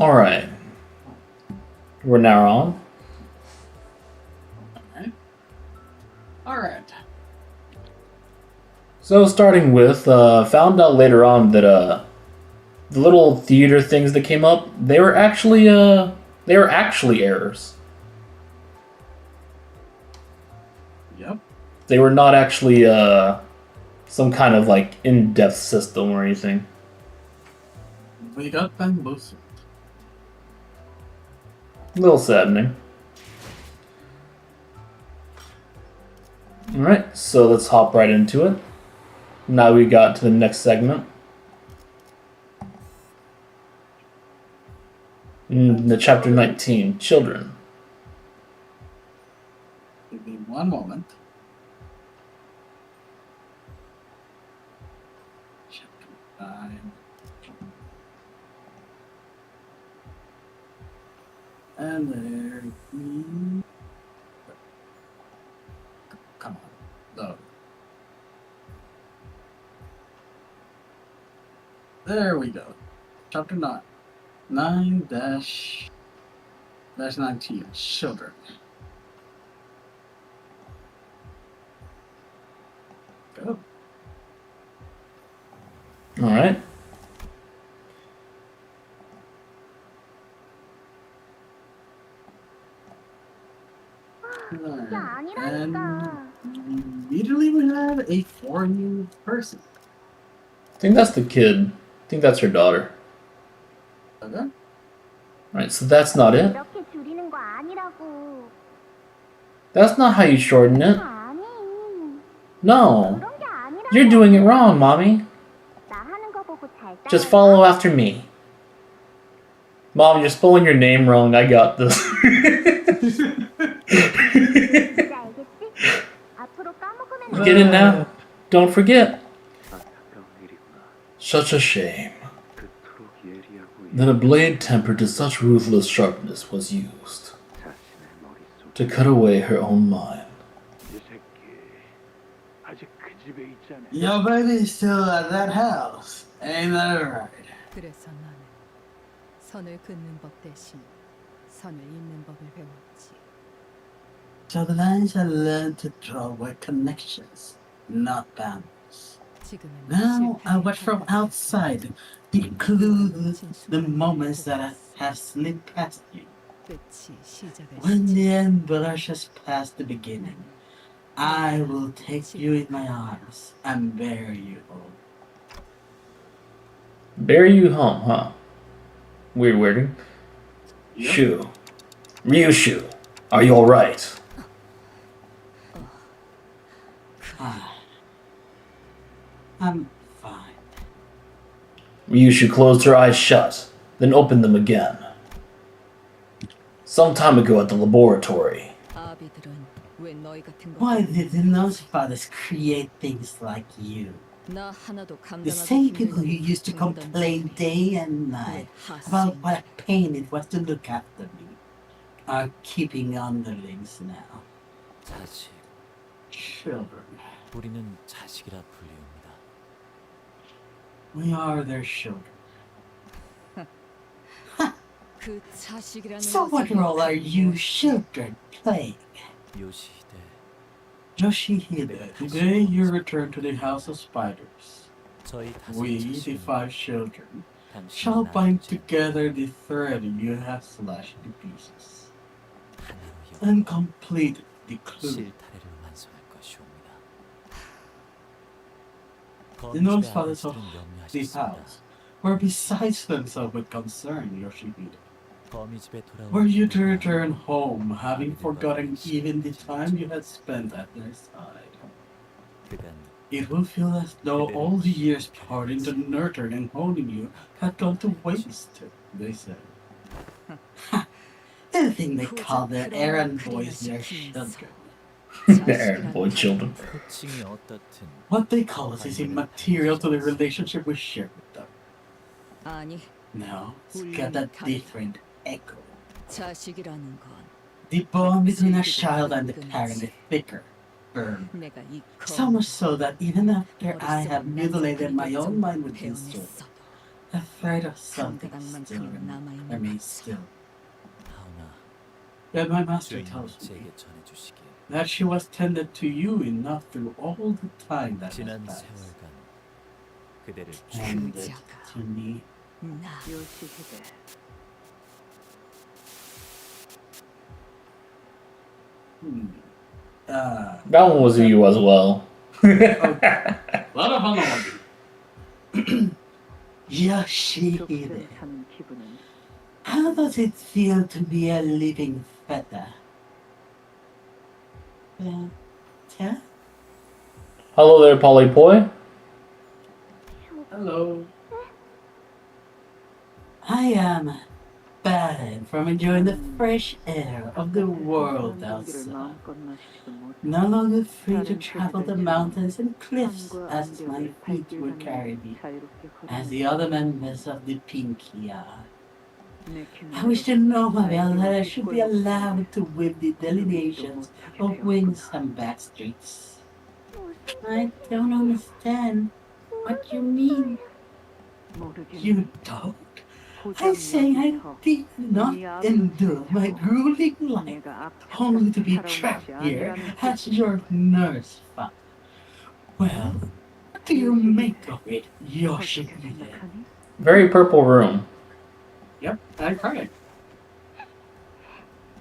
Alright. We're now on. Alright. So starting with, found out later on that the little theater things that came up, they were actually errors. Yep. They were not actually some kind of like in-depth system or anything. We got bamboozled. A little saddening. Alright, so let's hop right into it. Now we got to the next segment. In the chapter 19, Children. Give me one moment. Chapter 9. And there we... Come on. Load. There we go. Chapter 9. 9-19. Children. Go. Alright. And immediately we have a 4-year person. I think that's the kid. I think that's her daughter. Okay. Right, so that's not it. That's not how you shorten it. No. You're doing it wrong, Mommy. Just follow after me. Mom, you're spelling your name wrong. I got this. Get it now? Don't forget. Such a shame that a blade tempered to such ruthless sharpness was used to cut away her own mind. Your baby's still at that house. Ain't that right? 그래서 나는 선을 긋는 법 대신 선을 잇는 법을 배웠지. So the lines I learned to draw were connections, not boundaries. Now I watch from outside, include the moments that have slipped past you. When the end blushes past the beginning, I will take you in my arms and bear you home. Bear you home, huh? Weird wording. Yep. Shu. Ryushu, are you alright? I'm fine. Ryushu closed her eyes shut, then opened them again. Some time ago at the laboratory. Why did those fathers create things like you? The same people who used to complain day and night about what a pain it was to look after me are keeping underlings now. 자식. Children. 우리는 자식이라 불리웁니다. We are their children. So what role are you children playing? 요시히데. Yoshihide, today you return to the House of Spiders. 저희 다섯 We, the 자식은 5 children, 당신의 shall bind 나머지 together the thread you have slashed to pieces, 하나의 and complete the clue. 실타래를 완성할 것이옵니다. The Norse 거미집의 fathers of 아버지는 the 염려하셨습니다. house were besides themselves with concern, Yoshihide. 거미집에 돌아온 Were you to 그가 return home, having forgotten even the time you had spent at their side? 그간 It will feel as though all the years poured into nurturing and holding you had gone to waste, they said. They think they call their errand boys their children. Errand boy children. 호칭이 어떻든 What they call us is immaterial to the relationship we share with them. 아니, No, it's got a different echo. 자식이라는 건 The bond between a child and the parent is thicker, firm. 내가 이 So much so that even after I have mutilated my own mind with this sword, A thread of something still remains still. 하오나, Yet my master 주인님이 tells me 제게 전해주시길. that she was tended to you enough through all the time that has 지난 passed. 세월간 그대를 Tended to me. 나 That one was you as well. A lot of other Yoshihide. How does it feel to be a living feather? Yeah? Hello there, Polypoi. Hello. I am barren from enjoying the fresh air of the world outside. No longer free to travel the mountains and cliffs as my feet would carry me, as the other members of the Pinky are. I wish to know, Mabel, that I should be allowed to whip the delineations of wings and back streets. I don't understand what you mean. You don't? I say I did not endure my grueling life only to be trapped here as your nurse father. Well, what do you make of it, Yoshihide? Very purple room. Yep, I cried.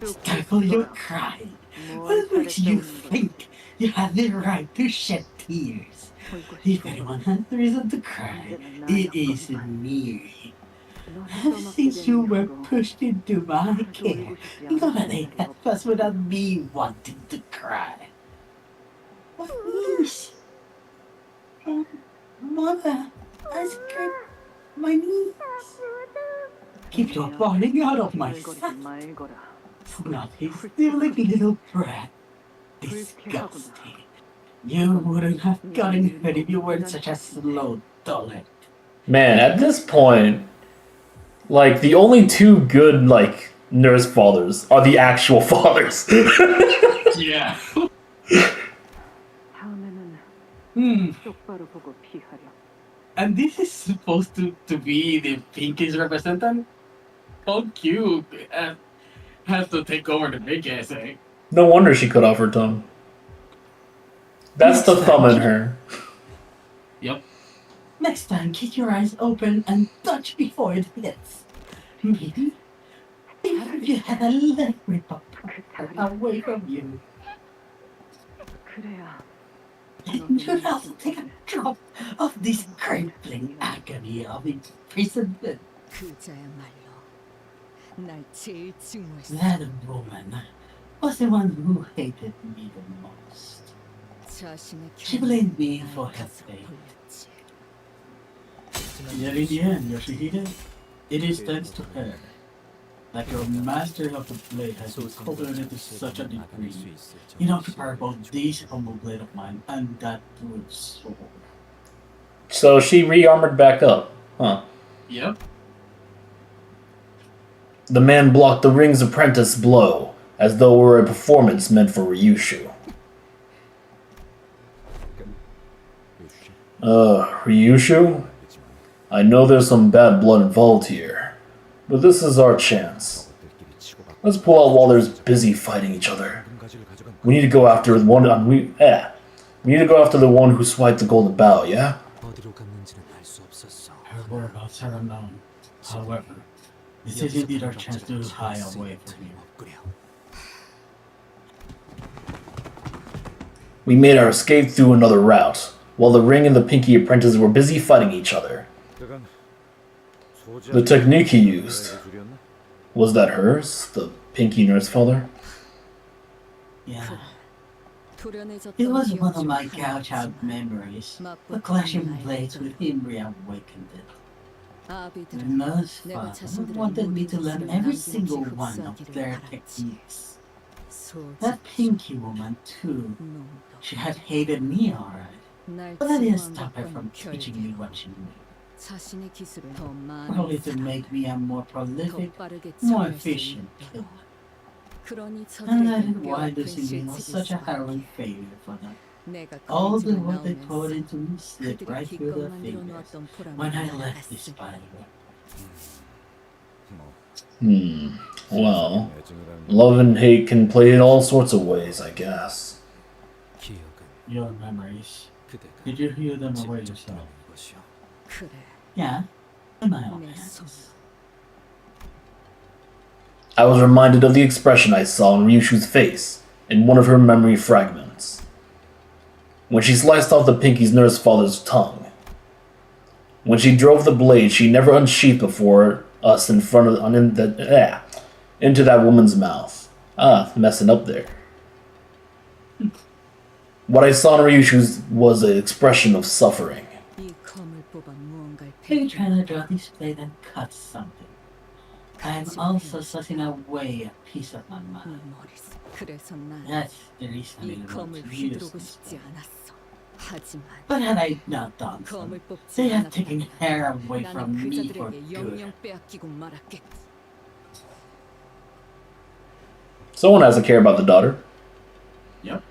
Stifle your crying. What makes you think you have the right to shed tears? If anyone has reason to cry, it is me. Since you were pushed into my care, nobody has without me wanting to cry. What news? Mother, I scraped my knees. Keep your falling out of my sight. Snotty, stealing little brat. Disgusting. You wouldn't have gotten hurt if you weren't such a slow dollar. Man, at this point, like, the only two good, like, nurse fathers are the actual fathers. Yeah. And this is supposed to be the Pinky's representative? How cute. Has to take over the big ass, eh? No wonder she cut off her tongue. That's the thumb in her. Yep. Next time, keep your eyes open and touch before it hits. Maybe if you had a leg rip up away from you. And you'd also take a drop of this crippling agony of imprisonment. 그자야말로 날 제일 증오했어. That woman was the one who hated me the most. 자신의 She blamed me 날 for her 가서 fate. 돌렸지. Yet in the end, Yoshihide, it is thanks to her that your master of the blade has been cultivated to such a degree, enough to prepare both this humble blade of mine and that good sword. So she re-armored back up, huh? Yep. The man blocked the ring's apprentice blow, as though it were a performance meant for Ryushu. Ryushu? I know there's some bad blood involved here, but this is our chance. Let's pull out while they're busy fighting each other. We need to go after the one we need to go after the one who swiped the golden bow, yeah? Her whereabouts are unknown. However, this is indeed our chance to hide away from you. We made our escape through another route, while the ring and the pinky apprentices were busy fighting each other. The technique he used, was that hers? The pinky nurse father? Yeah. It was one of my couch-out memories. The clashing blades with him reawakened it. The nurse father wanted me to learn every single one of their techniques. That pinky woman, too. She had hated me, alright. But that didn't stop her from teaching me what she knew. Probably to make me a more prolific, more efficient killer. And that is why Lucy was such a harrowing failure for them. 내가 그 All the 집을 work they 나오면서 poured into me slipped 그들이 right through 기껏 their 만들어 fingers 놓았던 보람을 when I left this 몰랐으니. spider. 뭐 Well, 애증이라는 love and hate can play in all sorts of ways, I guess. 기억은 Your memories. 그대가 Did you hear them away 직접 yourself? 떠나는 것이요. 그래, Yeah, in my own 내 손. hands. I was reminded of the expression I saw on Ryushu's face in one of her memory fragments. When she sliced off the Pinky's nurse father's tongue. When she drove the blade she never unsheathed before us in front of into that woman's mouth. Messing up there. What I saw in Ryushu's was an expression of suffering. 이 검을 뽑아 무언가를 Are you 베끼는 trying to draw this blade and cut something? I'm also sucking away a piece of my 내 mind. 머릿속. 그래서 난 That's the reason I 이 didn't want 검을 to use 휘두르고 this 싶지 blade. 않았어. 하지만 But had I not done so, 검을 뽑지 they had taken 않았다면 hair away 나는 from me for 그자들에게 good. 영영 빼앗기고 말았겠지. Someone has to care about the daughter. Yep.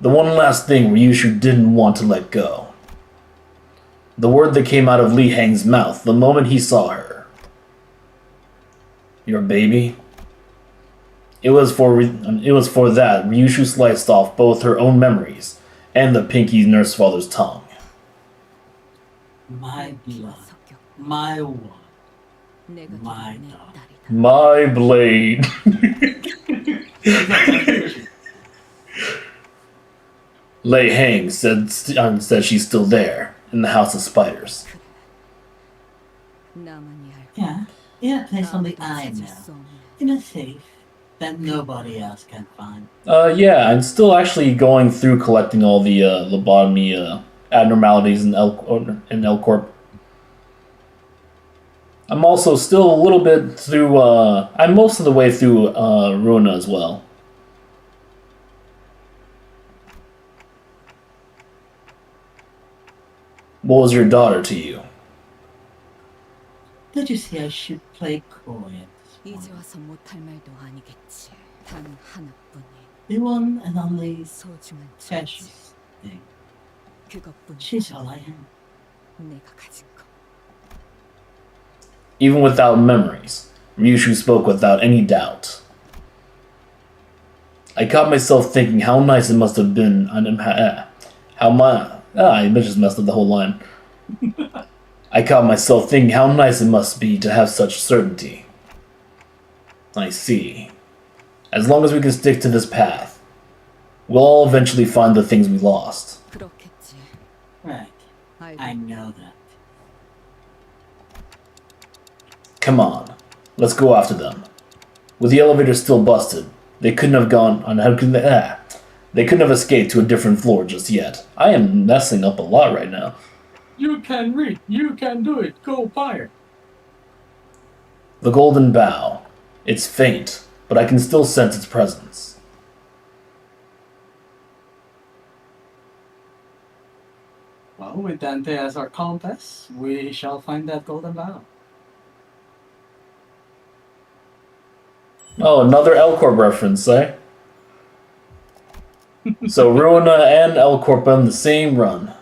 The one last thing Ryushu didn't want to let go. The word that came out of Li Hang's mouth the moment he saw her. Your baby? It was for that Ryushu sliced off both her own memories and the Pinky's nurse father's tongue. My 피와 blood, 섞였고 my one. 내가 My 내 dog. 딸이다. My blade. Lei Hang said she's still there in the House of Spiders. 나만이 알고 Yeah, in a place only I 찾을 know. 수 없는 In a safe that nobody else can find. Yeah, I'm still actually going through collecting all the lobotomy abnormalities in L Corp. I'm also still a little bit through. I'm most of the way through Ruina as well. What was your daughter to you? Did you see I should play coy at this 이제 point? 와서 못할 말도 아니겠지. 단 하나뿐인 The one and only 소중한 존재. precious thing. 그것뿐이야. She's all I am. 내가 가진 거. Even without memories, Ryushu spoke without any doubt. I caught myself thinking how nice it must have been on him. I just messed up the whole line. I caught myself thinking how nice it must be to have such certainty. I see. As long as we can stick to this path, we'll all eventually find the things we lost. 그렇겠지. Right. 알고 I know that. Come on, let's go after them. With the elevator still busted, they couldn't have gone on. They couldn't have escaped to a different floor just yet. I am messing up a lot right now. You can read. You can do it. Go fire. The golden bow. It's faint, but I can still sense its presence. Well, with Dante as our compass, we shall find that golden bow. Oh, another L Corp reference, eh? So Ruina and L Corp on the same run.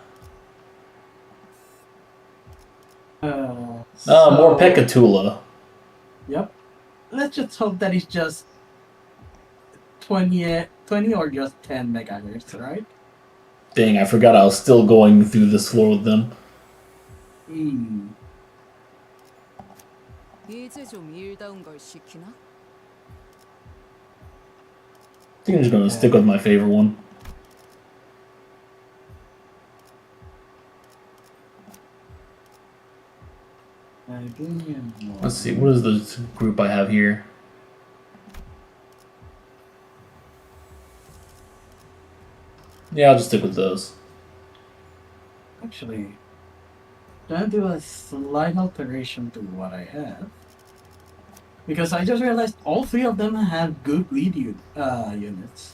More Pekatula. Yep. Let's just hope that it's just 20 or just 10 megahertz, right? Dang, I forgot I was still going through this floor with them. 이제 좀 일다운 걸 시키나? I think I'm just gonna stick with my favorite one. Let's see, what is the group I have here? Yeah, I'll just stick with those. Actually, can I do a slight alteration to what I have? Because I just realized all three of them have good lead units.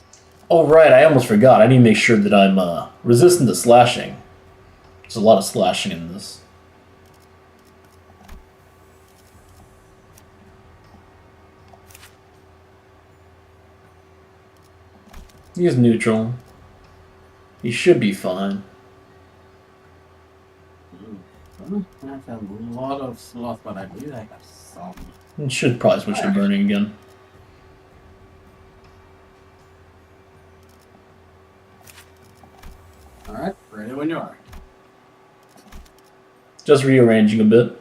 Oh right, I almost forgot. I need to make sure that I'm resistant to slashing. There's a lot of slashing in this. Use neutral. He should be fine. That's a lot of sloth, but I believe I got some. He should probably switch to burning again. Alright, ready when you are. Just rearranging a bit.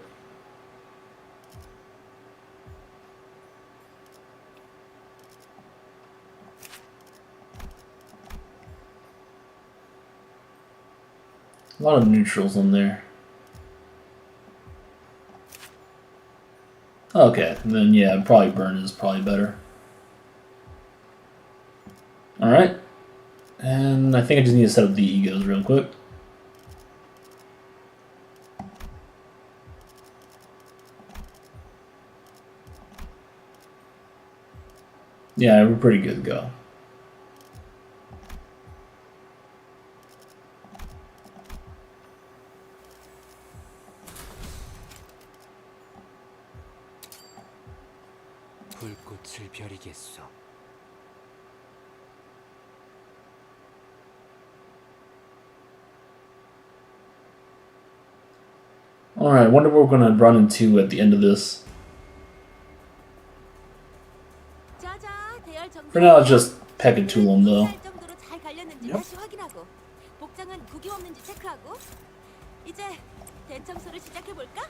A lot of neutrals in there. Okay, then yeah, probably burn is probably better. Alright. And I think I just need to set up the egos real quick. Yeah, we're pretty good to go. 불꽃을 벼리겠소. Alright, wonder what we're gonna run into at the end of this. For now, it's just Pekatulum though. Yep. 복장은 구김 없는지 체크하고 이제 대청소를 시작해 볼까?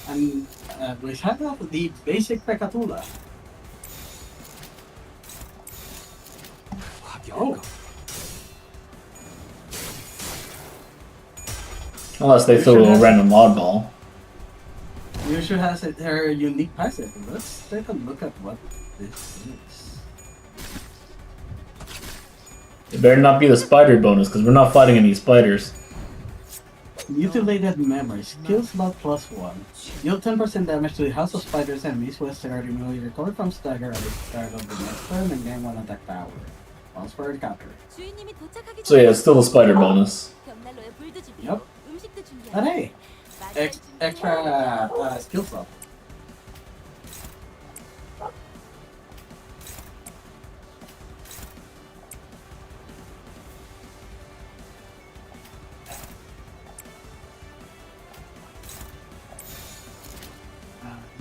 And we have the basic Pekatula. Oh, Unless they throw a random oddball. Yushu has her unique passive. Let's take a look at what this is. It better not be the spider bonus, because we're not fighting any spiders. Mutilated memory. Skill slot +1. Deal 10% damage to the House of Spiders enemies with 30 million. Recover from stagger at the start of the next turn and gain 1 attack power. Once per encounter. So yeah, it's still a spider bonus. Yep. And hey, extra skill slot.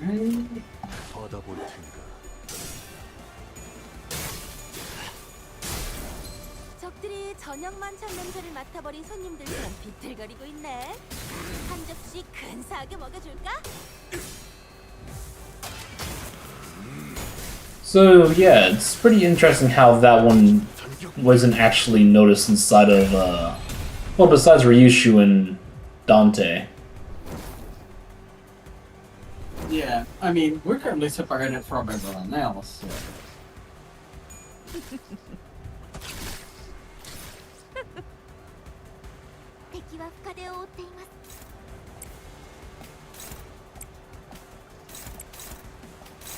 Alright. 얻어볼 텐가. 적들이 저녁 만찬 냄새를 맡아버린 손님들처럼 비틀거리고 있네. 한 접시 근사하게 먹여줄까? So yeah, it's pretty interesting how that one wasn't actually noticed inside of, well, besides Ryushu and Dante. Yeah, I mean, we're currently separated from everyone else. So.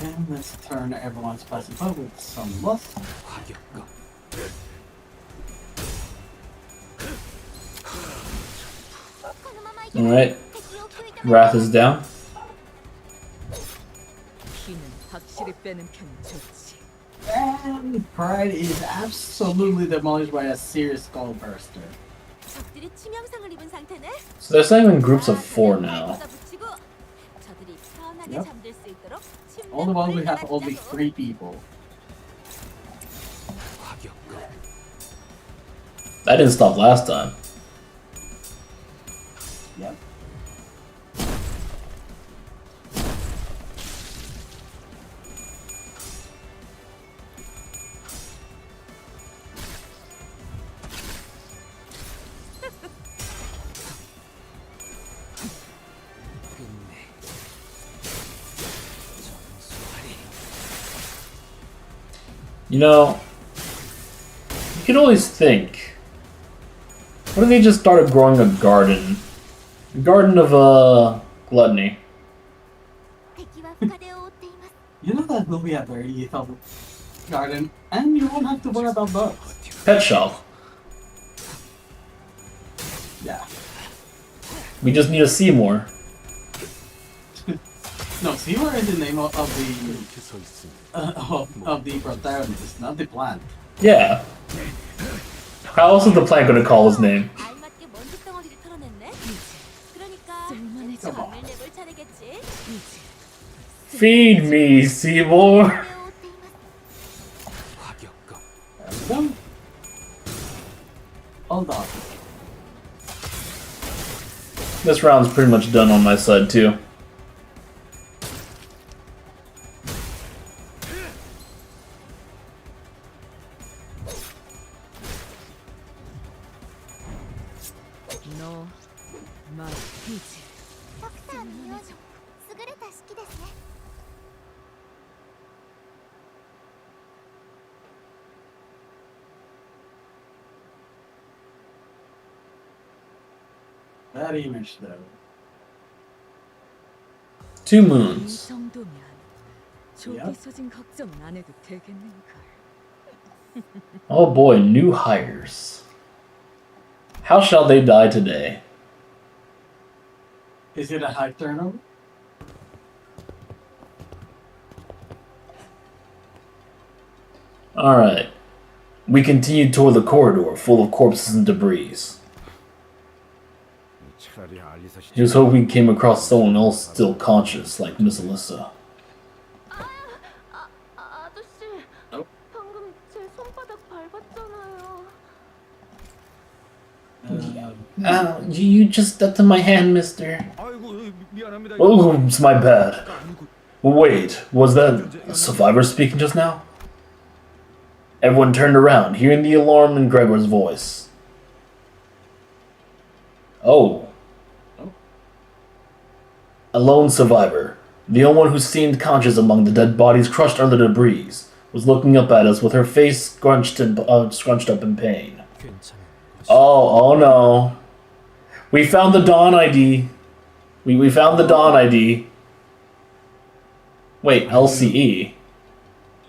And let's turn everyone's passive up with some lust. 화격검. Alright, Wrath is down. 피는 확실히 빼는 편이 좋지. And Pride is absolutely demolished by a serious skull burster. 적들이 치명상을 입은 상태네. So they're saying in groups of 4 now. 저들이 편하게 Yep. 잠들 수 있도록 All the while we have only 3 people. 화격검. That didn't stop last time. Yep. 끝내. 정수하리. You know, you can always think, what if they just started growing a garden? A garden of, gluttony. You know that will be a very lethal garden, and you won't have to worry about bugs. Pet shop. Yeah. We just need to see more. No, Seymour is the name of 이렇게 서 있으니 the protagonist, not the plant. Yeah. How else is the plant gonna call his name? 알맞게 먼지 덩어리를 털어냈네. 그러니까 Come on. 잠을 내볼 차례겠지. Feed me, Seymour. 화격검 Them? Hold on. This round's pretty much done on my side too. 너 마피지. 優れた式ですね。 That image though. 2 이 moons. 정도면 조기 Yep. 소진 걱정은 안 해도 되겠는걸. Oh boy, new hires. How shall they die today? Is it a high turnover? Alright. We continued toward the corridor, full of corpses and debris. 차라리 알리사시 He was hoping we came across someone else still conscious, like Miss Alyssa. 아저씨, 어? 방금 제 손바닥 밟았잖아요. You just stepped on my hand, mister. 아이고 미안합니다. Oh, it's my bad. 아니고 Wait, was that a survivor speaking just now? Everyone turned around, hearing the alarm in Gregor's voice. Oh. A lone survivor, the only one who seemed conscious among the dead bodies crushed under the debris, was looking up at us with her face scrunched up in pain. 괜찮은 것이 Oh no. We found the Dawn ID. We found the Dawn ID. Wait, LCE.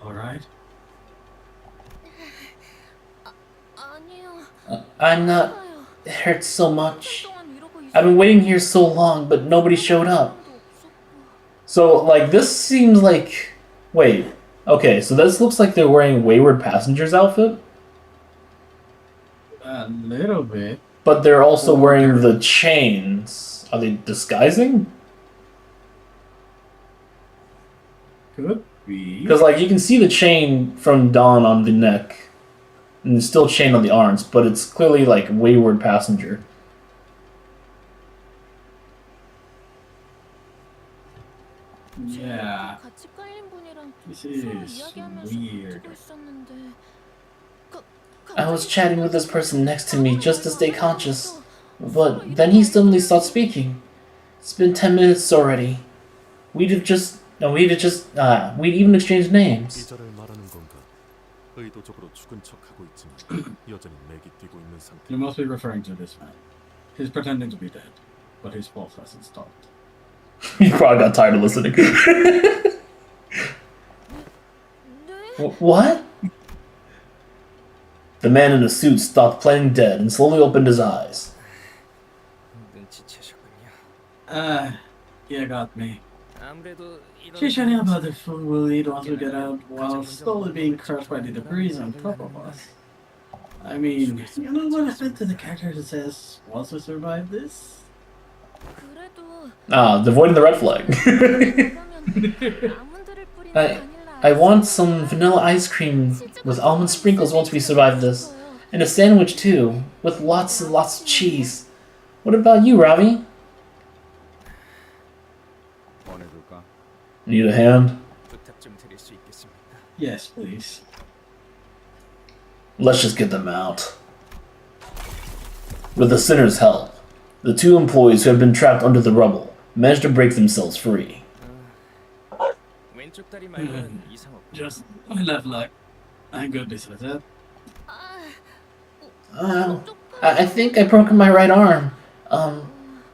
Alright. 아니요. I'm not. It hurts so much. I've been waiting here so long, but nobody showed up. So, like, this seems like. Wait. Okay, so this looks like they're wearing Wayward Passenger's outfit, A little bit. but they're also wearing the chains. Are they disguising? Could be. Because, like, you can see the chain from Dawn on the neck, and there's still chain on the arms, but it's clearly, like, Wayward Passenger. Yeah. 같이 깔린 분이랑 This 서로 is 이야기하면서 weird. 버티고 있었는데 I was chatting with this person next to me just to stay conscious, but then he suddenly stopped speaking. It's been 10 minutes already. We'd even exchanged names. 기절을 말하는 건가? 의도적으로 죽은 척하고 있지만 여전히 맥이 뛰고 있는 상태. You must be referring to this man. He's pretending to be dead, but his pulse hasn't stopped. He probably got tired of listening. What? The man in the suit stopped playing dead and slowly opened his eyes. 눈치채셨군요. You got me. 아무래도 이런 She's shouting about the food we'll eat once we get out, while slowly being crushed by the debris on top of us. I mean, you know what happened to the character that says, once we survive this? 그래도 Ah, avoiding the red flag. 그러면 아몬드를 뿌리는 바닐라 I want some vanilla ice cream with almond sprinkles once we survive this. And a sandwich too, with lots and lots of cheese. What about you, Ravi? 보내줄까? Need a hand? 부탁 좀 드릴 수 있겠습니까? Yes, please. Let's just get them out. With the sinner's help, the 2 employees who had been trapped under the rubble managed to break themselves free. 왼쪽 다리 말고는 이상 없고. Just my left leg. I'm good besides that. I think I broke my right arm.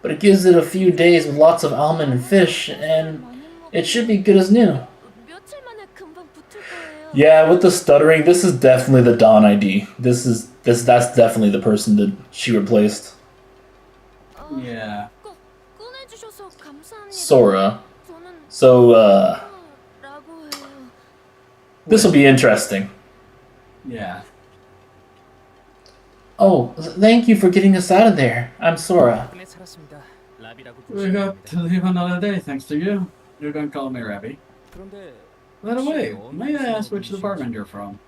But it gives it a few days with lots of almond and fish, and it should be good as new. 며칠 만에 금방 붙을 거예요. Yeah, with the stuttering, this is definitely the Dawn ID. That's definitely the person that she replaced. Yeah. 꼭 꺼내주셔서 감사합니다. Sora. 저는 So, 라고 해요. this will be interesting. Yeah. Oh, thank you for getting us out of there. I'm Sora. 덕분에 살았습니다. 라비라고 We got to live another day thanks to you. You're gonna call me Rabbi. 그런데 By the way, 혹시 may I 어느 ask which 분이신지? department you're from?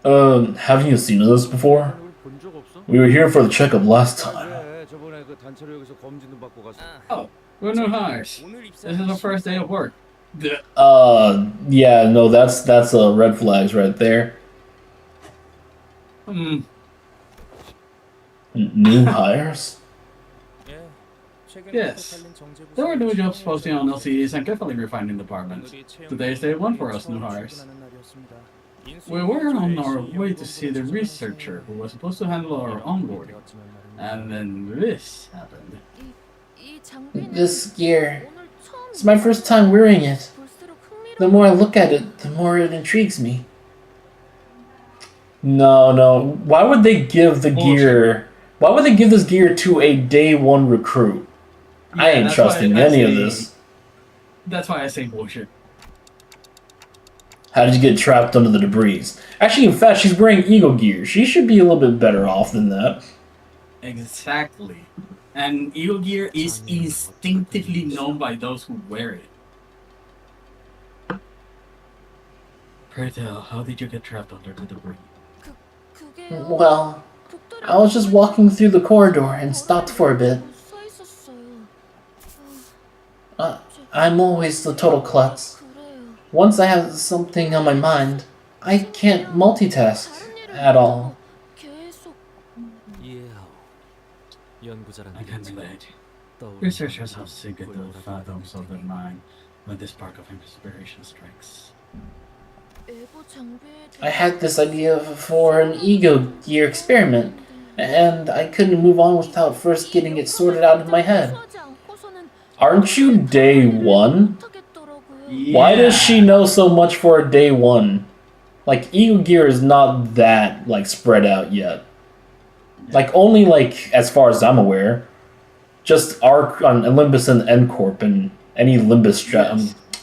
Haven't you seen us before? 본적 없어? We were here for the checkup last time. 그래, 저번에 그 단체로 여기서 검진도 받고 갔어. Oh, we're new hires. 오늘 This is the first day of work. Yeah, no, that's red flags right there. New hires? 예, 최근 Yes. 관련 정제부 There were new 사업을 jobs posting on 진행해 LCEs and carefully refining departments. 오늘이 채용 Today's day one for us new 처음 hires. 출근하는 날이었습니다. We were on our way to see the researcher who was supposed to handle our onboarding. And then this happened. 이 장비는 This gear. 오늘 처음 It's my first time wearing it. 볼수록 The more I look at it, the more it intrigues me. No. Why would they give the gear? Why would they give this gear to a day one recruit? I ain't that's why trusting I any of say- this. That's why I say bullshit. How did you get trapped under the debris? Actually, in fact, she's wearing Eagle gear. She should be a little bit better off than that. Exactly. And Eagle gear is instinctively known by those who wear it. Pray tell, how did you get trapped under the debris? 그게요. Well, 복도를 I was just walking through the corridor and stopped for a bit. 서 있었어요. I'm always the total klutz. 그래요. Once I have something on my mind, I can't multitask 다른 일을 at all. 계속 이해하오. 연구자란 I can't 이름으로 relate. 떠오르는 Researchers have secret the 보여라고 fathoms of the 하는 mind when the spark of inspiration strikes. 에보 장비에 I had this idea for an ego gear experiment, and I couldn't move on without first getting it sorted out in my head. Aren't you day one? Why does she know so much for a day one? Like, ego gear is not that, like, spread out yet. Like, only, like, as far as I'm aware, just Arc on Limbus and N Corp and any Limbus,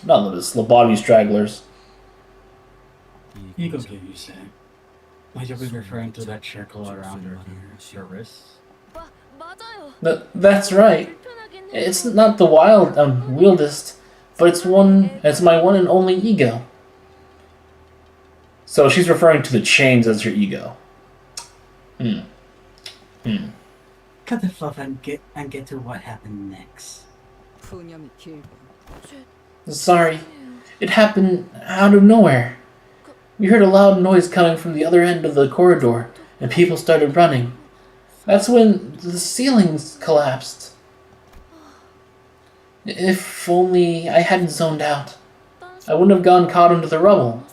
not Limbus, lobotomy stragglers. Eagle gear, you say? Might you be referring to that circle around your wrists? 맞아요. That's right. 불편하긴 해요. It's not the wild wildest, but it's my one and only ego. So she's referring to the chains as her ego. Cut the fluff and get to what happened next. 푸념이 길군. Sorry, it happened out of nowhere. We heard a loud noise coming from the other end of the corridor, and people started running. That's when the ceilings collapsed. If only I hadn't zoned out, I wouldn't have gone caught under the rubble.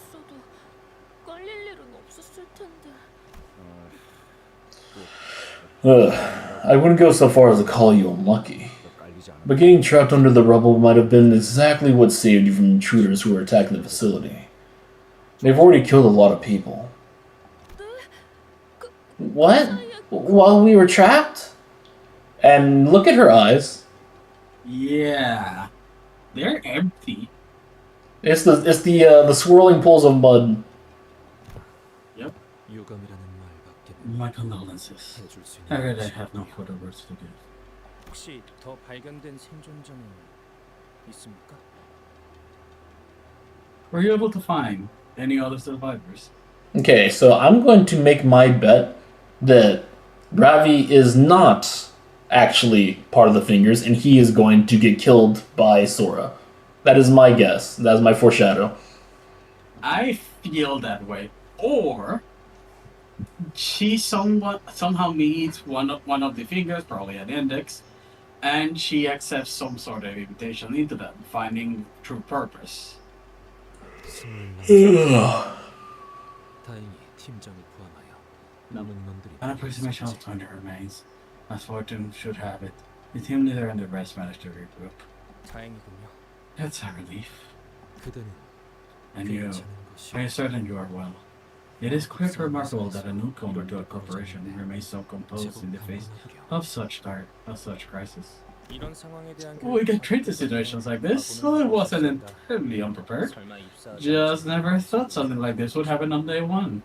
걸릴 일은 없었을 텐데. I wouldn't go so far as to call you unlucky. But getting trapped under the rubble might have been exactly what saved you from intruders who were attacking the facility. They've already killed a lot of people. What? While we were trapped? And look at her eyes. Yeah. They're empty. It's the swirling pools of mud. Yep. 유감이라는 말밖에 My condolences. 해줄 수 I 있는 really 것이 have no 없네요. further words to give. 혹시 더 발견된 생존자는 있습니까? Were you able to find any other survivors? Okay, so I'm going to make my bet that Ravi is not actually part of the Fingers, and he is going to get killed by Sora. That is my guess. That is my foreshadow. I feel that way. Or she somehow meets one of the fingers, probably an index, and she accepts some sort of invitation into them, finding true purpose. 다행히 팀장을 포함하여 남은 인원들이 An approximation of 20 remains. As fortune should have it, the team leader and the rest managed to regroup. 다행이군요. That's a relief. 그대는 And you, 괜찮은 것이 I am certain you are well. It is quite remarkable that a newcomer to a corporation remains so composed in the face of such crisis. 이런 상황에 대한 We get treated to situations like this, so I wasn't entirely unprepared. 설마 입사하지 Just never thought something like this would happen on day one.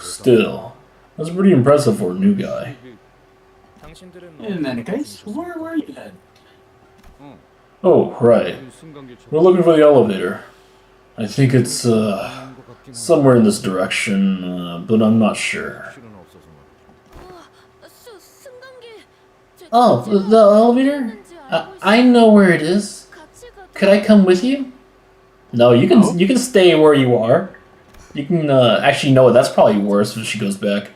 Still, that's pretty impressive for a new guy. 당신들은 In any case, where were you then? Oh, right. 승강기처럼 We're looking for the elevator. I think it's, somewhere in this direction, but I'm not sure. 실은 없어서 말이죠. 우와, 승강기. Oh, the elevator? I know where it is. Could I come with you? No, you can stay where you are. You can, actually, no, that's probably worse if she goes back.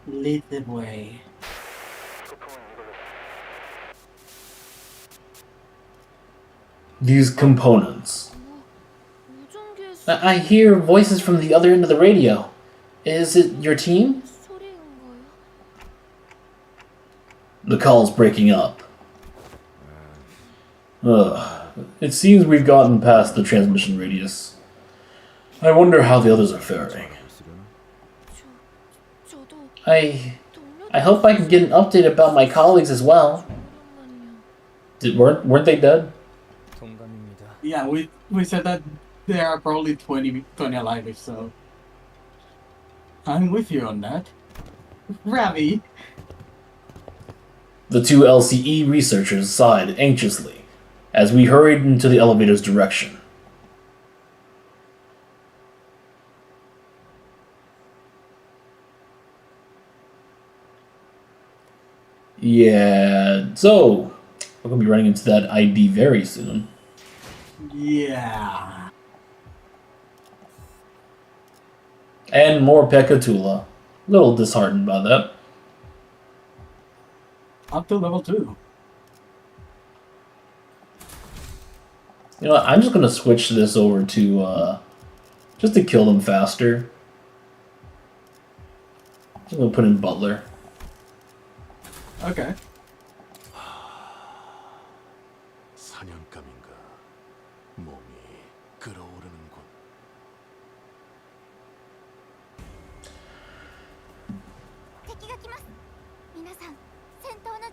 Lead the way. These components. I hear voices from the other end of the radio. Is it your team? The call's breaking up. It seems we've gotten past the transmission radius. I wonder how the others are faring. I hope I can get an update about my colleagues as well. Weren't they dead? 동감입니다. Yeah, we said that there are probably 20 alive, so I'm with you on that. Ravi. The two LCE researchers sighed anxiously as we hurried into the elevator's direction. Yeah, so we're gonna be running into that ID very soon. Yeah. And more Pekatula. A little disheartened by that. Up to level 2. You know what, I'm just gonna switch this over to, just to kill them faster. I'm gonna put in Butler. Okay. 사냥감인가 몸이 끓어오르는군.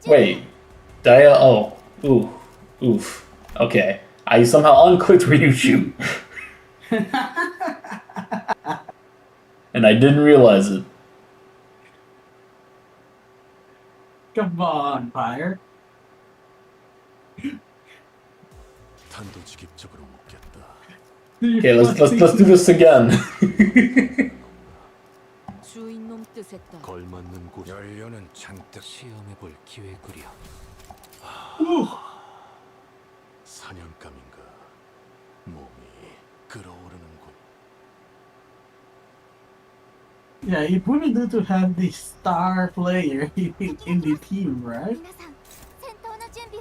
Wait. Dia? Oh. Ooh. Oof. Okay. I somehow unclicked where you shoot. And I didn't realize it. Come on, fire. 단도직입적으로 묻겠다. Okay, let's do this again. 주인놈 뜻에 따라 걸맞는 곳. 연료는 잔뜩 시험해볼 기회구려. 사냥감인가 몸이 끓어오르는군. Yeah, you really need to have the star player in the team, right?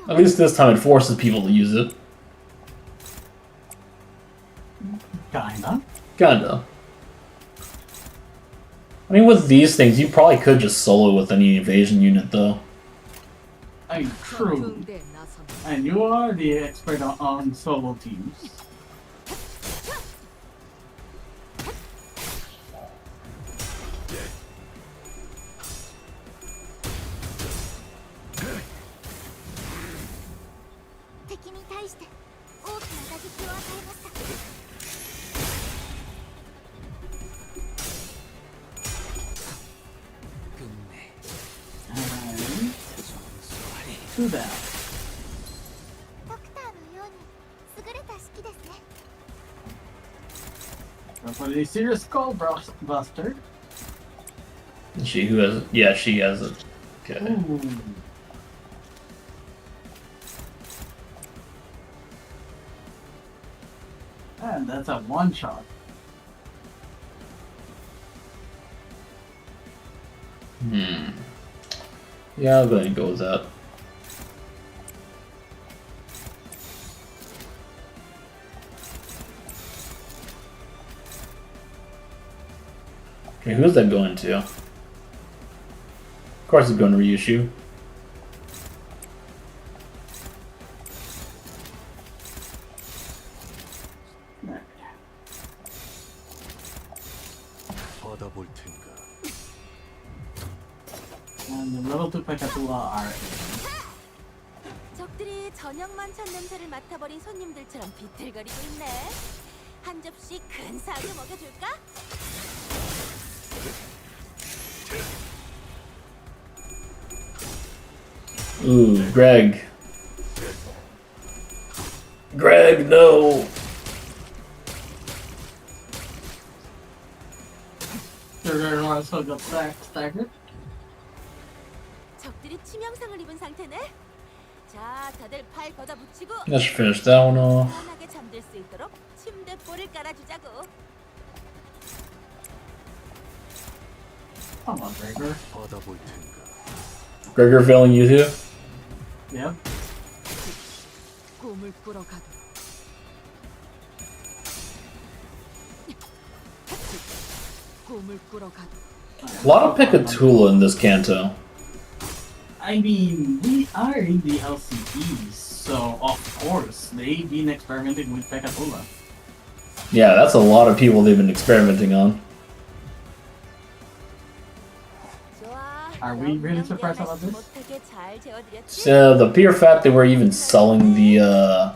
At least this time it forces people to use it. Kinda. Kinda. I mean, with these things, you probably could just solo with any invasion unit, though. I mean, true. 군대에 나서는 And you are the expert on solo teams. 끝내. And 정수아리. to that. That's what they serious skull buster. She who has, yeah, she has it. Okay. Ooh. And that's a one shot. Yeah, I'm gonna go with that. Okay, who's that going to? Of course it's going to reissue. 받아볼 텐가. And the level 2 Pekatula are 적들이 저녁 만찬 냄새를 맡아버린 손님들처럼 비틀거리고 있네. 한 접시 근사하게 먹여줄까? Ooh, Greg. Greg, no! They're also got staggered. 적들이 치명상을 입은 상태네. 자, 다들 팔 걷어붙이고 Let's finish that one off. 편하게 잠들 수 있도록 침대볼을 깔아주자고. Come on, Gregor. 받아볼 텐가. Gregor failing you too? Yep. 꿈을 꾸러 가도 꿈을 꾸러 가도 A lot of Pekatula in this canto. I mean, we are in the LCD, so of course they've been experimenting with Pekatula. Yeah, that's a lot of people they've been experimenting on. 좋아. Are we really surprised about this? 못하게 잘 재워드렸지? The pure fact that we're even selling the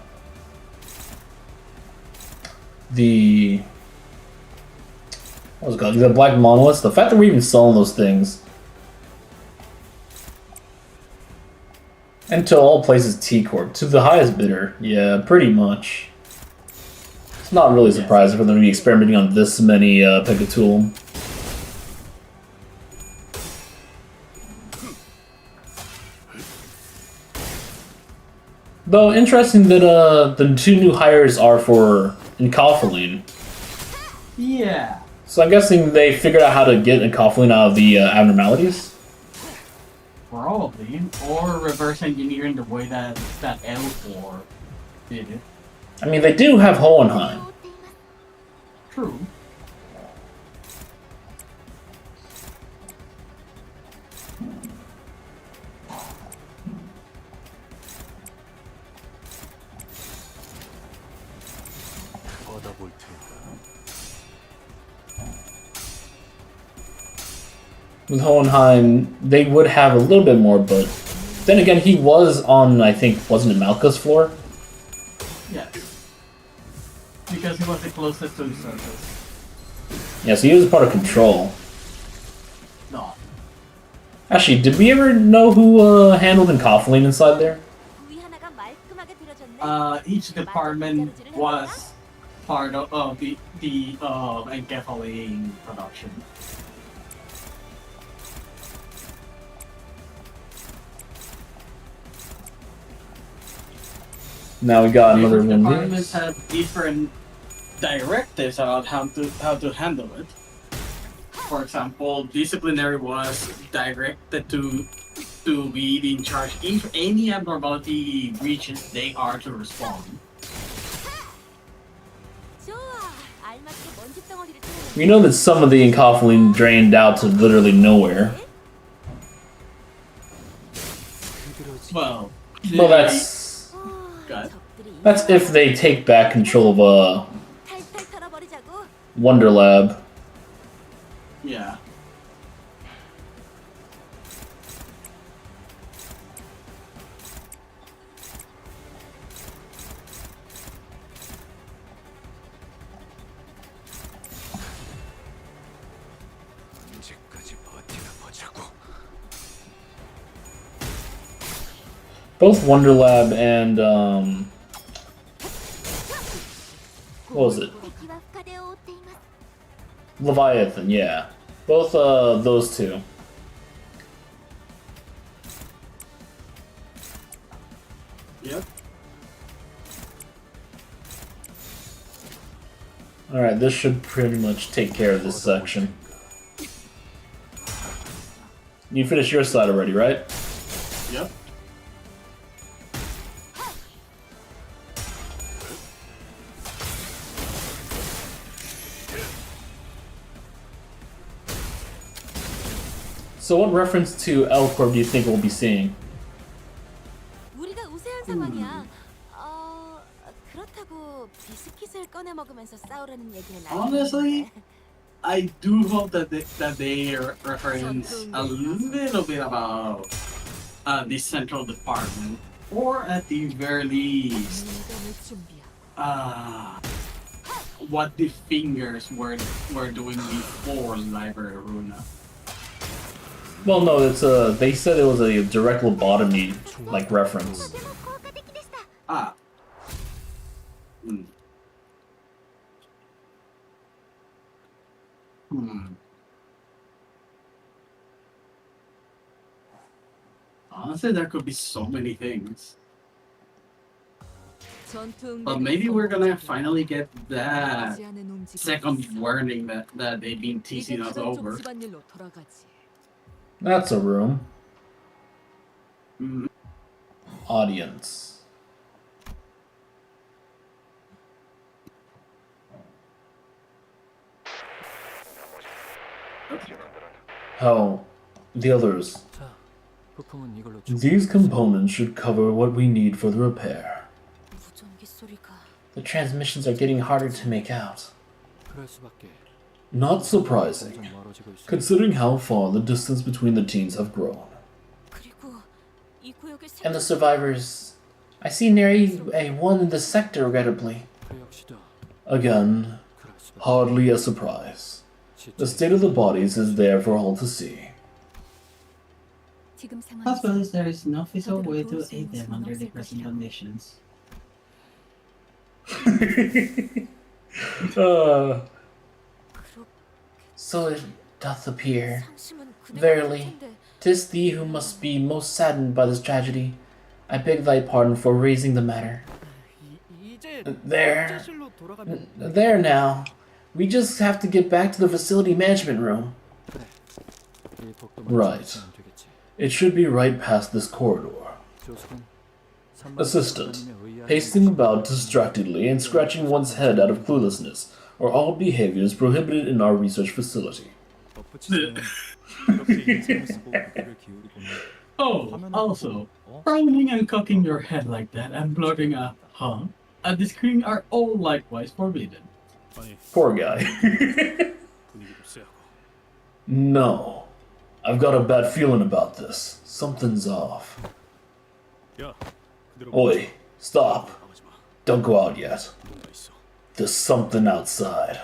what was it called? The black monoliths. The fact that we're even selling those things. And to all places T Corp. To the highest bidder. Yeah, pretty much. It's not really surprising for them to be experimenting on this many Pekatula. Though interesting that the two new hires are for Enkophaline. Yeah. So I'm guessing they figured out how to get Enkophaline out of the abnormalities. Probably. Or reverse engineering the way that L4 did it. I mean, they do have Hohenheim. True. 받아볼 텐가. With Hohenheim, they would have a little bit more, but then again, he was on, I think, wasn't it Malka's floor? Yes. Because he was the closest to the surface. Yeah, so he was part of Control. No. Actually, did we ever know who handled Enkophaline inside there? 구이 하나가 말끔하게 들어졌네. Each department was part of the encapsulating production. Now we got another Different one. departments have different directives about how to handle it. For example, disciplinary was directed to be in charge if any abnormality reaches they are to respond. 좋아. 알맞게 먼지 덩어리를 뚫어내. We know that some of the Enkophaline drained out to literally nowhere. Well, Well, that's God. that's if they take back control of 탈탈 털어버리자고. Wonder Lab. Yeah. 언제까지 버티나 보자고. Both Wonder Lab and what was it? 敵は深手を負っています。 Leviathan, yeah. Both those two. Yep. Alright, this should pretty much take care of this section. You finished your side already, right? Yep. So what reference to L-Corp do you think we'll be seeing? 우리가 우세한 상황이야. 그렇다고 비스킷을 꺼내 먹으면서 싸우라는 얘기는 아니야. Honestly, I do hope that they reference a little bit about the central department, or at the very least, 인간의 준비야. what the fingers were doing before Library Runa. Well, no, it's they said it was a direct lobotomy, like, reference. とても効果的でした Ah. Hmm. Hmm. Honestly, there could be so many things. 전투 But maybe we're gonna finally get that second warning that they've been teasing us over. 집안일로 돌아가지. That's a room. Mm. Audience. How the others. 자, 부품은 이걸로 These components should cover what we need for the repair. 무전기 소리가 The transmissions are getting harder to make out. 그럴 수밖에. Not surprising, 점점 멀어지고 있어. considering how far the distance between the teams have grown. 그리고 이 구역의 And the survivors. I see nary a one in the sector, regrettably. 그 역시도 Again, 그럴 수밖에. hardly a surprise. The state of the bodies is there for all to see. 지금 상황에서 Possibly there is no physical way to aid them under the present conditions. So it doth appear. 상심은 그대로 Verily, 할 텐데. 'tis thee who must be most saddened by this tragedy. I beg thy pardon for raising the matter. 이제 There. 실로 돌아가면 There now. We just have to get back to the facility management room. 그래. 이 복도만 Right. 지나치면 되겠지. It should be right past this corridor. 조숙은 Assistant, pacing about distractedly and scratching one's head out of cluelessness are all behaviors prohibited in our research facility. Oh, also, frowning and cocking your head like that and blurting a "huh" at the screen are all likewise forbidden. 아니 Poor guy. 분위기도 쎄하고. No. I've got a bad feeling about this. Something's off. 야, 그대로 Oi, stop. 나가지 마. Don't go out yet. 뭔가 있어. There's something outside.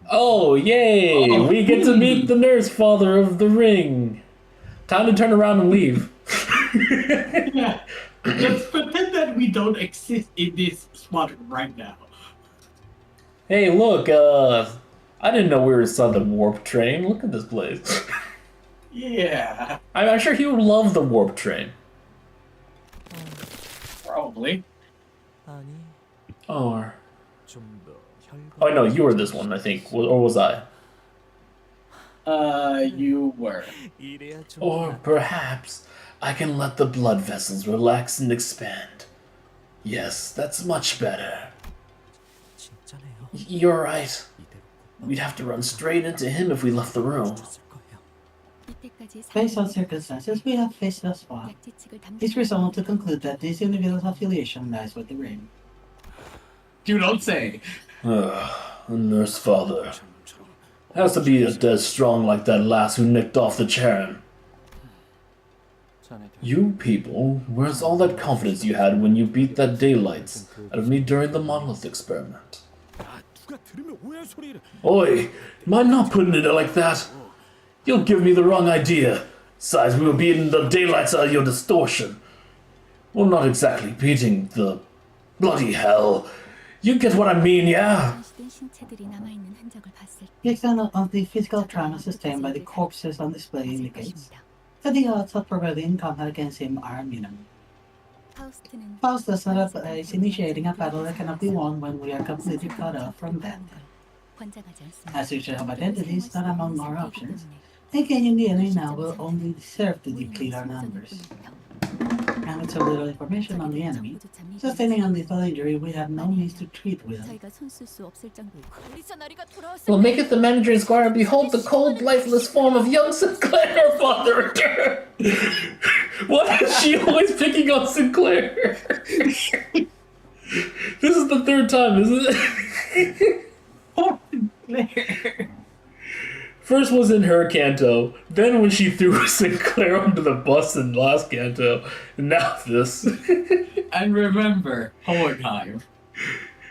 Oh, yay! We get to meet the nurse father of the ring. Time to turn around and leave. Yeah, let's pretend that we don't exist in this spot right now. Hey, look, I didn't know we were inside the warp train. Look at this place. Yeah, I'm sure he would love the warp train. probably. Or... 좀더 Oh, no, you were this one, I think. Or was I? You were. 이래야 좀 Or perhaps I can let the blood vessels relax and expand. Yes, that's much better. 진짜네요. You're right. 이대로 We'd have to run straight into him if we left the room. 줬을 거예요. 이때까지 Based on circumstances we have faced thus far, 약지측을 it's 담당 reasonable to conclude that this individual's affiliation lies with the ring. You don't say. Ugh, a nurse father. 젊음처럼 Has to be dead strong like that lass who nicked off the Charon. 자네들 You people, where's all that confidence you had when you beat that daylights out of me during the monolith experiment? 아 누가 들으면 오해할 소리를. Oi, mind not putting it like that? You'll give me the wrong idea. Besides, we were beating the daylights out of your distortion. Well, not exactly beating the... Bloody hell. You get what I mean, yeah? 시된 신체들이 남아있는 흔적을 봤을 때 The extent of the physical trauma sustained by the corpses on display indicates 것입니다. that the odds of prevailing combat against him are minimal. 파우스트는 Faust does not is initiating a battle that cannot be won when we are completely cut off from them. 권장하지 않습니다. As we should have identities not among our options, engaging the enemy now will only serve to deplete our numbers. And with so little information on the enemy, sustaining a lethal injury we have no means to treat with. 저희가 손쓸 수 없을 정도로 관리선아리가 돌아왔을 We'll 때 make it the manager and squire and behold the cold, lifeless form of young Sinclair, father. Why is she always picking on Sinclair? This is the third time, isn't it? First was in her Canto, then when she threw Sinclair under the bus in last Canto, and now this. And remember, Hohenheim.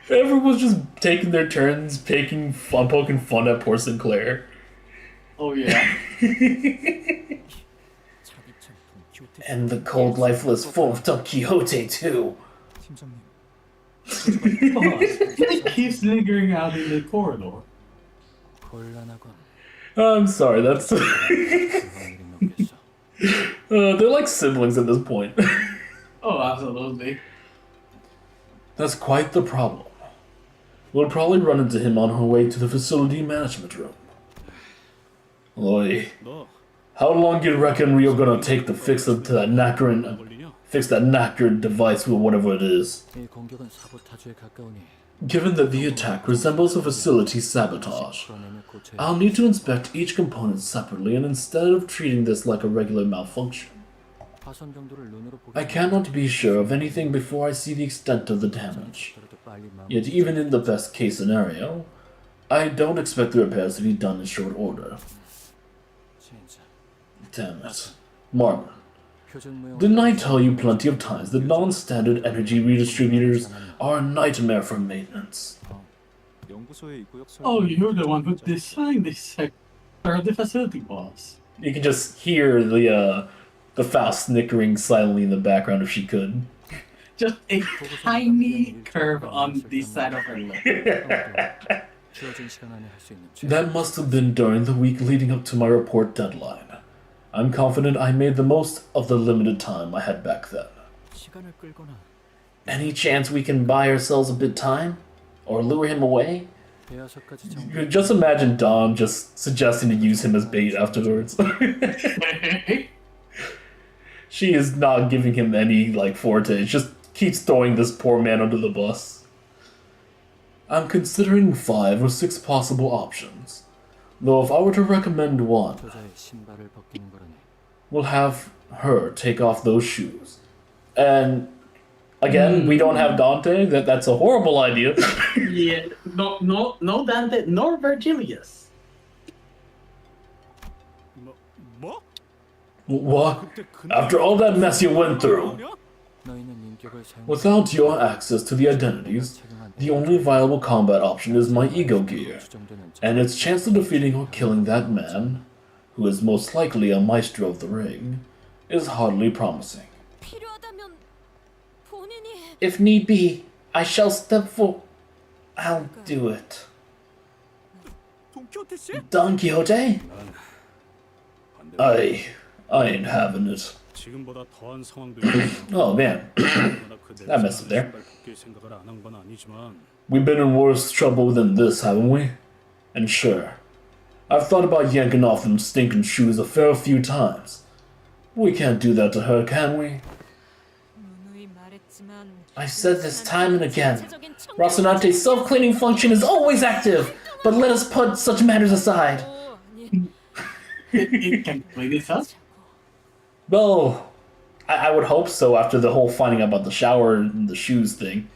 Everyone was just taking their turns, poking fun at poor Sinclair. Oh yeah. And the cold, lifeless form of Don Quixote, too. He keeps lingering out in the corridor. I'm sorry, that's... they're like siblings at this point. Oh, absolutely. That's quite the problem. We'll probably run into him on our way to the facility management room. Oi, 너 how long you reckon we're gonna take to fix that knackered device with whatever it is? 이 공격은 사보타주에 가까우니 Given that the attack resembles a facility sabotage, I'll need to inspect each component separately and instead of treating this like a regular malfunction. 파손 정도를 눈으로 보기 I cannot be sure of anything before I see the extent of the damage. Yet even in the best case scenario, I don't expect the repairs to be done in short order. 진짜 Damn it. Martin, 표준 무용 didn't I tell you plenty of times that non-standard energy redistributors are a nightmare for maintenance? 연구소의 입구역 설정. Oh, you're the one who designed this sector of the facility boss. You can just hear the Faust snickering silently in the background if she could. Just a tiny curve on this side of her lip. 주어진 시간 안에 할 수 있는 최 That must have been during the week leading up to my report deadline. I'm confident I made the most of the limited time I had back then. 시간을 끌거나 Any chance we can buy ourselves a bit time? Or lure him away? 대여섯까지 정도 Just imagine Dom just suggesting to use him as bait afterwards. She is not giving him any, forte. It just keeps throwing this poor man under the bus. I'm considering 5 or 6 possible options. Though if I were to recommend one, 저자의 신발을 벗기는 거라니 we'll have her take off those shoes. And again, we don't have Dante. That's a horrible idea. Yeah, no Dante, nor Virgilius. 뭐? What? After all that mess you went through, 너희는 인격을 사용 without your access to the identities, the only viable combat option is my ego gear, 추정되는 and its chance of defeating or killing that man, who is most likely a maestro of the ring, is hardly promising. 필요하다면 본인이 If need be, I shall step for... I'll do it. 동키호테 씨? Don Quixote? I ain't having it. 지금보다 더한 상황도 Oh man, I messed up there. 생각을 안 한 건 아니지만 We've been in worse trouble than this, haven't we? And sure, I've thought about yanking off them stinking shoes a fair few times. We can't do that to her, can we? I've said this time and again. Rocinante's self-cleaning function is always active, but let us put such matters aside. It can clean itself. Well, I would hope so after the whole finding out about the shower and the shoes thing.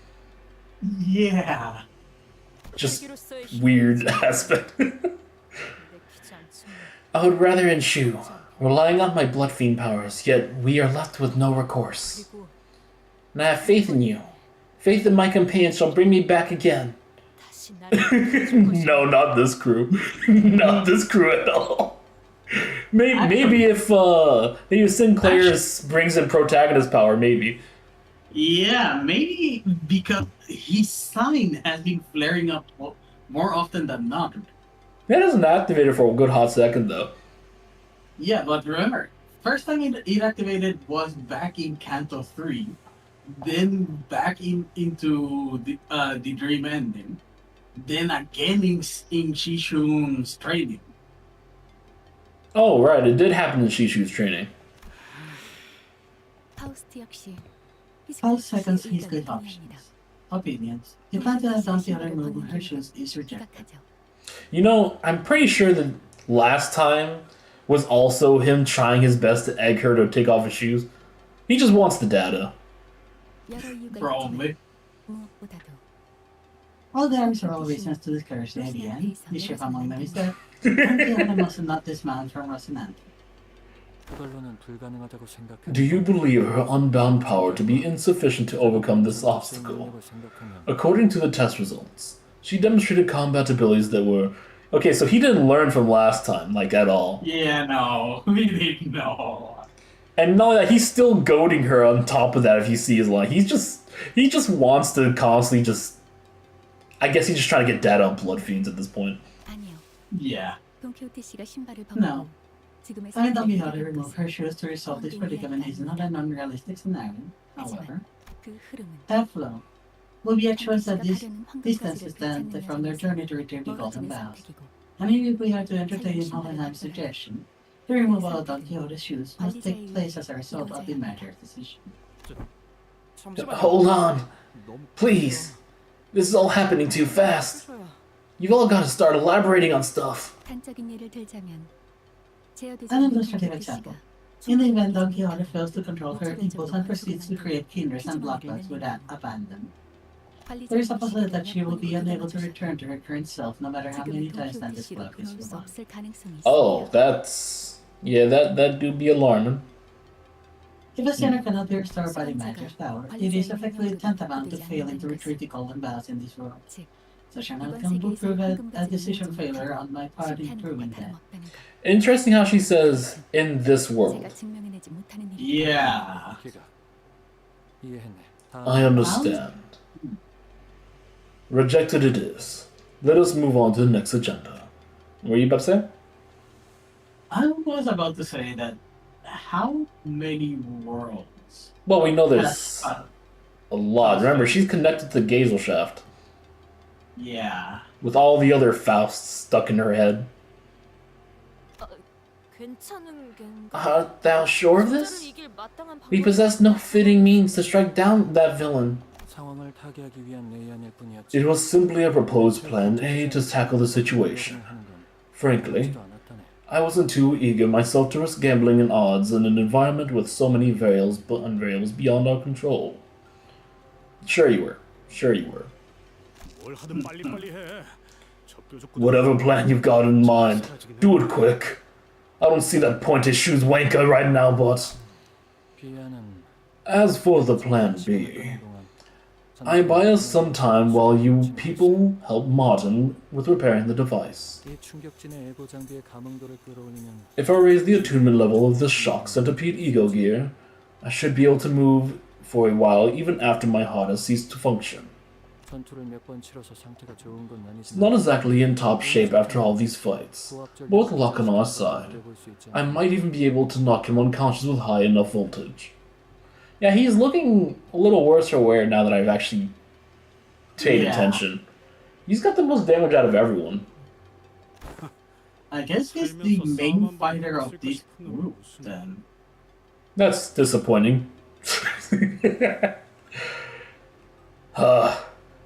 Yeah. Just weird aspect. I would rather ensue, relying on my blood fiend powers, yet we are left with no recourse. And I have faith in you. Faith that my companions shall bring me back again. No, not this crew. Not this crew at all. Maybe if Sinclair brings in protagonist power, maybe. Yeah, maybe because his sign has been flaring up more often than not. That isn't activated for a good hot second, though. Yeah, but remember, first time it activated was back in Canto 3, then back into the Dream Ending, then again in Shishun's training. Oh, right, it did happen in Shishu's training. 파우스트 역시 5 seconds his good options. Opinions. You plan to adopt the other move her shoes is rejected. You know, I'm pretty sure that last time was also him trying his best to egg her to take off his shoes. He just wants the data. 여러 이유가 Probably. 있지만 무엇보다도 All dams are all reasons to discourage the idea, and the chief among them is that Antiana must not dismount from Rocinante. 그걸로는 불가능하다고 생각해. Do you believe her unbound power to be insufficient to overcome this obstacle? According to the test results, she demonstrated combat abilities that were... Okay, so he didn't learn from last time, like, at all. Yeah, no, we didn't know. And not that he's still goading her on top of that if he sees, like, he just wants to constantly just... I guess he's just trying to get data on blood fiends at this point. 아니요. Yeah. 돈키호테 씨가 신발을 No. 벗고 지금의 I don't 상태를 know how to remove her shoes to resolve this predicament is not an unrealistic scenario. However, 그 흐름은 that flow will be a choice that this 가려는 distance 황금가지를 is then 되찾는 from their 여정에서 journey to retrieve the golden 멀어지는 vows. 선택이고 And even if we have to entertain Hohenheim's suggestion, the removal of Don Quixote's shoes must take place as a result of the mayor's decision. Hold on, please. This is all happening too fast. You've all got to start elaborating on stuff. 단적인 예를 들자면 제어되지 An 않는 illustrative 돈키호테 example. 씨가 In the event Don Quixote fails to control her impulse and proceeds to create kindreds and bloodlines without abandon, there is a possibility that she will be unable to return to her current self no matter how many times that this blood is revived. Oh, that's... Yeah, that do be alarming. If a sinner cannot be restored by the Master's power, it is effectively tantamount to failing to retrieve the golden vows in this world. Such an outcome would prove a decision failure on my part in proving that. Interesting how she says, in this world. Yeah. 걔가 이해했네. I understand. Rejected it is. Let us move on to the next agenda. What were you about to say? I was about to say that how many worlds? Well, we know there's That's, a lot. Remember, she's connected to the Gazel shaft. yeah. With all the other Fausts stuck in her head. 괜찮은 겐가? Art thou sure of this? We possess no fitting means to strike down that villain. 상황을 타개하기 위한 내연일 뿐이었지. It was simply a proposed plan A to tackle the situation. Frankly, I wasn't too eager myself to risk gambling in odds in an environment with so many variables beyond our control. Sure you were. Sure you were. 뭘 하든 빨리빨리 해. 적교적구도 Whatever plan you've got in mind, do it quick. I don't see that pointed shoes wanker right now, but... 비아는 As for the plan B, I buy us some time while you people help Martin with repairing the device. 이 충격진의 에고 장비의 감흥도를 끌어올리면 If I raise the attunement level of this shock centipede ego gear, I should be able to move for a while even after my heart has ceased to function. 전투를 몇 번 치러서 상태가 좋은 건 It's 아니지만 not exactly in top shape after all these fights. Both luck on our side. I might even be able to knock him unconscious with high enough voltage. Yeah, he's looking a little worse for wear now that I've actually paid attention. He's got the most damage out of everyone. I guess he's the main fighter of this group then. That's disappointing.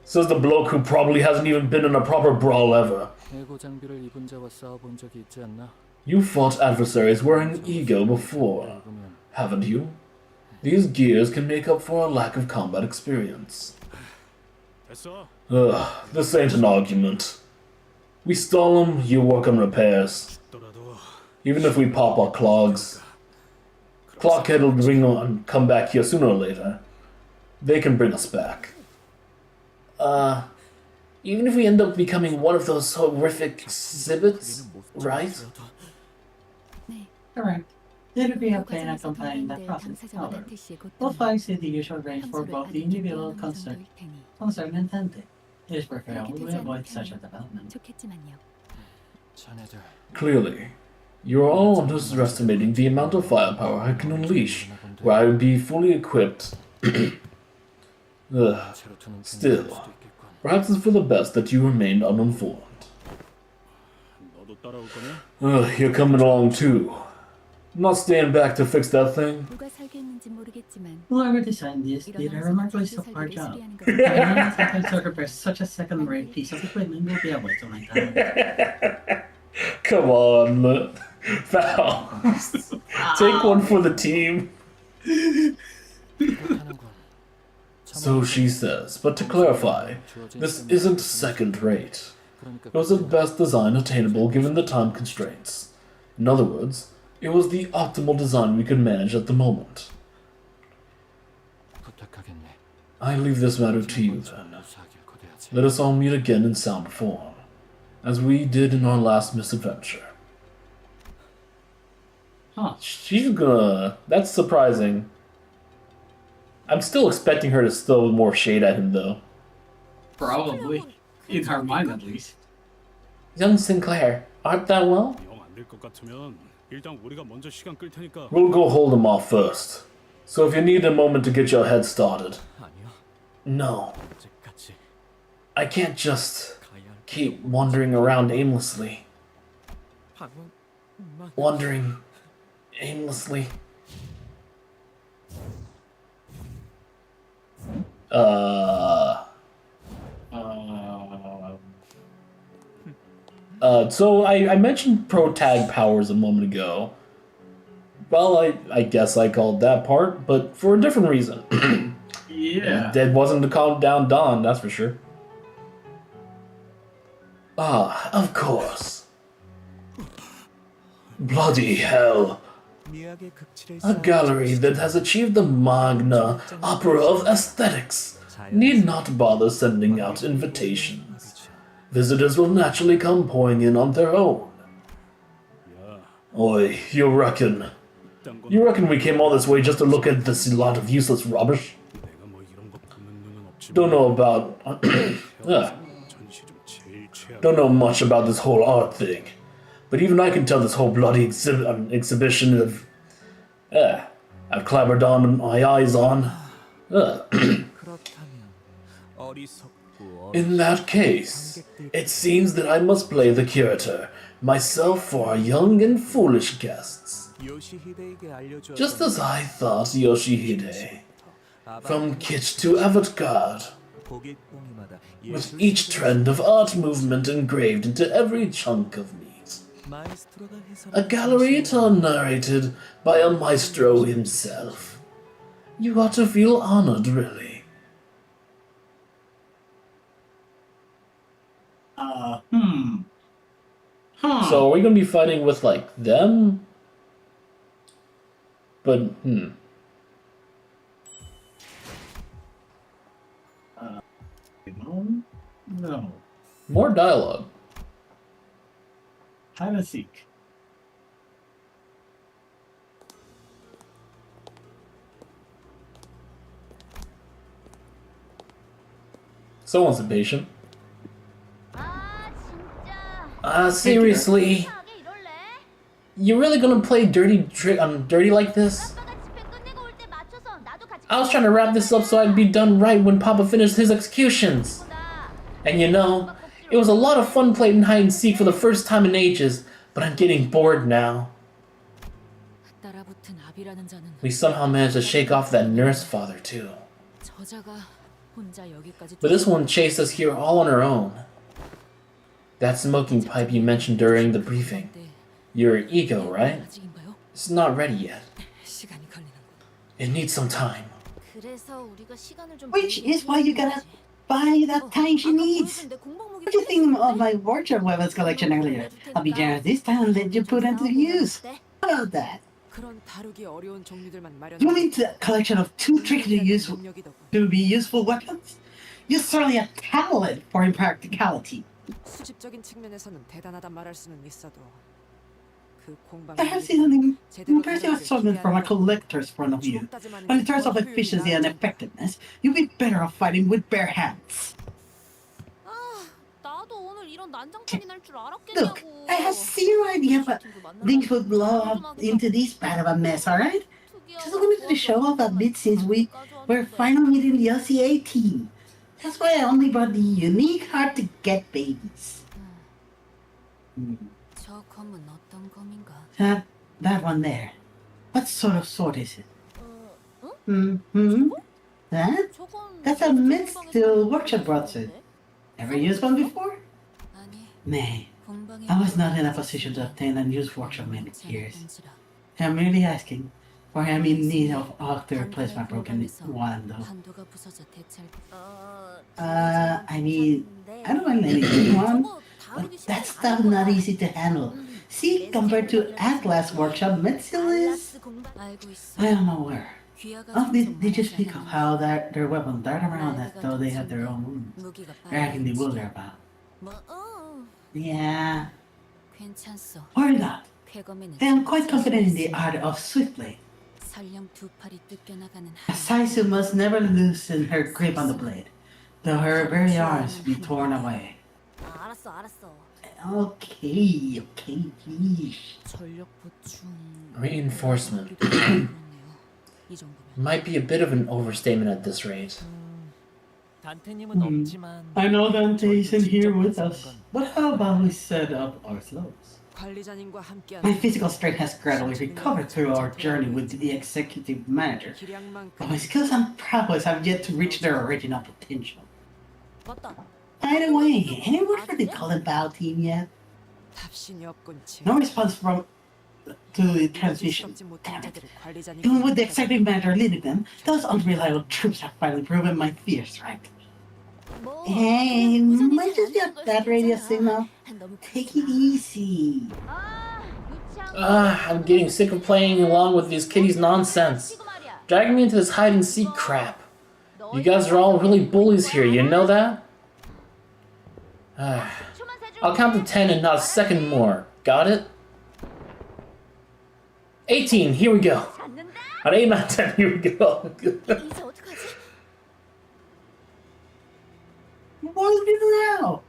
Says the bloke who probably hasn't even been in a proper brawl ever. 에고 장비를 입은 자와 싸워본 적이 있지 않나? You fought adversaries wearing ego before, 보면 haven't you? These gears can make up for a lack of combat experience. 됐어. This ain't an argument. We stall them, you work on repairs. 더라도 Even if we pop our clogs. Clockhead will ring and come back here sooner or later. They can bring us back. Even if we end up becoming one of those horrific exhibits, right? 네. Correct. The degree of pain accompanying that process, however, will fall in the usual range for both the individual concerned and Tente. It is preferable we avoid such a development. 좋겠지만요. 자네들 Clearly, you are all underestimating the amount of firepower I can unleash, where I would be fully equipped. 채로 두는 Still. 수도 있겠군. Perhaps it's for the best that you remained uninformed. 너도 따라올 거냐? You're coming along too. Not staying back to fix that thing. 누가 설계했는지 모르겠지만 Whoever designed this did a remarkably subpar job. 수리하는 I 거 don't know if I repair such a second-rate piece of equipment will be a waste of my time. Come on, Val. Take one for the team. 그렇다는군. So she says, but to clarify, this isn't second rate. It was the best design attainable given the time constraints. In other words, it was the optimal design we could manage at the moment. 부탁하겠네. I leave this matter to you then. Let us all meet again in sound form, as we did in our last misadventure. Huh. She's gonna... That's surprising. I'm still expecting her to throw more shade at him, though. Probably. In her mind, at least. Young Sinclair, art thou well? 영 안 될 것 같으면 일단 우리가 먼저 시간 끌 테니까. We'll go hold him off first. So if you need a moment to get your head started. 아니요. No, 언제까지 I can't just 가야 할 keep wandering around aimlessly. 방황만 Wandering aimlessly. So I mentioned pro tag powers a moment ago. Well, I guess I called that part, but for a different reason. Yeah. That wasn't to calm down Dawn, that's for sure. Ah, of course. Bloody hell. A gallery that has achieved the magna opera of aesthetics need not bother sending out invitations. Visitors will naturally come pouring in on their own. Oi, you reckon we came all this way just to look at this lot of useless rubbish? 내가 뭐 이런 거 보는 눈은 없지만. Don't know about... 전시 중 제일 최악. don't know much about this whole art thing. But even I can tell this whole bloody exhibition of... I've clambered on my eyes on. In that case, it seems that I must play the curator, myself for our young and foolish guests. Just as I thought Yoshihide. From kitsch to avant-garde. With each trend of art movement engraved into every chunk of meat. A gallery narrated by a maestro himself. You ought to feel honored, really. So are we gonna be fighting with, like, them? But, No. More dialogue. Hide and seek. Someone's impatient. 아 진짜 Seriously? 하게 이럴래? You really gonna play dirty like this? 아빠가 집회 끝내고 올 때 맞춰서 나도 같이 I was trying to wrap this up so I'd be done right when Papa finished his executions. And you know, it was a lot of fun playing hide and seek for the first time in ages, but I'm getting bored now. 따라붙은 아비라는 자는 We somehow managed to shake off that nurse father too. 저자가 혼자 여기까지 But this one chased us here all on her own. That smoking pipe you mentioned during the briefing. Your ego, right? 아직인가요? It's not ready yet. 시간이 걸리는군. It needs some time. 그래서 우리가 시간을 좀 Which is why you gotta buy that time she needs. What do you think of my wardrobe weapons collection earlier? I'll be generous this time and let you put them to use. How about that? 그런 다루기 어려운 종류들만 마련. You need a collection of too tricky to be useful weapons? You're certainly a talent for impracticality. 수집적인 측면에서는 대단하다 말할 수는 있어도 그 공방. Perhaps it's an impressive assortment from a collector's point of view. But in terms of efficiency and effectiveness, you'd be better off fighting with bare hands. 아, 나도 오늘 이런 난장판이 날 줄 Look, 알았겠냐고. I have zero idea but things would blow up into this bad of a mess, alright? Just wanted to show off a bit since we were finally meeting the LCA team. That's why I only brought the unique hard-to-get babies. 저 검은 어떤 검인가? That one there. What sort of sword is it? That's a mid-steel workshop broadsword. Ever used one before? 아니, Nay, 공방에 I was not in a position to obtain a used workshop made in years. I'm merely asking, or I'm in need of to replace my broken one though. 반도가 부서져 대체할. I mean, I don't mind any good one, but that stuff not easy to handle. See, compared to Atlas Workshop Metzilis, 알고 있어. I don't know where. 귀하가 Oh, they just speak of how their weapons dart around as though they have their own wounds. 무기가 They're acting bewildered about. 뭐, Yeah, 괜찮소. worry not. 쾌검에는 I am quite confident in the art of swiftly. 설령 두 팔이 뜯겨나가는 Saisu must never loosen her grip on the blade, though her very arms be torn away. 알았어. Okay, geez. 전력 보충. Reinforcement. 그렇네요. 이 정도면. Might be a bit of an overstatement at this rate. 단테님은 없지만 I know Dante isn't here with us, but how about we set up our slows? 관리자님과 함께하는 My physical strength has gradually recovered through our journey with the executive manager, but 기량만큼 my skills and prowess have yet to reach their original potential. 맞다. By the way, any word for the Golden Bow team yet? 답신이 없군 치. No response from to the transmission. 지 못한 Damn it. 자들을 관리자님 Even with the executive manager leading them, those unreliable troops have finally proven my fears right. 뭐, Hey, 우선이 might just be 잘안 a 되는 bad 걸 radio 수도 signal. 있잖아. 너무 Take it easy. I'm getting sick of playing along with these kiddies' nonsense. Dragging me into this hide and seek crap. You guys are all really bullies here, you know that? I'll count to 10 and not a second more. Got it? 18, here we go. On 8 out of 10, here we go. 이제 어떡하지? What is it now?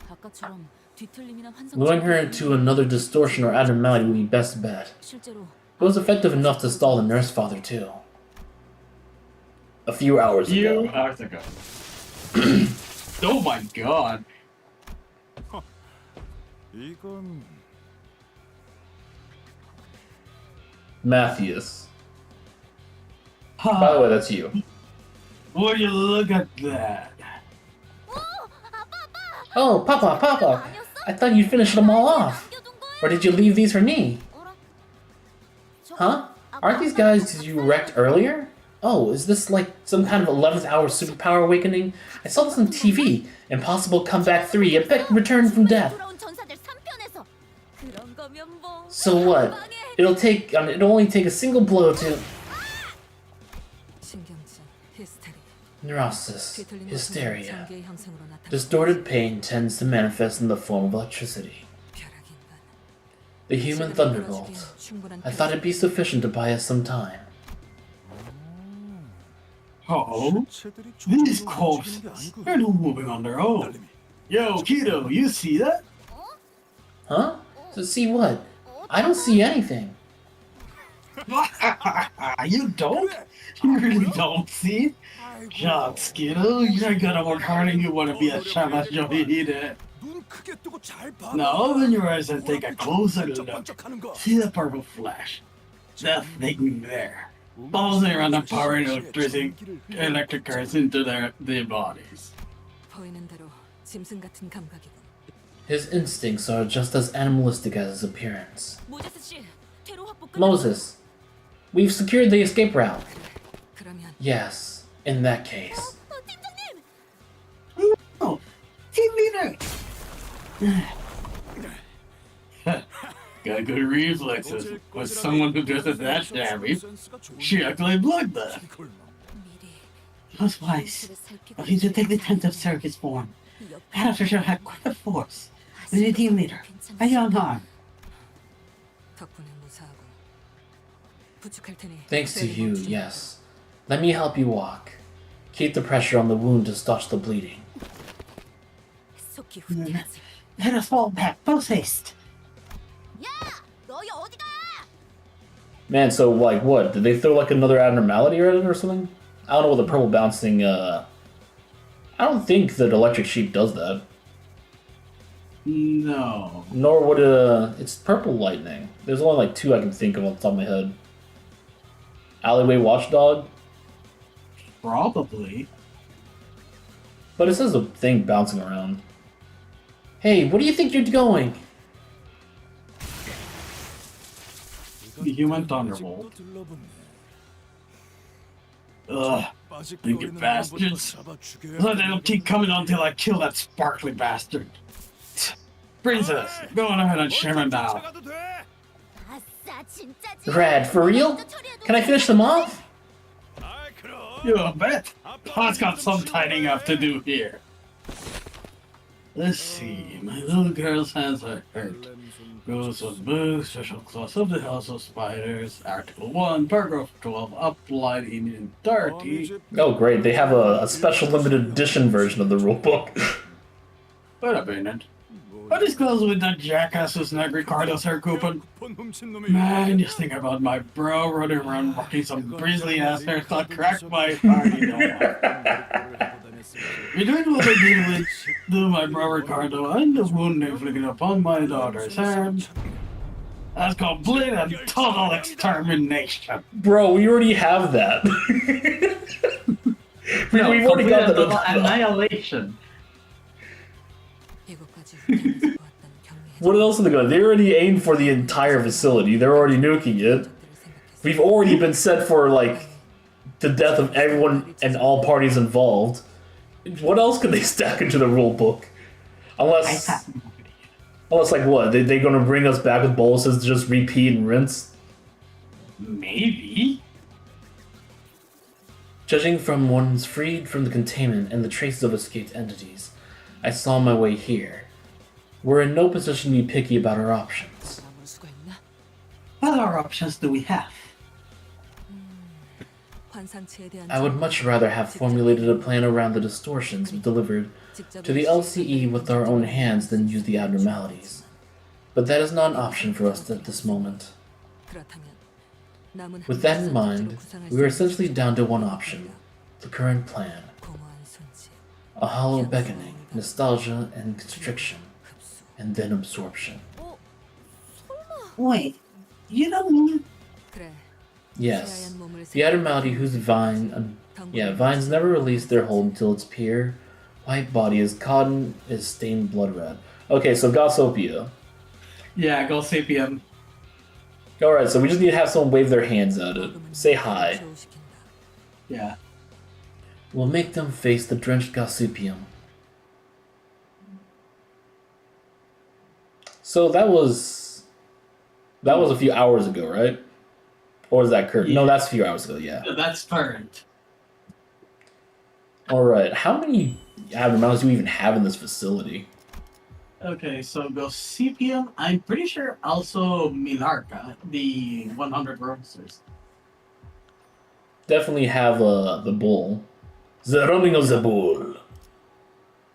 아까처럼 뒤틀림이나 환상. Luring her into another distortion or abnormality would be best bet. 실제로 It was effective enough to stall the nurse father, too. A few hours ago. hours ago. Oh my god. 이건 Matthias. By the way, that's you. Would you look at that? Oh, Papa! I thought you'd finished them all off. Or did you leave these for me? Huh? Aren't these guys you wrecked earlier? Oh, is this like some kind of 11th hour superpower awakening? I saw this on TV. Impossible Comeback 3, Epic Return from Death. 돌아온 전사들 3편에서 그런 거면 뭐. So what? It'll only take a single blow to... 신경증, 히스테리, Neurosis, 뒤틀린 것은 hysteria. 전기의 형상으로 나타나. Distorted pain tends to manifest in the form of electricity. 벼락인간. The human thunderbolt. I thought it'd be sufficient to buy us some time. Oh, 체들이 these 조금도 corpses, 움직이는 게 아니군. they're not moving on their own. Yo, Kiddo, you see that? Huh? To see what? I don't see anything. You don't? You really don't see? Shucks, kiddo, you're gonna work harder than you wanna be a Shamash Johide. 눈 크게 뜨고 잘 봐. Now open your eyes and take a closer look. 반짝반짝하는 거. See the purple flash? That thing there. Bouncing around the power electric currents into their bodies. 보이는 대로 짐승 같은 감각이군. His instincts are just as animalistic as his appearance. 모제스 씨, 퇴로 확보 끝났어. Moses, we've secured the escape route. 그러면 Yes, in that case. 팀장님. Oh, team leader! Got good reflexes. With someone who does it that shabby, she actually blocked that. 미리 Those wise. 그를 살피고 But he did take the tent of circus form. That officer had quite a force. The new team leader, a young arm. 덕분에 무사하고 부축할 테니. Thanks to you, yes. Let me help you walk. Keep the pressure on the wound to staunch the bleeding. 속기 후퇴하지. Let us fall back, post haste. 야, 너희 어디가? Man, so like what? Did they throw like another abnormality at it or something? I don't know what the purple bouncing, I don't think that Electric Sheep does that. No. Nor would it's purple lightning. There's only like 2 I can think of on the top of my head. Alleyway Watchdog? Probably. But it says a thing bouncing around. Hey, where do you think you're going? The human thunderbolt. Ugh, stinky bastards. So they'll keep coming until I kill that sparkly bastard. Princess, go on ahead and share him now. 아싸, 진짜지. Rad, for real? Can I finish them off? You bet. Pa's got some tidying up to do here. Let's see, my little girl's hands are hurt. Rules of Boo, Special Clause of the House of Spiders, Article 1, Paragraph 12, applied in entirety. Oh, great. They have a special limited edition version of the rulebook. Wait a minute. What is close with that jackass who's not Ricardo's hair coupon? Man, just think about my bro running around rocking some bristly ass hair that cracked my heart, you know. Between what I did with my bro Ricardo and the wound inflicted upon my daughter's hand, that's complete and total extermination. Bro, we already have that. We've already got total that. annihilation. What else are they going to? They already aimed for the entire facility. They're already nuking it. We've already been set for, like, the death of everyone and all parties involved. What else can they stack into the rule book? Unless, like, what? They going to bring us back with boluses to just repeat and rinse? Maybe. Judging from one's freed from the containment and the traces of escaped entities, I saw my way here. We're in no position to be picky about our options. What other options do we have? I would much rather have formulated a plan around the distortions we delivered to the LCE with our own hands than use the abnormalities. But that is not an option for us at this moment. With that in mind, we are essentially down to one option, the current plan. A hollow beckoning, nostalgia and constriction, and then absorption. Wait, you don't mean... Yes, the abnormality whose vines never release their hold until its pure white body is cotton is stained blood red. Okay, so Gossopia. Yeah, go CPM. Alright, so we just need to have someone wave their hands at it. Say hi. Yeah. We'll make them face the drenched Gossupium. So that was a few hours ago, right? Or was that current? Yeah. No, that's a few hours ago, yeah. That's current. Alright, how many abnormalities do we even have in this facility? Okay, so Gossipium, I'm pretty sure also Milarca, the 100 Roasters. Definitely have the bull. The running of the bull.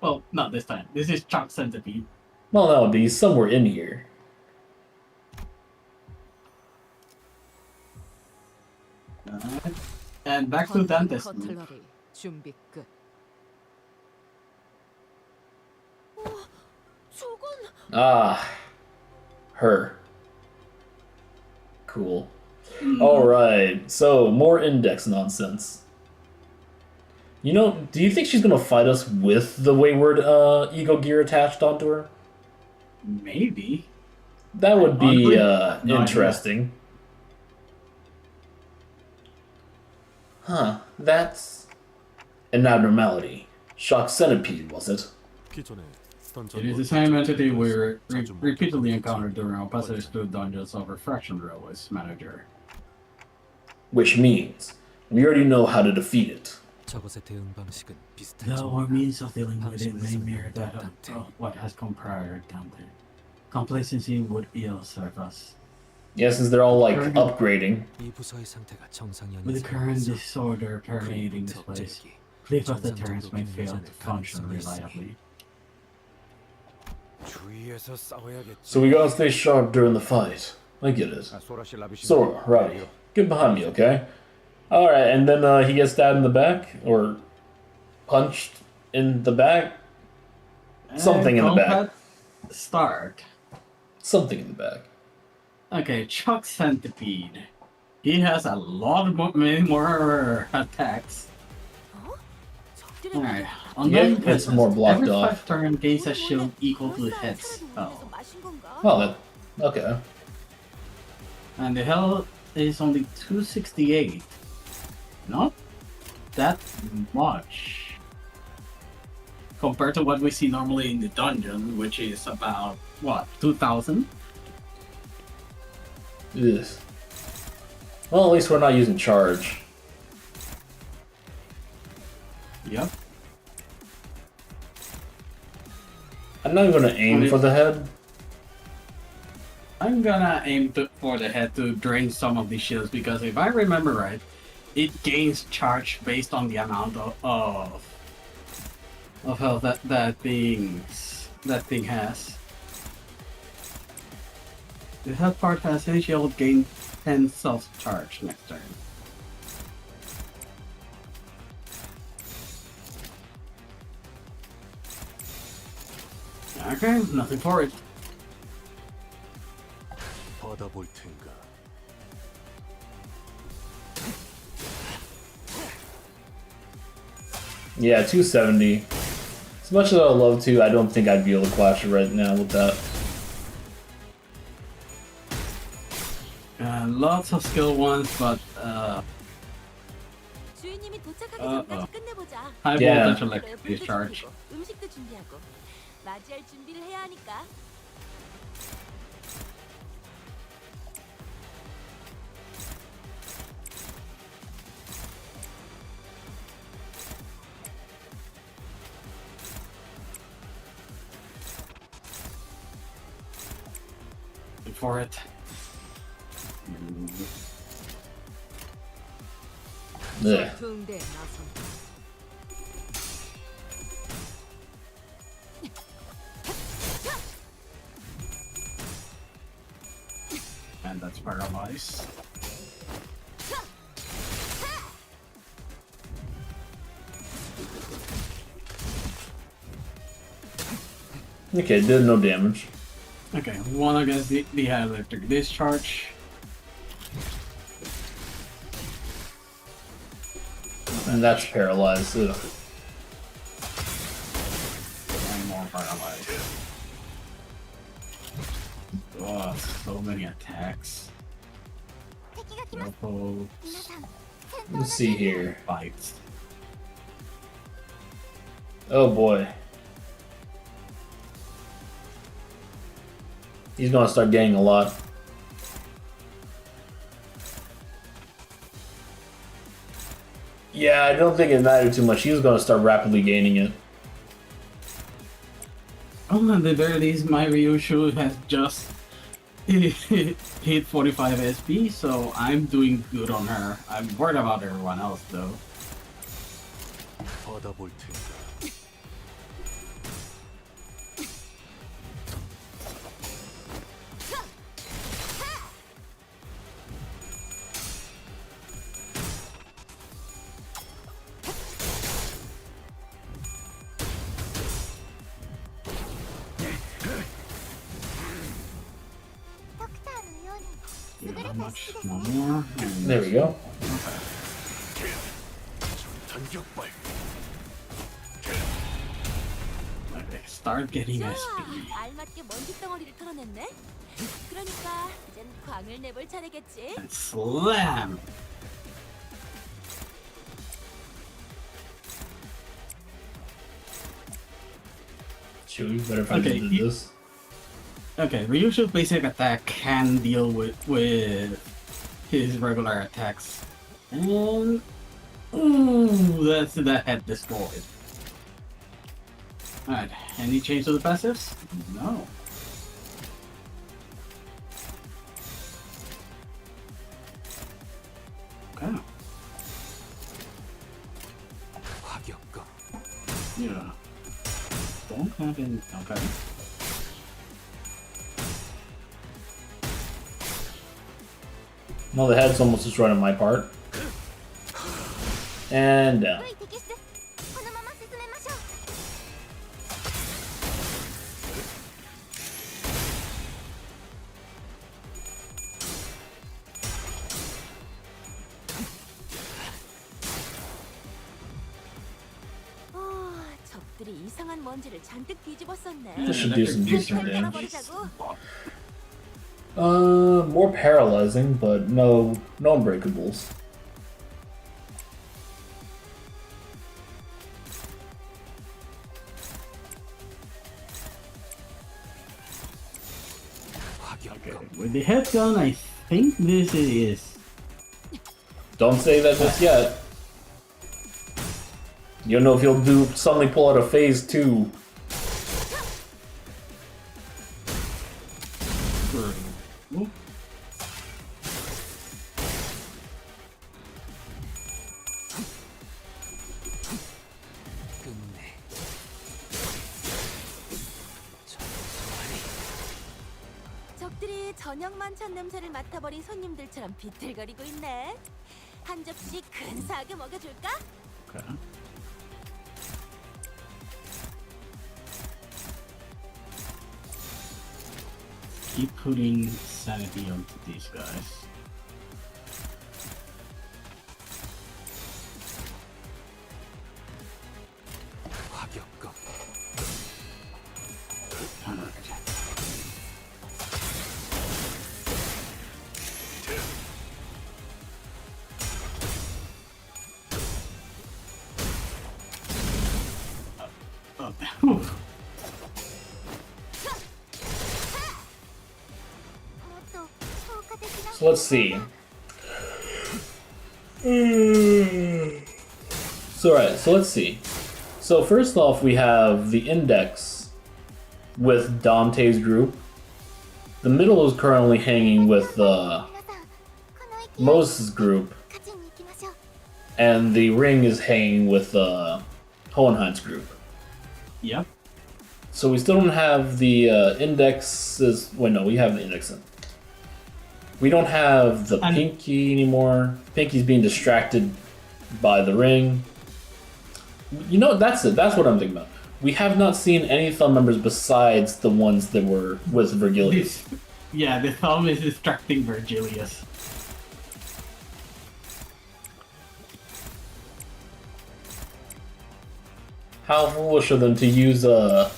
Well, not this time. This is Chuck Centipede. Well, that would be somewhere in here. And back to Dante's. 준비 끝. Ah, her. Cool. Alright, so more index nonsense. You know, do you think she's gonna fight us with the wayward ego gear attached onto her? Maybe. That would be no interesting. Huh, that's an abnormality. Shock centipede, was it? It is the same entity we repeatedly encountered during our passage through dungeons of Refraction Railways, Manager. Which means we already know how to defeat it. Our means of dealing with it may mirror that of what has come prior, Dante. Complacency would ill serve us. Yeah, since they're all like upgrading. With the current disorder permeating this place, belief of the turrets may fail to function reliably. So we gotta stay sharp during the fight. I get it. Sora, right. Get behind me, okay? Alright, and then he gets stabbed in the back? Or punched in the back? Something in the back. Start. Something in the back. Okay, Chuck Centipede. He has a lot many more attacks. Alright, on Yeah, it's more blocked every off. 5 turn gains a shield equal to hits. Oh. Well, then, okay. And the health is only 268. Not that much. Compared to what we see normally in the dungeon, which is about, what, 2,000? Ugh. Well, at least we're not using charge. Yep. I'm not even gonna aim for the head. I'm gonna aim for the head to drain some of the shields, because if I remember right, it gains charge based on the amount of health that thing has. The health part has any shield gain 10 self charge next turn. Okay, nothing for it. 받아볼 텐가. Yeah, 270. As much as I would love to, I don't think I'd be able to clash it right now with that. Lots of skill ones, but 주인님이 도착하기 전까지 끝내보자. high Yeah. voltage electric discharge. 음식도 준비하고 맞이할 준비를 해야 하니까. For it. Ugh. 붕대에 나선다. And that's paralyzed. Okay, did no damage. Okay, one against the high electric discharge. And that's paralyzed. Ugh. And more paralyzed. Oh, so many attacks. 敵が来ます。 Triple 皆さん、戦闘 Let's の see 準備を here. fights. Oh boy. He's gonna start getting a lot. Yeah, I don't think it mattered too much. He was gonna start rapidly gaining it. Oh, at the very least, my Ryushu has just hit 45 SP, so I'm doing good on her. I'm worried about everyone else, though. 받아볼 텐가. Yeah, not much, no more. And There we go. 단격발. okay, start getting 자, SP. 알맞게 먼지 덩어리를 털어냈네. 그러니까 이젠 광을 내볼 차례겠지. And slam! Shoot, we better find Okay, out this. Okay, Ryushu's basic attack can deal with his regular attacks. And ooh, that's that head destroyed. Alright, any change to the passives? No. Okay. 화격감. Yeah. Don't have any. Okay. Well, the head's almost destroyed on my part. And down. 良いテキスト。このまま進めましょう。적들이 이상한 먼지를 잔뜩 뒤집었었네. This should do some decent damage. 버리자고. More paralyzing, but no unbreakables. Okay, with the head gun, I think this is. Don't say that just yet. You don't know if he'll suddenly pull out a phase 2. Oop. 적들이 저녁 만찬 냄새를 맡아버린 손님들처럼 비틀거리고 있네. 한 접시 근사하게 먹여줄까? Okay. Keep putting sanity onto these guys. 화격검. Counterattack. Whew. So let's see. So alright, so let's see. So first off, we have the index with Dante's group. The middle is currently hanging with Moses' group, and the ring is hanging with Hohenheim's group. Yep. So we still don't have the indexes. Wait, no, we have the index. We don't have the And- pinky anymore. Pinky's being distracted by the ring. You know, that's it. That's what I'm thinking about. We have not seen any thumb members besides the ones that were with Virgilius. Yeah, the thumb is distracting Virgilius. How foolish of them to use a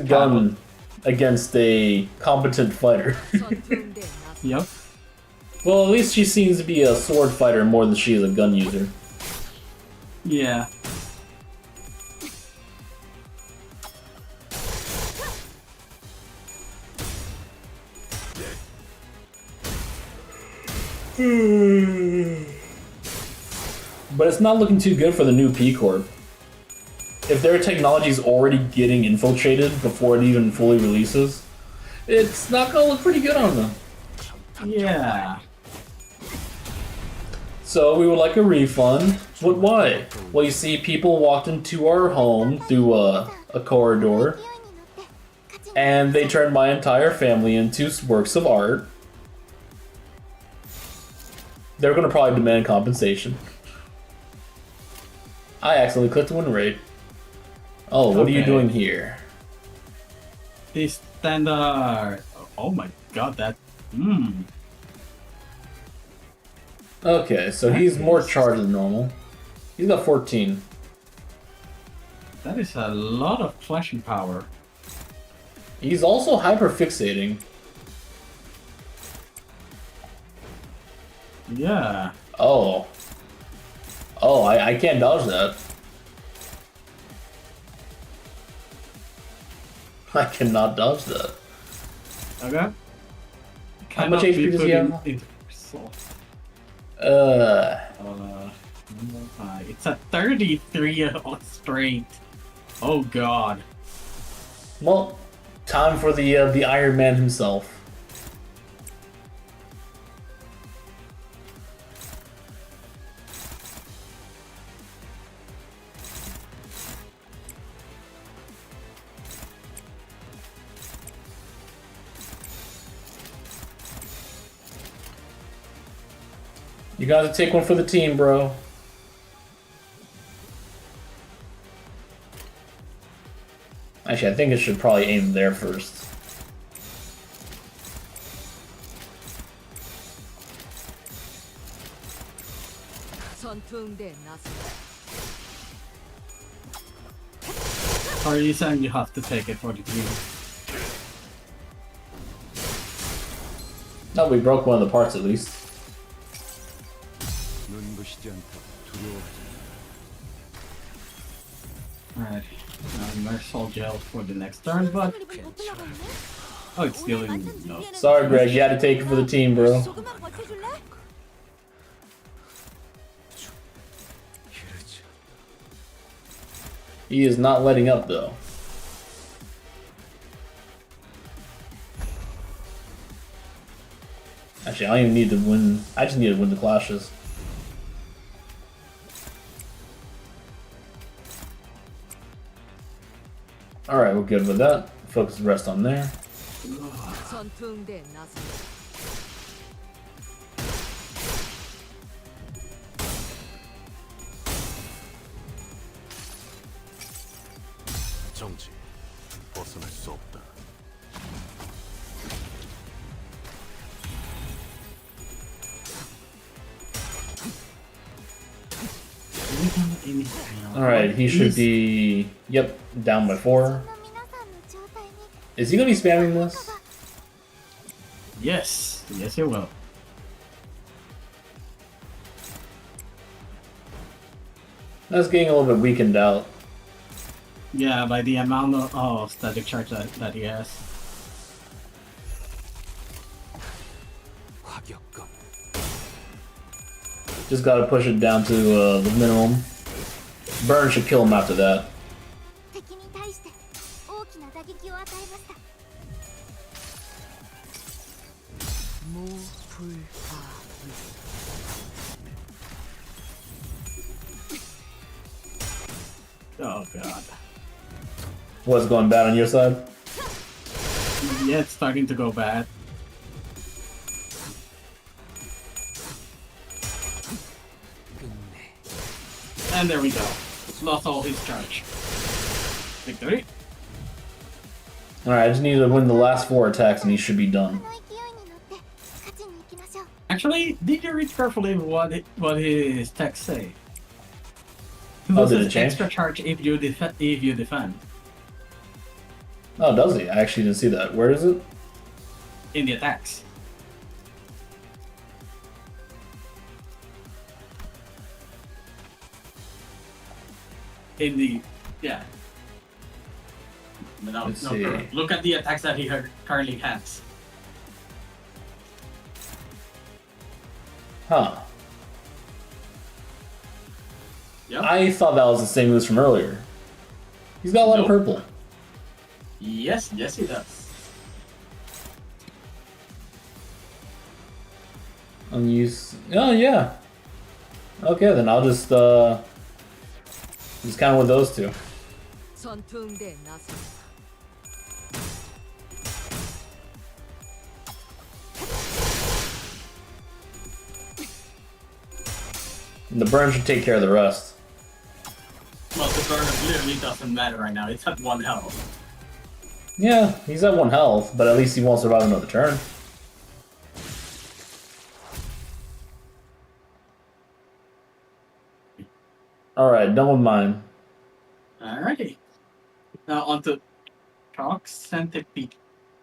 gun against a competent fighter. Yep. Well, at least she seems to be a sword fighter more than she is a gun user. Yeah. But it's not looking too good for the new P Corp. If their technology is already getting infiltrated before it even fully releases, it's not gonna look pretty good on them. Yeah. So we would like a refund. But why? Well, you see, people walked into our home through a corridor, and they turned my entire family into works of art. They're gonna probably demand compensation. I accidentally clicked win rate. Oh, what are you Okay. doing here? The standard. Oh my god, that. Okay, so he's more charged than normal. He's got 14. That is a lot of flashing power. He's also hyperfixating. Yeah. Oh. Oh, I can't dodge that. I cannot dodge that. Okay. How much HP does he have? It's a 33 straight. Oh god. Well, time for the Iron Man himself. You gotta take one for the team, bro. Actually, I think it should probably aim there first. Are you saying you have to take it for the team? No, we broke one of the parts at least. 눈부시지 않다고 두려워하지 Alright. Merciful gel for the next turn, but 입을 못 올라갔네? oh, it's 오늘 dealing 만찬 no. 준비해놓은 Sorry, Greg, you had to take it for the team, bro. 조금만 버텨줄래? 이러지 He is not letting up, though. Actually, I don't even need to win. I just need to win the clashes. Alright, we're good with that. Focus the rest on there. 전투응대에 나서 정지. 벗어날 수 없다. Alright, he should be... Yep, down by 4. Is he gonna be spamming this? Yes, yes, it will. That's getting a little bit weakened out. Yeah, by the amount of static charge that he has. 화격검 Just gotta push it down to the minimum. Burn should kill him after that. 敵に対して大きな打撃を与えました Oh god. What's going bad on your side? Yeah, it's starting to go bad. And there we go. Lost all his charge. Victory. Alright, I just need to win the last 4 attacks and he should be done. この勢いに乗って勝ちに行きましょう Actually, did you read carefully what his text say? He Oh, did loses it change? extra charge if you defend. Oh, does he? I actually didn't see that. Where is it? In the attacks. In the yeah. No, Let's no, see. look at the attacks that he currently has. Huh. Yep. I thought that was the same moves from earlier. He's got a lot of Nope. purple. Yes, he does. Unused. Oh, yeah. Okay, then I'll just count with those two. 전투응대에 나서 And the burn should take care of the rest. Well, the burn literally doesn't matter right now. It's at 1 health. Yeah, he's at 1 health, but at least he won't survive another turn. Alright, done with mine. Alrighty. Now on to Chalk Centipede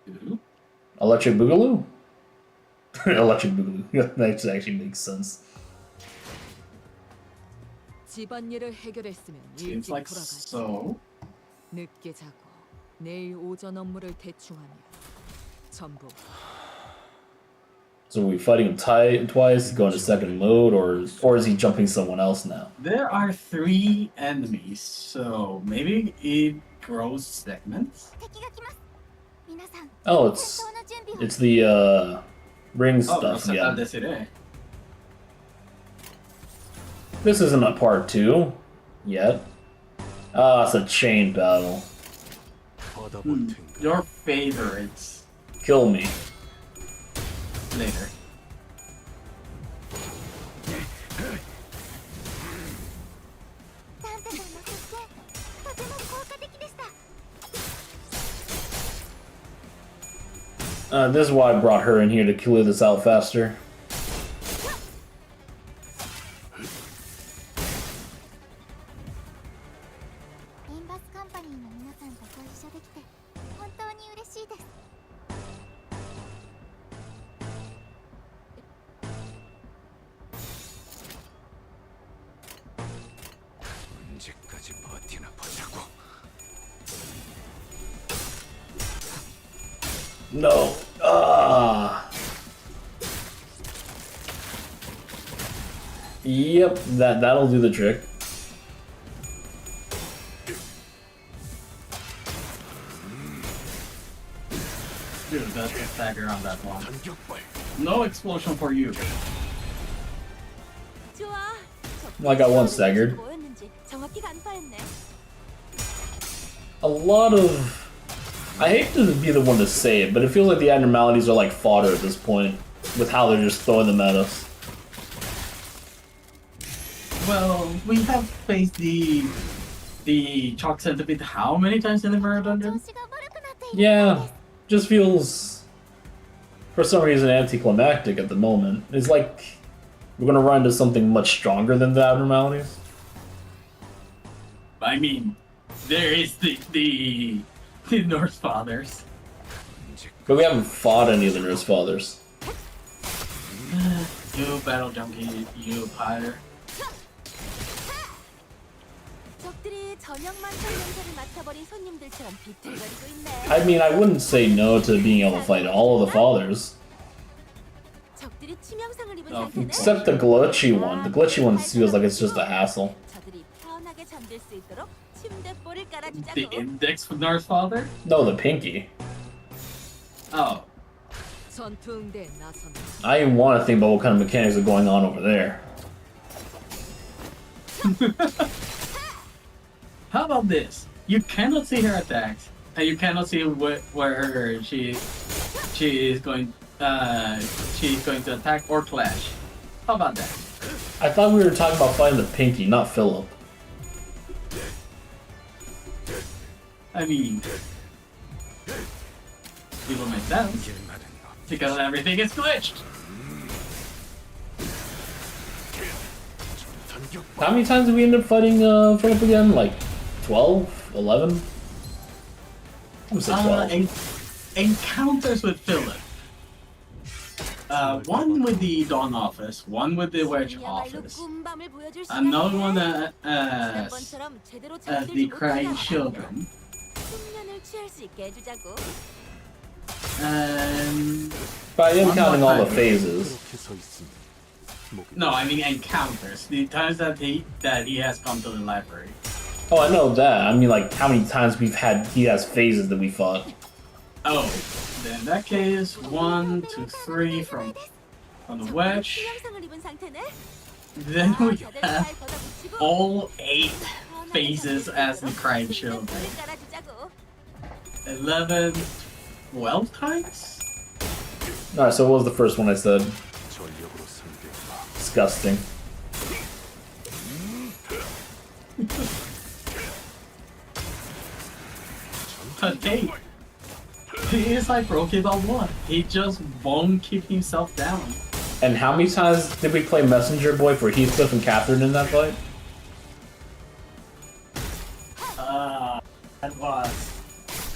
2. Electric Boogaloo? Electric Boogaloo. That actually makes sense. 집안일을 해결했으면 Seems 일찍 like 돌아가지. so. 늦게 자고 내일 오전 업무를 대충하면 전부 So are we fighting him twice, going to second mode, or is he jumping someone else now? There are 3 enemies, so maybe it grows segments. 敵が来ます皆さん Oh, 戦闘の準備を it's the ring Oh, stuff so again. that's it. This isn't a part 2 yet. Ah, it's a chain battle. 받아볼 텐가 Your favorites Kill me. later. This is why I brought her in here to clear this out faster. Limbus Company の皆さんとご一緒できて本当に嬉しいです No. Ah. Yep, that'll do the trick. Dude, that's a stagger on that one. No explosion for you. 좋아. Well, I got one staggered. 뭐였는지 정확히 간파했네. A lot of... I hate to be the one to say it, but it feels like the abnormalities are like fodder at this point, with how they're just throwing them at us. Well, we have faced the chalk centipede how many times in the Mirror Dungeon? 조시가 모르고 나타나. Yeah, just feels, for some reason, anticlimactic at the moment. It's like we're gonna run into something much stronger than the abnormalities. I mean, there is the Norse Fathers. But we haven't fought any of the Nurse Fathers. You battle junkie, you pyre. 적들이 저녁만찬 냄새를 맡아버린 손님들처럼 비틀거리고 있네. I mean, I wouldn't say no to being able to fight all of the Fathers. 적들이 치명상을 입은 Oh, 상태네. Except the glitchy one. The glitchy one feels like it's just a hassle. 저들이 편하게 잠들 수 있도록 침대볼을 The 깔아주자고. index for Norse Father? No, the pinky. Oh. 전투 응대에 나선다. I even want to think about what kind of mechanics are going on over there. How about this? You cannot see her attacks, and you cannot see where she is going to attack or clash. How about that? I thought we were talking about fighting the pinky, not Philip. I mean, it will make sense because everything is glitched. How many times did we end up fighting Philip again? Like 12? 11? I'm saying 12. Encounters with Philip. One with the Dawn office, one with the Wedge 이야말로 office, 꿈밤을 보여줄 another one 시간이네. as 지난번처럼 제대로 the 잠들지 Crying 못하게 Children, 숙면을 취할 수 있게 해주자고. and But I am One counting more all the time. phases. 그렇게 서 있으니 목이 no, I mean encounters. The times that he has come to the library. Oh, I know that. I mean, like, how many times he has phases that we fought. Oh, then in that case, 1, 2, 3 from the Wedge. 치명상을 입은 상태네. Then we 다들 have 잘 걷어붙이고 all 8 편하게 phases 잠들 수 as the 있도록 Crying Children. 침대볼을 깔아주자고. 11, 12 times? Alright, so what was the first one I said? 전력으로 상대해봐. Disgusting. Okay. He is like Pokemon 1. He just won't keep himself down. And how many times did we play Messenger Boy for Heathcliff and Catherine in that fight? That was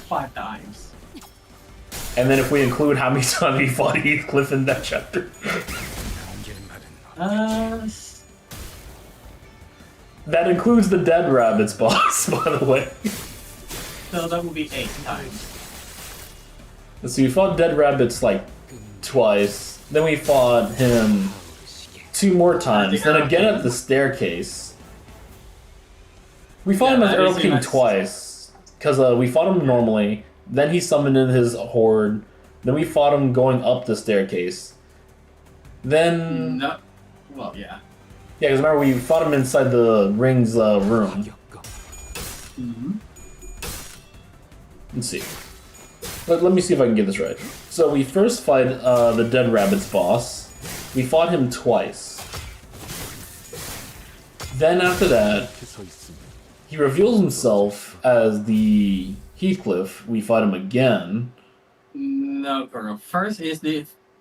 5 times. And then if we include how many times we fought Heathcliff in that chapter. That includes the Dead Rabbits boss, by the way. So that would be 8 times. Let's see, we fought Dead Rabbits like twice. Then we fought him 2 more times. Then again at the staircase. We fought him as that Earl is King nice. twice. Because we fought him normally. Then he summoned in his horde. Then we fought him going up the staircase. Then... No. Well, yeah. Yeah, because remember we fought him inside the ring's room. Mm-hmm. Let's see. Let me see if I can get this right. So we first fight the Dead Rabbits boss. We fought him twice. Then after that, 그렇게 서 있으니 he reveals himself as the Heathcliff. We fight him again. No, girl. First is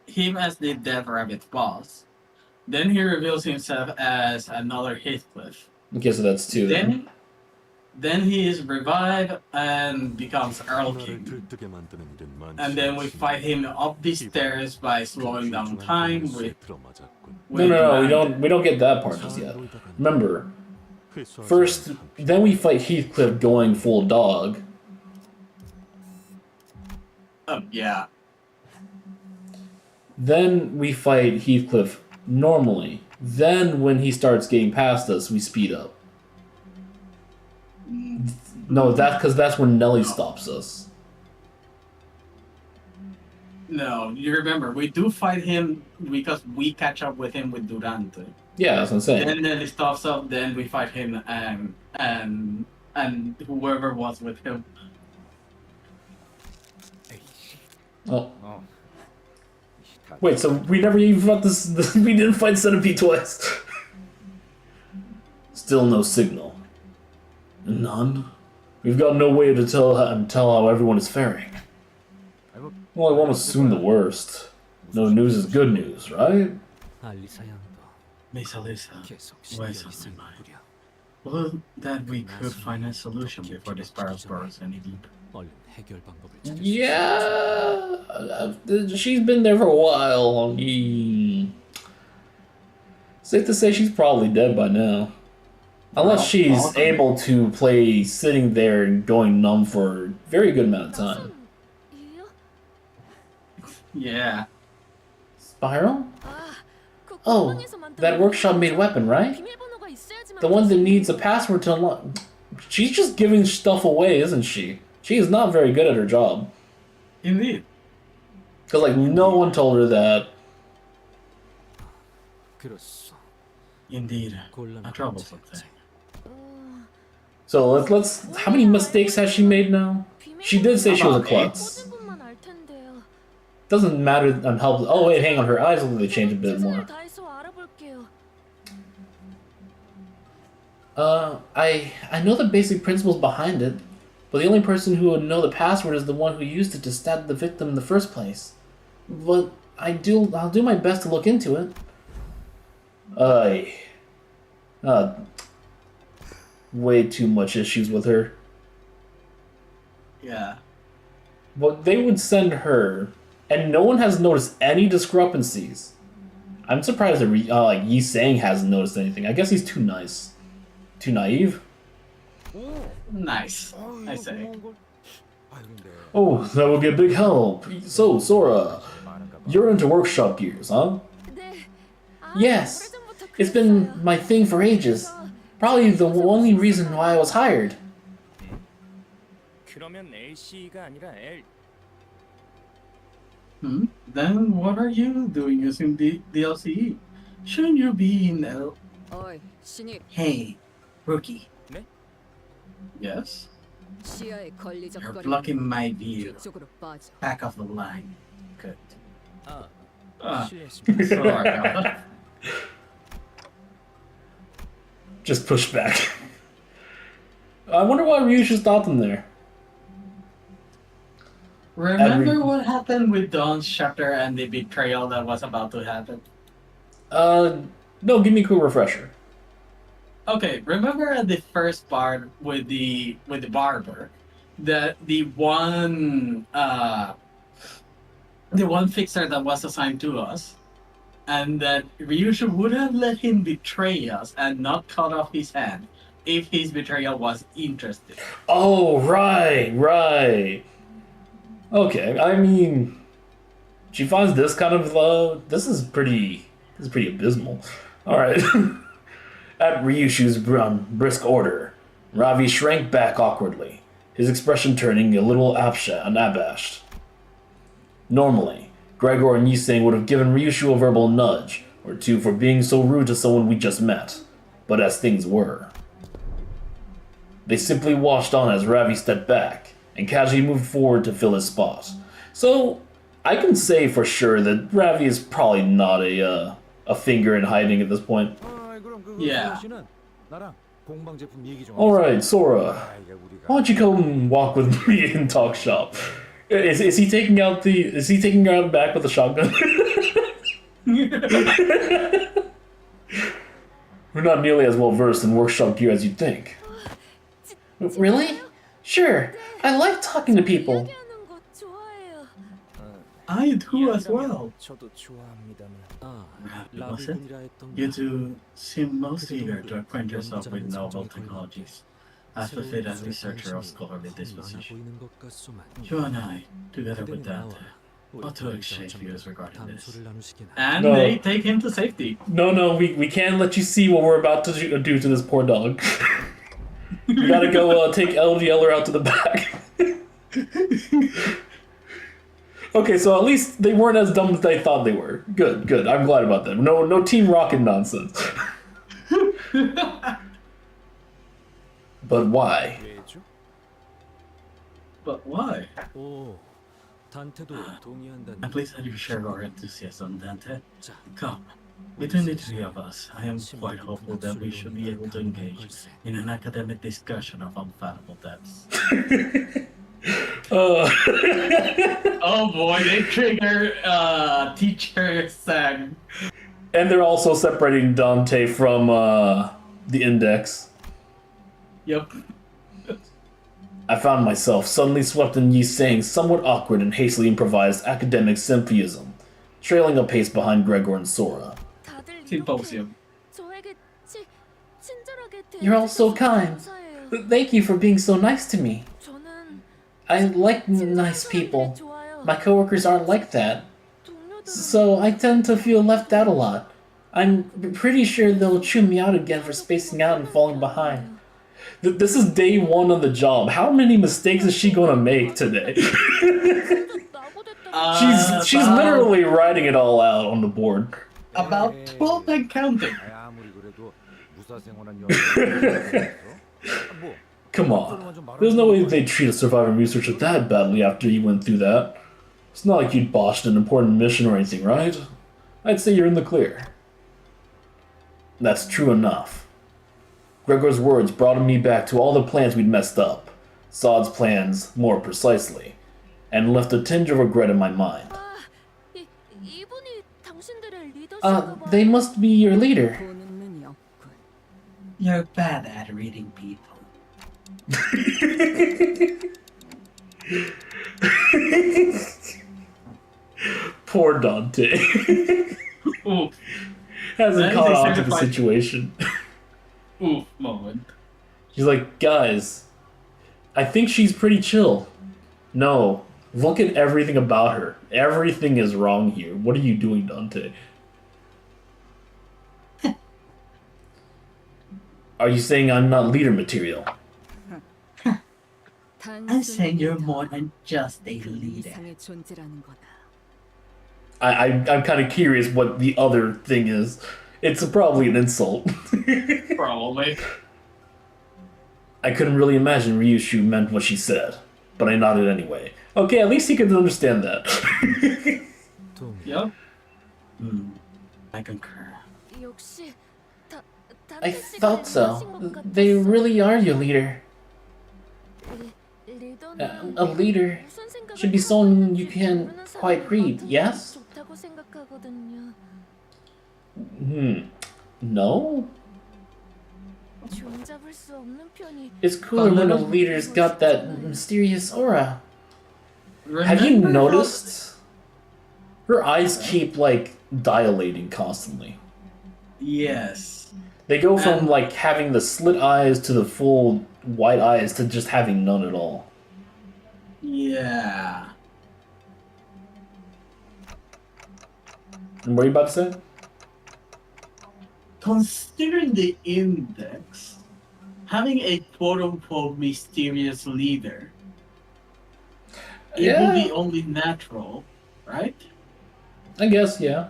him as the Dead Rabbit boss. Then he reveals himself as another Heathcliff. Okay, so that's 2 then. Then he is revived and becomes Earl 나를 King. 들뜨게 만드는 일은 많지 And then we 않지만 fight him up the stairs by slowing down time with. No, we don't get that part just yet. Remember, first, then we fight Heathcliff going full dog. Yeah. Then we fight Heathcliff normally. Then when he starts getting past us, we speed up. No, that's when Nelly stops us. No, you remember, we do fight him because we catch up with him with Durante. Yeah, that's what I'm saying. Then Nelly stops up, then we fight him and whoever was with him. Oh. 어. Wait, so we never even fought this we didn't fight Centipede twice. Still no signal. None? We've got no way to tell how everyone is faring. Well, I won't assume the worst. No news is good news, right? 알리사 양도 Mesa Lisa, 계속 why 신경이 is 쓸 it mine? 뿐이야. Well, that we could find a solution before the sparrows burrows any deeper. 얼른 해결 방법을 찾을 수 있어. Yeah, she's been there for a while. Safe to say she's probably dead by now. Unless she's able to play sitting there and going numb for a very good amount of time. 일요? Yeah. Spiral? 아, 그 Oh, 공방에서 만든 that workshop-made weapon, right? 비밀번호가 있어야지만 The one that 할 수 needs a 있는 password to unlock. She's just giving stuff away, isn't she? She is not very good at her job. Indeed. Because, like, no one told her that. 그렇소. Indeed. 곤란한 A troublesome 문제였지. thing. So let's. How many mistakes has she made now? She did say she was a klutz. 꼬집은만 알 텐데요. Doesn't matter. I'm helpless. Oh wait, hang on. Her eyes look like they change a bit more. 최선을 다해서 알아볼게요. I know the basic principles behind it, but the only person who would know the password is the one who used it to stab the victim in the first place. But I'll do my best to look into it. Way too much issues with her. Yeah. But they would send her, and no one has noticed any discrepancies. I'm surprised that like Yi Sang hasn't noticed anything. I guess he's too nice, too naive. Nice, I say. Oh, that would be a big help. So, Sora, you're into workshop gears, huh? 네. 아, Yes. 오래전부터 It's been 그랬어요. my thing for ages. Probably the only reason why I was hired. 그러면 LC가 아니라 L. Then what are you doing using the DLC? Shouldn't you be in L? 어이, 신입. Hey, rookie. 네? Yes? 시야에 You're 걸리적거리는 blocking my view. 뒤쪽으로 빠져. Back of the line. Good. 아, Sorry 실례했습니다. about that. Just push back. I wonder why Ryushu stopped him there. Remember what happened with Dawn's chapter and the betrayal that was about to happen? No, give me a quick refresher. Okay, remember at the first part with the barber, that the one fixer that was assigned to us, and that Ryushu would have let him betray us and not cut off his hand if his betrayal was interested. Oh, right. Okay, I mean, she finds this kind of this is pretty abysmal. All right. At Ryushu's brisk order, Ravi shrank back awkwardly, his expression turning a little abashed. Normally, Gregor and Yiseng would have given Ryushu a verbal nudge or two for being so rude to someone we just met, but as things were, they simply watched on as Ravi stepped back and casually moved forward to fill his spot. So, I can say for sure that Ravi is probably not a finger in hiding at this point. Yeah. Alright, Sora, why don't you come walk with me and talk shop? Is he taking her out back with a shotgun? We're not nearly as well versed in workshop gear as you'd think. Really? Sure. I like talking to people. 얘기하는 거 좋아해요. I do as well. 저도 좋아합니다만. 아, Listen, 라비군이라 했던 you two seem most eager to acquaint yourself with novel technologies, as befit a researcher of scholarly disposition. 보이는 것 같소만. You and I, together with that, what to exchange views regarding this. 담소를 나누시긴 And No. they take him to safety. No, we can't let you see what we're about to do to this poor dog. We gotta go take LG Eller out to the back. Okay, so at least they weren't as dumb as they thought they were. Good. I'm glad about that. No Team Rocket nonsense. But why? 왜죠? But why? 오, 단테도 동의한다니. And please let you share our enthusiasm, Dante. 자, Come. Between the three of us, I am quite hopeful that we should be able to engage in an academic discussion of unfathomable depths. Oh boy, they trigger teacher Sang. And they're also separating Dante from the Index. Yep. I found myself suddenly swept in Yi Sang's somewhat awkward and hastily improvised academic symphyism, trailing a pace behind Gregor and Sora. 다들 Symposium. 저에게 친절하게 You're all so kind. 감사해요. Thank you for being so nice to me. 저는 I like nice people. 좋아요. My coworkers aren't like that, 동료들은 so I tend to feel left out a lot. I'm pretty sure they'll chew me out again for spacing out and falling behind. This is day one on the job. How many mistakes is she gonna make today? She's literally writing it all out on the board. About 12 and counting. 아무리 그래도 무사생활한 여자. 뭐 Come on. There's no way they treat a survivor researcher that badly after you went through that. It's not like you'd botched an important mission or anything, right? I'd say you're in the clear. That's true enough. Gregor's words brought me back to all the plans we'd messed up. Sod's plans, more precisely. And left a tinge of regret in my mind. 이분이 당신들의 리더신가 봐요. They must be your leader. 보는 눈이 없군. You're bad at reading people. Poor Dante. Oof. Hasn't That is caught a on to the certified- situation. Oof moment. She's like, guys, I think she's pretty chill. No, look at everything about her. Everything is wrong here. What are you doing, Dante? Are you saying I'm not leader material? I'm saying you're more than just a leader. 이상의 존재라는 거다. I'm kind of curious what the other thing is. It's probably an insult. Probably. I couldn't really imagine Ryushu meant what she said, but I nodded anyway. Okay, at least he could understand that. 동의. Yep. I concur. 역시 I thought so. They really are your leader. A leader should be someone you can quite read, yes? 좋다고 생각하거든요. No? 종잡을 수 없는 편이 It's cooler when a leader's got that mysterious aura. Have you noticed? Her eyes keep, like, dilating constantly. Yes. They go from, like, having the slit eyes to the full white eyes to just having none at all. Yeah. And what are you about to say? Considering the index, having a quote-unquote mysterious leader, it will be only natural, right? I guess, yeah.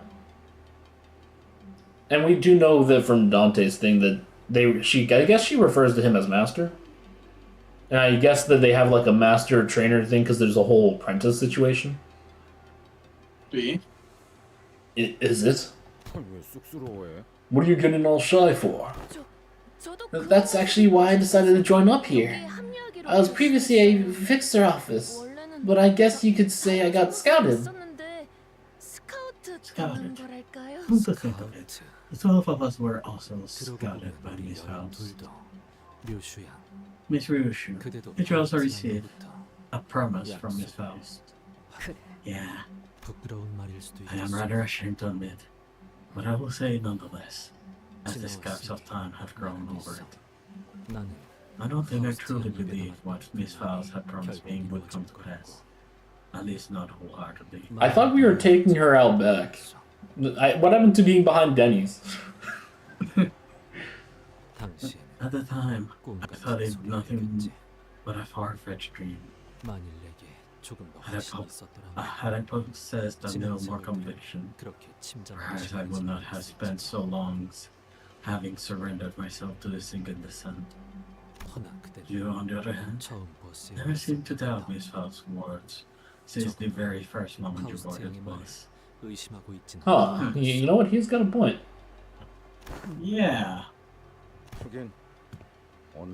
And we do know that from Dante's thing that I guess she refers to him as master. And I guess that they have like a master trainer thing because there's a whole apprentice situation. B. Is it? 왜 쑥스러워해? What are you getting all shy for? 저도 That's actually why I decided to join up here. 합류하기로 I was previously a fixer office, but I guess you could say I got scouted. 있었는데 스카우트 Scouted. 받는 거랄까요? Come to think of it, the 12 of us were also 들어보고 scouted by 보니 Miss 너희 House. 둘도 묘슈양. Miss Ryushu, 그대도 did you also 지난 receive 후부터 a promise from Miss House? 그래. Yeah, 부끄러운 말일 수도 I am 있겠어. rather ashamed to admit, but I will say it nonetheless, as the scraps of time have grown over it. 나는 I don't think I truly believe what Miss House had promised me would come to pass. At least not wholeheartedly. I thought we were taking her out back. What happened to being behind Denny's? 당시에는 At the time, I 꿈같은 thought it nothing 소리였겠지. but a far-fetched dream. 만일 내게 조금 더 Had I, 확신이 po- 있었더라면 had I possessed a little more 지난 conviction, 그렇게 침잠하지 perhaps I would not have spent so long having surrendered myself to this incandescent. 허나 그대는 You, on the other hand, 처음 버스에 never seemed to doubt Miss Faust's words since the very first moment you boarded the bus. 의심하고 있진 Huh. You know what? He's got a point. Yeah. 하긴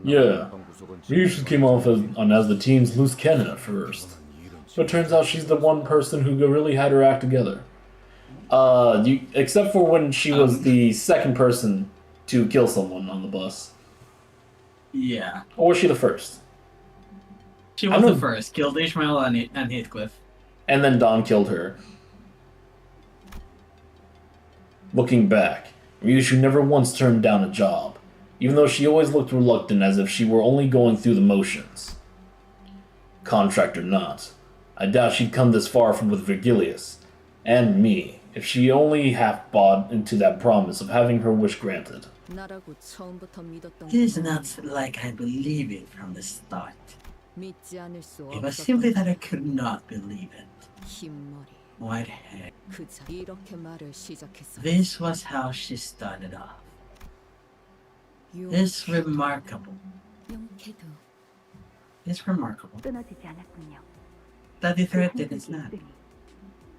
Yeah. 온라인 구속은 We usually came off as the team's loose cannon at first. But it turns out she's the one person who really had her act together. Except for when she was the second person to kill someone on the bus. Yeah. Or was she the first? She I was know- the first. Killed Ishmael and Heathcliff. And then Don killed her. Looking back, Ryushu never once turned down a job, even though she always looked reluctant as if she were only going through the motions. Contract or not, I doubt she'd come this far from with Virgilius, and me, if she only half bought into that promise of having her wish granted. 나라고 처음부터 믿었던 It is not like I believe it from the start. 믿지 않을 수 It was simply that I 없었던 could not believe it. 흰머리 White hair. 그자 이렇게 말을 시작했어. This was how she started off. It's remarkable. 용케도 It's remarkable 끊어지지 않았군요. that the thread didn't snap.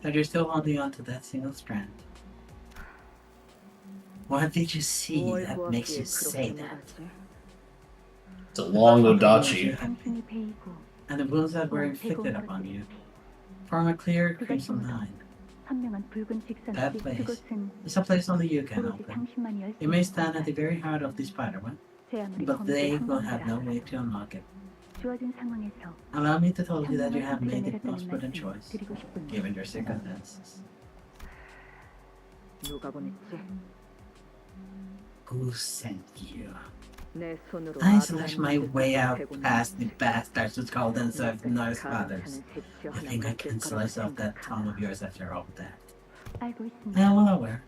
That you're still holding on to that single strand. What did you see that makes you say that? It's a long Odachi. 당신이 베이고 And the wounds that were inflicted upon you form a clear crimson line. 선명한 붉은 직선이 That place 그것은 is a place only you can 오로지 open. 당신만이 열 수 It may 있는 stand at the 공간. very heart of the spiderweb, 제 아무리 but they 검색을 will 한 have no 건지 way to unlock it. 주어진 상황에서 Allow me to tell you that you 현명한 have made the 선택을 most 내렸다는 prudent 말씀 choice, 드리고 싶군요. given your circumstances. 누가 보냈지? Who sent you? 내 손으로 I slashed my way out past the bastards who call themselves nice fathers. You think I can slice off that tongue of yours after all that? 알고 있습니다. I am well aware.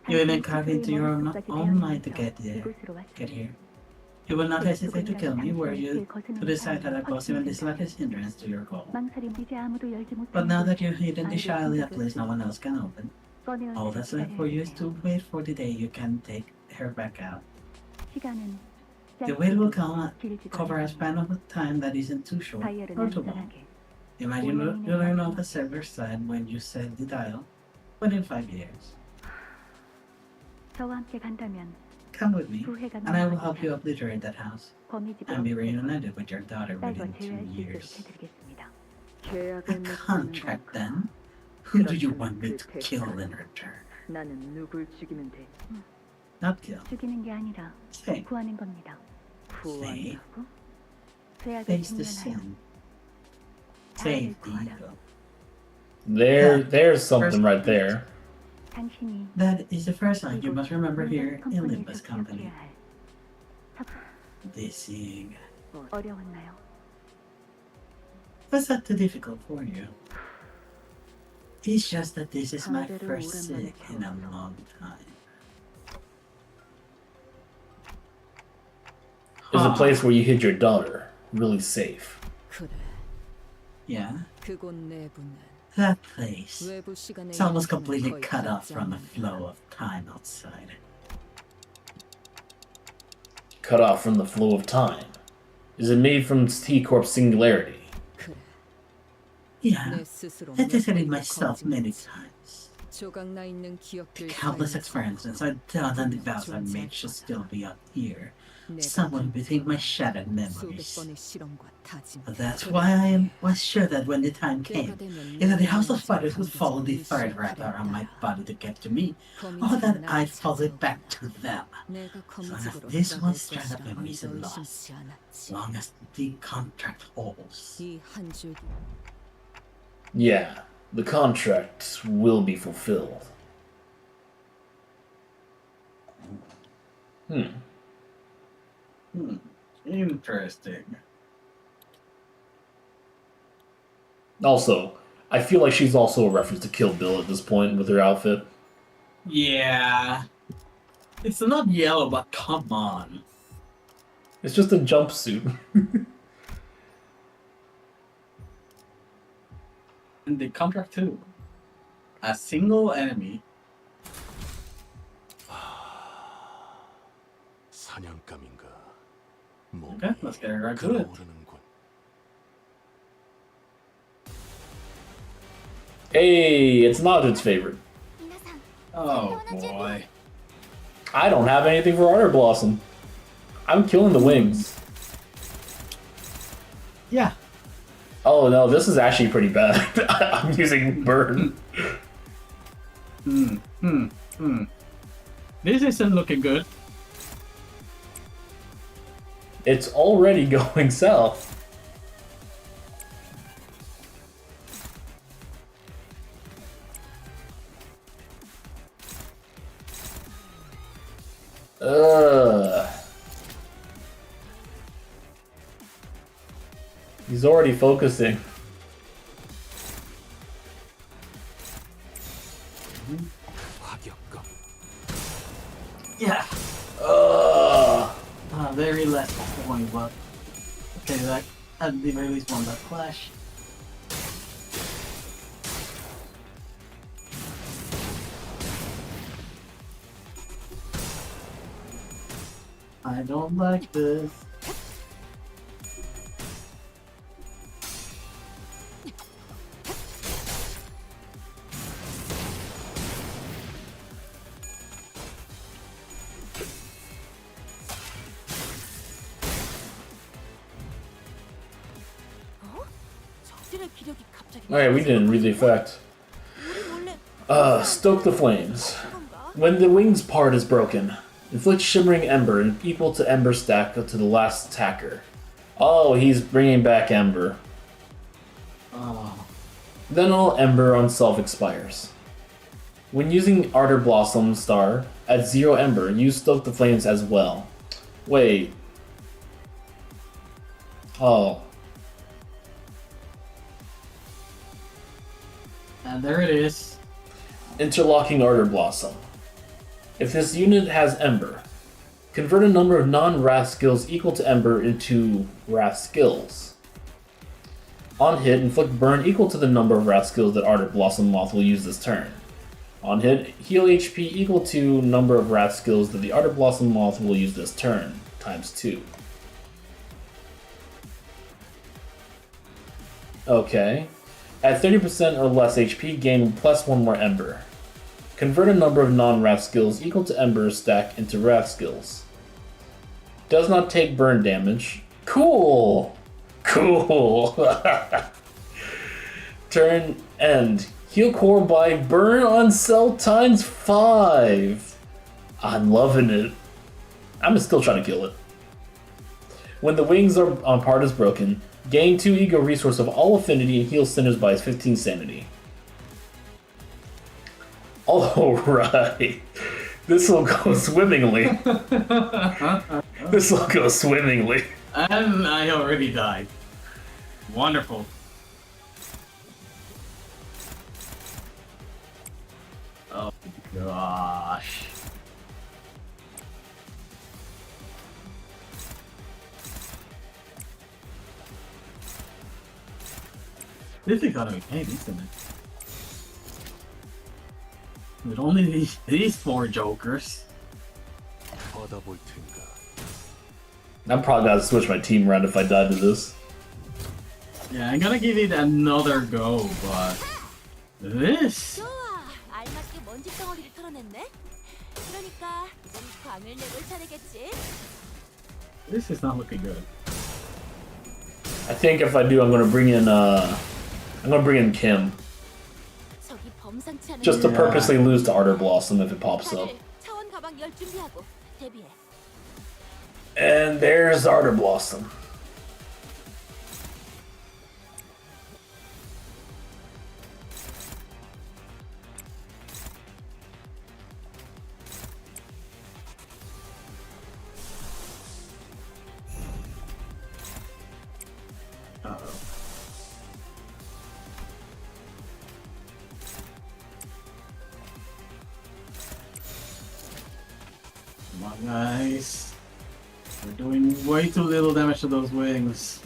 You even carved into your own 머릿속까지 mind to get 이곳으로 get 왔습니다. here. You would not hesitate to kill me were you to decide that I pose even the slightest hindrance to your goal. 망설임 이제 아무도 열지 못하는 But now that 곳, you've hidden the shyly a place no one else can open, 꺼내어 all that's left for you is to wait for the day you can take her back out. 시간은 The wait will come 길지도 cover a 않아요. span of time that isn't too short 다이얼은 or too long. 안전하게 Imagine you learn off a silver side when you set the dial within 5 years. 저와 함께 간다면 Come with me, 두 해가 and I will help 넘어가면 you obliterate that house 범이 집에 and be 없게 reunited with your daughter 딸과 within 2 제외할 수 있도록 years. 해드리겠습니다. A contract then? Who do you want me to kill in return? 나는 누굴 죽이면 돼? Not kill. 죽이는 게 아니라 Say, 구하는 겁니다. 구한다고? 죄악을 face the 직면하여 sin. Save the 구하라. evil. There's something right there. 당신이 That is the first sign you must remember 이곳 here in 컴퍼니에서 Limbus Company. 기억해야 할 The seeing. 어려웠나요? Was that too difficult for you? It's just that this is my 하늘을 first 오랜만에 sick in a long time. It's a place where you hid your daughter. Really safe. 그래. Yeah, 그곳 내부는 that place. 외부 시간의 It's almost 영향을 completely 거의 cut off 받지 from the 않는다. flow of time outside. Cut off from the flow of time. Is it made from T-Corp singularity? 그래. Yeah, 내 스스로 I tested it 몇 번이나 myself many 거짓말했지. times. 조각나 있는 기억들 Countless 사이에 experiences I doubt that the vows I made should still be up here, somewhere 내가 between my shattered 수백 memories. 번의 실험과 다짐. But that's why I was sure that when the time came, either the House of Spiders would follow the third wrap around my body to get to me, or that I'd follow it back to them. 내가 as 거미집으로 this 돌아갈 was strand of 것이라 memories and 아무도 loss. 의심치 않았지. Long as the contract holds. 이 한 줄 Yeah, the contract will be fulfilled. Interesting. Also, I feel like she's also a reference to Kill Bill at this point with her outfit. Yeah. It's not yellow, but come on. It's just a jumpsuit. And the contract too. A single enemy. 사냥감인가. Okay, let's get right to it. 끓어오르는군. Hey, it's not its favorite. 皆さん Oh boy. I don't have anything for Arter Blossom. I'm killing the wings. Yeah. Oh no, this is actually pretty bad. I'm using burn. This isn't looking good. It's already going south. Ugh. He's already focusing. 화격검. Yeah. Ugh. Very less point, but okay, that at the very least one that flash. I don't like this. 적들의 기력이 갑자기 Alright, we didn't read the effect. 우리 원래 Stoke the flames. 건가? When the wings part is broken, inflict shimmering ember and equal to ember stack to the last attacker. Oh, he's bringing back ember. Oh. Then all ember on self expires. When using Arter Blossom Star, at 0 ember, use Stoke the Flames as well. Wait. Oh. And there it is. Interlocking Arter Blossom. If this unit has Ember, convert a number of non-Wrath skills equal to Ember into Wrath skills. On hit, inflict burn equal to the number of Wrath skills that Arter Blossom Moth will use this turn. On hit, heal HP equal to number of Wrath skills that the Arter Blossom Moth will use this turn, times 2. Okay. At 30% or less HP, gain plus 1 more Ember. Convert a number of non-Wrath skills equal to Ember stack into Wrath skills. Does not take burn damage. Cool! Cool! Turn end. Heal core by burn on cell times 5. I'm loving it. I'm still trying to kill it. When the wings are on part is broken, gain 2 ego resource of all affinity and heal sinners by 15 sanity. Alright. This will go swimmingly. This will go swimmingly. And I already died. Wonderful. Oh gosh. This is gonna be pain, isn't it? With only these 4 jokers. 받아볼 텐가. I'm probably gonna switch my team around if I die to this. Yeah, I'm gonna give it another go, but this. 좋아, 알맞게 먼지 덩어리를 털어냈네. 그러니까 이젠 광을 내볼 차례겠지. This is not looking good. I think if I do, I'm gonna bring in Kim. 저기 범상치 않은 Just to Yeah. purposely lose to Arter Blossom if it pops up. 다들 차원 가방 열 준비하고 대비해. And there's Arter Blossom. Uh-oh. Come on, guys. We're doing way too little damage to those wings.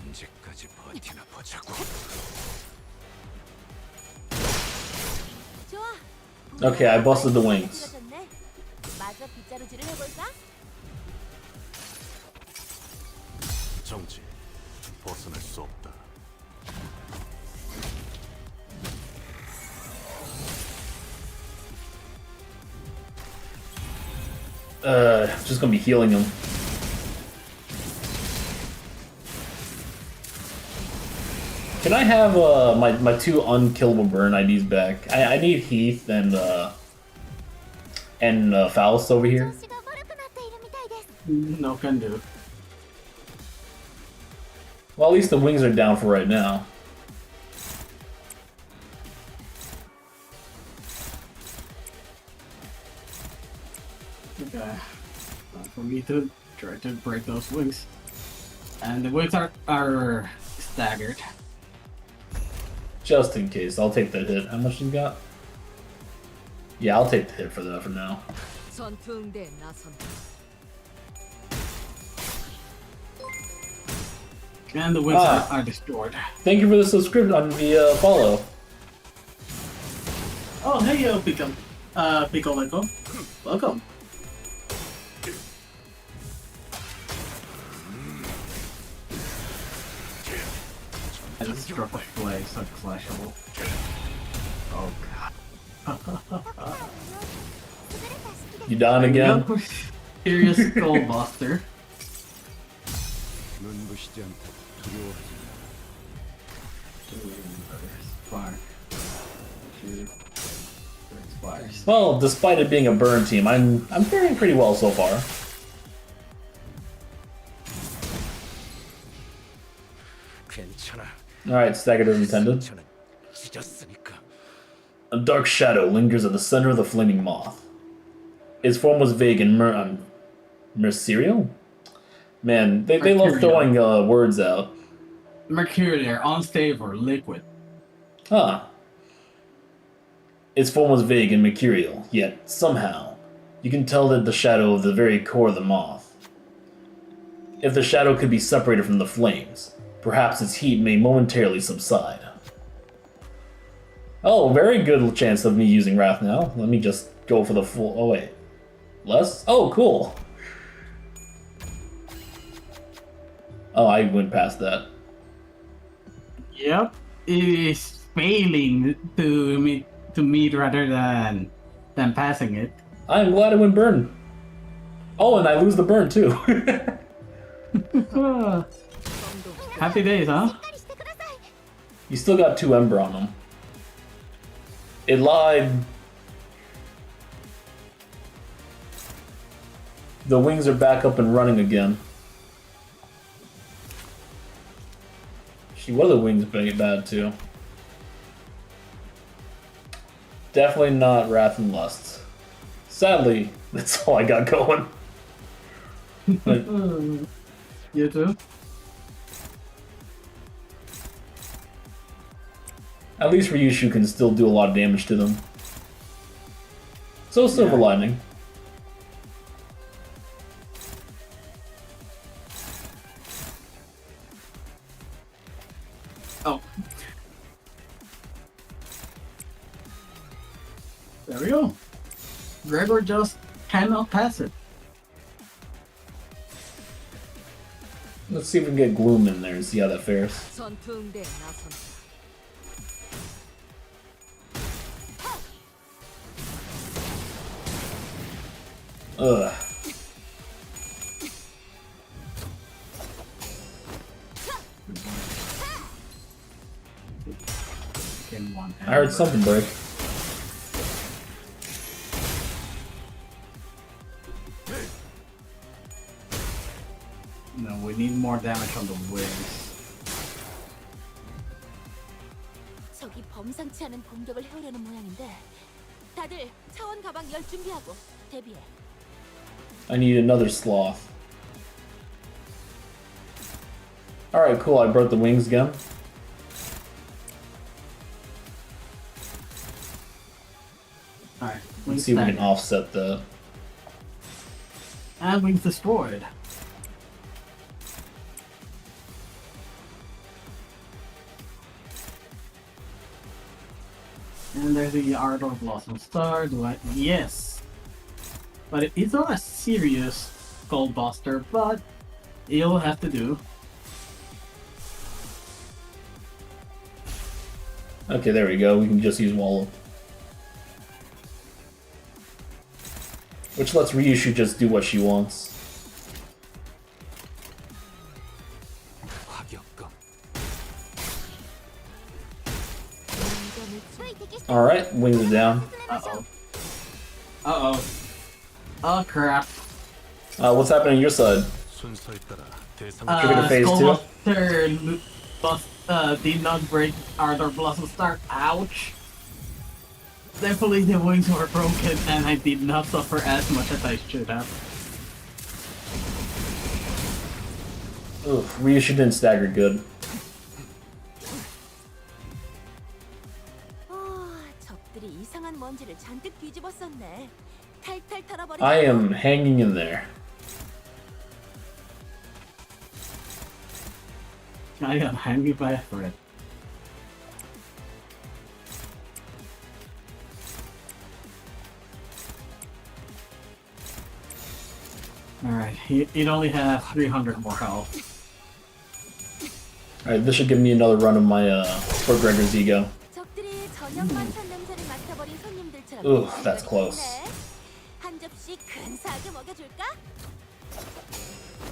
언제까지 버티나 보자고. 좋아. Okay, I busted the wings. 마저 빗자루질을 해볼까? 정지. 벗어날 수 없다. Just gonna be healing him. Can I have my two unkillable burn IDs back? I need Heath and Faust over here. 調子が悪くなっているみたいです。 No can do. Well, at least the wings are down for right now. Okay. Time for me to try to break those wings. And the wings are staggered. Just in case, I'll take the hit. How much you got? Yeah, I'll take the hit for that for now. 전투응대에 나선다. And the wings Ah. are destroyed. Thank you for the subscription on the follow. Oh, hey, Pico. Welcome. I just struck a flame, so flashable. Oh god. You done again? Serious skullbuster. 눈부시지 않다. 두려워하지 Fire. Shoot. Fires. Well, despite it being a burn team, I'm faring pretty well so far. 괜찮아. Alright, staggered as intended. 저는 찢었으니까. A dark shadow lingers at the center of the flaming moth. Its form was vague and mercurial? Man, they love throwing words out. Mercurial, unstable, liquid. Huh. Its form was vague and mercurial, yet somehow you can tell that the shadow of the very core of the moth. If the shadow could be separated from the flames, perhaps its heat may momentarily subside. Oh, very good chance of me using Wrath now. Let me just go for the full... Oh, wait. Less? Oh, cool. Oh, I went past that. Yep. It is failing to meet rather than passing it. I'm glad it went burn. Oh, and I lose the burn, too. Happy days, huh? しっかりしてください。 You still got 2 Ember on them. It lied. The wings are back up and running again. She what are the wings bad too? Definitely not Wrath and Lust. Sadly, that's all I got going. But You too? at least Ryushu can still do a lot of damage to them. So silver lining. Oh. There we go. Gregor just cannot pass it. Let's see if we can get Gloom in there and see how that fares. 전투응대에 나선다. Ugh. In one I heard something break. No, we need more damage on the wings. 저기 범상치 않은 공격을 해오려는 모양인데 다들 차원 가방 열 준비하고 대비해. I need another sloth. Alright, cool. I broke the wings again. Alright, Let's wings see if we can staggered. offset that. And wings destroyed. And there's the Ardor Blossom Star. Do I? Yes. But it's not a serious Goldbuster, but it'll have to do. Okay, there we go. We can just use Wallow. Which lets Ryushu just do what she wants. 화격검. Alright, wings are down. Uh-oh. Uh-oh. Oh, crap. What's happening on your side? 순서에 따라 대상 Trigger to phase two? Skullbuster did not break Ardor Blossom Star. Ouch. Thankfully the wings were broken and I did not suffer as much as I should have. Oof, Ryushu didn't stagger good. 적들이 이상한 먼지를 잔뜩 뒤집었었네. 탈탈 털어버리고. I am hanging in there. I got hungry by a thread. Alright, it only has 300 more health. Alright, this should give me another run of my, for Gregor's ego. 적들이 저녁 만찬 냄새를 맡아버린 손님들처럼. Ooh, that's close. 한 접시 근사하게 먹여줄까?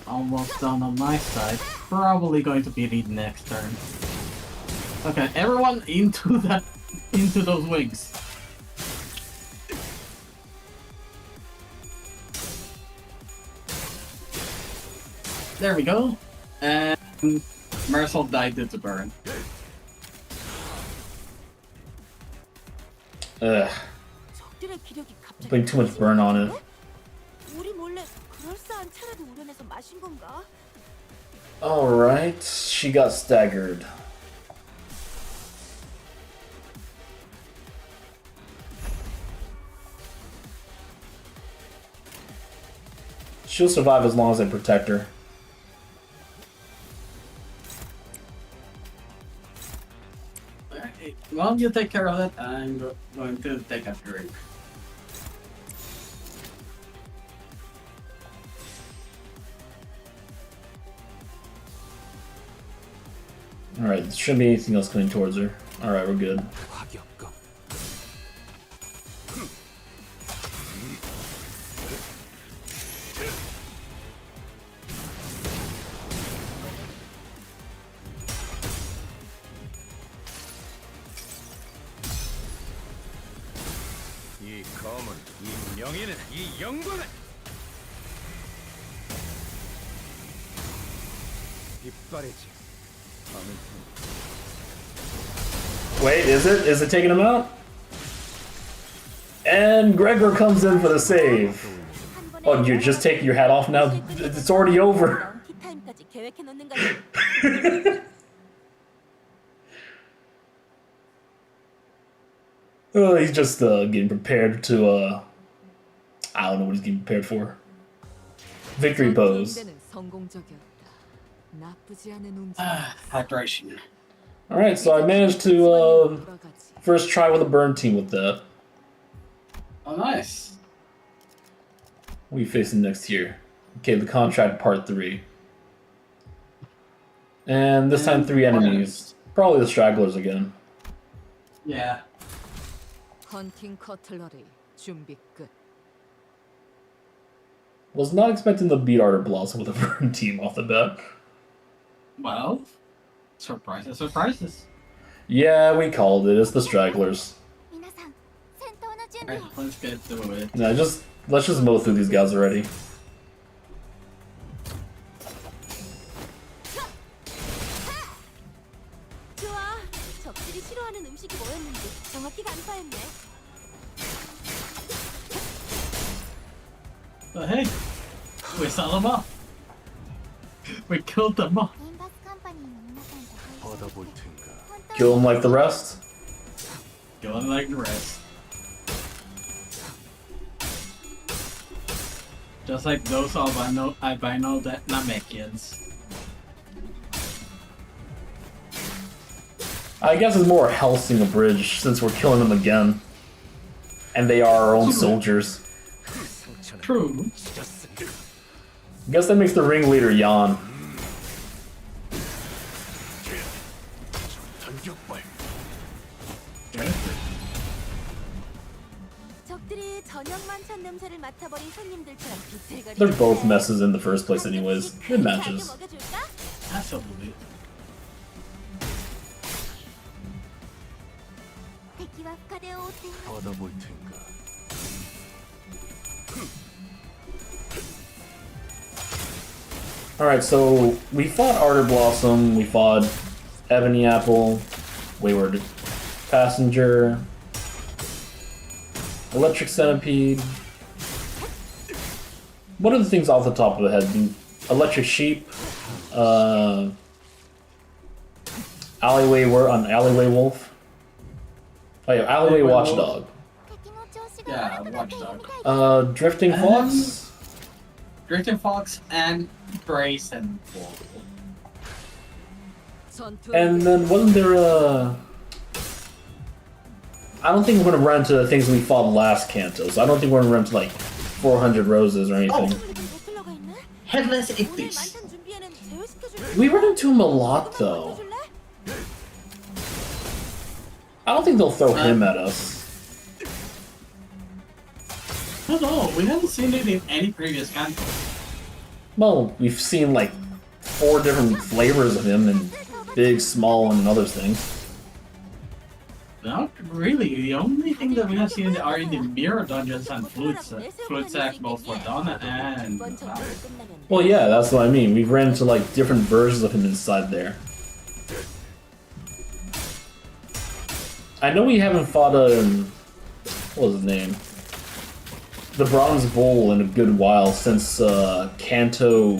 Almost done on my side. Probably going to be the next turn. Okay, everyone into those wings. There we go. And Mercel died due to burn. Ugh, 적들의 기력이 갑자기 putting too much burn on it. 우리 몰래 그럴싸한 차라도 우려내서 마신 건가? Alright, she got staggered. She'll survive as long as I protect her. Alright, while you take care of it, I'm going to take a drink. Alright, there shouldn't be anything else coming towards her. Alright, we're good. 화격검. 이 검은, 이 명예는, 이 영광은 이빨이지. Wait, is it? Is it taking him out? And Gregor comes in for the save. Oh, you're just taking your hat off now? It's already over. 티타임까지 계획해 놓는 거지. Oh, he's just getting prepared to, I don't know what he's getting prepared for. Victory pose. Hydration. Alright, so I managed to first try with a burn team with that. Oh, nice. What are you facing next here? Okay, the contract part 3. And this time 3 enemies. Probably the stragglers again. Yeah. 헌팅 커틀러리 준비 끝. Was not expecting to beat Ardor Blossom with a burn team off the bat. Well, surprises, surprises. Yeah, we called it. It's the stragglers. 皆さん、戦闘の準備 Alright, を。 let's get to it. Nah, let's just mow through these guys already. 좋아. 적들이 싫어하는 음식이 뭐였는지 정확히 간파했네. But hey, we saw them all. We killed them all. 인바스 컴퍼니 뻗어볼 텐가. Kill him like the rest? Going like the rest. Just like those albino Namekians. I guess it's more Helsing a bridge since we're killing them again. And they are our own soldiers. True. I guess that makes the ringleader yawn. 적들이 저녁 만찬 냄새를 맡아버린 손님들처럼 비틀거리고 They're both 있네. messes in the first place anyways. Good 근사하게 matches. 먹여줄까? Absolutely.敵は深手を追っています 뻗어볼 텐가. Alright, so we fought Ardor Blossom, we fought Ebony Apple, Wayward Passenger, Electric Centipede. What are the things off the top of the head? Electric Sheep, Alleyway Wolf. Oh yeah, Alleyway Watchdog. 敵の調子が悪くなっているみたい Drifting Fox? Drifting Fox and Brazen Bull. And then wasn't there a... I don't think we're gonna run into the things we fought last Canto, so I don't think we're gonna run into like 400 roses or anything. 버틀러가 있네? Headless 오늘 Ictus. 만찬 준비에는 제어시켜줄 We run into him a lot though. I don't think they'll throw him at us. I don't know, we haven't seen it in any previous Canto. Well, we've seen like 4 different flavors of him, and big, small, and other things. Not really. The only thing that we have seen are in the mirror dungeons and flute sacks, both for Donna and Cloud. Well, yeah, that's what I mean. We've ran into like different versions of him inside there. I know we haven't fought what was his name? The Bronze Bull in a good while since Canto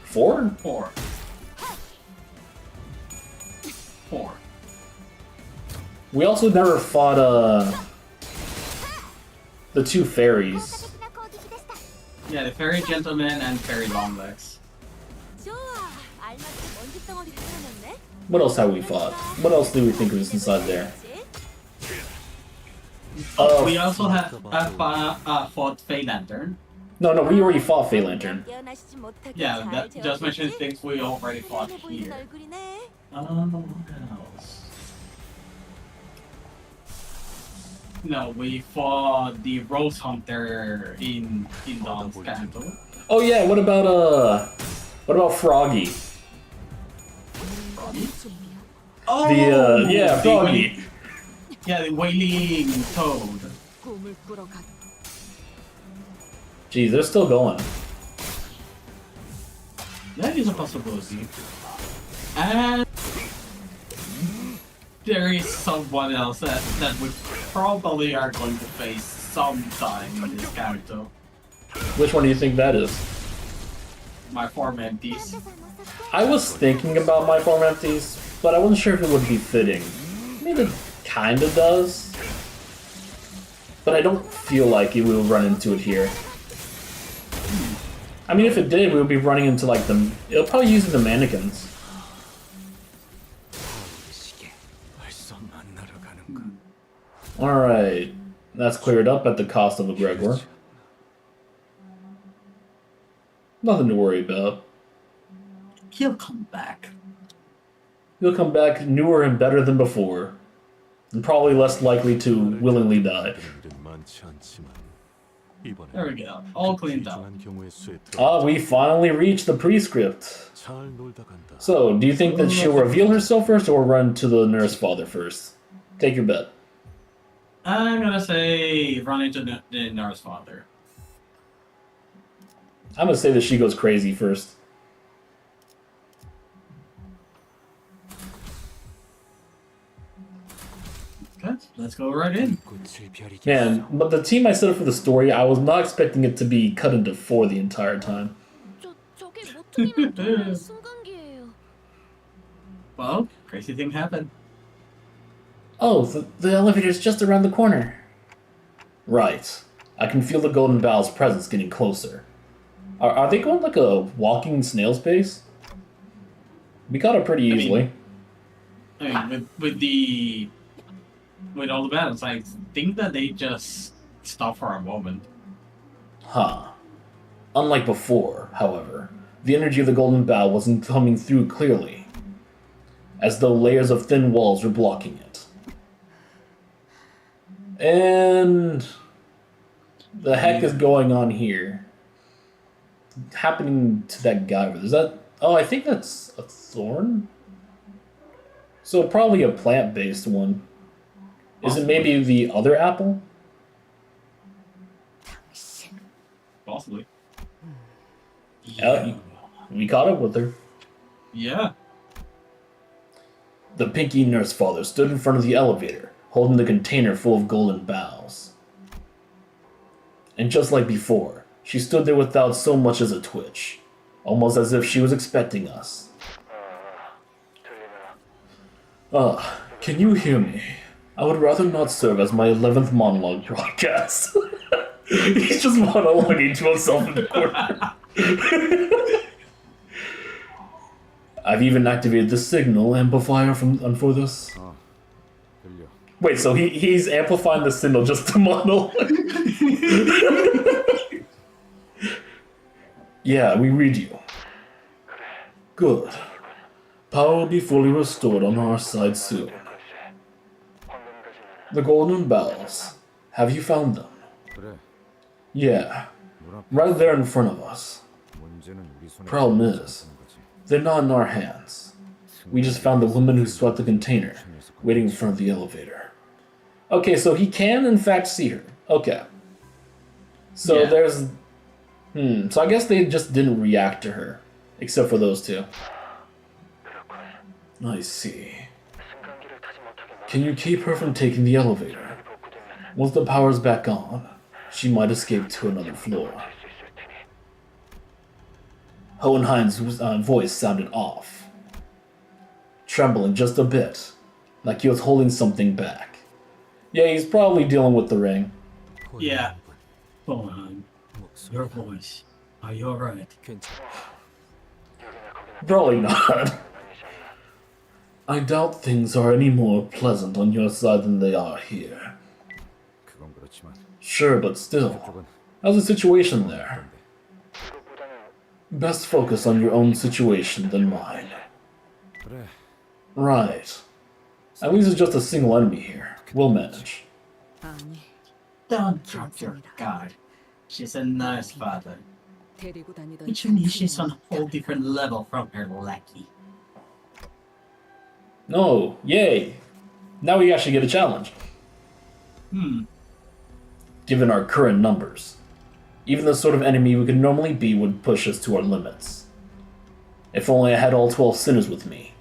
4? 4. We also never fought the 2 fairies. 的な攻撃でした Yeah, the Fairy Gentleman and Fairy Longlegs. 좋아 알맞게 먼지 덩어리를 풀어냈네 What else have we fought? What else do we think was inside there? We also have fought Fey Lantern. No, we already fought Fey Lantern. 깨어나시지 못하게 Yeah, 잘 that just mentioned 재워줬지? things we already fought 미안해 보이는 here. 얼굴이네 What else? No, we fought the Rose Hunter in Dawn's Canto. Oh yeah, what about Froggy? Oh, Yeah, Froggy. Yeah, the Wailing Toad. 꿈을 꾸러가. Jeez, they're still going. That is a possibility. And there is someone else that we probably are going to face sometime in this Canto. Which one do you think that is? My 4 mentees. I was thinking about my form empties, but I wasn't sure if it would be fitting. I mean, it kinda does. But I don't feel like we will run into it here. I mean, if it did, we would be running into like the... It'll probably use the mannequins. Alright. That's cleared up at the cost of a Gregor. Nothing to worry about. He'll come back. He'll come back newer and better than before. And probably less likely to willingly die. 일은 많지 않지만 이번에 There we go. All cleaned up. 귀중한 경우의 수에 Ah, we finally reached the prescript. 잘 놀다 간다. So, do you think that she'll reveal herself first or run to the nurse father first? Take your bet. I'm gonna say run into the nurse father. I'm gonna say that she goes crazy first. Okay, let's go right in. Man, but the team I set up for the story, I was not expecting it to be cut into 4 the entire time. 저게 모퉁이만 돌아온 순간기예요 Well, Crazy thing happened. Oh, the elevator's just around the corner. Right. I can feel the Golden Bow's presence getting closer. Are they going like a walking snail's pace? We got it pretty easily. I mean, with all the battles, I think that they just stop for a moment. Huh. Unlike before, however, the energy of the Golden Bow wasn't coming through clearly, as though layers of thin walls were blocking it. And the heck is going on here? Happening to that guy over there. Is that... Oh, I think that's a thorn? So probably a plant-based one. Is it maybe the other apple? Possibly. We caught up with her. Yeah. The Pinky Nurse Father stood in front of the elevator, holding the container full of golden bows. And just like before, she stood there without so much as a twitch, almost as if she was expecting us. Can you hear me? I would rather not serve as my 11th monologue broadcast. He's just monologuing to himself in the corner. I've even activated the signal amplifier for this. 들려. Wait, so he's amplifying the signal just to monologue? Yeah, we read you. Good. Power will be fully restored on our side soon. The golden bells. Have you found them? 그래. Yeah, 문 앞에 right there in front of us. 문제는 우리 손에 Problem 들어있지 is, 않다는 거지. they're not in our hands. We just found the woman who swept the container, waiting in front of the elevator. Okay, so he can in fact see her. Okay. So Yeah. there's... so I guess they just didn't react to her, except for those two. I see. Can you keep her from taking the elevator? Once the power's back on, she might escape to another floor. Hohenheim's voice sounded off, trembling just a bit, like he was holding something back. Yeah, he's probably dealing with the ring. Yeah. Hold on. Your voice. Are you alright? Probably not. I doubt things are any more pleasant on your side than they are here. 그건 그렇지만 Sure, but still, 쪽은 how's the situation there? Best focus on your own situation than mine. 그래. Right. At least it's just a single enemy here. We'll manage. 아니, Don't drop your guard. She's a nice father. 데리고 다니던 Which means she's on a whole different level from her lackey. No, yay! Now we actually get a challenge. Given our current numbers, even the sort of enemy we could normally be would push us to our limits. If only I had all 12 sinners with me,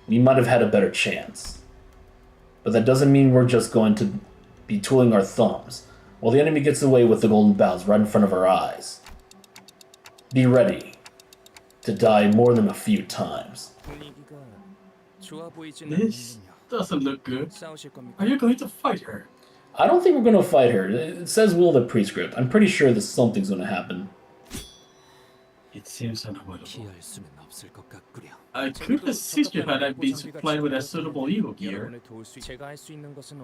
we might have had a better chance. But that doesn't mean we're just going to be twiddling our thumbs while the enemy gets away with the golden bows right in front of our eyes. Be ready to die more than a few times. This doesn't look good. Are you going to fight her? I don't think we're going to fight her. It says will the prescript. I'm pretty sure that something's going to happen. It seems unavoidable. I could assist you had I been supplied with a suitable evil gear,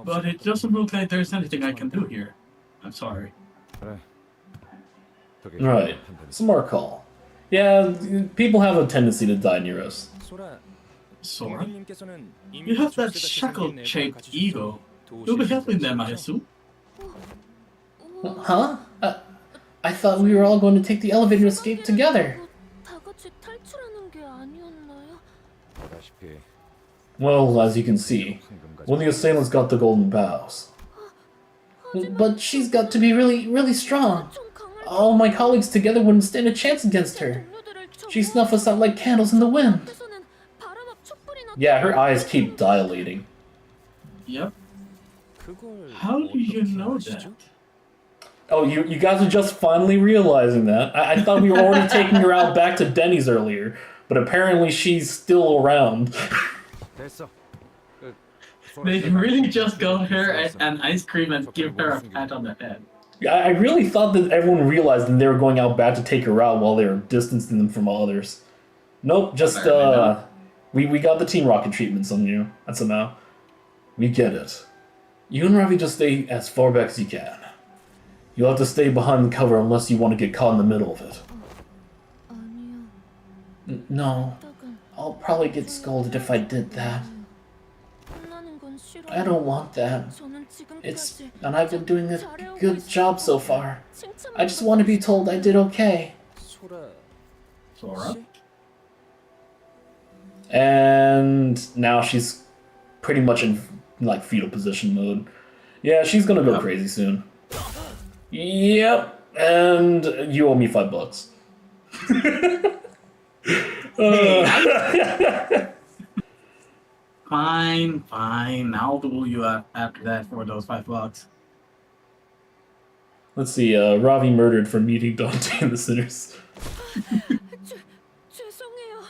but it doesn't look like there's anything I can do here. I'm sorry. 그래. 그게 Right. Some more call. Yeah, people have a tendency to die near us. Sora? You have that shackle-shaped ego. You'll be helping them, I assume? Huh? I thought we were all going to take the elevator escape together. 다 같이 탈출하는 게 아니었나요? 보다시피 Well, as you can see, when the assailants got the golden bows. But she's got to be really, really strong. 좀 강할 All my colleagues together wouldn't stand a chance against her. 동료들을 She snuffed us out like candles in the wind. 앞에서는 바람 앞 촛불이 나. Yeah, her eyes keep dilating. Yep. How do you know that? Oh, you guys are just finally realizing that. I thought we were already taking her out back to Denny's earlier, but apparently she's still around. 됐어. They really just go her an ice cream and give her a pat on the head. Yeah, I really thought that everyone realized and they were going out back to take her out while they were distancing them from others. Nope, just Apparently not. we got the Team Rocket treatments on you. That's enough. We get it. You and Ravi just stay as far back as you can. You'll have to stay behind the cover unless you want to get caught in the middle of it. 아니요. No, I'll probably get scolded if I did that. 혼나는 건 싫어요. I don't want that. 저는 It's 지금까지 and I've been doing a 잘해오고 good 있어요. job so far. 칭찬만 I just want to be told I did okay. Sora? And now she's pretty much in like fetal position mode. Yeah, she's gonna go crazy soon. Yep, and you owe me $5. Fine. I'll duel you after that for those $5. Let's see, Ravi murdered for meeting Dante and the sinners. 죄송해요.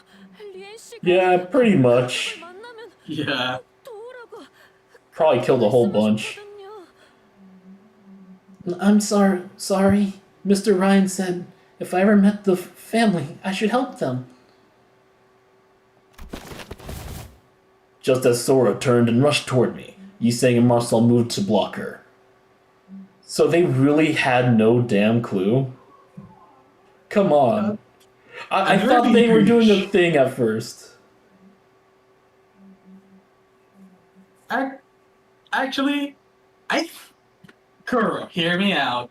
리엔 씨가 Yeah, pretty much. 만나면 Yeah. 도우라고 Probably killed a whole bunch. 말씀하셨거든요. I'm sorry. Mr. Ryan said if I ever met the family, I should help them. Just as Sora turned and rushed toward me, Yiseng and Marcel moved to block her. So they really had no damn clue? Come on. I thought they were doing a thing at first. Actually, Kuro, hear me out.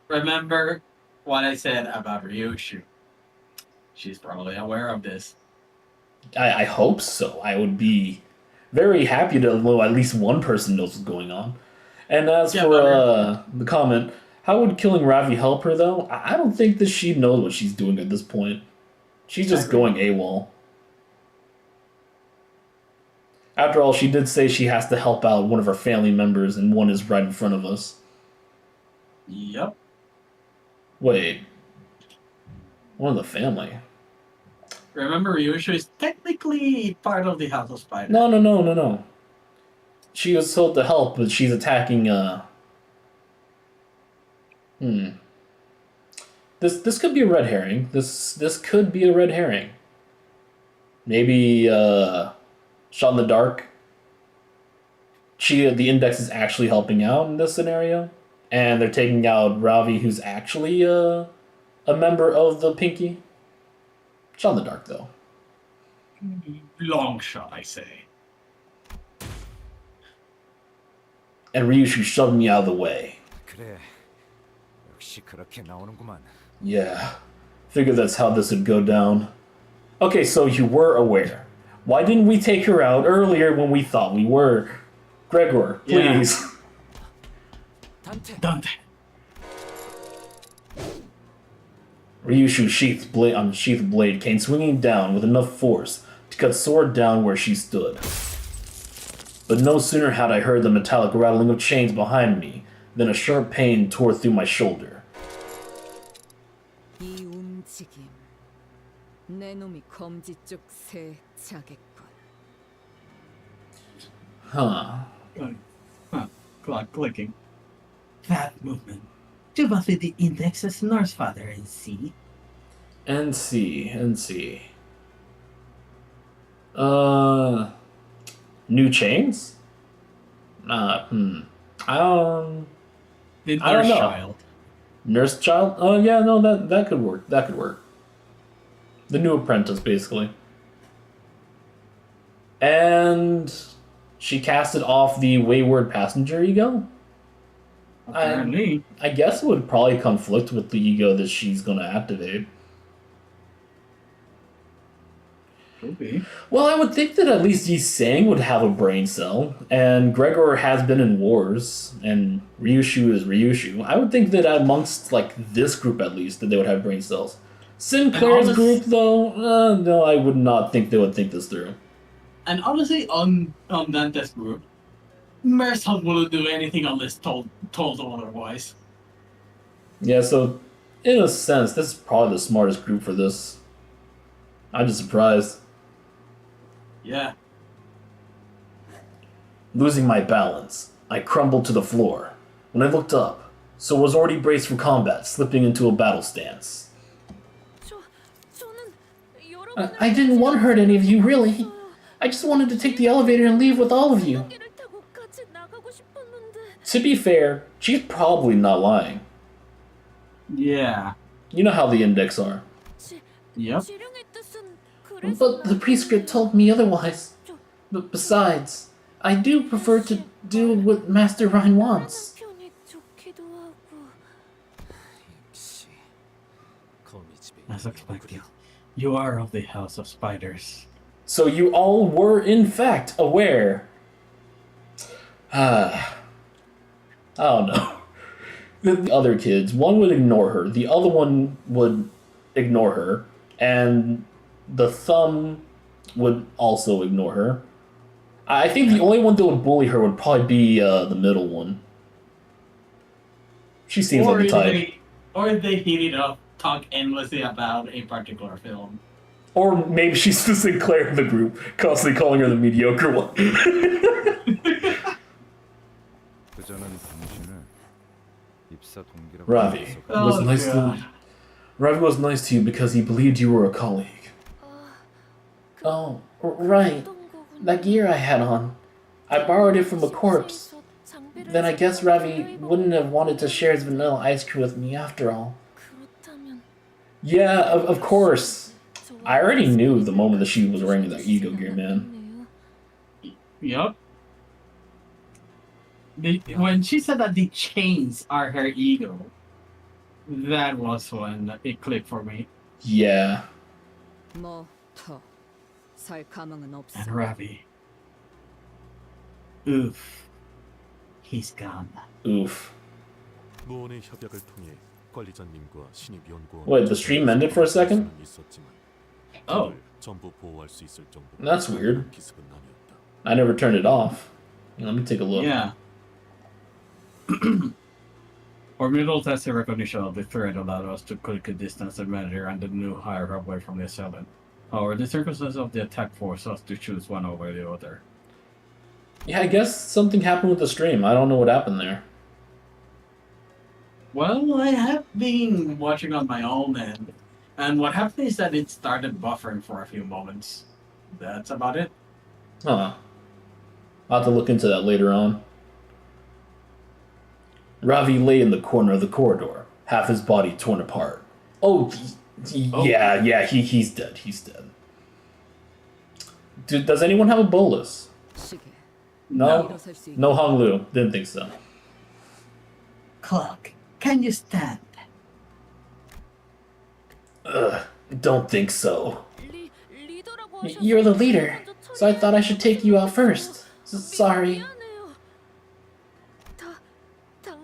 Remember what I said about Ryushu. She's probably aware of this. I hope so. I would be very happy to know at least one person knows what's going on. And as for the comment, how would killing Ravi help her though? I don't think that she knows what she's doing at this point. She's just going AWOL. After all, she did say she has to help out one of her family members, and one is right in front of us. Yep. Wait. One of the family? Remember, Ryushu is technically part of the House of Spider. No. She was told to help, but she's attacking, This could be a red herring. This could be a red herring. Maybe, Shot in the Dark. The Index is actually helping out in this scenario. And they're taking out Ravi, who's actually, a member of the Pinky. Shot in the Dark, though. Long shot, I say. And Ryushu shoved me out of the way. 그래. 역시 그렇게 나오는구만. Yeah. Figured that's how this would go down. Okay, so you were aware. Why didn't we take her out earlier when we thought we were? Gregor, please. Dante. Ryushu's sheathed blade came swinging down with enough force to cut Sora down where she stood. But no sooner had I heard the metallic rattling of chains behind me than a sharp pain tore through my shoulder. 이 움직임 내 놈이 검지 쪽 세차겠군. Huh. Clock clicking. That movement. To buffet the Index's Norse father and see. NC. New chains? The I don't Norse know. child. Nurse child? Oh yeah, no, that could work. That could work. The new apprentice, basically. And she casted off the wayward passenger ego? Apparently. I guess it would probably conflict with the ego that she's gonna activate. Could be. Well, I would think that at least Yiseng would have a brain cell, and Gregor has been in wars, and Ryushu is Ryushu. I would think that amongst like this group at least, that they would have brain cells. Sinclair's group, though, no, I would not think they would think this through. And honestly, on Dante's group, Mercer wouldn't do anything unless told otherwise. Yeah, so in a sense, this is probably the smartest group for this. I'm just surprised. Yeah. Losing my balance, I crumbled to the floor. When I looked up, So was already braced for combat, slipping into a battle stance. I didn't want to hurt any of you, really. I just wanted to take the elevator and leave with all of you. To be fair, she's probably not lying. Yeah. You know how the index are. Yep. But the prescript told me otherwise. But besides, I do prefer to do what Master Ryan wants. As expected, you are of the House of Spiders. So you all were, in fact, aware. I don't know. The other kids, one would ignore her, the other one would ignore her, and the thumb would also ignore her. I think the only one that would bully her would probably be the middle one. She seems like the type. Or they heat it up, talk endlessly about a particular film. Or maybe she's the Sinclair of the group, constantly calling her the mediocre one. Ravi was nice to Ravi was nice to you because he believed you were a colleague. Oh, right. That gear I had on. I borrowed it from a corpse. Then I guess Ravi wouldn't have wanted to share his vanilla ice cream with me after all. Yeah, of course. I already knew the moment that she was wearing that ego gear, man. Yup. When she said that the chains are her ego, that was when it clicked for me. Yeah. And And Ravi. Oof. He's gone. Oof. 무언의 협약을 통해 관리자님과 신입 연구원 Wait, the stream ended for a second? Oh. 전부 보호할 수 있을 정도. That's weird. 기습은 아니었다. I never turned it off. Let me take a look. Yeah. Orbital tested recognition of the threat allowed us to quickly distance the manager and the new hire away from the assailant. However, the circumstances of the attack forced us to choose one over the other. Yeah, I guess something happened with the stream. I don't know what happened there. Well, I have been watching on my own, and what happened is that it started buffering for a few moments. That's about it. Huh. I'll have to look into that later on. Ravi lay in the corner of the corridor, half his body torn apart. Oh, yeah, he's dead. He's dead. Does anyone have a bolus? No? No Hong Lu. Didn't think so. Clock, can you stand? Don't think so. You're the leader, so I thought I should take you out first. Sorry.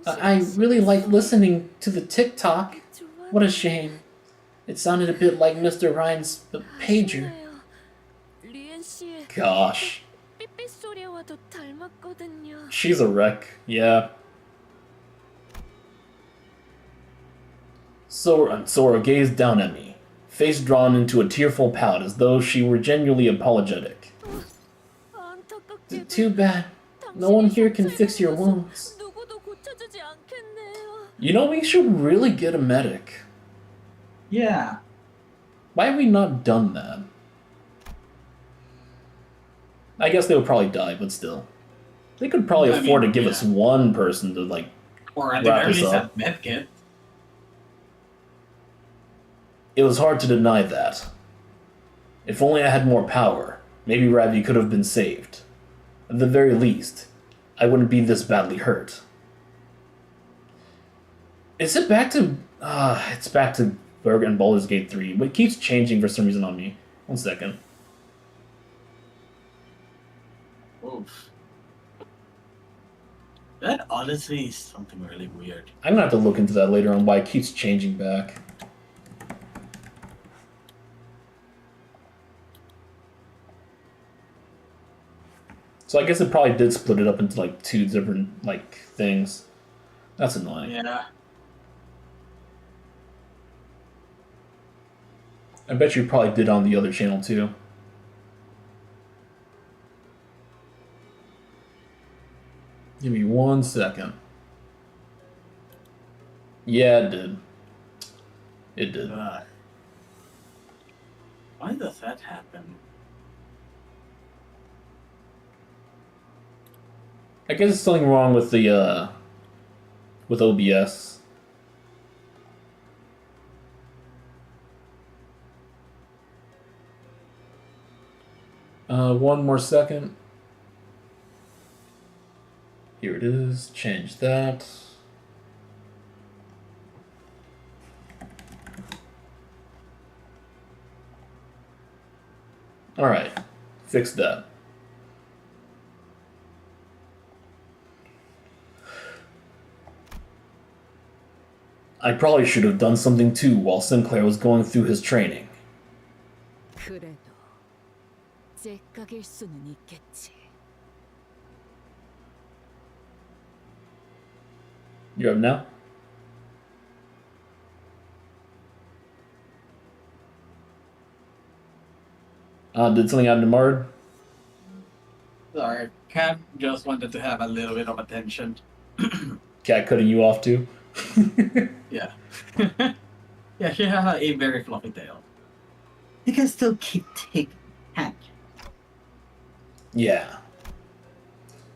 I really like listening to the TikTok. What a shame. It sounded a bit like Mr. Ryan's pager. Gosh. She's a wreck, yeah. Sora gazed down at me, face drawn into a tearful pout as though she were genuinely apologetic. Too bad. No one here can fix your wounds. You know, we should really get a medic. Yeah. Why have we not done that? I guess they would probably die, but still. They could probably afford to give us one person to, like, or at the wrap very us least up. a medkit. It was hard to deny that. If only I had more power, maybe Ravi could have been saved. At the very least, I wouldn't be this badly hurt. Is it back to... it's back to Berg and Baldur's Gate 3, but it keeps changing for some reason on me. 1 second. Oof. That honestly is something really weird. I'm gonna have to look into that later on, why it keeps changing back. So I guess it probably did split it up into, like, 2 different, like, things. That's annoying. Yeah. I bet you probably did on the other channel, too. 1 second. Yeah, it did. It did. Why does that happen? I guess there's something wrong with the with OBS. One more second. Here it is. Change that. All right, fix that. I probably should have done something too while Sinclair was going through his training. 그래도 째깍일 수는 있겠지. You're up now? Did something happen to Mard? Sorry, Cat just wanted to have a little bit of attention. Cat cutting you off too? Yeah. Yeah, she has a very fluffy tail. You can still keep taking hack. Yeah.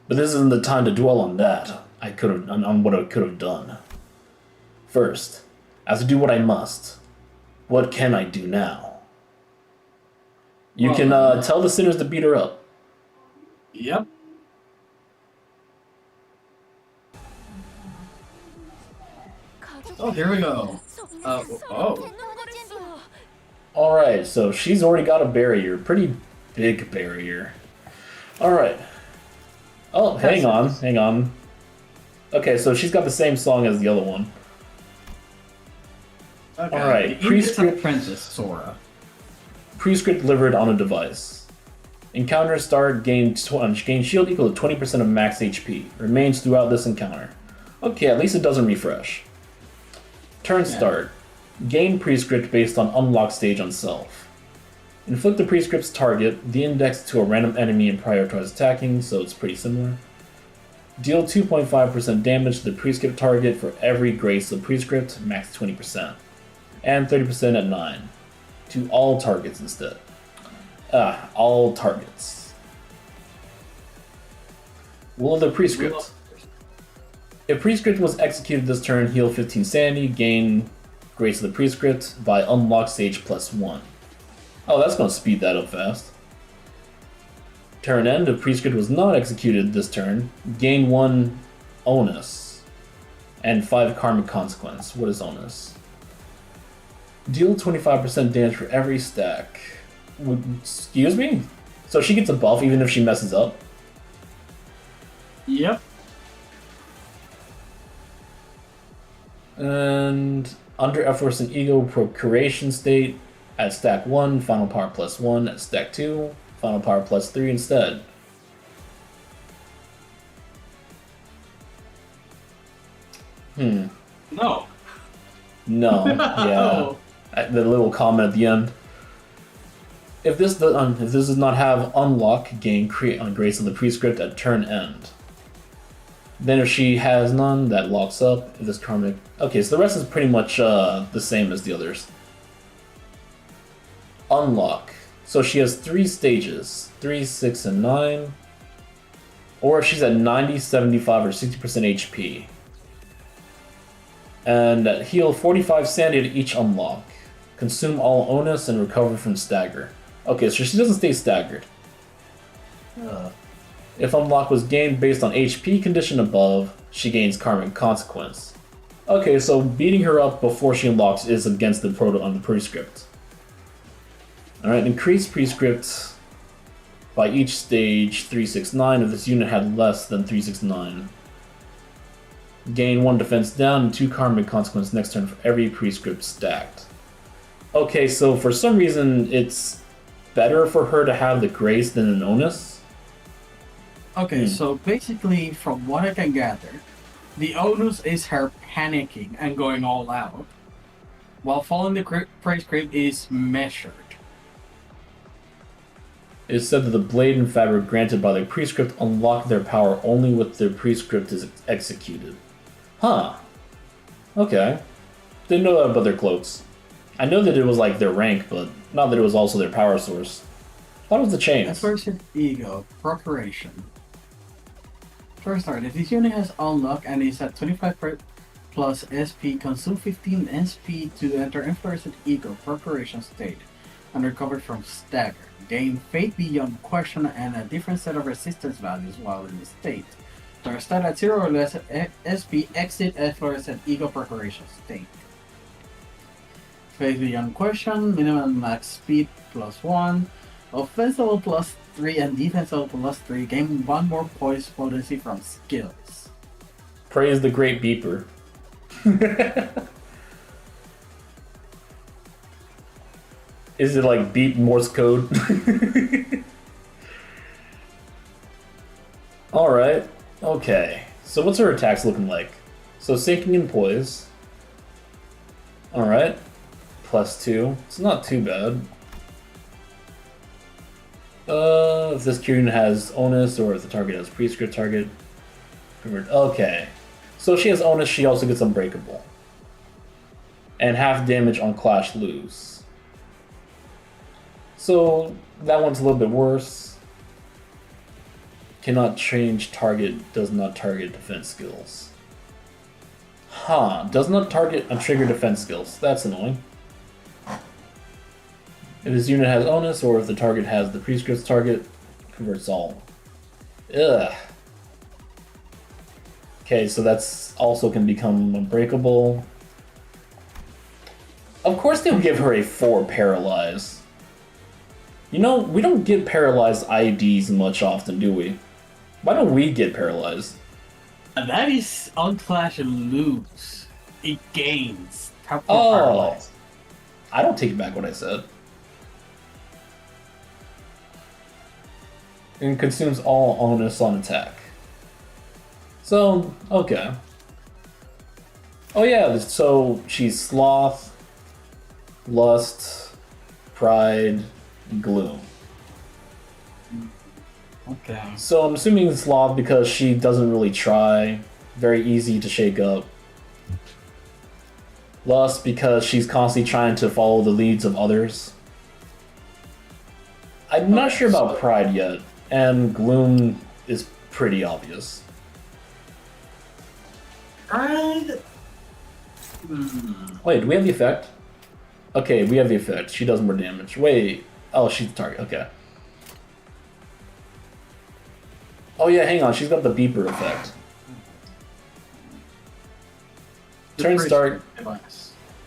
But this isn't the time to dwell on that. On what I could have done. First, I have to do what I must. What can I do now? You can tell the sinners to beat her up. Yep. Oh, here we go. Oh. Alright, so she's already got a barrier. Pretty big barrier. Alright. Oh, hang on. Okay, so she's got the same song as the other one. Okay. Alright, Prescript Princess Sora. Prescript delivered on a device. Encounter start, gain shield equal to 20% of max HP. Remains throughout this encounter. Okay, at least it doesn't refresh. Turn start. Gain prescript based on unlock stage on self. Inflict the prescript's target, the index to a random enemy and prioritize attacking, so it's pretty similar. Deal 2.5% damage to the prescript target for every grace of prescript, max 20%. And 30% at 9. To all targets instead. All targets. Will of the prescript. If prescript was executed this turn, heal 15 sanity, gain grace of the prescript by unlock stage +1. Oh, that's gonna speed that up fast. Turn end, if prescript was not executed this turn, gain 1 onus and 5 karmic consequence. What is onus? Deal 25% damage for every stack. Excuse me? So she gets a buff even if she messes up? Yep. And under F-Force and Ego Procuration state, at stack 1, final power +1, at stack 2, final power +3 instead. No. No, yeah. The little comment at the end. If this does not have unlock, gain create on grace of the prescript at turn end. Then if she has none, that locks up. If this karmic, okay, so the rest is pretty much the same as the others. Unlock. So she has 3 stages: 3, 6, and 9. Or if she's at 90, 75, or 60% HP. And heal 45 sanity to each unlock. Consume all onus and recover from stagger. Okay, so she doesn't stay staggered. If unlock was gained based on HP condition above, she gains karmic consequence. Okay, so beating her up before she unlocks is against the on the prescript. Alright, increase prescript by each stage 369 if this unit had less than 369. Gain 1 defense down and 2 karmic consequence next turn for every prescript stacked. Okay, so for some reason it's better for her to have the grace than an onus. Okay, so basically, from what I can gather, the onus is her panicking and going all out, while following the prescript is measured. It is said that the blade and fabric granted by the prescript unlock their power only with their prescript is executed. Huh. Okay. Didn't know that about their cloaks. I know that it was like their rank, but not that it was also their power source. Thought it was the chains. First, ego, preparation. First start, if this unit has unlocked and is at 25 plus SP, consume 15 SP to enter enforced ego preparation state and recover from stagger. Gain faith beyond question and a different set of resistance values while in the state. Start at 0 or less SP, exit enforced ego preparation state. Faith beyond question, minimum max speed +1, offensive +3 and defensive +3. Gain 1 more poise potency from skills. Praise the great beeper. Is it like beep Morse code? Alright, okay. So what's her attacks looking like? So sinking and poise. Alright. +2. It's not too bad. If this unit has onus or if the target has prescript target. Okay. So if she has onus, she also gets unbreakable. And half damage on clash lose. So that one's a little bit worse. Cannot change target, does not target defense skills. Huh, does not target untriggered defense skills. That's annoying. If this unit has onus or if the target has the prescript target, converts all. Ugh. Okay, so that's also can become unbreakable. Of course they'll give her a 4 paralyze. You know, we don't get paralyzed IDs much often, do we? Why don't we get paralyzed? And that is on Clash and lose. It gains. Oh, I don't take back what I said. And consumes all onus on attack. So, okay. Oh yeah, so she's sloth, lust, pride, and gloom. Okay. So I'm assuming sloth because she doesn't really try. Very easy to shake up. Lust because she's constantly trying to follow the leads of others. I'm not sure about pride yet. And gloom is pretty obvious. Pride? Wait, do we have the effect? Okay, we have the effect. She does more damage. Wait. Oh, she's the target. Okay. Oh yeah, hang on. She's got the beeper effect. Turn start.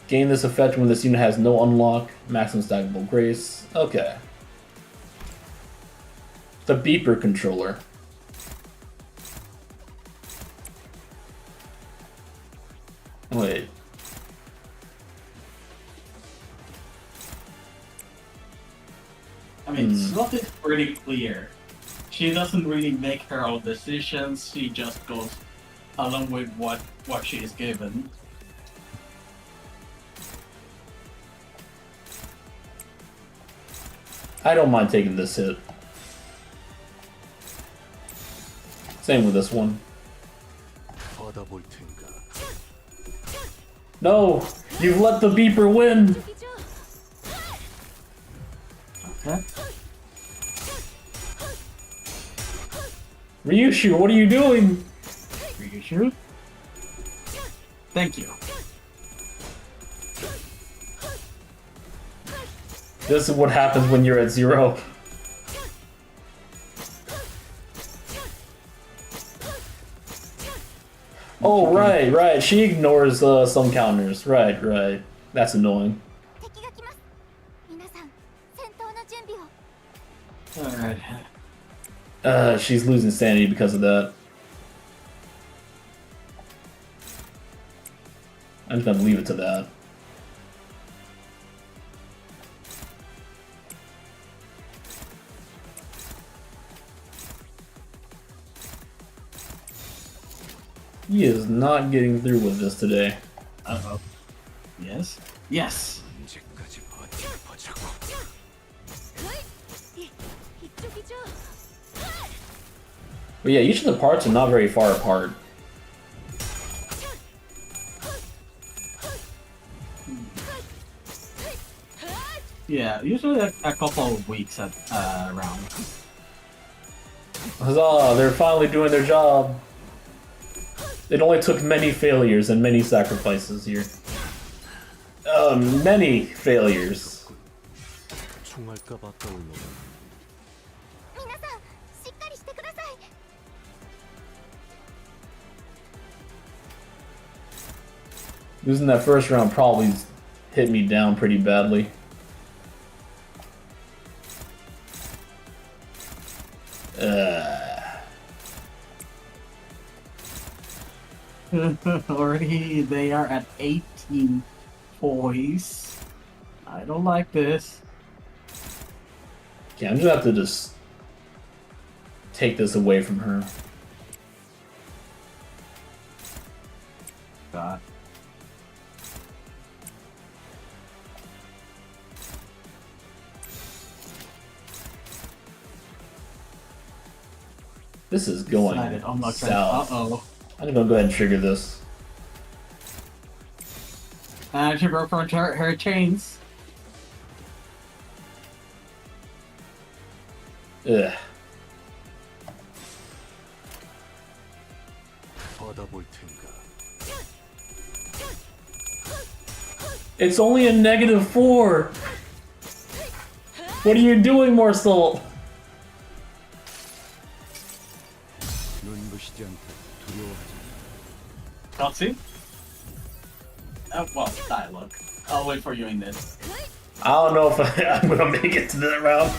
Gain this effect when this unit has no unlock. Maximum stackable grace. Okay. The beeper controller. Wait. I mean, Sloth is pretty clear. She doesn't really make her own decisions. She just goes along with what she is given. I don't mind taking this hit. Same with this one. No! You've let the beeper win! Okay. Ryushu, what are you doing? Are you sure? Thank you. This is what happens when you're at 0. Oh, right. She ignores some counters. Right. That's annoying. Alright. She's losing sanity because of that. I'm just gonna leave it to that. He is not getting through with this today. Uh-oh. Yes? Yes! 이쪽이죠. But yeah, each of the parts are not very far apart. Yeah, usually a couple of weeks at around. Huzzah, they're finally doing their job. It only took many failures and many sacrifices here. Many failures. 총알까봐 떠올려. 皆さん、しっかりしてください。 Losing that first round probably hit me down pretty badly. Already they are at 18 points. I don't like this. Okay, I'm just gonna have to just take this away from her. God. This is going Decided I'm not gonna. south. Uh-oh. I'm gonna go ahead and trigger this. And she broke her chains. Ugh. 받아볼 텐가. It's only a -4! What are you doing, Morsel? 눈부시지 않게 두려워하지. Cutscene? Well, dialogue. I'll wait for you in this. I don't know if I'm gonna make it to that round.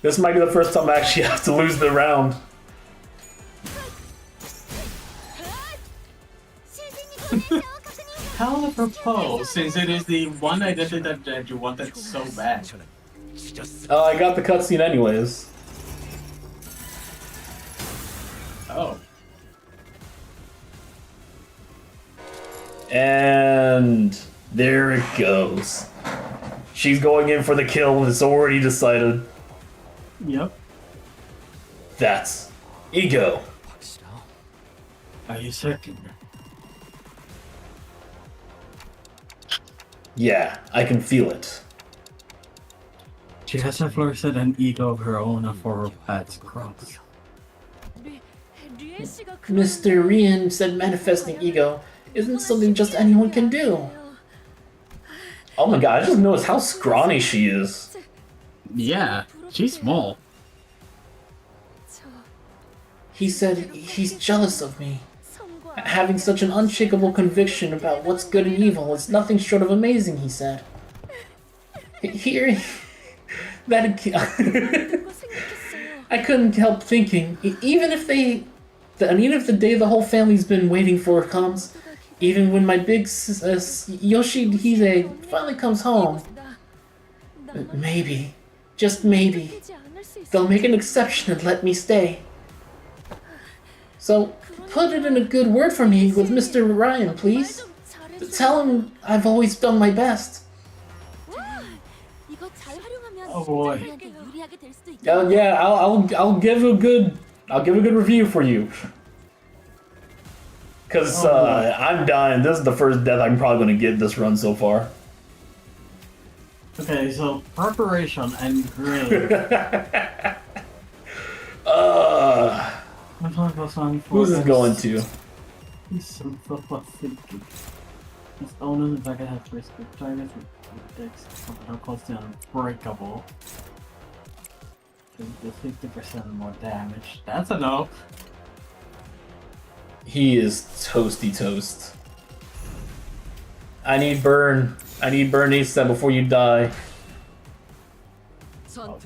This might be the first time I actually have to lose the round. How to propose, since it is the one identity that you wanted so bad. I got the cutscene anyways. Oh. And there it goes. She's going in for the kill, it's already decided. Yep. That's ego. Are you certain? Yeah, I can feel it. She has a flourished an ego of her own for her paths cross. Mr. Rian said manifesting ego isn't something just anyone can do. Oh my god, I just noticed how scrawny she is. Yeah, she's small. He said he's jealous of me. Having such an unshakable conviction about what's good and evil is nothing short of amazing, he said. Hearing that, I couldn't help thinking, even if the day the whole family's been waiting for comes, even when my big Yoshihide finally comes home, maybe, just maybe, they'll make an exception and let me stay. So, put it in a good word for me with Mr. Ryan, please. Tell him I've always done my best. Oh boy. Yeah, I'll give a good review for you. Cause I'm dying. This is the first death I'm probably gonna get this run so far. Okay, so preparation and grade. Who's this going to? He's so thinking. His owners in fact have to risk the targets with decks somehow close to unbreakable. The 50% more damage. That's a no. He is toasty toast. I need burn. I need burn ASAP before you die. Oh,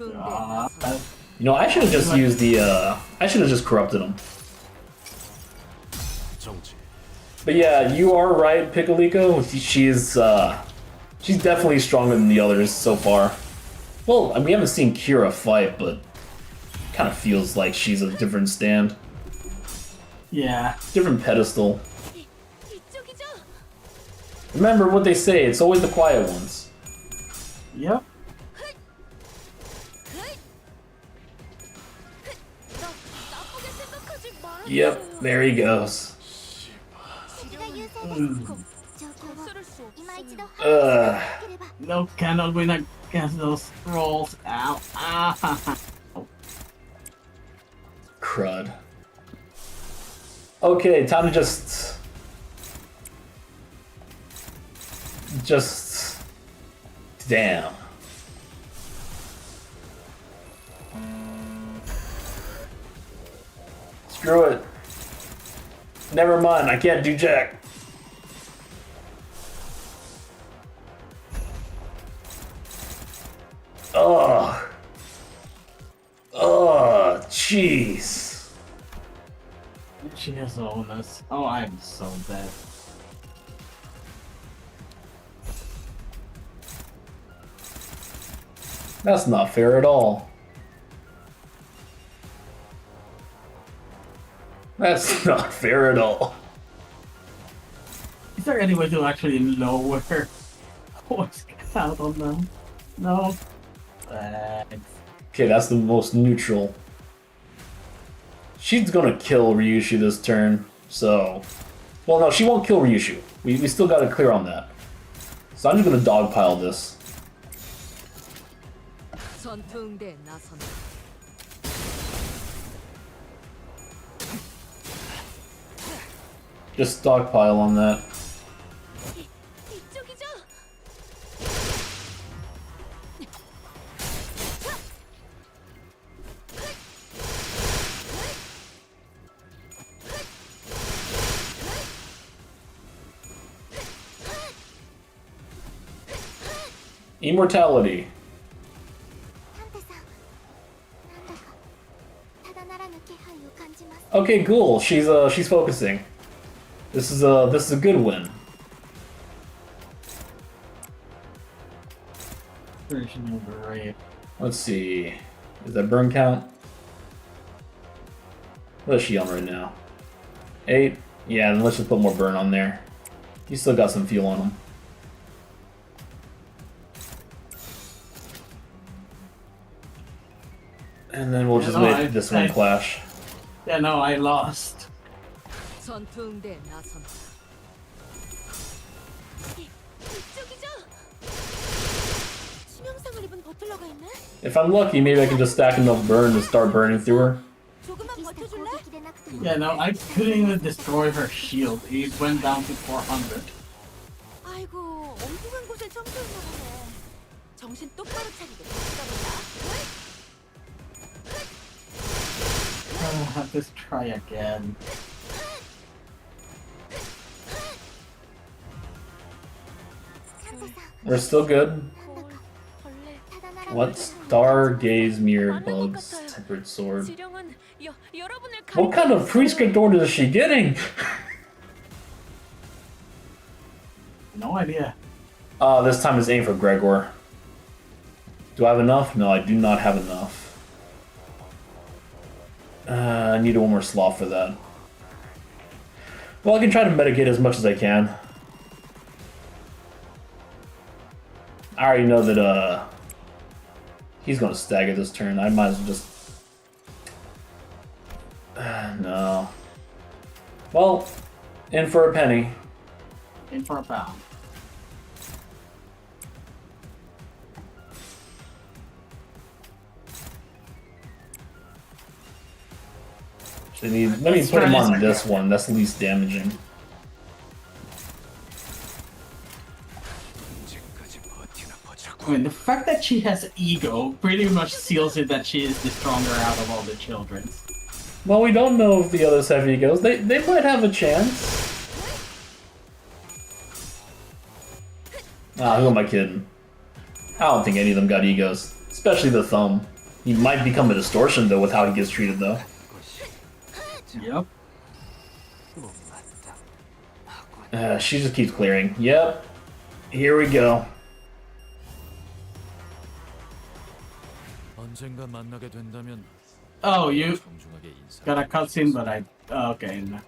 You know, I should have just used the, I should have just corrupted him. But yeah, you are right, Piccolico. She's definitely stronger than the others so far. Well, I mean, we haven't seen Kira fight, but kind of feels like she's a different stand. yeah. Different pedestal. Remember what they say, it's always the quiet ones. Yep. 너 나쁘게 생각하지 말아줘. Yep, there he goes. 敵が優勢です。状況を今一度判断し Ugh. なければ。 No, cannot win against those trolls. Ow. Ah. Crud. Okay, time to just damn. Screw it. Never mind, I can't do jack. Ugh. Ugh, jeez. She has illness. Oh, I'm so dead. That's not fair at all. That's not fair at all. Is there any way to actually lower what's out on them? No. Okay, that's the most neutral. She's gonna kill Ryushu this turn, so... Well, no, she won't kill Ryushu. We still gotta clear on that. So I'm just gonna dogpile this. 전투응대에 나선다. Just stockpile on that. 이쪽이죠? Immortality. 探偵さん、なんだかただならぬ気配を感じます。 Okay, cool. She's focusing. This is a good win. Version of the raid. Let's see. Is that burn count? What is she on right now? 8? Yeah, then let's just put more burn on there. You still got some fuel on him. And then we'll just wait this one clash. Yeah, no, I lost. 전투응대에 나선다. 이쪽이죠? 치명상을 입은 버틀러가 있네. If I'm lucky, maybe I can just stack enough burn to start burning through her. 조금만 버텨줄래? Yeah, no, I couldn't even destroy her shield. It went down to 400. 아이고, 엉뚱한 곳에 점수했나 보네. 정신 똑바로 차리고 가보자. I'll have to try again. We're still good. What? Stargaze Mirror Bugs Tempered Sword. 지령은 여러분을 What kind of prescript order is she getting? No idea. This time is aim for Gregor. Do I have enough? No, I do not have enough. I need one more slot for that. Well, I can try to mitigate as much as I can. I already know that, he's gonna stagger this turn. I might as well just... no. Well, in for a penny. In for a pound. Let me put him on this one. That's the least damaging. I mean, the fact that she has ego pretty much seals it that she is the stronger out of all the children. Well, we don't know if the others have egos. They might have a chance. Ah, who am I kidding? I don't think any of them got egos. Especially the thumb. He might become a distortion, though, with how he gets treated, though. Yep. She just keeps clearing. Yep. Here we go. 언젠가 만나게 된다면 Oh, you 정중하게 인사. got a cutscene, but I... okay. No.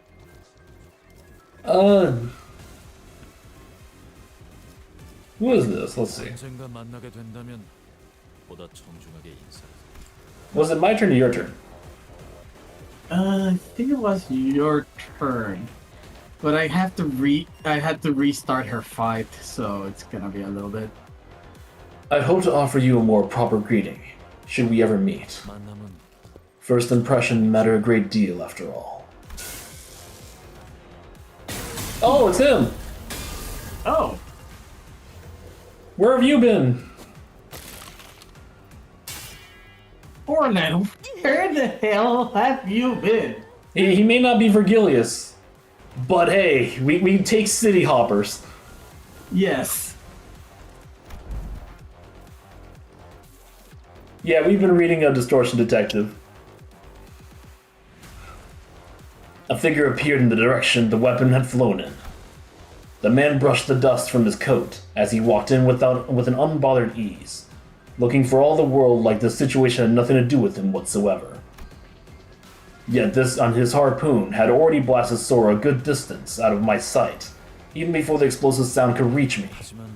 Who is this? Let's see. 언젠가 만나게 된다면 보다 정중하게 인사해. Was it my turn or your turn? I think it was your turn. But I had to restart her fight, so it's gonna be a little bit. I'd hope to offer you a more proper greeting, should we ever meet. 만남은 First impression matter a great deal, after all. Oh, it's him! Oh! Where have you been? Orlando, where the hell have you been? He may not be Virgilius, but hey, we take city hoppers. Yes. Yeah, we've been reading a Distortion Detective. A figure appeared in the direction the weapon had flown in. The man brushed the dust from his coat as he walked in with an unbothered ease, looking for all the world like the situation had nothing to do with him whatsoever. Yet this on his harpoon had already blasted Sora a good distance out of my sight, even before the explosive sound could reach me. 하지만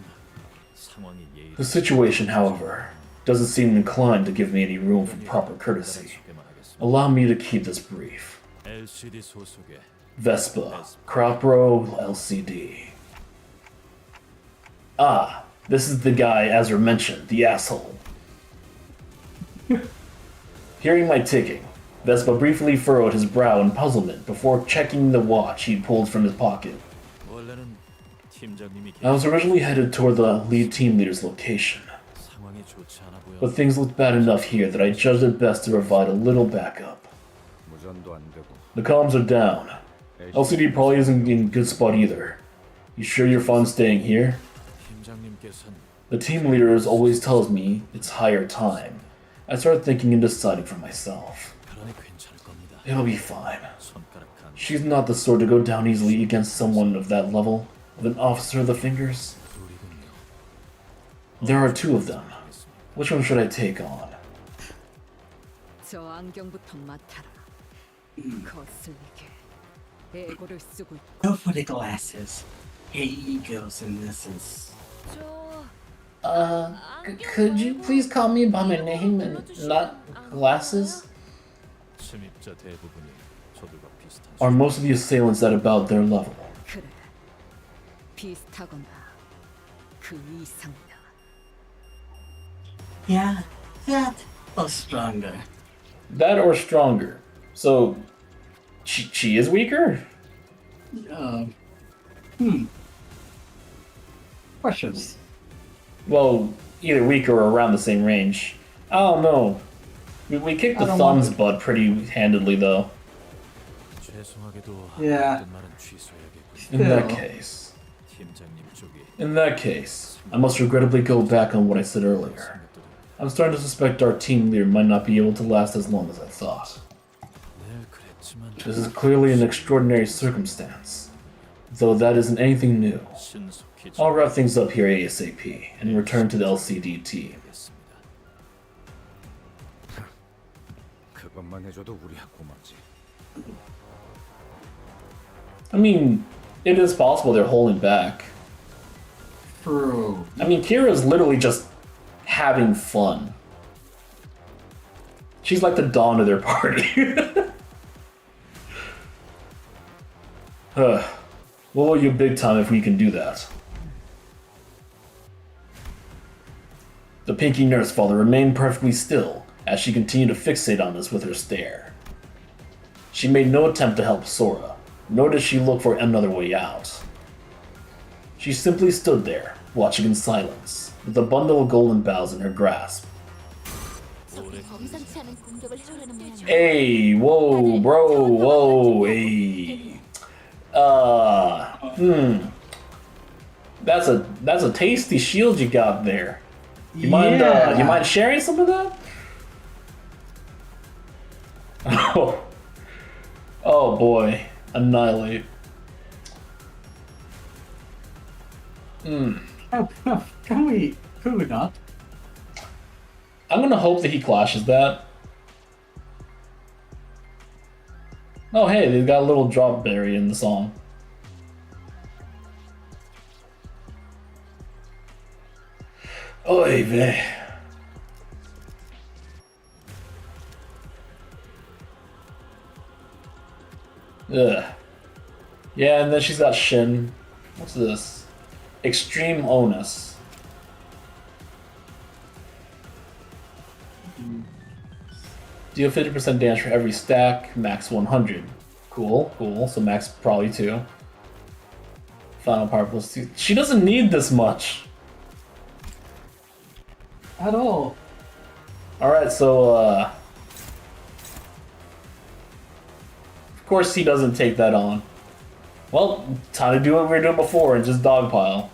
상황이 예의. The situation, however, doesn't seem inclined to give me any room for proper courtesy. 소개만 하겠습니다. Allow me to keep this brief. LCD 소속의 Vespa, Cropro, LCD. Ah, this is the guy Ezra mentioned, the asshole. Hearing my ticking, Vespa briefly furrowed his brow in puzzlement before checking the watch he'd pulled from his pocket. 원래는 팀장님이 I was originally headed toward the lead team leader's location, 상황이 좋지 않아 보여. but things looked bad enough here that I judged it best to provide a little backup. 무전도 안 되고 The comms are down. LCD probably isn't in a good spot either. You sure you're fine staying here? 팀장님께서는 The team leader always tells me it's higher time. I started thinking and deciding for myself. 그러니 괜찮을 겁니다. It'll be fine. 손가락 한 She's not the sort to go down easily against someone of that level, of an officer of the fingers. 둘이군요. There are two of them. Which one should I take on? 저 안경부터 맡아라. 거슬리게 애고를 쓰고 있- Go for the glasses. He goes and listens. 저 Could you please call me by my name and not glasses? 침입자 대부분이 저들과 비슷한 Are most of the assailants at about their level? 그래 비슷하거나 그 이상이야. Yeah, that or stronger. That or stronger. So, she is weaker? Questions. Well, either weaker or around the same range. I don't know. We kicked the I don't thumb's want butt pretty handedly, though. 죄송하게도 Yeah. 모든 말은 취소해야겠군요. In that Still. case. 팀장님 쪽이 In that case, I must regrettably go back on what I said earlier. I'm starting to suspect our team leader might not be able to last as long as I thought. 늘 그랬지만 This is clearly an extraordinary circumstance, though that isn't anything new. 신속히 I'll wrap things up here ASAP and return to the LCD team. 정리하겠습니다. 그것만 해줘도 우리야 고맙지. I mean, it is possible they're holding back. True. I mean, Kira's literally just having fun. She's like the dawn of their party. We'll owe you big time if we can do that. The Pinky Nurse Father remained perfectly still as she continued to fixate on us with her stare. She made no attempt to help Sora, nor did she look for another way out. She simply stood there, watching in silence, with a bundle of golden boughs in her grasp. 저기 범상치 않은 공격을 해오려는 모양이야. Hey, whoa, bro, whoa, hey. That's a tasty shield you got there. You mind sharing some of that? Oh boy, annihilate. Can we? Could we not? I'm gonna hope that he clashes that. Oh hey, they've got a little drop berry in the song. Oy vey. Ugh. Yeah, and then she's got Shin. What's this? Extreme Onus. Deal 50% damage for every stack, max 100. Cool, cool. So max probably 2. Final power plus 2. She doesn't need this much. At all. Alright, so, of course he doesn't take that on. Well, time to do what we were doing before and just dogpile.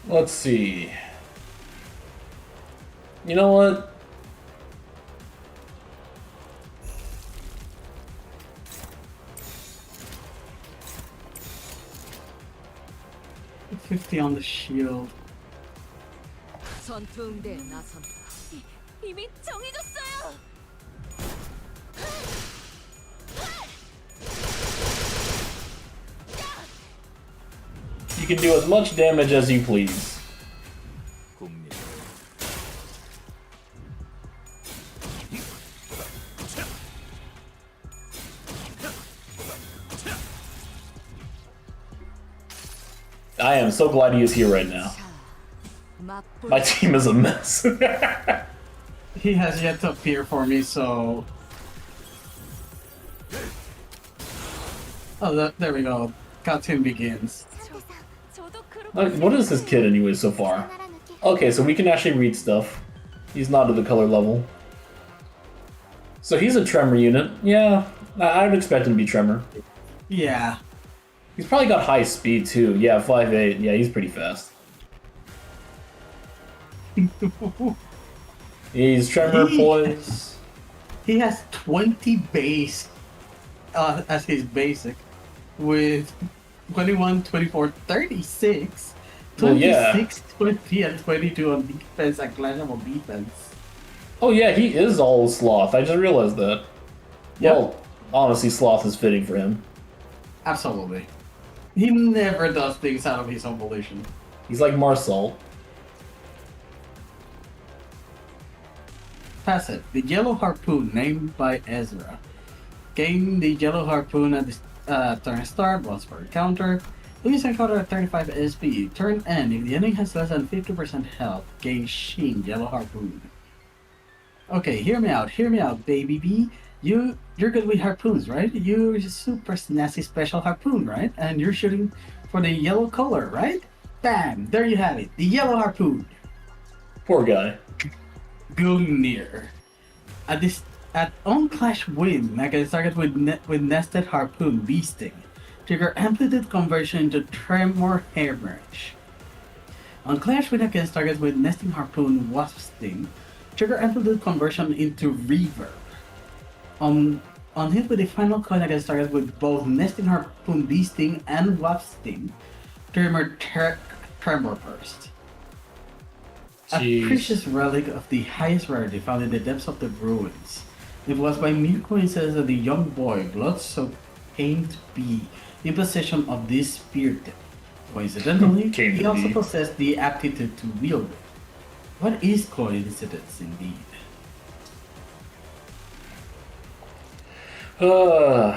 Let's see. You know what? $50 on the shield. 전투응대에 나선다. 이미 정해졌어요. You can do as much damage as you please. I am so glad he is here right now. My team is a mess. He has yet to appear for me, so... Oh, there we go. Cartoon begins. What is this kid anyway so far? Okay, so we can actually read stuff. He's not at the color level. So he's a Tremor unit. Yeah, I'd expect him to be Tremor. Yeah. He's probably got high speed too. Yeah, 5'8". Yeah, he's pretty fast. He's Tremor, Poise. He has 20 base as his basic, with 21, 24, 36, Well, yeah. 26, 20, and 22 on defense and clashable defense. Oh yeah, he is all Sloth. I just realized that. Yep. Well, honestly, Sloth is fitting for him. Absolutely. He never does things out of his own volition. He's like Marcel. Facet, the yellow harpoon named by Ezra. Gain the yellow harpoon at the turn start, once per counter. Please encounter at 35 SP. Turn end, if the enemy has less than 50% health, gain Sheen yellow harpoon. Okay, hear me out, baby B. You're good with harpoons, right? You're a super snazzy special harpoon, right? And you're shooting for the yellow color, right? Bam! There you have it, the yellow harpoon. Poor guy. Gungnir. At on clash win, against target with nested harpoon beasting. Trigger amplitude conversion into tremor hemorrhage. On clash win against target with nesting harpoon wasp sting. Trigger amplitude conversion into reverb. On hit with the final coin against target with both nesting harpoon beasting and wasp sting. Tremor burst. A Jeez. precious relic of the highest rarity found in the depths of the ruins. It was by mere coincidence that the young boy, blood-soaked, came to be in possession of this spear tip. Coincidentally, Came he to also be. possessed the aptitude to wield it. What is coincidence indeed? Oh,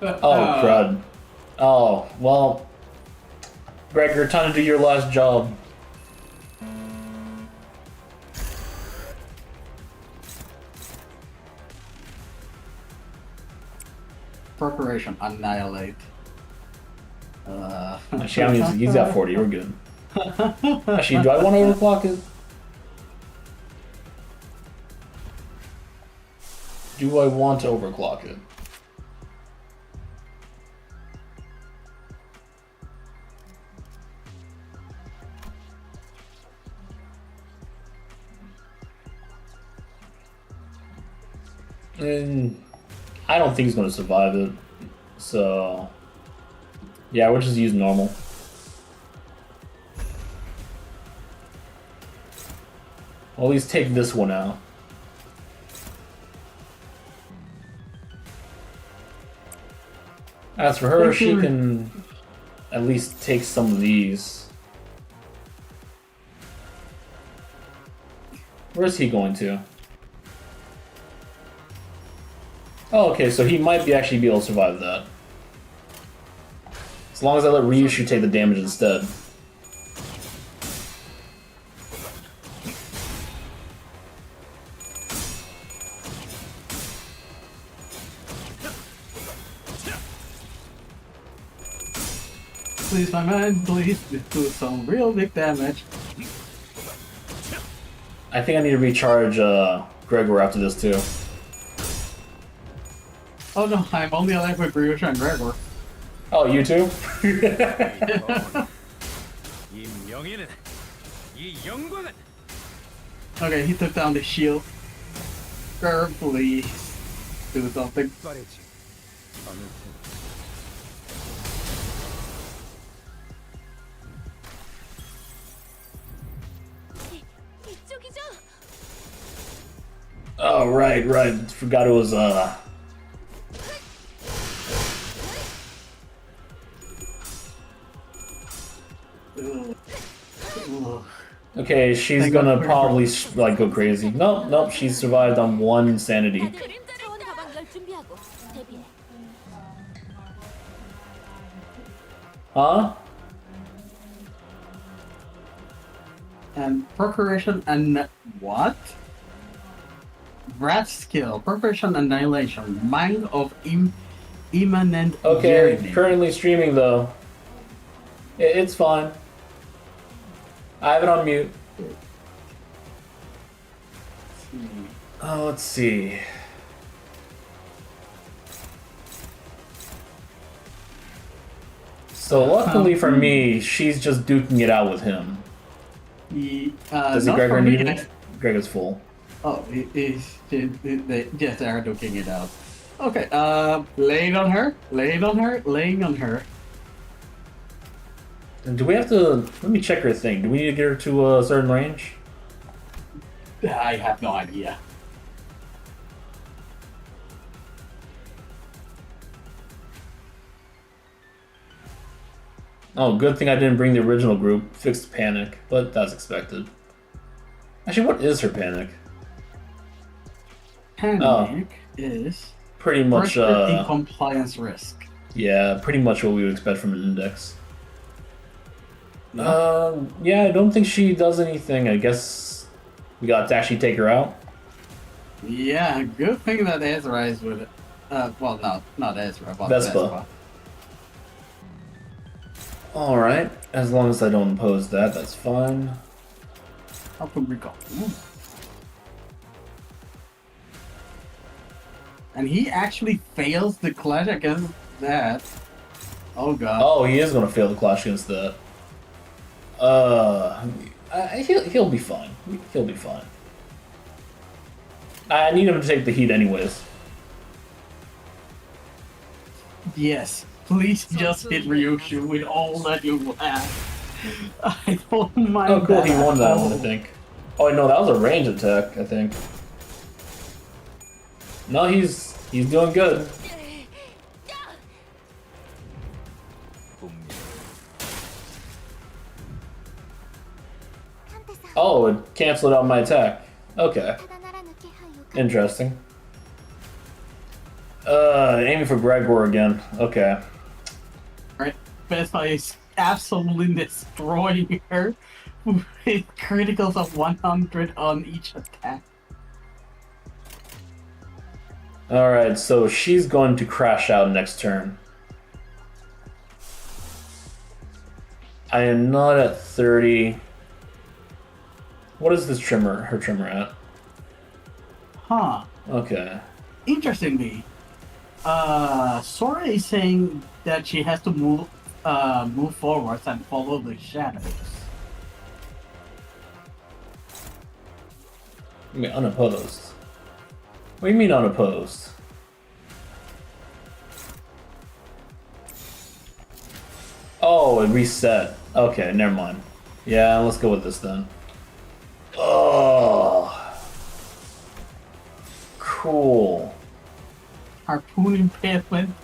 crud. Oh, well. Gregor, time to do your last job. Preparation, annihilate. Actually, he's got 40, we're good. Actually, do I want to overclock it? Do I want to overclock it? And I don't think he's going to survive it. So, yeah, we'll just use normal. Well, at least take this one out. As for her, she can at least take some of these. Where's he going to? Oh, okay, so he might actually be able to survive that. As long as I let Ryushu take the damage instead. Please, my man, please do some real big damage. I think I need to recharge Gregor after this too. Oh no, I'm only alive with Ryusha and Gregor. Oh, you too? 이 명예는 이 영광은 Okay, he took down the shield. Gregor, please do something. 빠르지 않을 테니. 이쪽이죠? Oh, right. Forgot it was, Okay, she's Thank gonna God. probably, like, go crazy. Nope, she survived on 1 insanity. 다들 차원 가방 열 준비하고 대비해. Huh? And preparation and what? Rat skill, preparation annihilation, mind of immanent Okay, yearning. currently streaming, though. It's fine. I have it on mute. Oh, let's see. So luckily for me, she's just duking it out with him. Does Not Gregor for need me. me? Gregor's full. Oh, yes, they are looking it out. Okay, laying on her. And do we have to... Let me check her thing. Do we need to get her to a certain range? I have no idea. Oh, good thing I didn't bring the original group. Fixed panic, but that's expected. Actually, what is her panic? Panic is Pretty much, first compliance risk. yeah, pretty much what we would expect from an index. Yeah. Yeah, I don't think she does anything. I guess we got to actually take her out. Yeah, good thing that Ezra is with it. Well, not Ezra, but Vespa. Alright, as long as I don't impose that, that's fine. How can we go? And he actually fails the clash against that. Oh god. Oh, he is gonna fail the clash against that. He'll be fine. He'll be fine. I need him to take the heat anyways. Yes. Please just hit Ryushu with all that you have. I don't mind. Oh, cool, he at won that all. one, I think. Oh, no, that was a range attack, I think. No, he's doing good. Oh, it canceled out my attack. Okay, interesting. Aiming for Gregor again. Okay. Right. Vespa is absolutely destroying her with criticals of 100 on each attack. Alright, so she's going to crash out next turn. I am not at 30. What is this her trimmer at? Huh. Okay. Interestingly, Sora is saying that she has to move forwards and follow the shadows. I mean, unopposed. What do you mean unopposed? Oh, it reset. Okay, never mind. Yeah, let's go with this then. Oh. Cool. Harpoon impalement.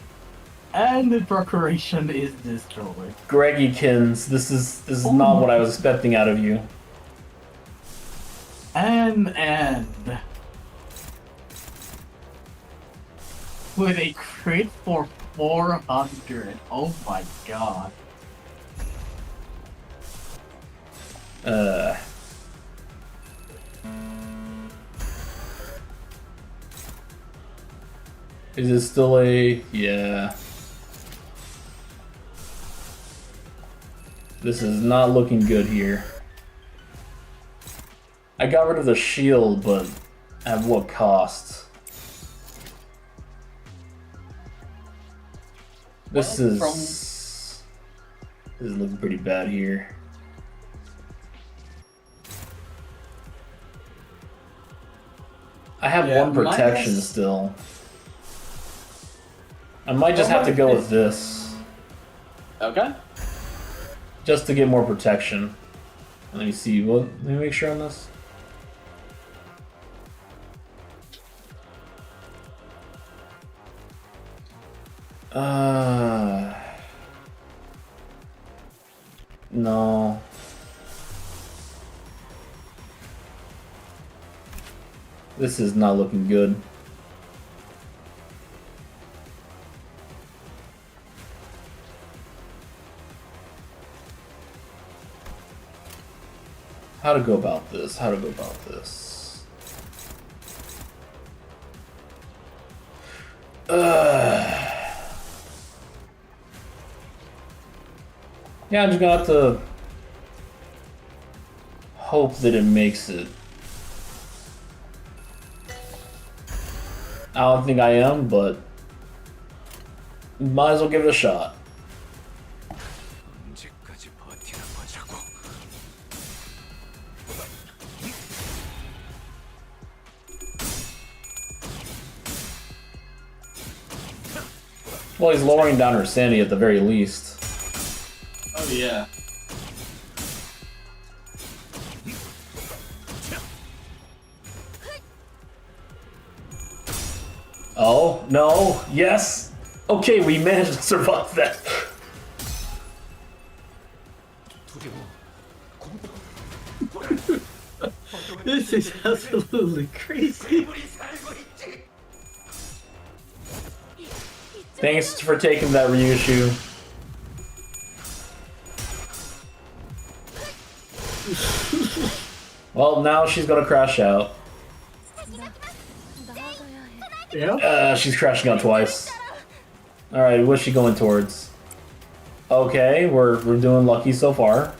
And the procuration is destroyed. Greggykins, this is not what I was expecting out of you. And with a crit for 400. Oh my god. Is it still a... yeah. This is not looking good here. I got rid of the shield, but at what cost? This is looking pretty bad here. I have one protection still. I might just have to go with this. Okay. Just to get more protection. Let me see. Let me make sure on this. No. This is not looking good. How to go about this? How to go about this? Yeah, I'm just gonna have to hope that it makes it. I don't think I am, but might as well give it a shot. 언제까지 버티나 보자고. Well, he's lowering down her sanity at the very least. Oh yeah. Oh, no, yes. Okay, we managed to survive that. This is absolutely crazy. Thanks for taking that reissue. Well, now she's gonna crash out. Yeah. She's crashing out twice. Alright, what's she going towards? Okay, we're doing lucky so far.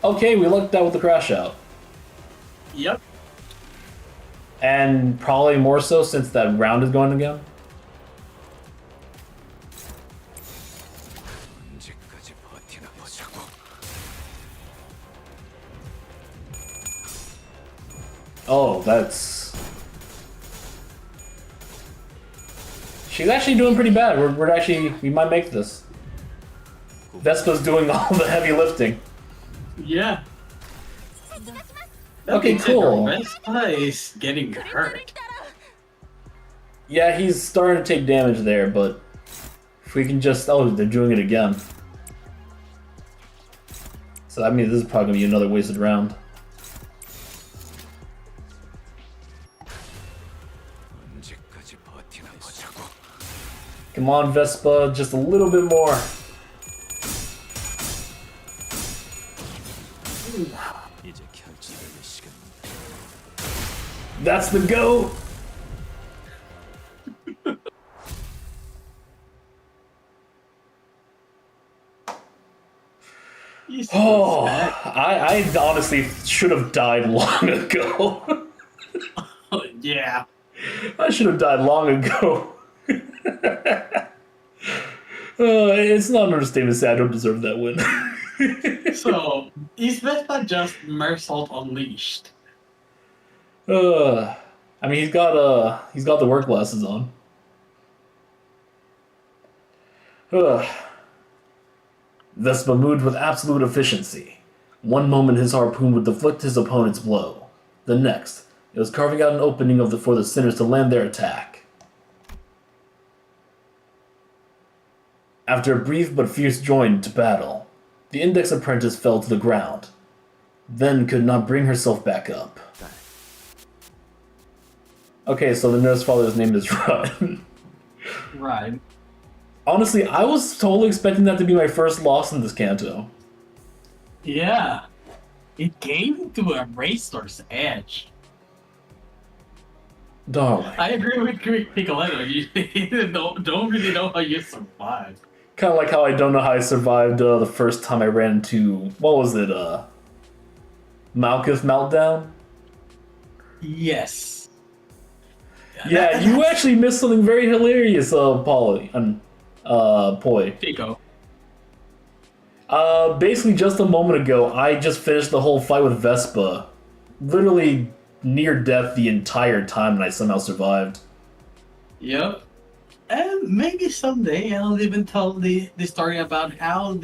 Okay, we lucked out with the crash out. Yep. And probably more so since that round is going again. 언제까지 버티나 보자고. Oh, that's... She's actually doing pretty bad. We're actually... we might make this. Vespa's doing all the heavy lifting. Yeah. Okay, cool. Vespa is getting hurt. Yeah, he's starting to take damage there, but... if we can just... oh, they're doing it again. So that means this is probably going to be another wasted round. 언제까지 버티나 보자고. Come on, Vespa, just a little bit more. 이제 결집의 시간. That's the go! Oh, I honestly should have died long ago. Yeah. I should have died long ago. It's not an understatement to say I don't deserve that win. So, is Vespa just Mersault Unleashed? I mean, he's got the work glasses on. Vespa moved with absolute efficiency. One moment his harpoon would deflect his opponent's blow. The next, it was carving out an opening for the sinners to land their attack. After a brief but fierce join to battle, the index apprentice fell to the ground, then could not bring herself back up. Okay, so the nurse father's name is Run. Right. Honestly, I was totally expecting that to be my first loss in this Canto. Yeah. It came to a racer's edge. Darling. I agree with Picoletto. You don't really know how you survived. Kind of like how I don't know how I survived the first time I ran into, what was it, Malkuth Meltdown? Yes. Yeah, you actually missed something very hilarious, Poi. Pico. Basically just a moment ago, I just finished the whole fight with Vespa. Literally near death the entire time, and I somehow survived. Yep. And maybe someday I'll even tell the story about how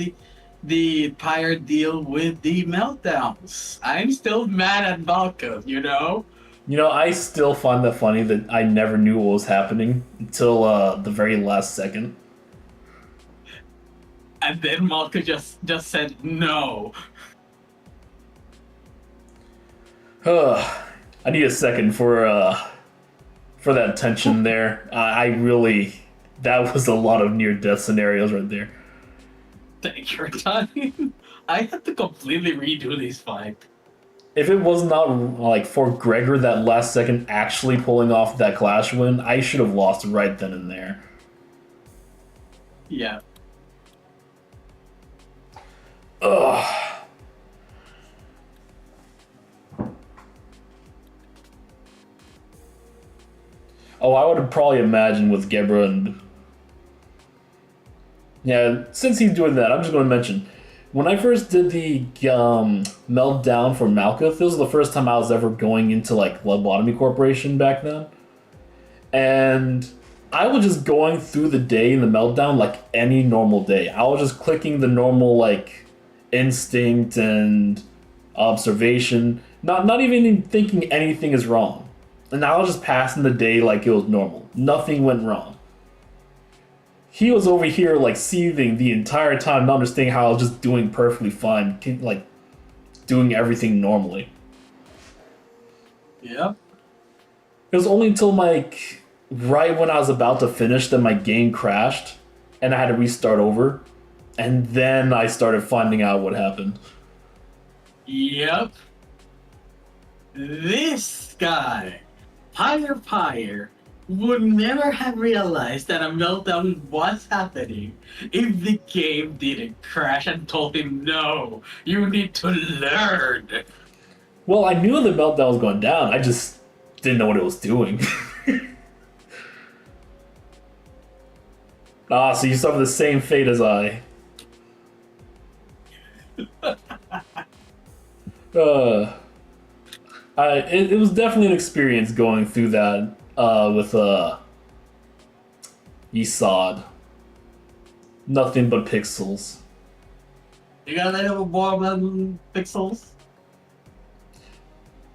the Pyre deal with the meltdowns. I'm still mad at Valka, you know? You know, I still find that funny that I never knew what was happening until the very last second. And then Malka just said no. I need a second for that tension there. I really, that was a lot of near-death scenarios right there. Take your time. I had to completely redo this fight. If it was not like for Gregor that last second actually pulling off that clash win, I should have lost right then and there. Yeah. Ugh. Oh, I would have probably imagined with Gebra and... Yeah, since he's doing that, I'm just going to mention, when I first did the meltdown for Malkuth, this was the first time I was ever going into like Lobotomy Corporation back then. And I was just going through the day in the meltdown like any normal day. I was just clicking the normal like instinct and observation, not even thinking anything is wrong. And I was just passing the day like it was normal. Nothing went wrong. He was over here like seething the entire time, not understanding how I was just doing perfectly fine, like doing everything normally. Yep. It was only until like right when I was about to finish that my game crashed and I had to restart over. And then I started finding out what happened. Yep. This guy, Pyre, would never have realized that a meltdown was happening if the game didn't crash and told him, no, you need to learn. Well, I knew the meltdown was going down. I just didn't know what it was doing. So you suffer the same fate as I. It was definitely an experience going through that with Isad. Nothing but pixels. You got any more pixels?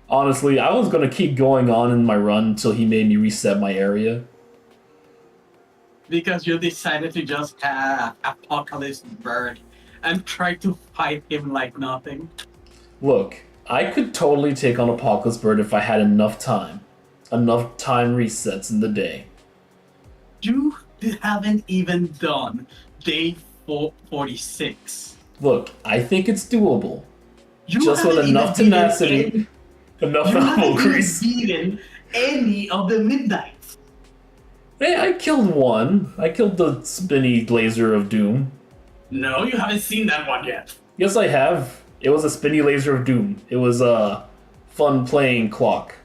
Honestly, I was gonna keep going on in my run until he made me reset my area. Because you decided to just have Apocalypse Bird and try to fight him like nothing. Look, I could totally take on Apocalypse Bird if I had enough time. Enough time resets in the day. You haven't even done day 46. Look, I think it's doable. You Just with haven't enough even tenacity, enough you haven't elbow even grease. beaten any of the Midnights. Hey, I killed one. I killed the spinny laser of doom. No, you haven't seen that one yet. Yes, I have. It was a spinny laser of doom. It was a fun playing clock.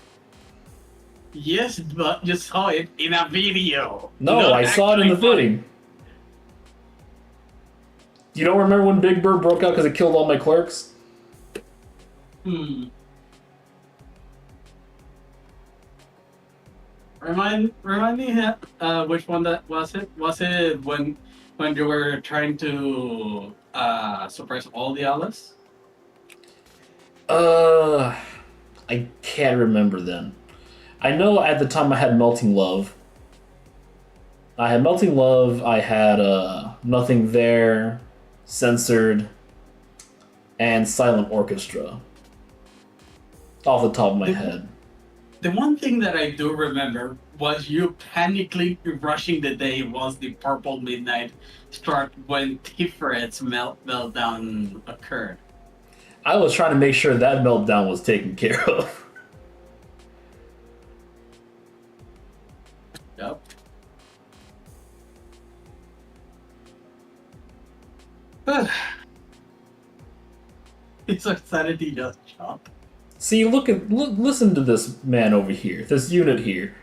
Yes, but you saw it in a video. No, Not I saw it in the actually footing. You don't remember when Big Bird broke out because it killed all my clerks? Remind me which one that was it? Was it when you were trying to suppress all the Alice? I can't remember then. I know at the time I had Melting Love. I had Melting Love, I had Nothing There, Censored, and Silent Orchestra. Off the top of my head. The one thing that I do remember was you panically rushing the day once the Purple Midnight struck when Tifret's meltdown occurred. I was trying to make sure that meltdown was taken care of. Yep. It's a sanity just chop. See, listen to this man over here, this unit here.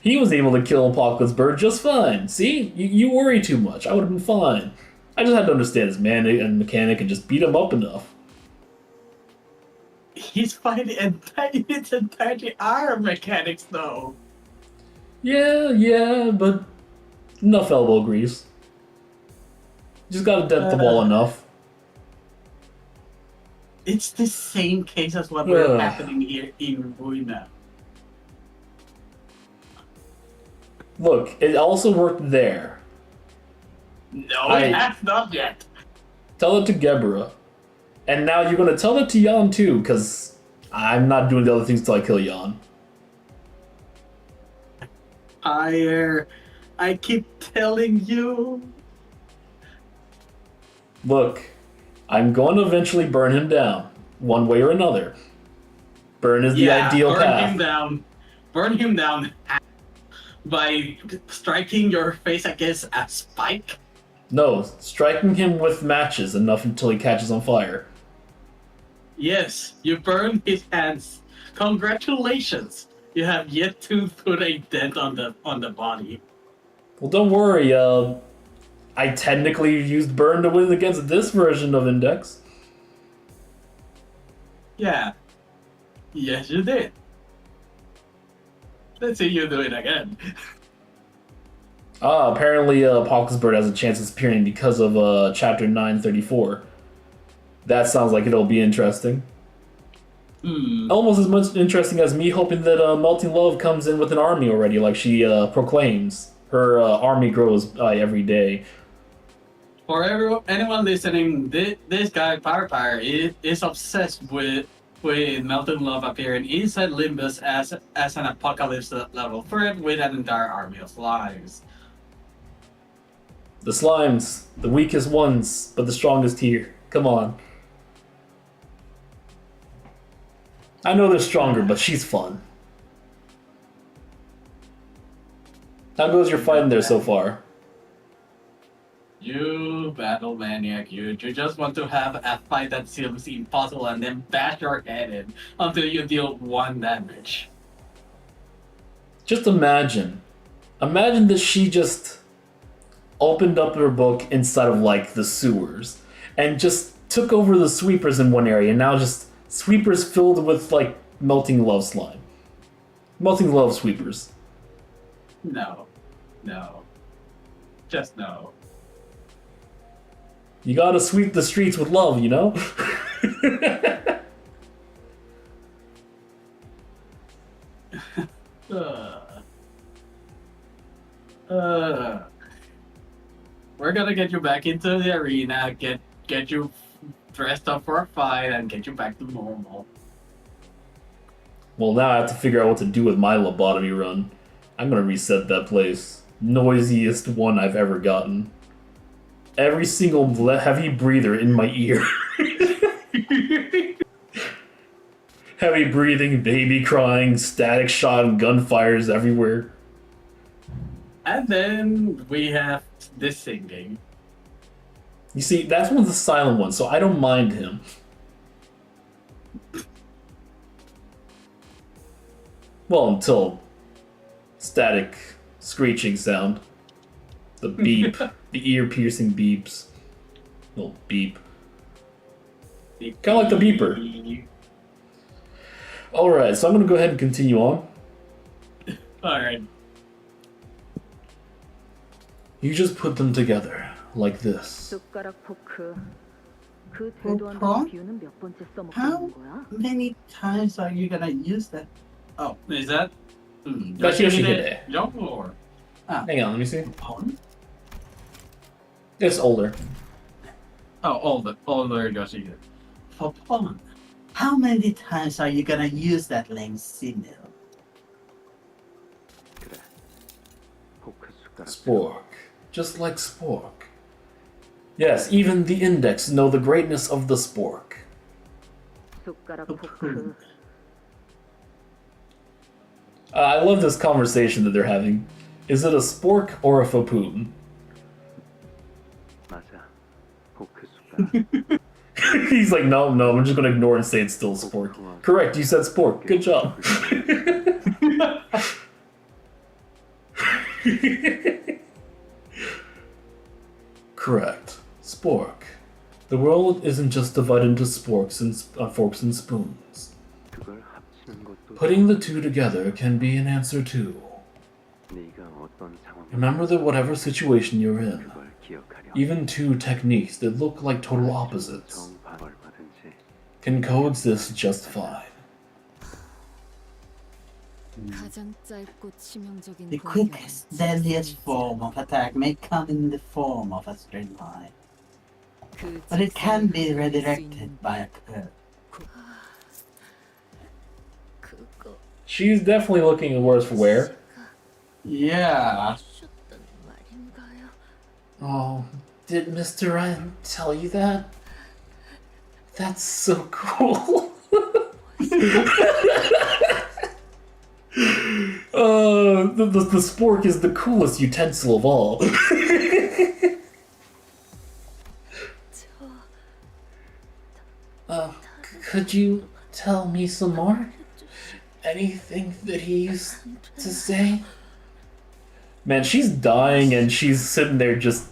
He was able to kill Apocalypse Bird just fine. See? You worry too much. I would have been fine. I just had to understand his mechanic and just beat him up enough. He's fighting it's entirely our mechanics, though. Yeah, but enough elbow grease. Just gotta dent the wall enough. It's the same case as what we're happening here in Ruina. Look, it also worked there. No, it has not yet. Tell it to Gebra. And now you're gonna tell it to Jan too, because I'm not doing the other things till I kill Jan. I keep telling you. Look, I'm going to eventually burn him down, one way or another. Burn is the ideal path. Burn him down by striking your face against a spike. No, striking him with matches enough until he catches on fire. Yes, you burn his hands. Congratulations. You have yet to put a dent on the body. Well, don't worry. I technically used burn to win against this version of Index. Yeah. Yes, you did. Let's see you do it again. Apparently, Apocalypse Bird has a chance of appearing because of Chapter 934. That sounds like it'll be interesting. Almost as much interesting as me hoping that Melting Love comes in with an army already, like she proclaims. Her army grows by every day. For anyone listening, this guy Power is obsessed with Melting Love appearing inside Limbus as an apocalypse level threat with an entire army of slimes. The slimes, the weakest ones, but the strongest here. Come on. I know they're stronger, but she's fun. How goes your fighting there so far? You battle maniac, you just want to have a fight that seems impossible and then bash your head in until you deal 1 damage. Just imagine. Imagine that she just opened up her book inside of like the sewers and just took over the sweepers in one area and now just sweepers filled with like Melting Love slime. Melting Love sweepers. No. Just no. You gotta sweep the streets with love, you know? We're gonna get you back into the arena, get you dressed up for a fight, and get you back to normal. Well, now I have to figure out what to do with my lobotomy run. I'm gonna reset that place. Noisiest one I've ever gotten. Every single heavy breather in my ear. Heavy breathing, baby crying, static shot, and gunfires everywhere. And then we have this singing. You see, that's one of the silent ones, so I don't mind him. Well, until static screeching sound. The beep. The ear-piercing beeps. Little beep. Kind of like the beeper. Alright, so I'm going to go ahead and continue on. Alright. You just put them together, like this. How many times are you gonna use that? Oh, is that? That's Yoshihide. Young or? Hang on, let me see. Pardon? It's older. Oh, older Yoshi. For pawn. How many times are you gonna use that lame signal? 그래. 포크 숟가락. Spork. Just like Spork. Yes, even the Index know the greatness of the Spork. Pawn. I love this conversation that they're having. Is it a Spork or a Fopoon? 맞아. 포크 숟가락. He's like, no, I'm just gonna ignore it and say it's still Spork. Correct, you said Spork. Good job. Correct. Spork. The world isn't just divided into sporks and forks and spoons. 그걸 합치는 것도 Putting the two together can be an answer too. 네가 어떤 상황을 Remember that whatever situation you're in, 그걸 기억하려. even two techniques that look like total opposites 정반 얼마든지 can coexist just fine. 가장 짧고 치명적인 The 공격은 quickest, deadliest form of attack may come in the form of a straight line, 그 but it can be 직선을 수 redirected 있는 by a curve. 그거 She's definitely looking worse for wear. Yeah. 주셨단 말인가요? Oh, did Mr. Ryan tell you that? That's so cool. The spork is the coolest utensil of all. Could you tell me some more? Anything that he used to say? Man, she's dying and she's sitting there just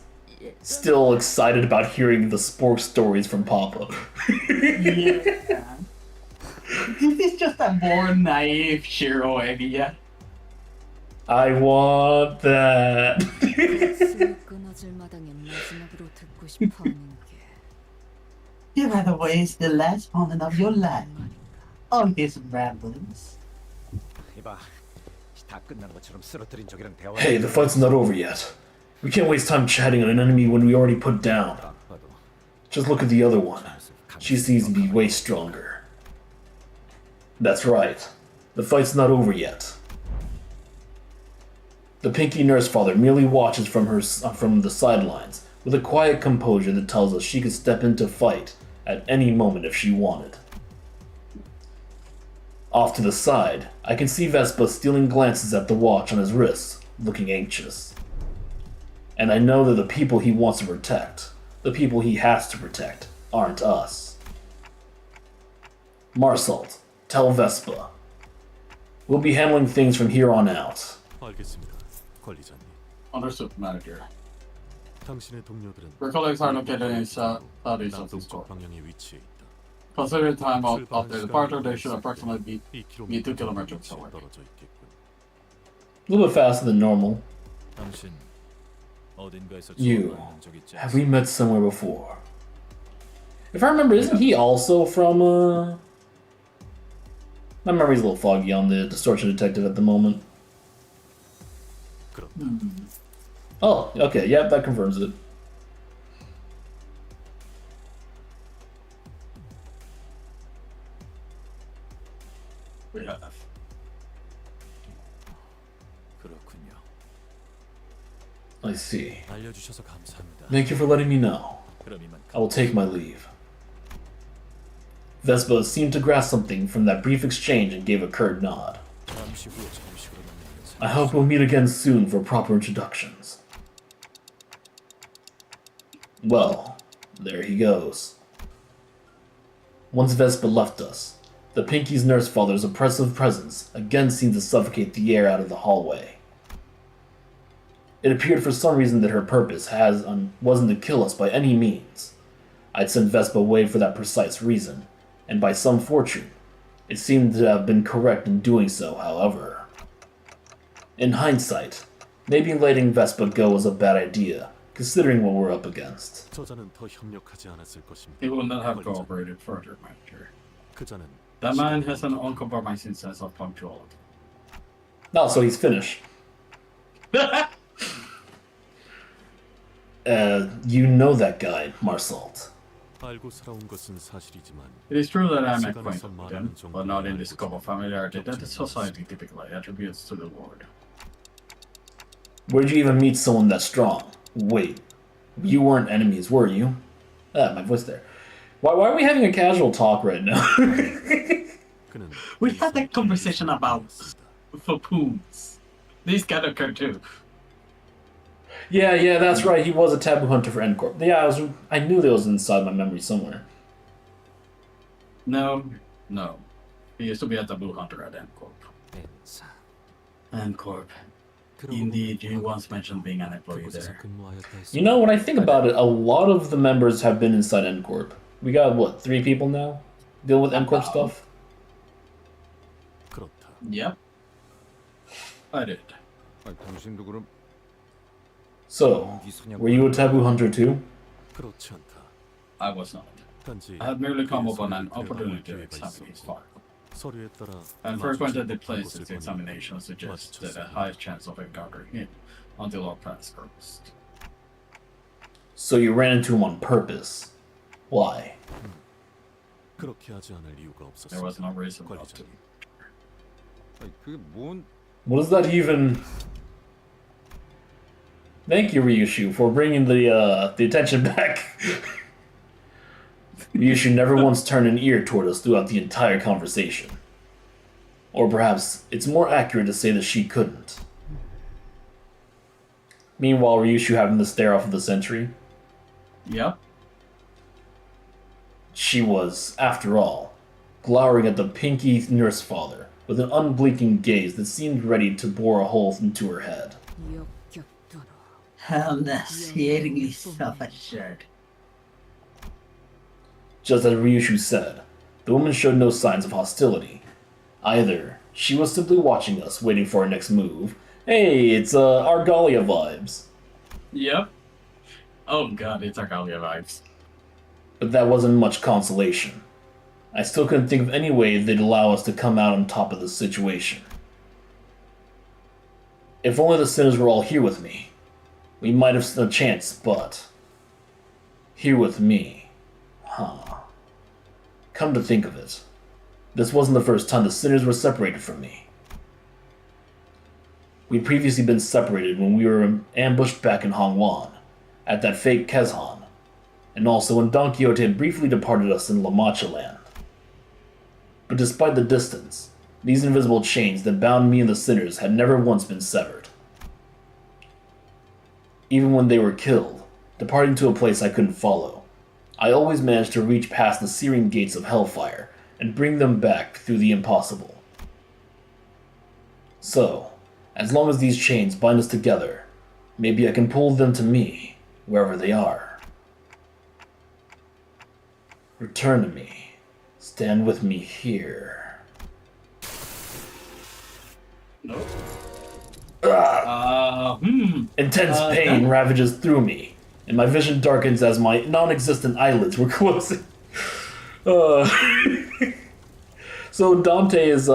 still excited about hearing the spork stories from Papa. Yeah. This is just a more naive Shiro idea. I want that. 숨이 끊어질 마당에 마지막으로 듣고 싶어하는 게 You rather waste the last moment of your life on his ramblings. 이봐, 다 끝난 것처럼 쓰러뜨린 적이랑 대화. Hey, the fight's not over yet. We can't waste time chatting on an enemy when we already put down. 딱 봐도 Just look at the other one. She seems to be way stronger. That's right. The fight's not over yet. The Pinky Nurse Father merely watches from the sidelines with a quiet composure that tells us she could step into fight at any moment if she wanted. Off to the side, I can see Vespa stealing glances at the watch on his wrist, looking anxious. And I know that the people he wants to protect, the people he has to protect, aren't us. Marsalt, tell Vespa. We'll be handling things from here on out. 알겠습니다, 관리자님. Understood, manager. 당신의 동료들은 We're colleagues are located in studies of the 남동쪽 store. 방향에 위치해 있다. Considering the time of 출발 their 시간에 departure, they should approximately be 2km 2 kilometers 위치에 away. 떨어져 있겠군. A little bit faster than normal. 당신 어딘가에서 You, 처음 본 적 있지 have we met somewhere before? If I remember, isn't he also from, My memory's a little foggy on the Distortion Detective at the moment. 그렇다. Oh, okay, yeah, that confirms it. We have. 그렇군요. I see. 알려주셔서 감사합니다. Thank you for letting me know. 그럼 이만 I will take my leave. Vespa seemed to grasp something from that brief exchange and gave a curt nod. 잠시 후에 정식으로 만나면 I hope we'll meet again soon for proper introductions. Well, there he goes. Once Vespa left us, the Pinky's nurse father's oppressive presence again seemed to suffocate the air out of the hallway. It appeared for some reason that her purpose wasn't to kill us by any means. I'd sent Vespa away for that precise reason, and by some fortune, it seemed to have been correct in doing so, however. In hindsight, maybe letting Vespa go was a bad idea, considering what we're up against. 저자는 더 협력하지 않았을 것입니다. He would not have 관리자. cooperated further, manager. 그자는 That man has an uncompromising sense of punctuality. No, so he's finished. You know that guy, Marsalt. 알고 살아온 것은 사실이지만 It is true that I'm 시간에서 acquainted with 말하는 him, 정도는 but not in the 알고 scope of 있지만 familiarity that the 겹치는 society typically attributes to the Lord. Where'd you even meet someone that strong? Wait, you weren't enemies, were you? Ah, my voice there. Why are we having a casual talk right now? 그는 We had that conversation about Fapoons. These kind of cartoon. Yeah, that's right. He was a taboo hunter for Endcorp. Yeah, I knew that was inside my memory somewhere. No. He used to be a taboo hunter at Endcorp. 엔사. Endcorp. Indeed, you once mentioned being an employee 그곳에서 there. 근무하였다 했어. You know, when I think about it, a lot of the members have been inside Endcorp. We got, what, 3 people now? Deal with Endcorp stuff? 그렇다. Yep. I did. 당신도 그럼 So, were you a taboo hunter too? 그렇지 않다. I was not. 단지 I had merely come 그의 upon an 소리를 opportunity to 들어볼 기회가 examine his 있었고, file. 서류에 따라 And 마주친 frequented the 곳을 places the 보니 examination suggested a 마주쳤습니다. high chance of encountering him until our paths crossed. So you ran into him on purpose. Why? 그렇게 하지 않을 이유가 없었어. There was no reason not to. 아니, 그게 뭔 What does that even... Thank you, Ryushu, for bringing the attention back. Ryushu never once turned an ear toward us throughout the entire conversation. Or perhaps it's more accurate to say that she couldn't. Meanwhile, Ryushu having the stare off of the sentry, Yep. she was, after all, glowering at the pinky nurse father with an unblinking gaze that seemed ready to bore a hole into her head. 역겹도록 How nauseatingly self-assured. Just as Ryushu said, the woman showed no signs of hostility. Either she was simply watching us, waiting for our next move. Hey, it's Argalia vibes. Yep. Oh god, it's Argalia vibes. But that wasn't much consolation. I still couldn't think of any way they'd allow us to come out on top of the situation. If only the sinners were all here with me, we might have stood a chance, but... Here with me. Huh. Come to think of it, this wasn't the first time the sinners were separated from me. We'd previously been separated when we were ambushed back in Hongwan, at that fake Kezhan, and also when Don Quixote had briefly departed us in La Mancha land. But despite the distance, these invisible chains that bound me and the sinners had never once been severed. Even when they were killed, departing to a place I couldn't follow, I always managed to reach past the searing gates of hellfire and bring them back through the impossible. So, as long as these chains bind us together, maybe I can pull them to me, wherever they are. Return to me. Stand with me here. Nope. Intense pain ravages through me, and my vision darkens as my non-existent eyelids were closing. So Dante is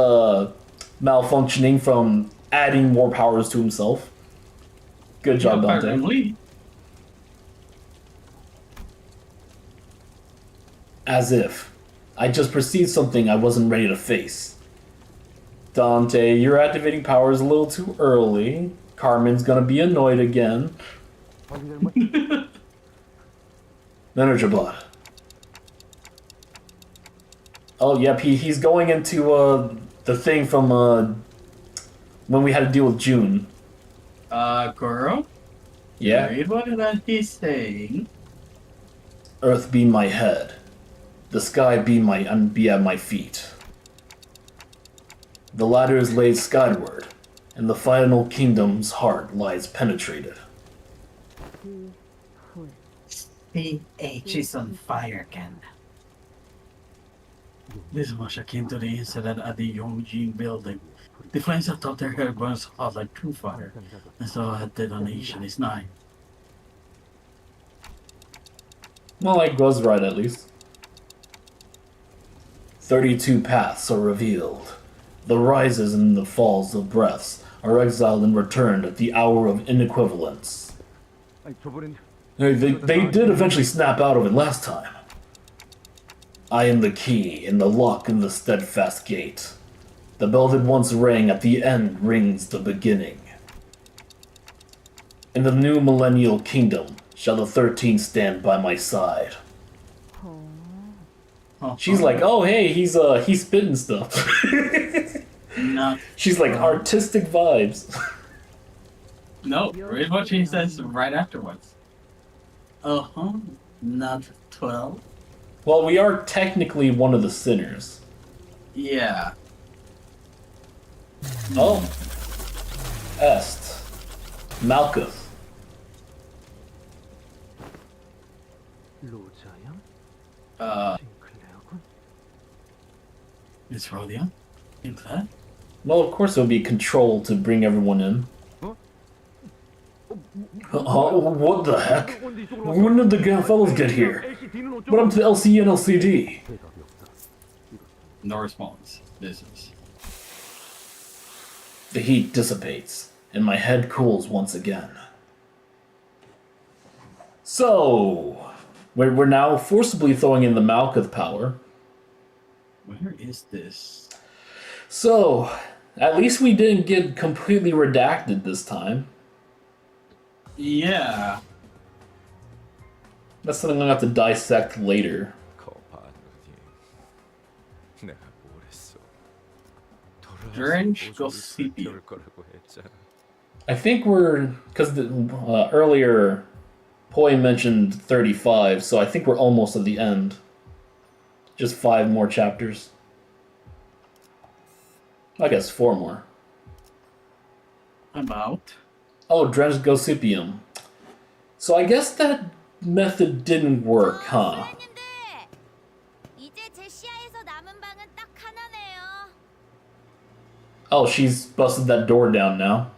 malfunctioning from adding more powers to himself. Good job, Dante. Apparently. As if I just perceived something I wasn't ready to face. Dante, you're activating powers a little too early. Carmen's gonna be annoyed again. Manager blood. Oh, yep, he's going into the thing from when we had to deal with June. Girl? Yeah. Wait, what did he saying? Earth be my head. The sky be at my feet. The ladder is laid skyward, and the final kingdom's heart lies penetrated. CH is on fire again. This much akin to the incident at the Yongjin building. The flames atop their hair burns hot like true fire, and so a detonation is nigh. Well, like was right at least. 32 paths are revealed. The rises and the falls of breaths are exiled and returned at the hour of inequivalence. 아니 저번엔 They did eventually snap out of it last time. I am the key, and the lock in the steadfast gate. The bell that once rang at the end rings the beginning. In the new millennial kingdom shall the 13 stand by my side. She's like, oh hey, he's spitting stuff. Not. She's like artistic vibes. No, read what she says right afterwards. Not 12. Well, we are technically one of the sinners. Yeah. Oh. Est. Malkuth. 로자야? 싱클레어군? Miss Rodion? In that? Well, of course it would be control to bring everyone in. What the heck? When did the fellows get here? What happened to the LCE and LCD? No response. Business. The heat dissipates, and my head cools once again. So, we're now forcibly throwing in the Malkuth power. Where is this? So, at least we didn't get completely redacted this time. Yeah. That's something I'll have to dissect later. 내가 뭘 했어? Drench Gossipy. I think we're... Because earlier, Poi mentioned 35, so I think we're almost at the end. Just 5 more chapters. I guess 4 more. About? Oh, Drench Gossipium. So I guess that method didn't work, huh? 소연님들, 이제 제 시야에서 남은 방은 딱 하나네요. Oh, she's busted that door down now.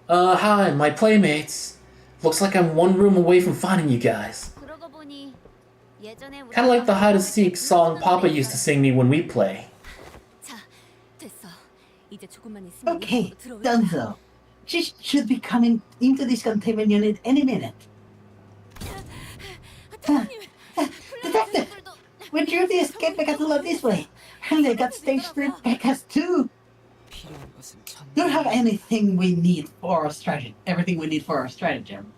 Hi, my playmates. Looks like I'm one room away from finding you guys. 그러고 보니 예전에 Kinda like the hide and seek song Papa used to sing me when we play. 자, 됐어. 이제 조금만 있으면 Okay, 들어올 done 거야. so. She should be coming into this containment unit any minute. 대표님, Detective! We drew the escape mechanism this way. And they got stage 3 Pekkas too. 필요한 것은 전. Do you have anything we need for our strategy? Everything we need for our stratagem?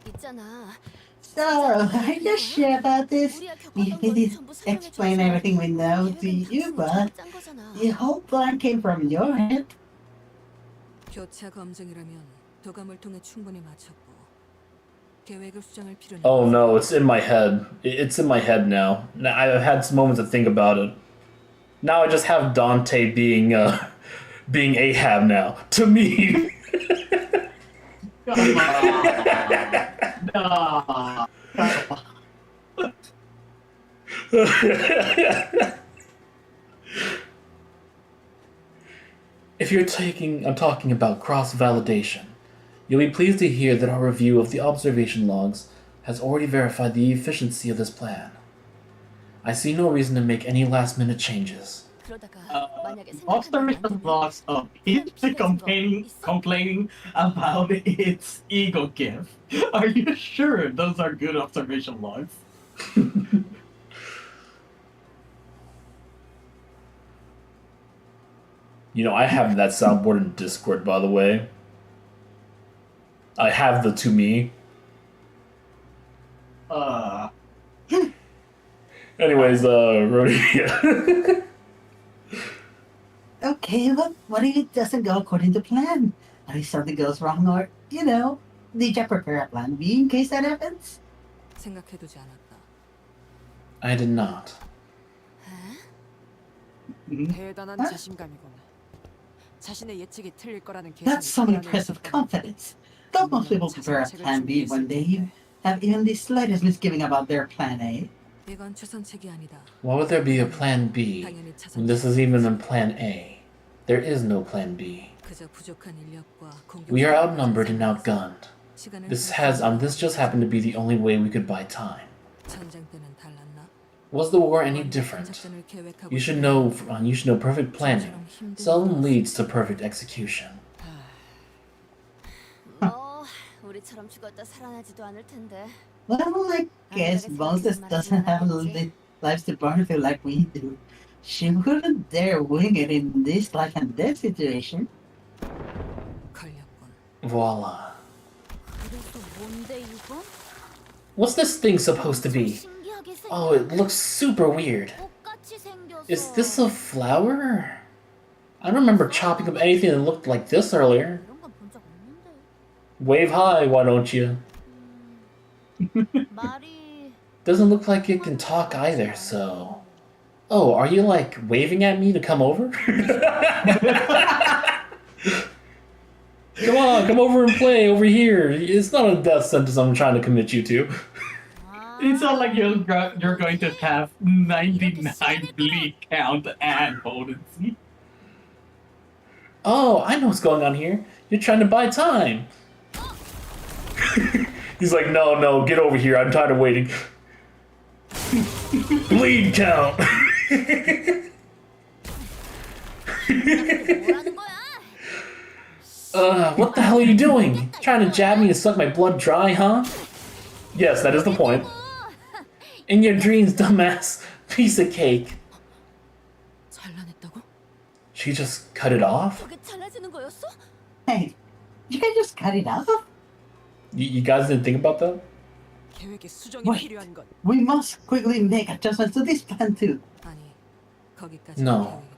있잖아. So, are you sure about this? We did explain everything we know to you, but the whole plan came from your head. 교차 검증이라면 도감을 통해 충분히 맞췄고 계획을 수정할 필요는. Oh no, it's in my head. It's in my head now. I've had some moments to think about it. Now I just have Dante being being Ahab now. To me. Come on. No. If I'm talking about cross-validation, you'll be pleased to hear that our review of the observation logs has already verified the efficiency of this plan. I see no reason to make any last-minute changes. 그러다가 만약에 Observation logs of it complaining about its ego gift. Are you sure those are good observation logs? You know, I have that soundboard in Discord, by the way. I have the to me. Anyways, Rhodia. Okay, but what if it doesn't go according to plan? What if something goes wrong or, did you prepare a plan B in case that happens? 생각해두지 않았다. I did not. 대단한 자신감이군. 자신의 예측이 틀릴 거라는 That's some impressive confidence. Don't most people prepare a plan B when they have even the slightest misgiving about their plan A? 이건 최선책이 아니다. Why would there be a plan B when this is even in plan A? There is no plan B. 그저 부족한 인력과 공격. We are outnumbered and outgunned. This just happened to be the only way we could buy time. 전쟁 때는 달랐나? Was the war any different? You should know perfect planning seldom leads to perfect execution. 뭐 우리처럼 죽었다 살아나지도 않을 텐데. Well, I guess Moses doesn't have lives to burn through like we do. She wouldn't dare wing it in this life and death situation. 걸렸군. Voila. 그래서 뭔데 이건? What's this thing supposed to be? 신기하게 생겼. Oh, it looks super weird. 똑같이 생겨서. Is this a flower? I don't remember chopping up anything that looked like this earlier. 이런 건 본 적 없는데. Wave high, why don't you? 말이. Doesn't look like it can talk either, so... Oh, are you like waving at me to come over? Come over and play over here. It's not a death sentence I'm trying to commit you to. It's not like you're going to have 99 bleed count and potency. Oh, I know what's going on here. You're trying to buy time. He's like, no, get over here. I'm tired of waiting. Bleed count. 뭐라는 거야? What the hell are you doing? Trying to jab me to suck my blood dry, huh? Yes, that is the point. In your dreams, dumbass. Piece of cake. 잘라냈다고? She just cut it off? 저게 잘라지는 거였어? Hey, you can just cut it off? You guys didn't think about that? 계획에 수정이 Wait. 필요한 건 We must quickly make adjustments to this plan too. 아니. 거기까지 No. 계획이다.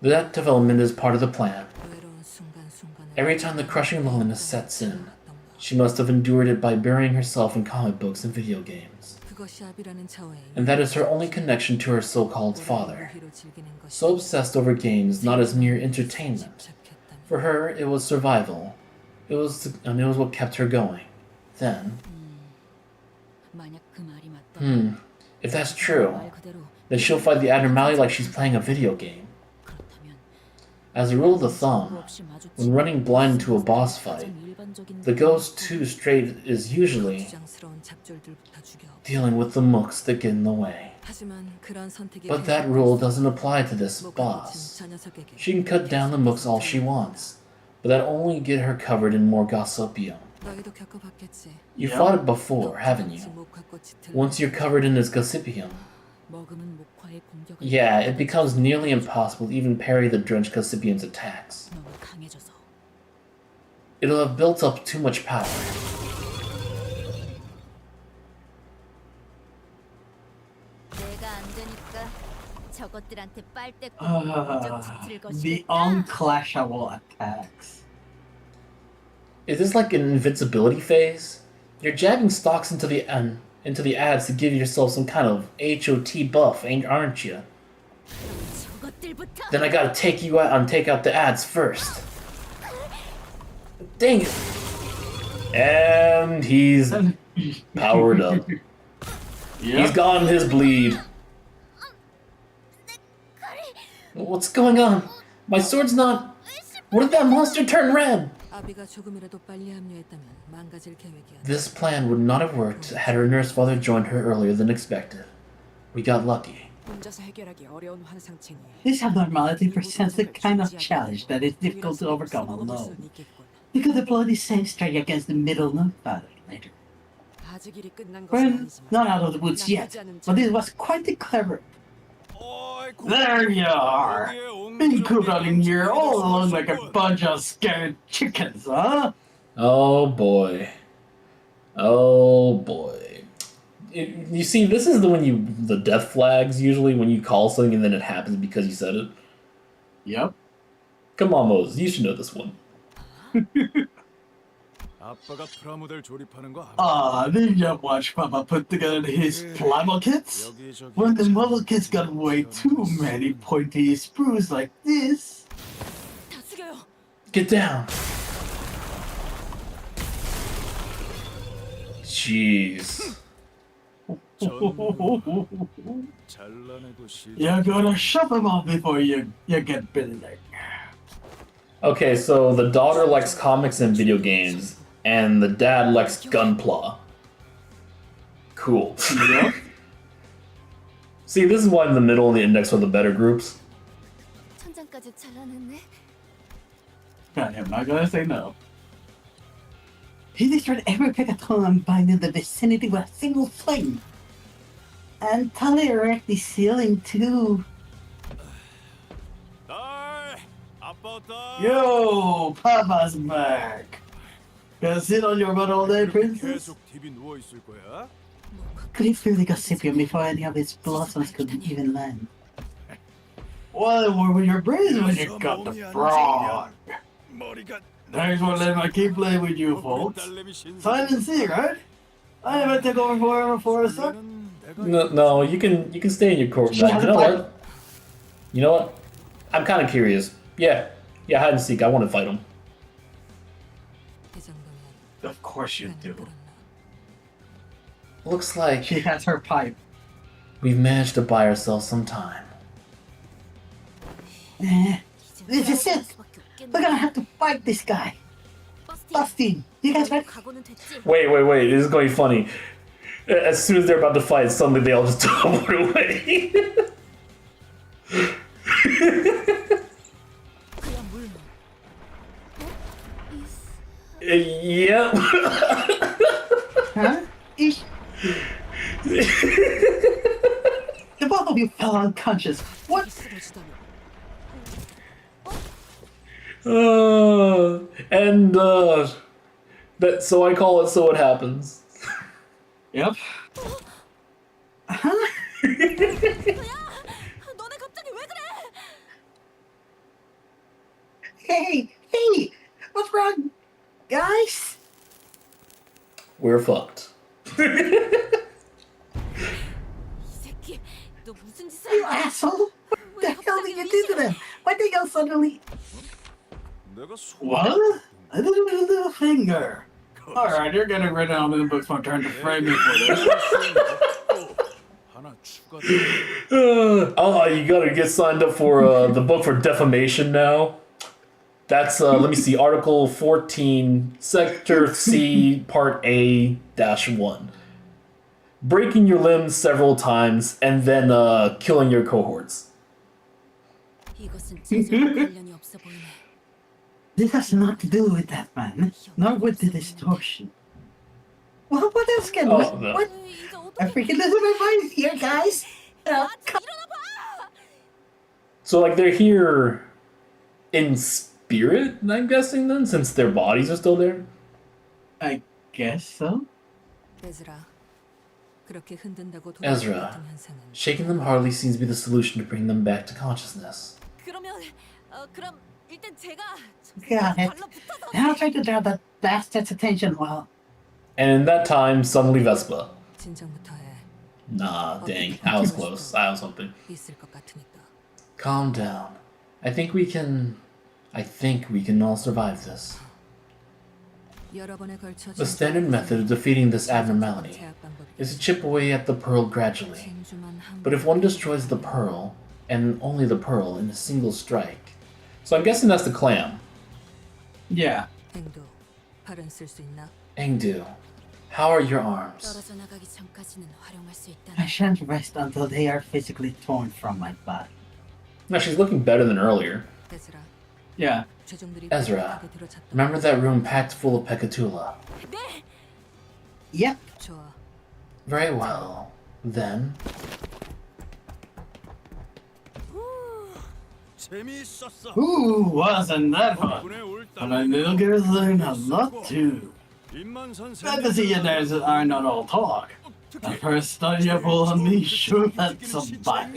That development is part of the plan. 외로운 순간순간을 Every time the crushing loneliness sets in, she must have endured it by burying herself in comic books and video games. 그것이 압이라는 자와의 And that is her only connection to her so-called father. 의미로 즐기는 것이 So obsessed over games, not as mere entertainment. 집착했다면 For her, it was survival. It was what kept her going. Then, 만약 그 말이 맞다면 if that's true, 말 그대로 then she'll fight the abnormality like she's playing a video game. 그렇다면 As a rule of the thumb, 없이 마주치는 when running blind into a boss fight, 가장 일반적인 the ghost too straight is usually 부장스러운 잡졸들부터 죽여. dealing with the mooks that get in the way. 하지만 그런 선택이 But that rule doesn't apply to this 목을 boss. 붙인 저 녀석에게 She can cut down the mooks all she wants, but that only get her covered in more gossipium. 너희도 겪어봤겠지. You fought it before, haven't you? 목화꽃이 들 Once you're covered in this gossipium, 머금은 목화의 공격을 yeah, it becomes nearly impossible to even parry the drenched gossipium's attacks. 너무 강해져서 It'll have built up too much power. 내가 안 되니까 저것들한테 빨대 꽂고 뒤질 The 것이겠다. unclashable attacks. Is this like an invincibility phase? You're jabbing stocks into the ads to give yourself some kind of HOT buff, aren't you? 저것들부터. Then I gotta take you out and take out the ads first. Dang it! And he's powered up. He's gone his bleed. What's going on? My sword's not... What did that monster turn red? 아비가 조금이라도 빨리 합류했다면 망가질 계획이었다. This plan would not have worked had her nurse father joined her earlier than expected. We got lucky. 혼자서 해결하기 어려운 환상체니. This abnormality presents a kind of challenge that is difficult to overcome alone. Because the blood is sent straight against the middle no father later. 아직 일이 끝난 것은 We're 아니지만 not out of the woods yet, but it was quite clever. There you are! Been cooped up in here all alone like a bunch of scared chickens, huh? Oh boy. Oh boy. You see, this is the death flags usually when you call something and then it happens because you said it. Yep. Come on, Moses, you should know this one. 아빠가 프라모델 조립하는 거 Did you watch Papa put together his primal kits? When the model kits got way too many pointy sprues like this. 다 숙여요. Get down. Jeez. 잘라내고 You're gonna shove them off before you get bitten. Okay, so the daughter likes comics and video games, and the dad likes gunpla. Cool. Yep. See, this is why in the middle and the index are the better groups. 천장까지 잘라냈네. I'm not gonna say no. He destroyed every Pecatron bind in the vicinity with a single flame. And Tully wrecked the ceiling too. 딸, 아빠 왔다. Yo, Papa's back. Gonna sit on your butt all day, princess? 계속 TV 누워 있을 거야? Could he really go Cyprian before any of his blossoms could even land? What were your brains when you got the frog? 머리가 Thanks for letting me keep playing with you, folks. 딸내미 신세. Hide and seek, right? I haven't taken over forever for a sec. No, you can stay in your court. She Man. has You a know fight. what? You know what? I'm kind of curious. Yeah, hide and seek. I want to fight him. 이 정도면 Of course you do. 그렇나. Looks like She has her pipe. we've managed to buy ourselves some time. This is it. We're gonna have to fight this guy. Bustin, you guys ready? 각오는 됐지? Wait. This is going to be funny. As soon as they're about to fight, suddenly they all just teleport away. 그야 물론. Yep. Huh? Ish. The both of you fell unconscious. What? 쓰러지다니. And that. So I call it. So it happens. Yep. Huh? 너네 갑자기 왜 그래? Hey, what's wrong, guys? We're fucked. 이 새끼, 너 무슨 짓을 You 한 거야? asshole! What the 왜 hell did 갑자기 you do to them? Why did y'all suddenly? 내가 소. What? I didn't even do a finger. Alright, you're getting rid of the books for trying to frame me for this. 하나 추가. Oh, you gotta get signed up for the book for defamation now. That's let me see, Article 14, Sector C, Part A-1. Breaking your limbs several times and then killing your cohorts. 이것은 제자와 관련이 없어 보이네. This has not to do with that, man. Not with the distortion. Well, what else can Oh, we... no. What? 이제 I'm 어떻게? freaking losing my mind here, guys. 아, 일어나 봐! So like they're here in spirit, I'm guessing then, since their bodies are still there? I guess so. 에즈라, 그렇게 흔든다고 Ezra. 같은 현상은 Shaking them hardly seems to be the solution to bring them back to consciousness. 그러면 그럼 일단 제가 Got it. 달라붙어서 Now try to draw that bastard's attention while... And in that time, suddenly Vespa. 진정부터 해. Nah, dang, I was close. I was hoping. 있을 것 같으니까. Calm down. I think we can all survive this. 여러 번에 걸쳐 The standard method of defeating this abnormality is to chip away at the pearl gradually. 진주만 한 But if one destroys the pearl, and only the pearl in a single strike. So I'm guessing that's the clam. Yeah. 행도 팔은 쓸 수 있나? Engdu, how are your arms? 떨어져 나가기 전까지는 활용할 수 I 있다는. shan't rest until they are physically torn from my body. Now she's looking better than earlier. 에즈라, Yeah. 최종들이 Ezra, 벽에 들어찼던 remember that room packed full of Pecatula? 네. Yep. 좋아. Very well. Then, 재미있었어. Ooh, wasn't that fun? 덕분에 올 But my little girls learned a lot too. 임만 선생. Glad to see you guys are not all talk. The first study you pulled on me sure had some bite.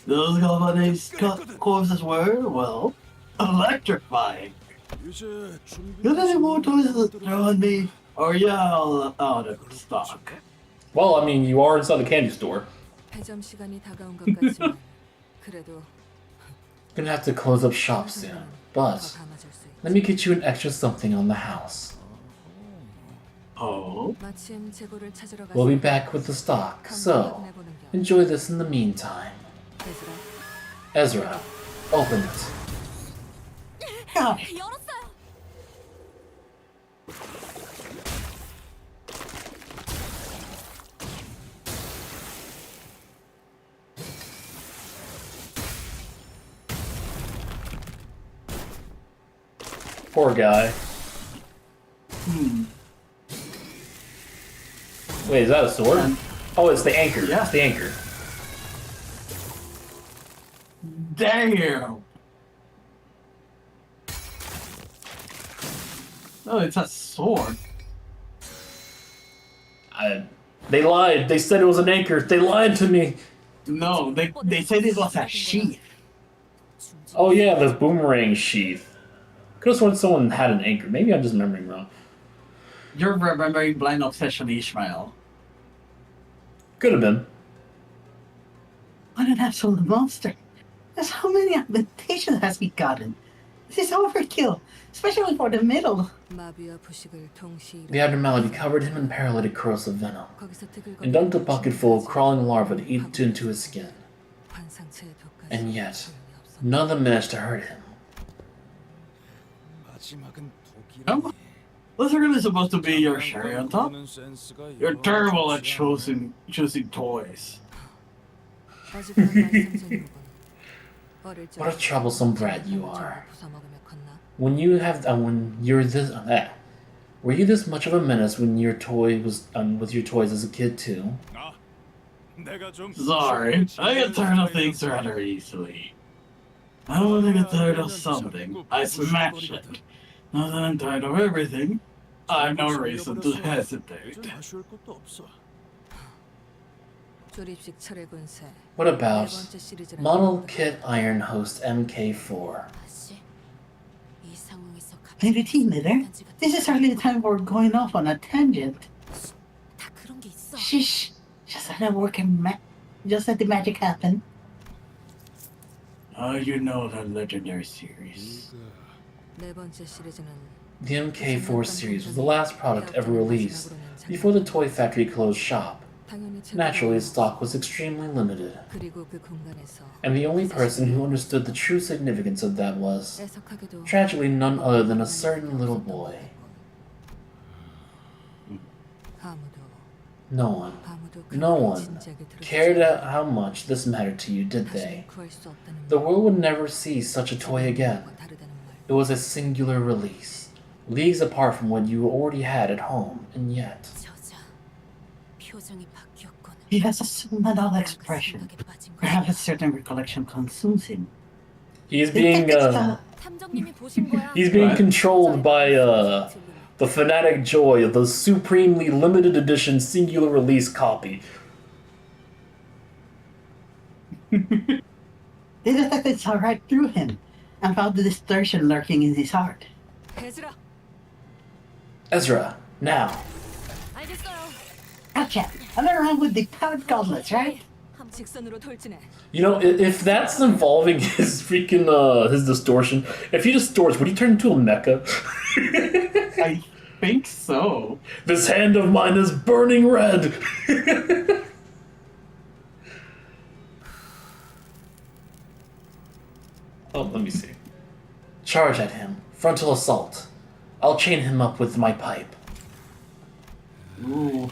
Those companies courses were, well, electrifying. 이제 준비. Got any more toys to throw on me? Or y'all out of stock? well, I mean, you are inside the candy store. 폐점 시간이 다가온 것 같지만 그래도 Gonna have to close up shop soon. 더 But, 감아줄 수 있지. let me get you an extra something on the house. Oh? 마침 재고를 찾으러 가서 We'll be back with the stock, so enjoy this in the meantime. 에즈라, Ezra, open it. Got it. 열었어요. Poor guy. Wait, is that a sword? And- Oh, it's the anchor. Yeah. It's the anchor. Damn! Oh, it's a sword. They lied. They said it was an anchor. They lied to me. No, they said it was a sheath. Oh yeah, the boomerang sheath. Could have sworn someone had an anchor. Maybe I'm just remembering wrong. You're remembering Blind Obsession Ishmael. Could have been. What an absolute monster. There's how many augmentations has he gotten? This is overkill, especially for the middle. 마비와 부식을 동시에 The abnormality covered him in paralytic corrosive venom 거기서 and dumped a bucket full of crawling larvae to eat into his skin. 환상체의 독까지 And yet, 소용이 없었다. none of them managed to hurt him. 마지막은 독이라니. Oh, was really supposed to be your cherry on top? You're terrible at choosing toys. 아직 그런 말썽쟁이로군. 어릴 적 What a troublesome brat you are. 부숴먹으며 컸나? When you're this, were you this much of a menace when your toy was with your toys as a kid too? 아, 내가 좀 Sorry, I get tired of things rather easily. I want to get tired of something, I smash it. Now that I'm tired of everything, I have no reason to hesitate. 이제 아쉬울 것도 없어. 조립식 철의 군세. What 네 about 번째 시리즈라는 Model 건가? Kit Iron Host MK4? 아씨, 이 상황에서 Maybe team leader, this is hardly the time for going off on a tangent. 다 그런 게 있어. Shish, just let the magic happen. Oh, you know the legendary series. 네 번째 시리즈는 The MK4 series was the last product ever released before the toy factory closed shop. 당연히 Naturally, its stock was extremely limited, 그리고 그 공간에서 and the only person who understood the true significance of that was, 애석하게도 tragically, none other than a certain little boy. 아무도 No one, 아무도 no 그를 one 진지하게 들어주지 cared 않았다. how much this mattered to you, did they? 다시는 구할 수 없다는 The 말. world would never see such a toy again. 그와 다르다는 말. It was a singular release, leagues apart from what you already had at home, and yet. 저자, 표정이 바뀌었거든. He has assumed another expression. 생각에 빠진 거야. Perhaps a certain recollection consumes him. He's being 탐정님이 보신 거야. he's being controlled by the fanatic joy of the supremely limited edition singular release copy. They detected saw right through him and found the distortion lurking in his heart. 해지라. Ezra, now. 알겠어요. Gotcha! I'm around with the powered gauntlets, right? 직선으로 돌진해. You know, if that's involving his freaking his distortion, if he distorts, would he turn into a mecha? I think so. This hand of mine is burning red. Oh, let me see. Charge at him. Frontal assault. I'll chain him up with my pipe. Ooh.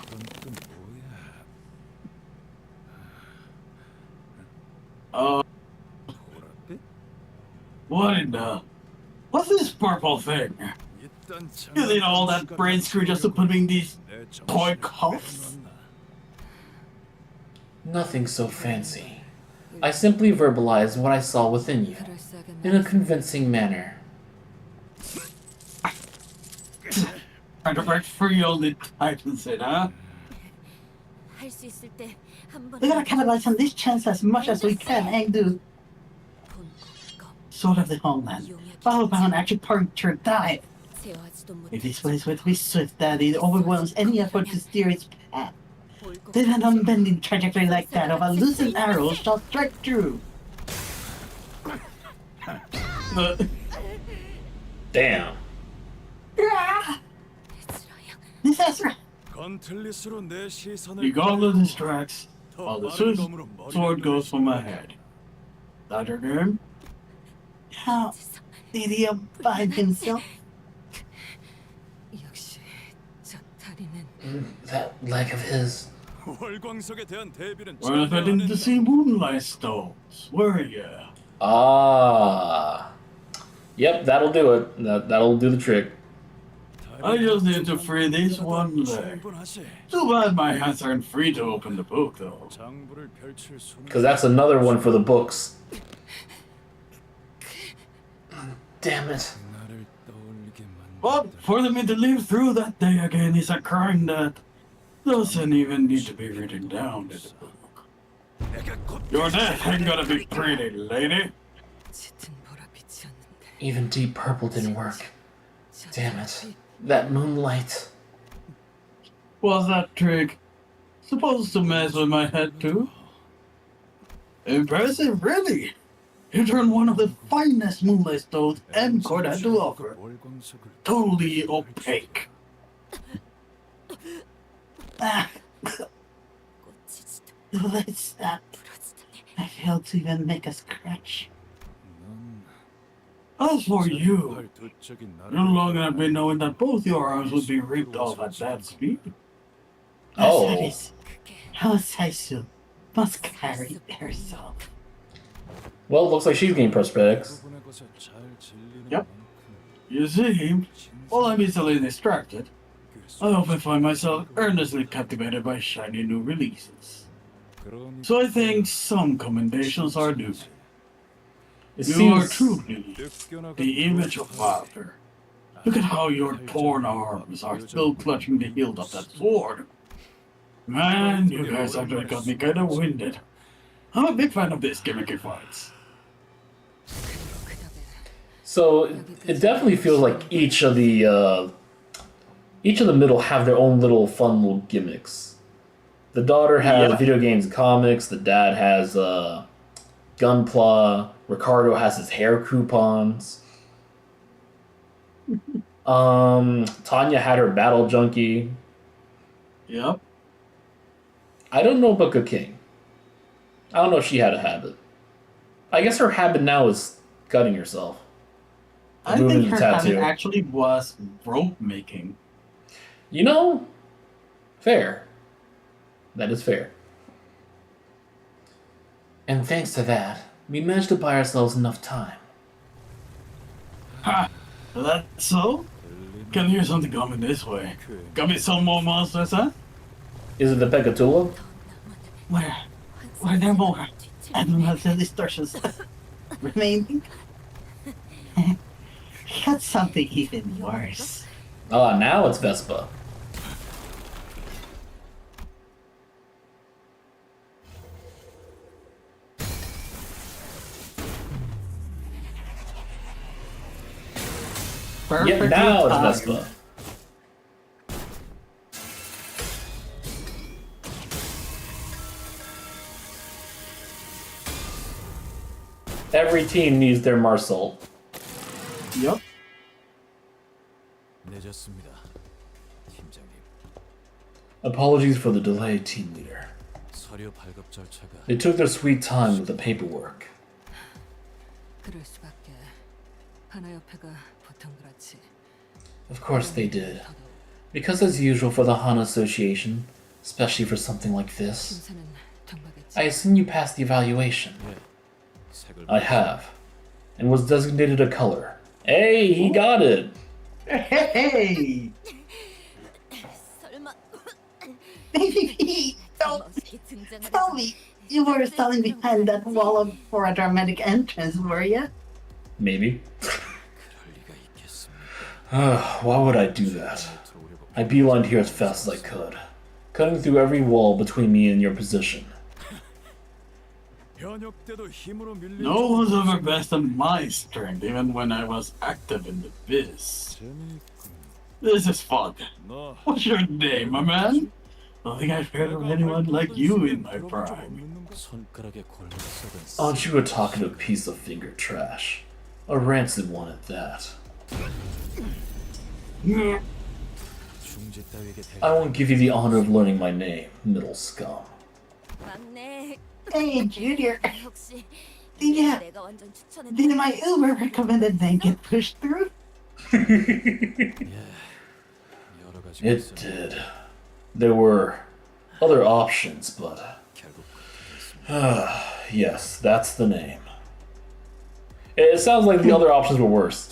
What in the... What's this purple thing? You need all that brain screw just to put me in these toy cuffs? Nothing so fancy. I simply verbalized what I saw within you, 그럴싸하게 in a convincing manner. Trying to break free all the titans it, huh? 할 수 있을 때 한 번. We gotta capitalize on this chance as much as we can and do Sword of the Homeland. Followed by an acupuncture dive. 세워하지도 If this 못했지. place would be swift that it overwhelms any effort to steer its path. Then an unbending trajectory like that of a loosened arrow shall strike through. Damn. Miss Ezra, 건틀릿으로 내 시선을 the gauntlet distracts, 더 while the 빠른 검으로 머리를 sword goes for my 밀어주고. head. That her name? How did he abide himself? 역시 저 다리는 That leg of his. 월광석에 대한 대비는 Well, if I didn't see moonlight stones, were ya? Ah. Yep, that'll do it. That'll do the trick. I just need to free this one leg. Too bad my hands aren't free to open the book, though. Because that's another one for the books. Damn it. But for me to live through that day again is a crime that doesn't even need to be written down in the book. Your death ain't gonna be pretty, lady. 짙은 보랏빛이었는데 Even deep purple didn't work. Damn it. That moonlight. Was that trick supposed to mess with my head too? Impressive, really. You turned one of the finest moonlight stones M-Court had to offer. Totally opaque. Ah. The light snapped. I failed to even make a scratch. As for you, no longer have been knowing that both your arms would be ripped off at that speed. Oh. That is how Saisu must carry herself. Well, it looks like she's getting prosthetics. Yep. You see, while I'm easily distracted, I often find myself earnestly captivated by shiny new releases. So I think some commendations are due. It You are seems truly the image of Father. Look at how your torn arms are still clutching the hilt of that sword. Man, you guys actually got me kind of winded. I'm a big fan of these gimmicky fights. so. It definitely feels like each of the middle have their own little fun little gimmicks. The daughter has Yeah. video games and comics. The dad has Gunpla. Ricardo has his hair coupons. Tanya had her battle junkie. Yep. I don't know about Good King. I don't know if she had a habit. I guess her habit now is cutting herself. I Moving think the her habit tattoo. actually was rope making. You know, fair. That is fair. And thanks to that, we managed to buy ourselves enough time. Ha! That's so? Can hear something coming this way. Got me some more monsters, huh? Is it the Pecatula? Were there more animals and distortions remaining? Got something even worse. Ah, now it's Vespa. Perfectly Now it's timed. Vespa. Every team needs their Marcel. Yup. 늦었습니다, 팀장님. Apologies for the delay, team leader. 서류 발급 절차가 They took their sweet time with the paperwork. 그럴 수밖에. 하나협회가 보통 그렇지. Of course they did. Because as usual for the Han Association, especially for something like this, 심사는 통과겠지. I assume you passed the evaluation. 색을 I have. And was designated a color. Hey, he got it! Hey! 설마 Don't 멋있게 등장하는 tell me you were standing behind that wall for a dramatic entrance, were you? Maybe. 그럴 리가 있겠습니까? Why would I do that? I beelined here as fast as I could, cutting through every wall between me and your position. 현역 때도 힘으로 밀린 No one's ever bested my strength, even when I was active in the biz. 재미있군. This is fun. 너 What's your name, my man? Don't think I've heard of anyone like you in my prime. 손가락에 골목 썩은 Aren't you a talkative piece of finger trash? A rancid one at that. 중지 따위에게 I won't give you the honor of learning my name, middle scum. 막내. Hey, Junior. 혹시 Yeah. 내가 완전 추천해. Did my Uber recommended name get pushed through? 여러 가지 It did. There were other options, but 결국 그렇게 됐습니다. yes, that's the name. It sounds like the other options were worse.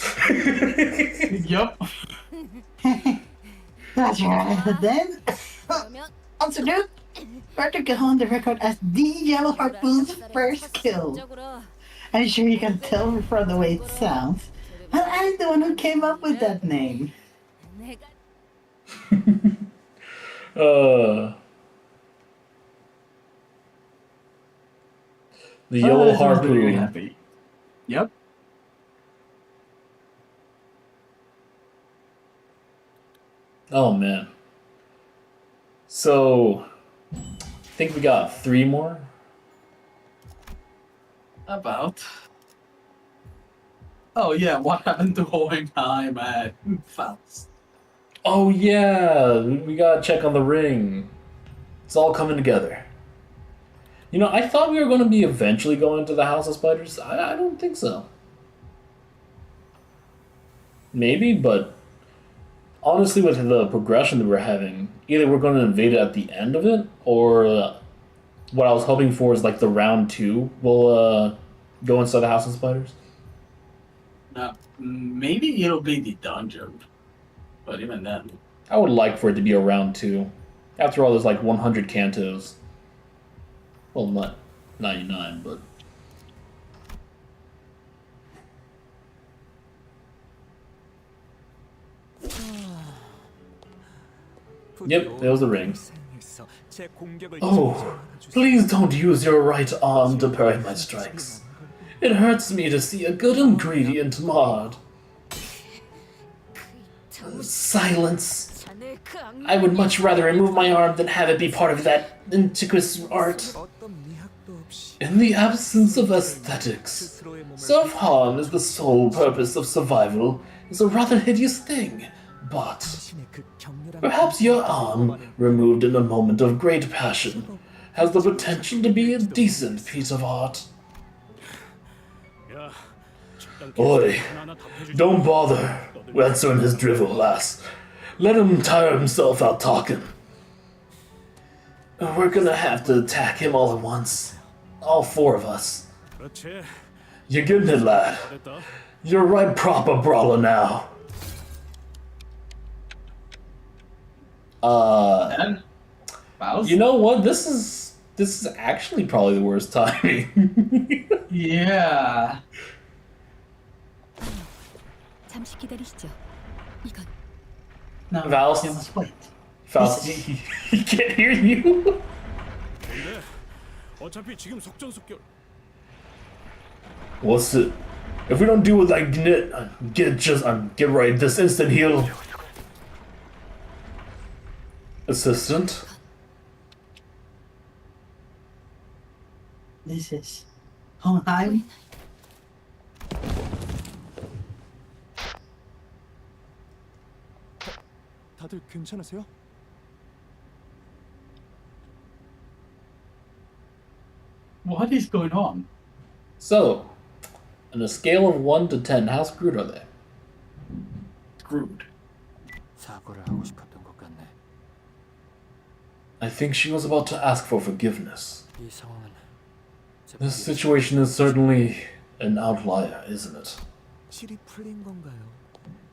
Yup. That's right. Then, 그러면 also note, Arthur can hold the record as the Yellow Harpoon's first kill. 적으로 I'm sure you can tell from the way it sounds. But I'm the one who came up with that name. 내가 The yellow That was very harpoon. happy. Yep. Oh man. So, I think we got 3 more. About. Oh yeah, what happened to Hohenheim at Faust? Oh yeah, we gotta check on the ring. It's all coming together. You know, I thought we were going to be eventually going to the House of Spiders. I don't think so. Maybe, but honestly, with the progression that we're having, either we're going to invade it at the end of it, or what I was hoping for is like the round 2 will go inside the House of Spiders. Maybe it'll be the dungeon. But even then. I would like for it to be a round 2. After all, there's like 100 cantos. Well, not 99, but... Yep, there was the ring. Oh, please don't use your right arm to parry my strikes. It hurts me to see a good ingredient marred. Silence. 자네 그 악몽 I would much rather remove my arm than have it be part of that intricate art. In the absence of aesthetics, self-harm is the sole purpose of survival. It's a rather hideous thing, but perhaps your arm, removed in a moment of great passion, has the potential to be a decent piece of art. 야, 집단 Oi, 하나하나 답해주지. don't bother answering his drivel, lass. Let him tire himself out talking. We're gonna have to attack him all at once. All 4 of us. 그렇지. You're getting it, lad. 됐다. You're a right proper brawler now. And Faust? You know what? This is actually probably the worst timing. Yeah. 잠시 기다리시죠. 이건 No, Faust. you must wait. Faust, he can't hear you. 근데 어차피 지금 속전속결. What's it? If we don't do it like get right this instant, he'll. Assistant. This is Hohenheim. 다들 괜찮으세요? What is going on? So, on a scale of 1 to 10, how screwed are they? Screwed. 사과를 하고 싶었던 것 같네. I think she was about to ask for forgiveness. 이 상황은 This situation is certainly an outlier, isn't it? 실이 풀린 건가요?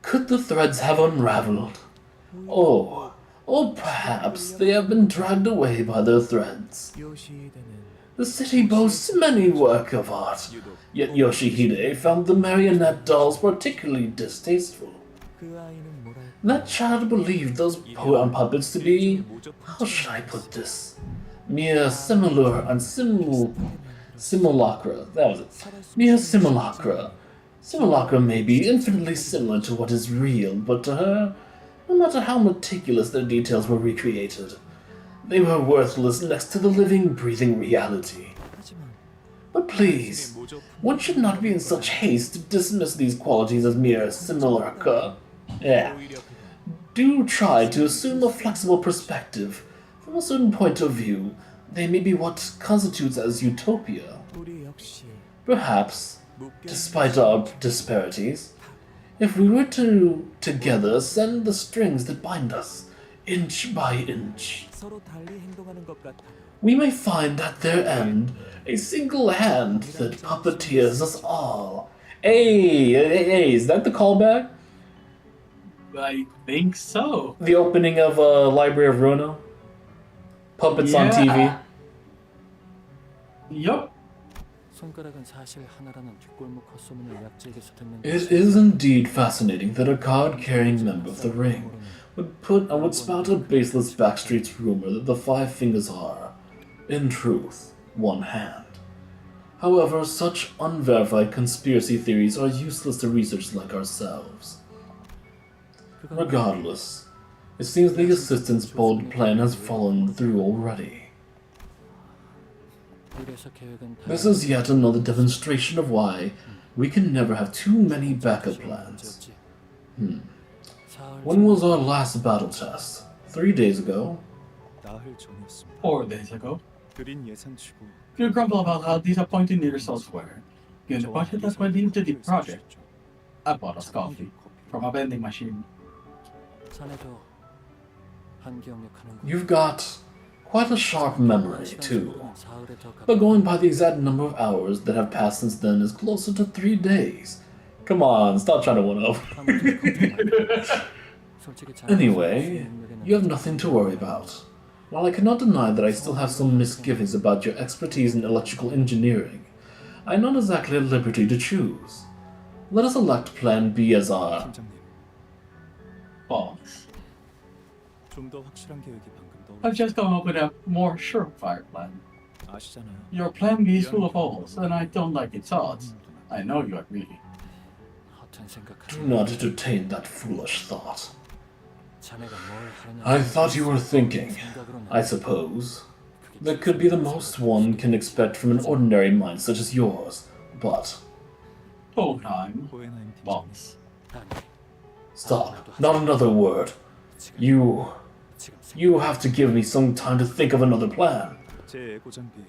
Could the threads have unraveled? Oh, or perhaps they have been dragged away by their threads. 요시히데는 The city boasts many works of art, yet Yoshihide found the marionette dolls particularly distasteful. 그 아이는 뭐랄까? That child believed those puppets to be, how should I put this, mere simulacra. That was it. Mere simulacra. Simulacra may be infinitely similar to what is real, but to her, no matter how meticulous their details were recreated, they were worthless next to the living, breathing reality. 하지만 But please, one should not be in such haste to dismiss these qualities as mere simulacra. Yeah. Do try to assume a flexible perspective. From a certain point of view, they may be what constitutes as utopia. 우리 역시 Perhaps, despite our disparities, if we were to together send the strings that bind us, inch by inch, 서로 달리 행동하는 것 같아요. we may find at their end a single hand that puppeteers us all. Hey, is that the callback? I think so. The opening of Library of Ruina? Puppets on TV? Yeah. Yup. 손가락은 사실 하나라는 뒷골목 헛소문을 약지에게서 듣는 It is indeed fascinating that a card-carrying member of the Ring would spout a baseless backstreets rumor that the Five Fingers are, in truth, one hand. However, such unverified conspiracy theories are useless to researchers like ourselves. Regardless, it seems the assistant's bold plan has fallen through already. 이래서 계획은 다 This is yet another demonstration of why we can never have too many backup plans. 사흘 When was our last battle test? 3 days ago? 나흘 전이었습니다. 4 days ago. 드린 예산치고 You grumble about how disappointing the results were. Given the budget that went into the project, I bought us coffee from a vending machine. 자네도 한기억력하는 You've got quite a sharp memory, too. 사흘에 더 But going by the exact number of hours that have passed since then is closer to 3 days. Come on, stop trying to one-up. Anyway, you have nothing to worry about. While I cannot deny that I still have some misgivings about your expertise in electrical engineering, I am not exactly at liberty to choose. Let us elect Plan B as our... 팀장님, Boss. 좀 더 확실한 계획이 방금 I've 떠오르. just come up with a more surefire plan. 아시잖아요. Your plan B is full of holes, and I don't like its odds. I know you agree. 허튼 Do 생각하지 not entertain that foolish thought. 자네가 뭘 하느냐 I thought you were thinking, I suppose, that could be the most one can expect from an ordinary mind such as yours, but... Full time. 호에나임 팀장님, Boss. 아니 Stop. Not another word. You have to give me some time to think of another plan. 제 에고 장비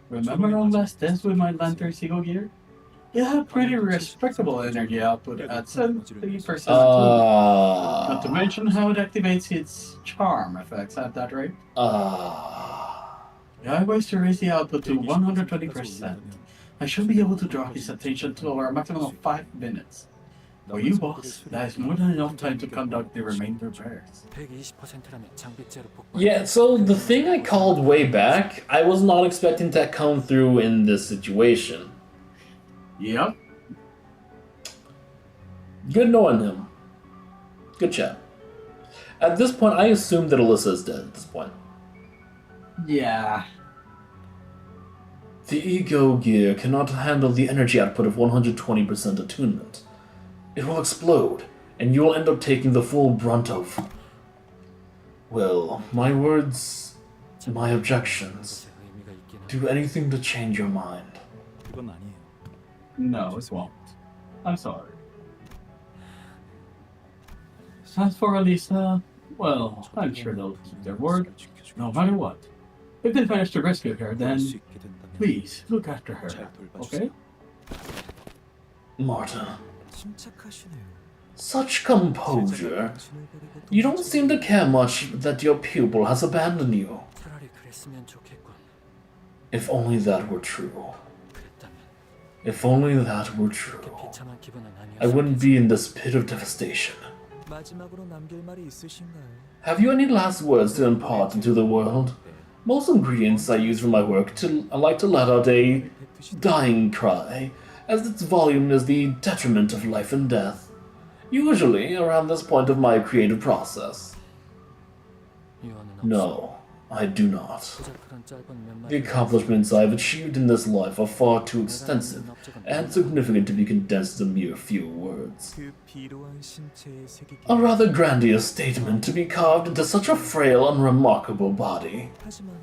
Remember our last test with my Lantern Seagull gear? It had pretty respectable energy output at 73%. Not to mention how it activates its charm effects at that rate. The idea was to raise the output to 120%. I should be able to draw his attention to a maximum of 5 minutes. For you, boss, that is more than enough time to conduct the remainder repairs. 120%라면 장비째로 폭발 Yeah, so the thing I called way back, I was not expecting to come through in this situation. Yep. Good knowing him. Good chat. At this point, I assume that Alyssa is dead at this point. Yeah. The ego gear cannot handle the energy output of 120% attunement. It will explode, and you will end up taking the full brunt of... Well, my words, my objections, 의미가 있긴 한데 do anything to change your mind. 그건 아니에요. No, it won't. I'm sorry. As for Elisa, well, I'm sure they'll keep their word, no matter what. If they manage to rescue her, then 수 있게 된다면 please look after her, 잘 okay? 돌봐주세요. Marta, 침착하시네요. such composure. You don't seem to care much that your pupil has abandoned you. 차라리 그랬으면 좋겠군. If only that were true. 그랬다면 If only that were true. 비참한 기분은 I 아니었을 wouldn't be in this pit of devastation. 마지막으로 남길 말이 있으신가요? Have you any last words to impart into the world? Most ingredients I use for my work I like to let out a dying cry, as its volume is the detriment of life and death. Usually around this point of my creative process. 유언은 없어. No, I do not. 부적절한 짧은 몇 The 마디로 accomplishments I have achieved in this life are far too extensive and significant to be condensed in a mere few words. 그 비로한 신체의 색이 A rather grandiose statement to be carved into such a frail, unremarkable body. 하지만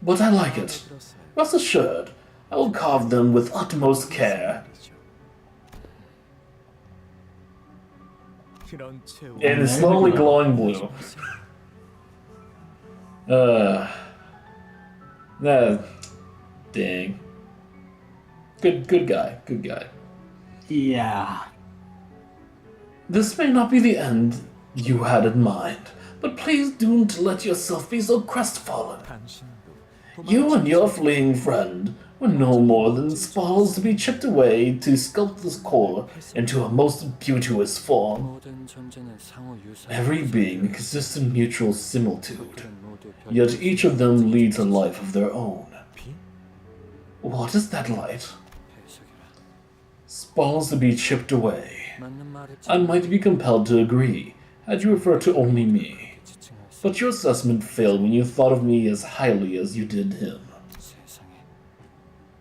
But I like it. 들었어요. Rest assured, I will carve them with utmost care. 그런 채우 It is slowly glowing blue. Dang. Good guy. Good guy. Yeah. This may not be the end you had in mind, but please don't let yourself be so crestfallen. 당신도 You and your fleeing friend were no more than spalls to be chipped away to sculpt this core into a most beauteous form. 모든 존재는 상호 유사. Every being exists in mutual similitude, yet each of them leads a life of their own. What is that light? Spalls to be chipped away. 맞는 말을 I might be compelled to agree, had you referred to only me. But your assessment failed when you thought of me as highly as you did him. 세상에.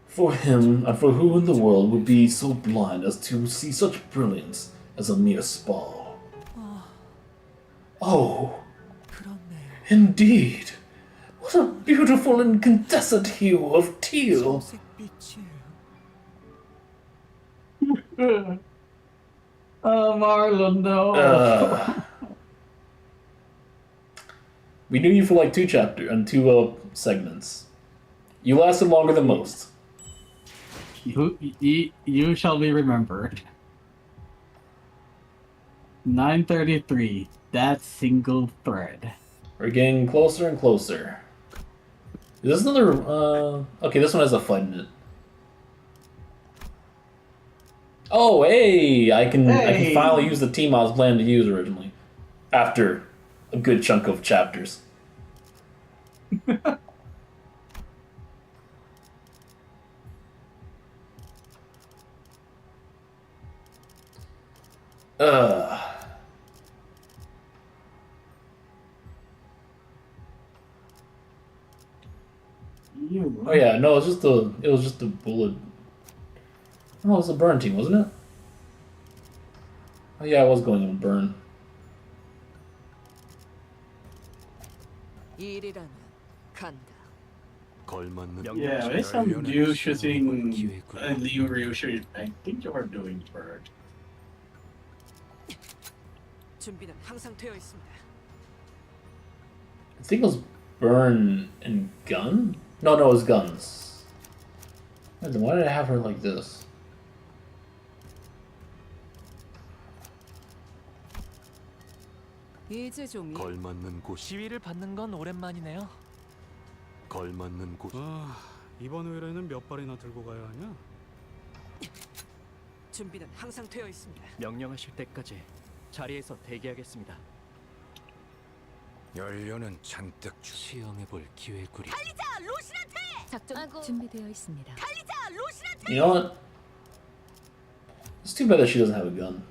For him, and for who in the world would be so blind as to see such brilliance as a mere spall? Oh, indeed. What a beautiful incandescent hue of teal. Oh, Marlon, no. We knew you for like two segments. You lasted longer than most. You shall be remembered. 9:33. That single thread. We're getting closer and closer. Is this another? Okay, this one has a fight in it. Oh, hey! I can finally use the team I was planning to use originally, after a good chunk of chapters. Oh yeah, no, it was just a bullet. Oh, it was a burn team, wasn't it? Oh yeah, I was going to burn. 일이라면 간다. 걸맞는 Yeah, based on you shooting Liu Ryu shooting, I think you are doing bird. 준비는 항상 되어 있습니다. I think it was burn and gun? No, it was guns. Then why did I have her like this? 이제 좀 걸맞는 곳 지위를 받는 건 오랜만이네요. 걸맞는 곳 이번 의뢰는 몇 발이나 들고 가야 하냐? 준비는 항상 되어 있습니다. 명령하실 때까지 자리에서 대기하겠습니다. 연료는 잔뜩 시험해볼 기회구리. 달리자 로신한테. 작전 준비되어 있습니다. 달리자 로신한테. You know what? It's too bad that she doesn't have a gun.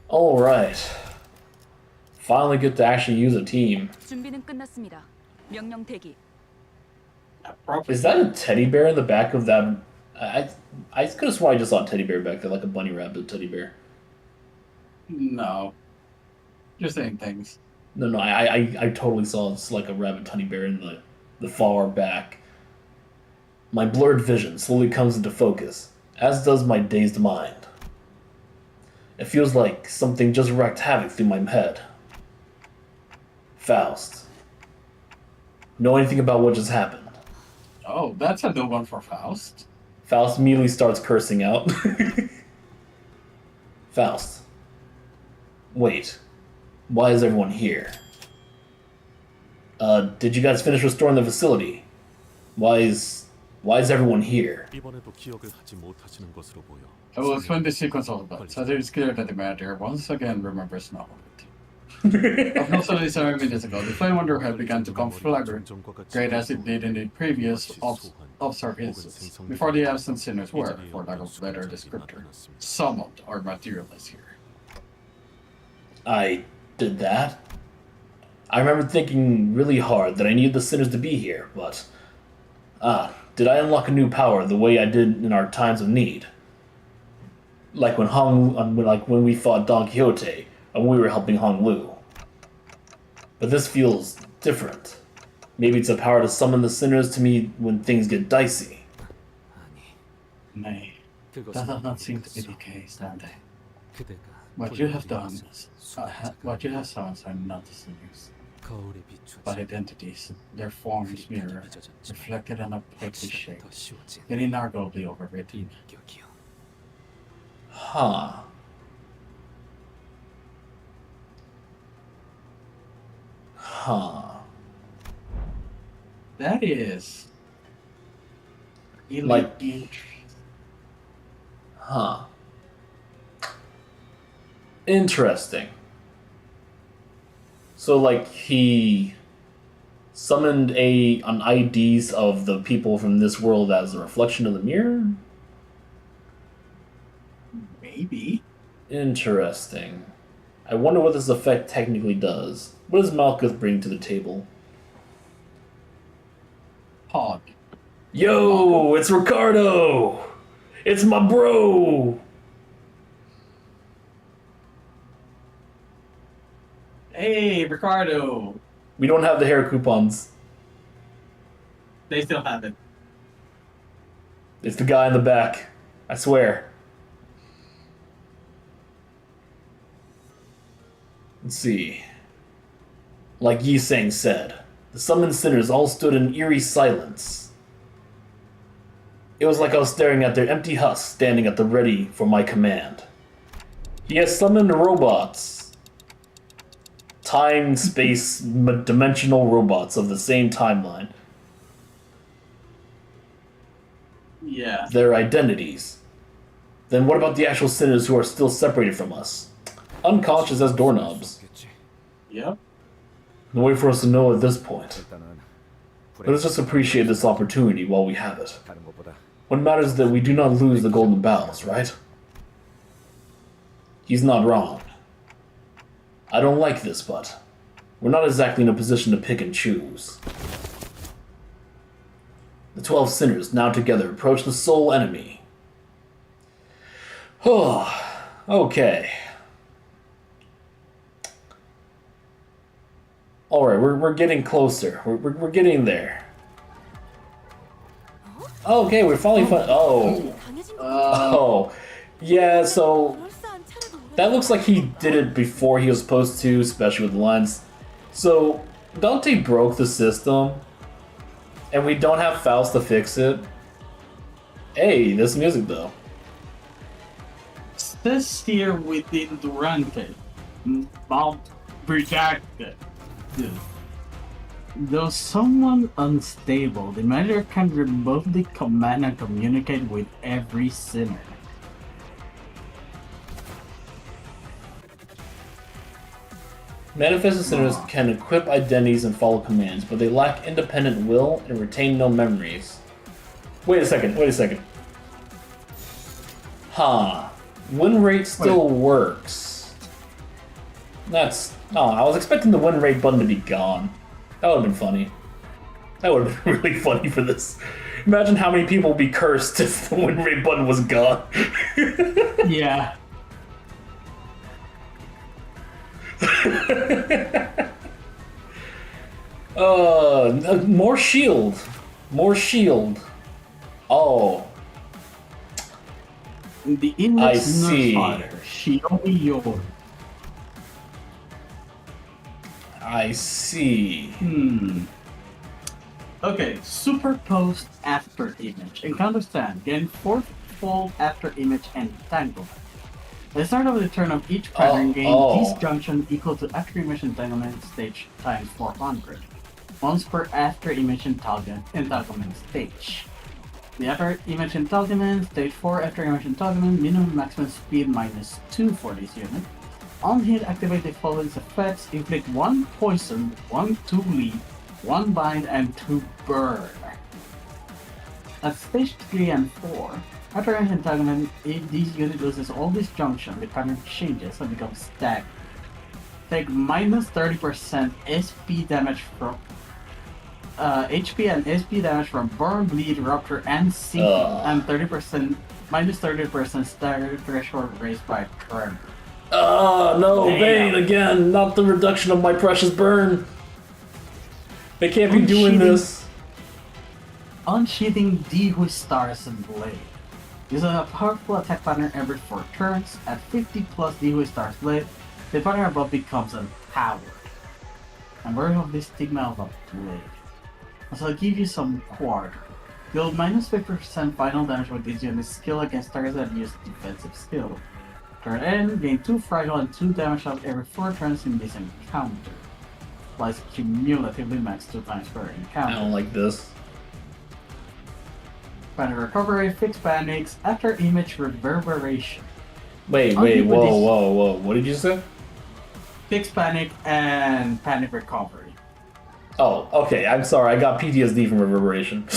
Alright. Finally get to actually use a team. 준비는 끝났습니다. 명령 대기. Is that a teddy bear in the back of that? I could have sworn I just saw a teddy bear back there, like a bunny rabbit teddy bear. No. You're saying things. No, I totally saw it's like a rabbit teddy bear in the far back. My blurred vision slowly comes into focus, as does my dazed mind. It feels like something just wreaked havoc through my head. Faust. Know anything about what just happened? Oh, that's a new one for Faust. Faust immediately starts cursing out. Faust. Wait. Why is everyone here? Did you guys finish restoring the facility? Why is everyone here? 이번에도 기억을 하지 못하시는 것으로 보여. I will explain the sequence all about, so it is clear that the manager once again remembers none of it. Approximately 7 minutes ago, the Flame Wonder had begun to conflagrate, great as it did in the previous observances, before the absent sinners were, for lack of a better descriptor, summoned or materialized here. I did that. I remember thinking really hard that I needed the sinners to be here, but... did I unlock a new power the way I did in our times of need? Like when we fought Don Quixote, and we were helping Hong Lu. But this feels different. Maybe it's a power to summon the sinners to me when things get dicey. Nay, that does not seem to be the case, Dante. What you have done, what you have sons are not the sinners, but identities, their forms mirror, reflected in a perfect shape, yet inarguably overwritten. Huh. Huh. That is really Like- interesting. Huh. Interesting. So like he summoned an IDs of the people from this world as a reflection of the mirror? Maybe. Interesting. I wonder what this effect technically does. What does Malkuth bring to the table? Hog. Yo, it's Ricardo! It's my bro! Hey, Ricardo. We don't have the hair coupons. They still have it. It's the guy in the back. I swear. Let's see. Like Yi Sang said, the summoned sinners all stood in eerie silence. It was like I was staring at their empty husks standing at the ready for my command. He has summoned robots. Time, space, dimensional robots of the same timeline. Yeah. Their identities. Then what about the actual sinners who are still separated from us? Unconscious as doorknobs. Yep. No way for us to know at this point. 일단은 Let us just appreciate this opportunity while we have it. 다른 것보다 What matters is that we do not lose the golden battles, right? He's not wrong. I don't like this, but we're not exactly in a position to pick and choose. The 12 sinners, now together, approach the sole enemy. Oh, okay. Alright, we're getting closer. We're getting there. Okay, we're finally oh. 강해진 거 Oh. Yeah, so 그럴싸한 차라도 우려. that looks like he did it before he was supposed to, especially with the lines. So Dante broke the system, and we don't have Faust to fix it. Hey, this music though. This here within Durante, Mount Redacted. Though somewhat unstable, the measure can remotely command and communicate with every sinner. Manifested sinners can equip identities and follow commands, but they lack independent will and retain no memories. Wait a second. Huh. Win rate still works. That's... Oh, I was expecting the win rate button to be gone. That would have been funny. That would have been really funny for this. Imagine how many people would be cursed if the win rate button was gone. Yeah. More shield. More shield. Oh. The image I see. Shiomi Yor. I see. Okay, superposed after image. Encounter stand. Gain fourfold after image entanglement. At the start of the turn of each pattern, gain disjunction equal to after image entanglement stage times 400. Once per after image entanglement stage. The after image entanglement, stage 4 after image entanglement, minimum maximum speed -2 for this unit. On hit, activate the following effects: inflict 1 poison, 1 2 bleed, 1 bind, and 2 burn. At stage 3 and 4, after an entanglement, if this unit loses all disjunction, the pattern changes and becomes stagnant. Take -30% SP damage from HP and SP damage from burn, bleed, rupture, and sinking, and 30% -30% stagger threshold raised by tremor. No, Bane again, not the reduction of my precious burn. They can't be doing this. Unsheathing Dehu Stars and Blade. Use a powerful attack pattern every 4 turns. At 50 plus Dehu Stars Blade, the pattern above becomes empowered. I'm worried of the stigma of a blade. So I'll give you some quarter. Deal -50% final damage with this unit's skill against targets that use defensive skill. Turn end, gain 2 fragile and 2 damage out every 4 turns in this encounter. applies cumulatively max 2 times per I encounter. don't like this. Panic recovery, fixed panics after image reverberation. Wait, Only with this- whoa. What did you say? Fixed panic and panic recovery. Oh, okay. I'm sorry. I got PTSD from reverberation.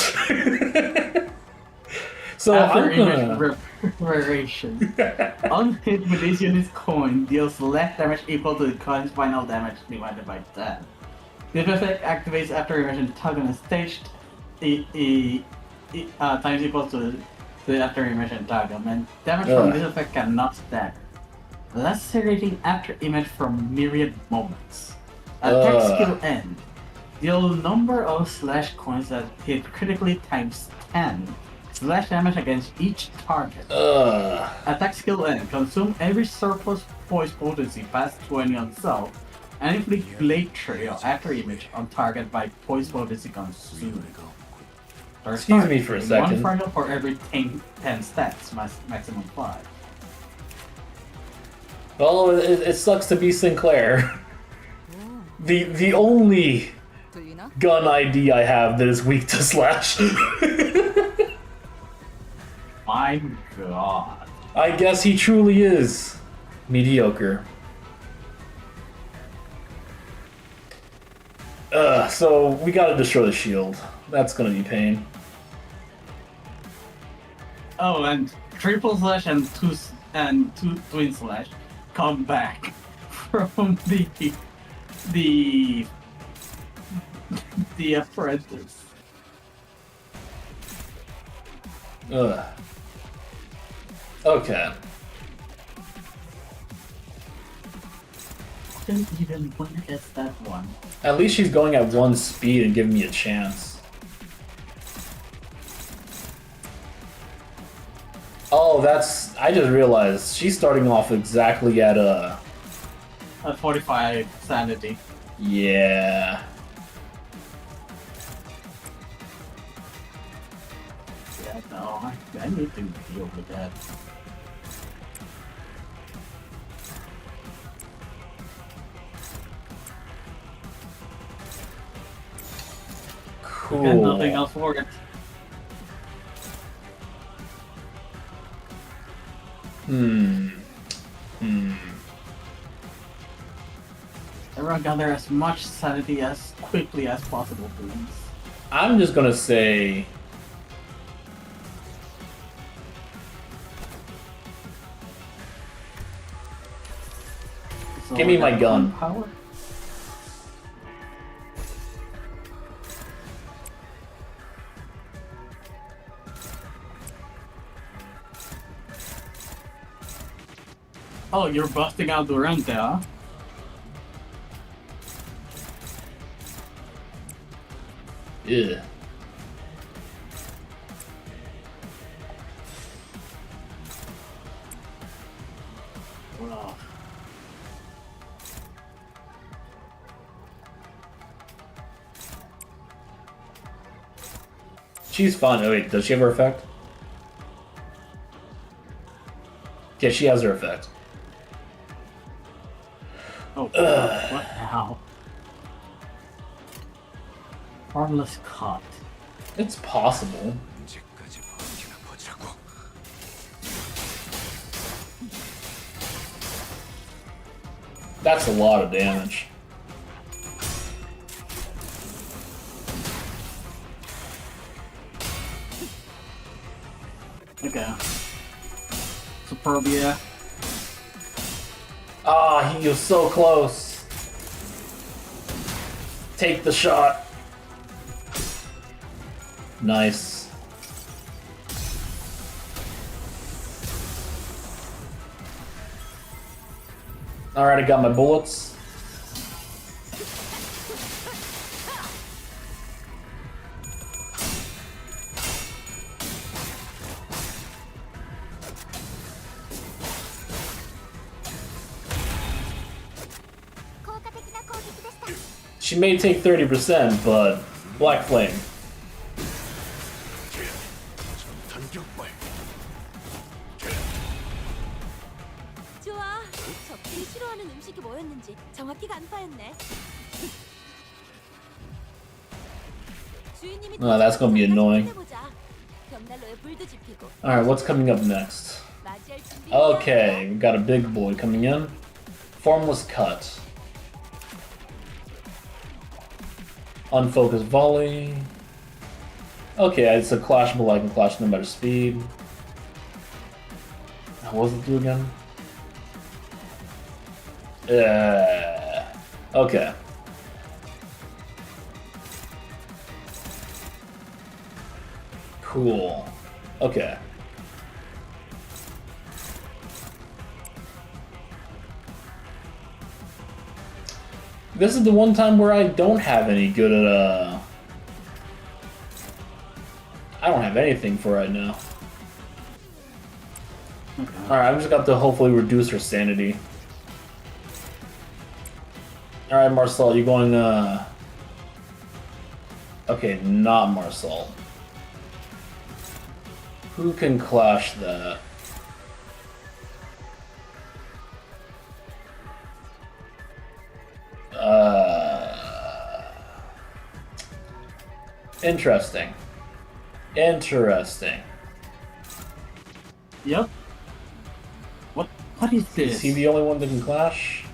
So After I'm gonna. image reverberation, on hit with this unit's coin deals less damage equal to the coin's final damage divided by 10. This effect activates after image and target is staged times equal to the after image and target. And damage from this effect cannot stagger. Lacerating after image from myriad moments. Attack skill end. Deal number of slash coins that hit critically times 10. Slash damage against each target. Attack skill end. Consume every surplus poise potency past 20 on self, and inflict blade trail after image on target by poise potency consumed. Excuse me for a second. 1 fragile for every 10 stats, maximum 5. Well, it sucks to be Sinclair. The only 들리나? gun ID I have that is weak to slash. My god. I guess he truly is mediocre. So we gotta destroy the shield. That's gonna be pain. Oh, and triple slash and two twin slash come back from the apprentice. Ugh. Okay. Didn't even win against that one. At least she's going at 1 speed and giving me a chance. Oh, that's... I just realized she's starting off exactly at a... 45 sanity. Yeah. Yeah, no, I need to deal with that. Cool. Got nothing else for it. Everyone gather as much sanity as quickly as possible, please. I'm just gonna say... So Give me my that gun. Power? Oh, you're busting out Durante, huh? Ugh. Well, She's fun. Oh wait, does she have her effect? Yeah, she has her effect. oh, what now? Harmless cut. It's possible. 언제까지 버티나 보자고. That's a lot of damage. Okay. Superbia. Ah, he was so close. Take the shot. Nice. Alright, I got my bullets. She may take 30%, but Black Flame. 단격발. 좋아. 적들이 싫어하는 음식이 뭐였는지 정확히 간파했네. 손님이 Oh, that's gonna be annoying. 해보자. 벽난로에 불도 지피고. Alright, what's coming up next? 맞이할 준비. Okay, we got a big boy coming in. Formless cut. Unfocused volley. Okay, it's a clash, but I can clash no matter speed. What does it do again? Okay. Cool. Okay. This is the one time where I don't have any good at, I don't have anything for right now. Alright, I'm just got to hopefully reduce her sanity. Alright, Marcel, you going, okay, not Marcel. Who can clash that? Interesting. Interesting. Yep. What is this? Is he the only one that can clash?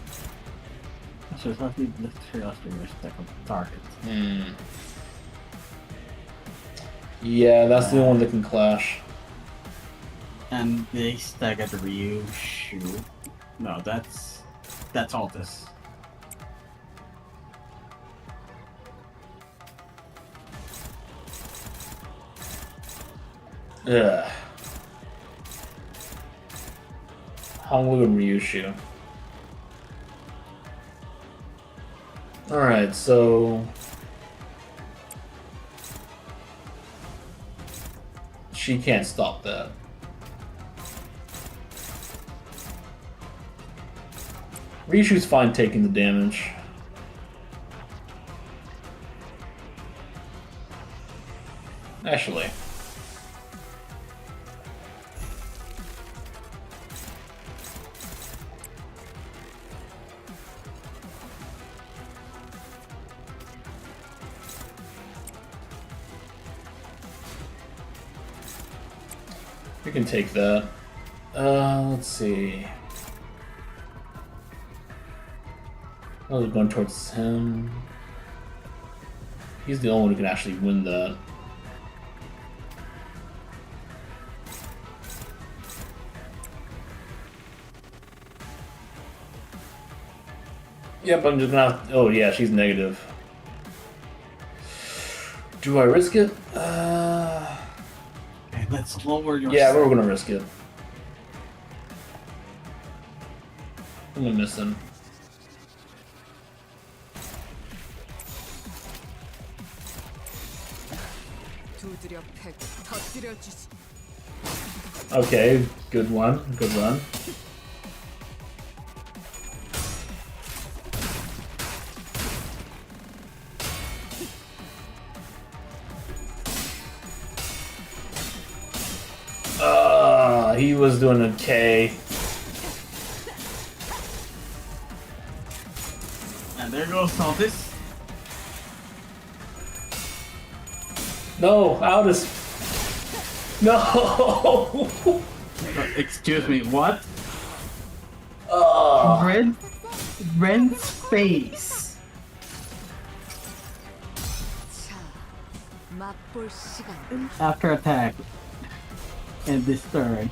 So it's not the curiosity respect of the target. Yeah, that's the only one that can clash. And they stagger the Ryu shoe. No, that's Altus. Ugh. Honglu and Ryushu. Alright, so... She can't stop that. Ryushu's fine taking the damage. Actually. You can take that. Let's see. I was going towards him. He's the only one who can actually win that. Yep, I'm just gonna have... Oh yeah, she's negative. Do I risk it? Okay, let's lower your... Yeah, we're gonna risk it. I'm gonna miss him. Okay, good one, good run. He was doing a K. And there goes Altus. No, Aldous. No. Excuse me, what? Oh. Ren's face. After attack. And this turn.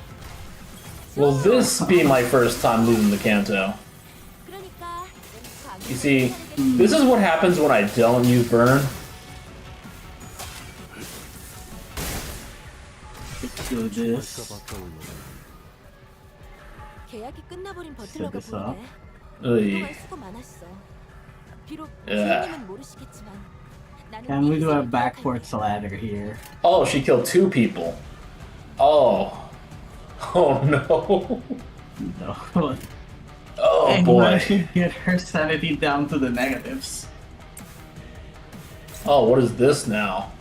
Will this be my first time losing the Canto? You see, this is what happens when I don't use burn. Let's do this. 계약이 끝나버린 버틀러가 this up. 보이네. Ugh. 그동안 수고 많았어. 비록 Yeah. 주인님은 모르시겠지만 나는 Can we do a 삐리스를 backwards 기억할게. ladder here? Oh, she killed 2 people. Oh. Oh no. No. Oh And boy. now she get her sanity down to the negatives. Oh, what is this now?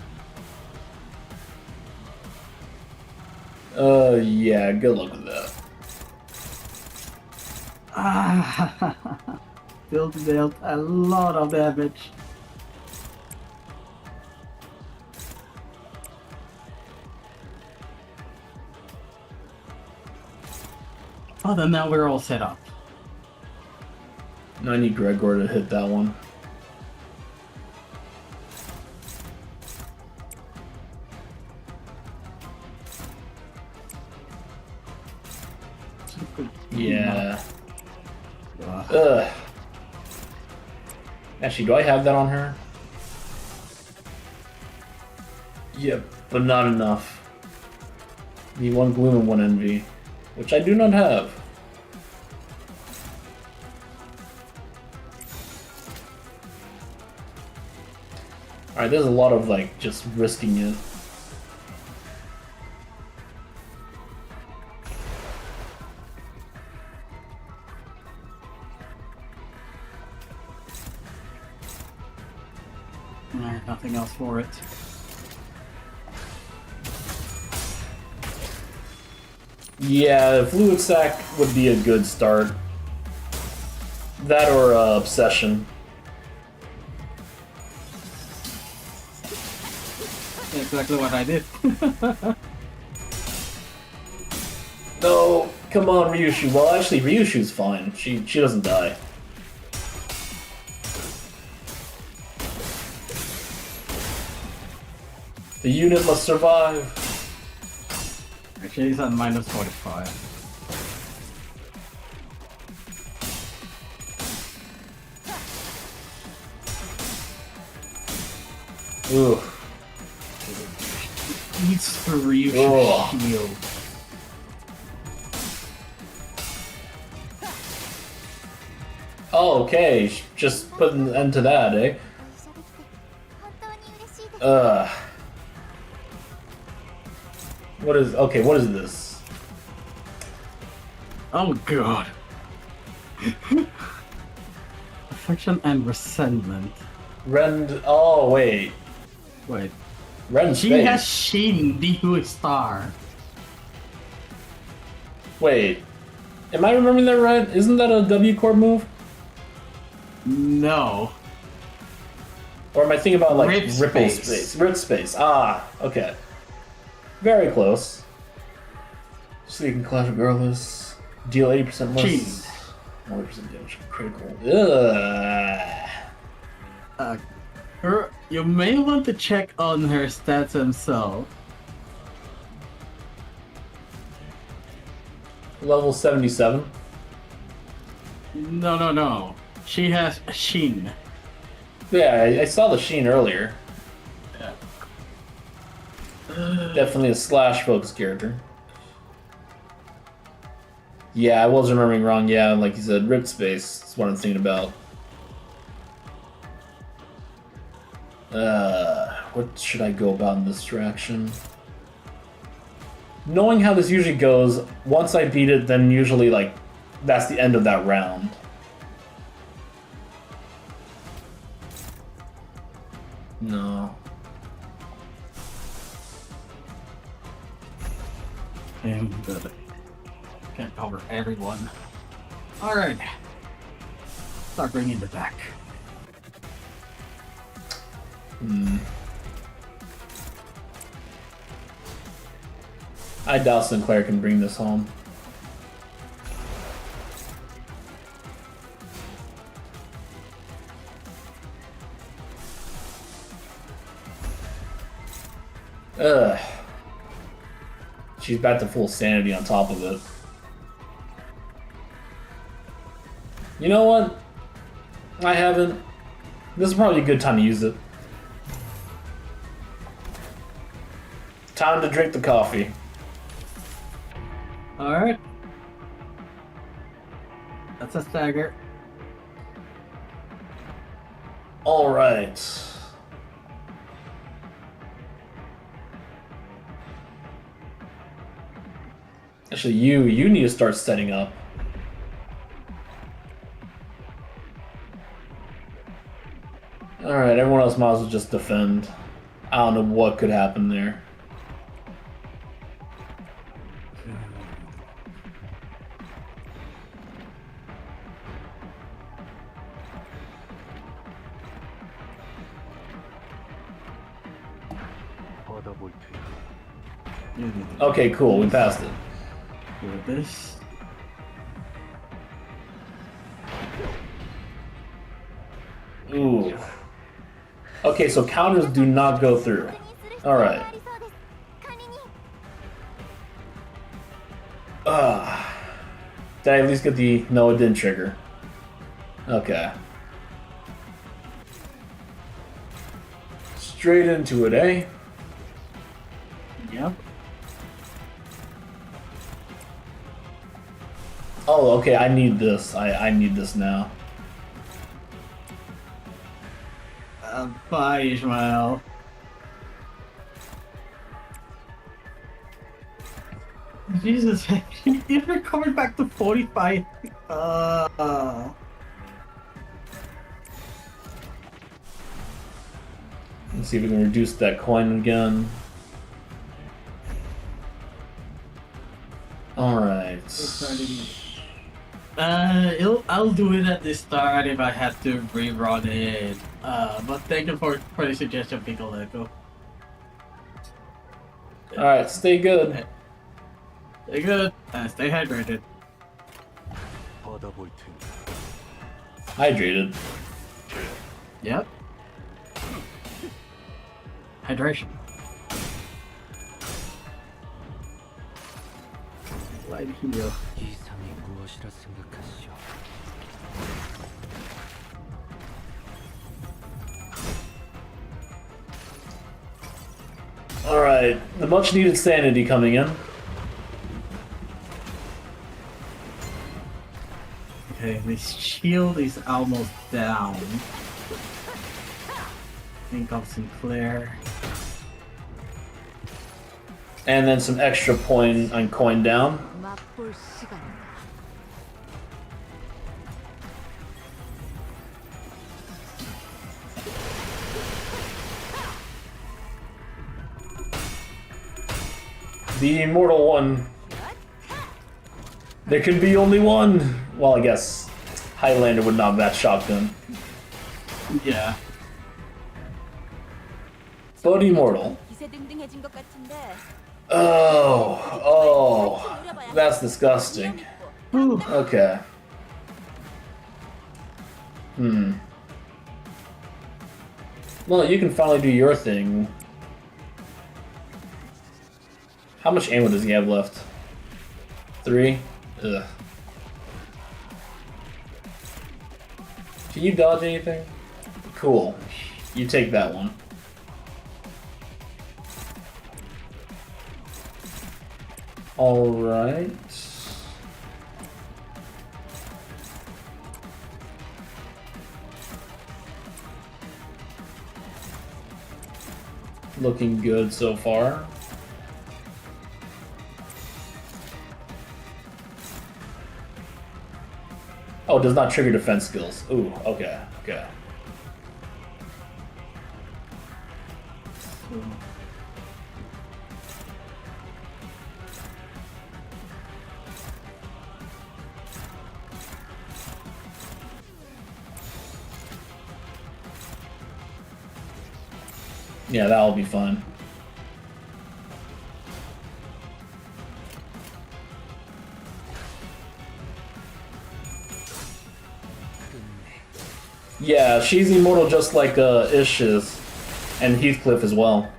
Yeah, good luck with that. Ah, still dealt a lot of damage. Oh, then now we're all set up. I need Gregor to hit that one. Yeah. Ugh. Actually, do I have that on her? Yep, but not enough. Need one Gloom and one Envy, which I do not have. Alright, there's a lot of, like, just risking it. Nothing else for it. Yeah, Fluid Sac would be a good start. That or Obsession. Exactly what I did. No, come on, Ryushu. Well, actually, Ryushu's fine. She doesn't die. The unit must survive. Actually, he's at minus 45. Ugh. Eats the Ryushu Ugh. shield. Oh, okay. Just putting an end to that, eh? 本当に嬉しいです。 What is... Okay, what is this? Oh god. Affection and resentment. Rend... Oh, wait. Wait. Rend She Space. has Shin, the star. Wait. Am I remembering that right? Isn't that a W core move? No. Or am I thinking about, like, Rip Ripple Space. Space? Rip Space. Ah, okay. Very close. So you can clash regardless. Deal 80% less. Jeez. 40% damage. Critical. Ugh. You may want to check on her stats himself. Level 77. No. She has Shin. Yeah, I saw the Sheen earlier. Definitely a slash focus character. Yeah, I was remembering wrong. Yeah, like you said, Rip Space is what I'm thinking about. What should I go about in this direction? Knowing how this usually goes, once I beat it, then usually, like, that's the end of that round. No. Damn good. Can't cover everyone. Alright. Start bringing it back. I doubt Sinclair can bring this home. Ugh. She's back to full sanity on top of it. You know what? I haven't. This is probably a good time to use it. Time to drink the coffee. Alright. That's a stagger. Alright. Actually, you need to start setting up. Alright, everyone else might as well just defend. I don't know what could happen there. Okay, cool, we passed it. Do this. Okay, so counters do not go through. Alright. Did I at least get the... No, it didn't trigger. Okay. Straight into it, eh? Yep. Oh, okay, I need this. I need this now. Bye, Ishmael. Jesus, if you're coming back to 45, Let's see if we can reduce that coin again. Alright. I'll do it at the start if I have to rerun it. But thank you for the suggestion, Piccolo. Alright, stay good. Stay good and stay hydrated. Hydrated. Yep. Hydration. Light heal. Alright, the much needed sanity coming in. Okay, this shield is almost down. Think of Sinclair. And then some extra point on coin down. 맛볼 시간이다. The immortal one. There can be only one. Well, I guess Highlander would not have that shotgun. Yeah. But immortal. 기세등등해진 것 같은데. Oh, that's disgusting. Ooh. Okay. Well, you can finally do your thing. How much ammo does he have left? 3? Ugh. Can you dodge anything? Cool. You take that one. Alright. Looking good so far. Oh, it does not trigger defense skills. Ooh, okay, okay. Yeah, that'll be fun. Yeah, she's immortal just like Ish is, and Heathcliff as well.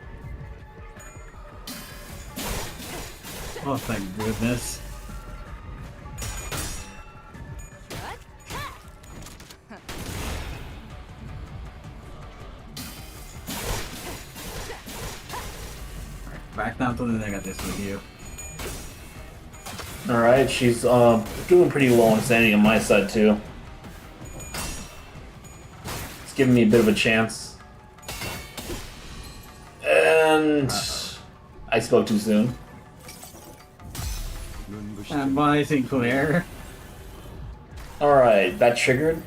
Oh, thank goodness. Back down to the negatives with you. Alright, she's doing pretty low on sanity on my side too. It's giving me a bit of a chance. And I spoke too soon. And by Sinclair. Alright, that triggered.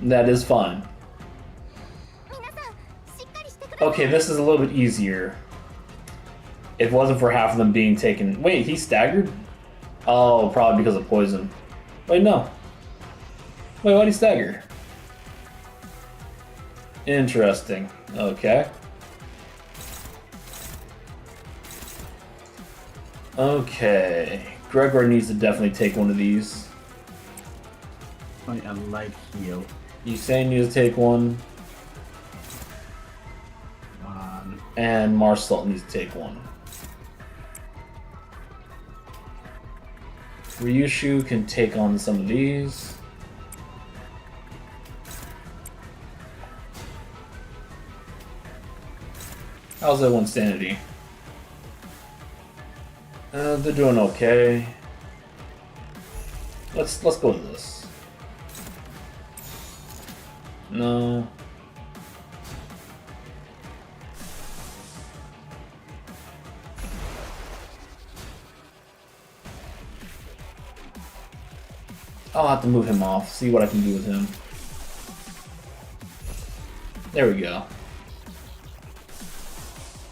That is fine. Okay, this is a little bit easier. If it wasn't for half of them being taken... Wait, he staggered? Oh, probably because of poison. Wait, no. Wait, why'd he stagger? Interesting. Okay. Okay. Gregor needs to definitely take one of these. Like a light heal. Usain needs to take one. And Marcel needs to take one. Ryushu can take on some of these. How's that one sanity? They're doing okay. Let's go to this. No. I'll have to move him off, see what I can do with him. There we go.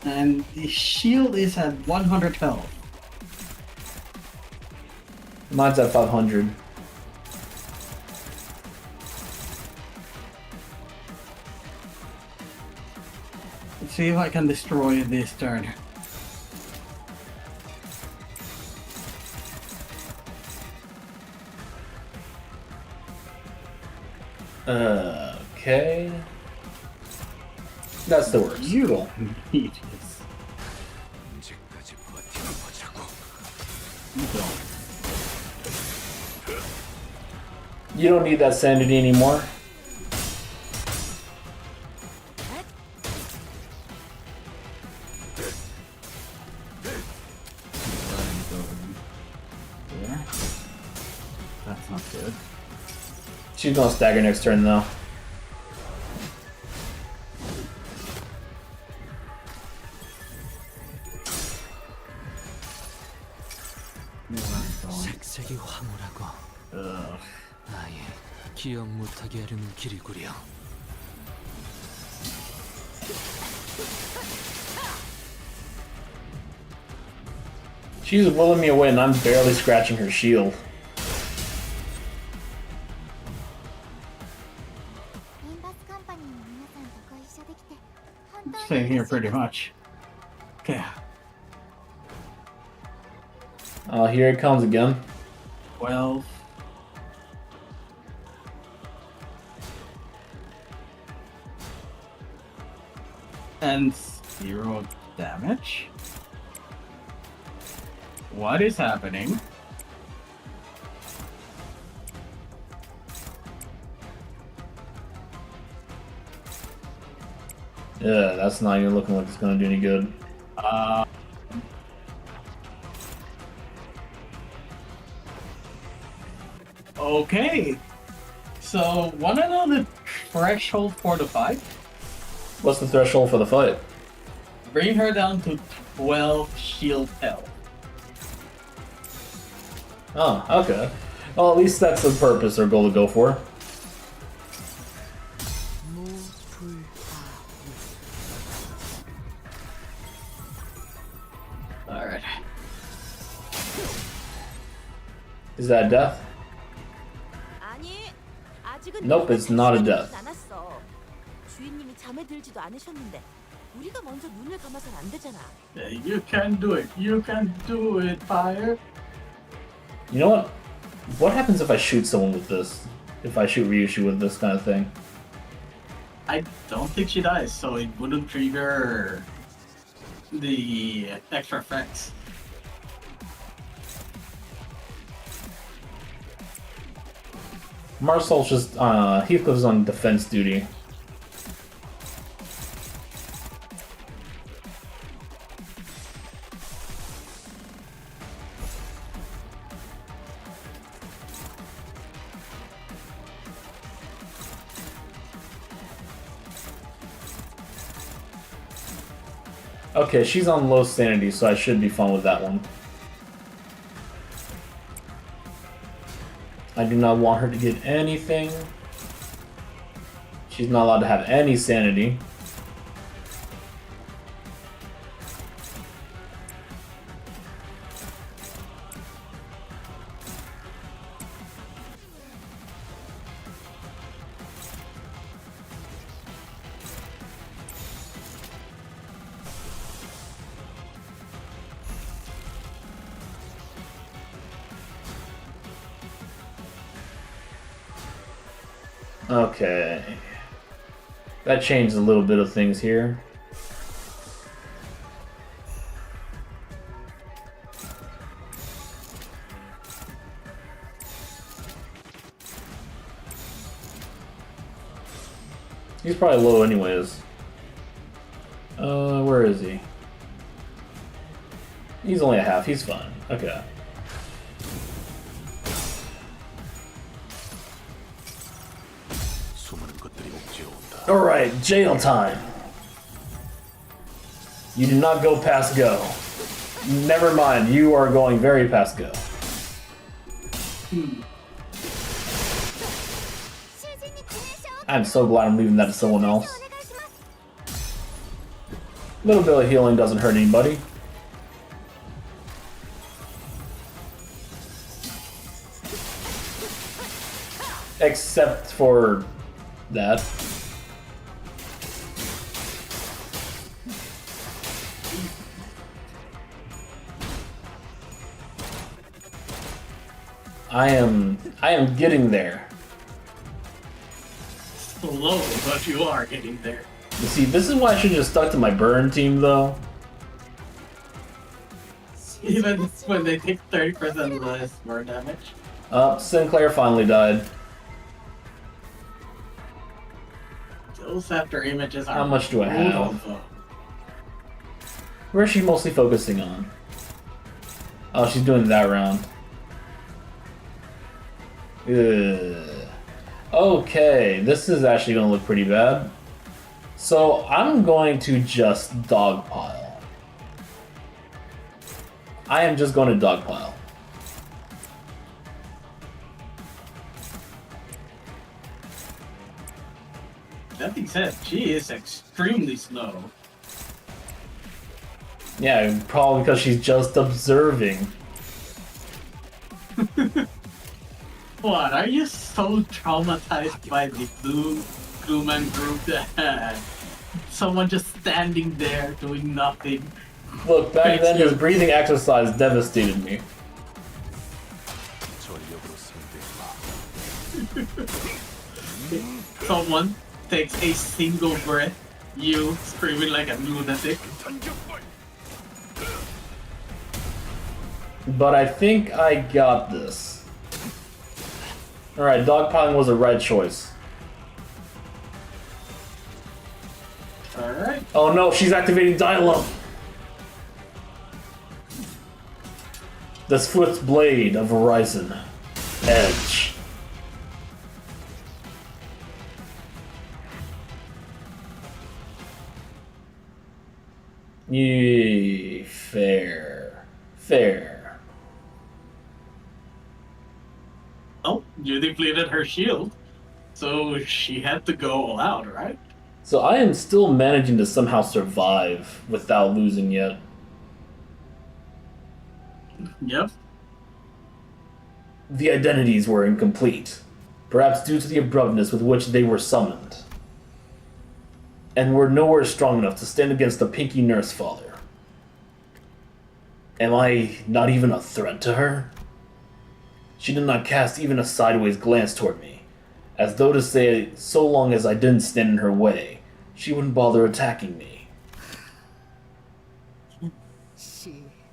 And the shield is at 100 health. Mine's at 500. Let's see if I can destroy this turn. Okay. That's the worst. You don't need this. 언제까지 버텨보자고. You don't. You don't need that sanity anymore. There. That's not good. She's gonna stagger next turn though. 색색이 황홀하고 Ugh. 아예 기억 못하게 하려는 길이구려. She's willing me away and I'm barely scratching her shield. Same here, pretty much. Okay. Here it comes again. 12. And 0 damage. What is happening? Yeah, that's not even looking like it's gonna do any good. Okay. So, wanna know the threshold for the fight? What's the threshold for the fight? Bring her down to 12 shield health. Oh, okay. Well, at least that's the purpose or goal to go for. Alright. Is that death? 아니, 아직은 Nope, it's not a 시간이 death. 않았어. 주인님이 잠에 들지도 않으셨는데 우리가 먼저 눈을 감아선 안 되잖아. You can do it. You can do it, fire. You know what? What happens if I shoot someone with this? If I shoot Ryushu with this kind of thing? I don't think she dies, so it wouldn't trigger the extra effects. Marcel's just, Heathcliff's on defense duty. Okay, she's on low sanity, so I should be fine with that one. I do not want her to get anything. She's not allowed to have any sanity. Okay. That changed a little bit of things here. He's probably low anyways. Where is he? He's only a half, he's fine. Okay. Alright, jail time. You do not go past go. Never mind, you are going very past go. I'm so glad I'm leaving that to someone else. A little bit of healing doesn't hurt anybody. Except for that. I am getting there. Slow, but you are getting there. You see, this is why I should have just stuck to my burn team, though. Even when they take 30% less more damage. Sinclair finally died. Kills after images are How much do I brutal, have? though. Where is she mostly focusing on? Oh, she's doing that round. Ugh. Okay, this is actually going to look pretty bad. So I'm going to just dogpile. I am just going to dogpile. That being said, she is extremely slow. Yeah, probably because she's just observing. What, are you so traumatized by the Blue Man group that someone just standing there doing nothing? Look, back then his breathing exercise devastated me. Someone takes a single breath, you screaming like a lunatic. But I think I got this. Alright, dogpiling was the right choice. Alright. Oh no, she's activating dial-up! The swift blade of Horizon. Edge. Yee, fair. Fair. Oh, you depleted her shield, so she had to go all out, right? So I am still managing to somehow survive without losing yet. Yep. The identities were incomplete, perhaps due to the abruptness with which they were summoned, and were nowhere strong enough to stand against the Pinky Nurse Father. Am I not even a threat to her? She did not cast even a sideways glance toward me, as though to say, so long as I didn't stand in her way, she wouldn't bother attacking me.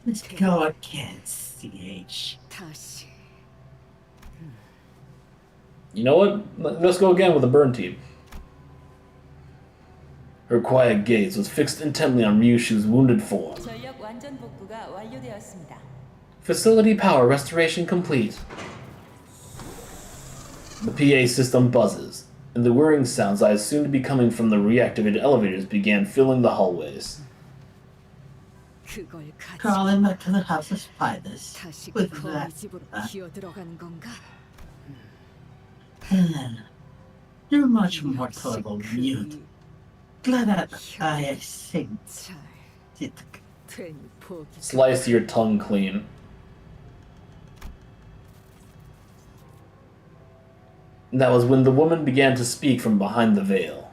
Let's go again, CH. You know what? Let's go again with the burn team. Her quiet gaze was fixed intently on Ryushu's wounded form. 전력 완전 복구가 완료되었습니다. Facility power restoration complete. The PA system buzzes, and the whirring sounds I assumed to be coming from the reactivated elevators began filling the hallways. 그걸 가지고 Crawling back to the House of Spiders 다시 with 거미 that. 집으로 기어 들어가는 건가? You're much more tolerable mute. Glad that I think 잘 it. 되니 포기. Slice your tongue clean. That was when the woman began to speak from behind the veil.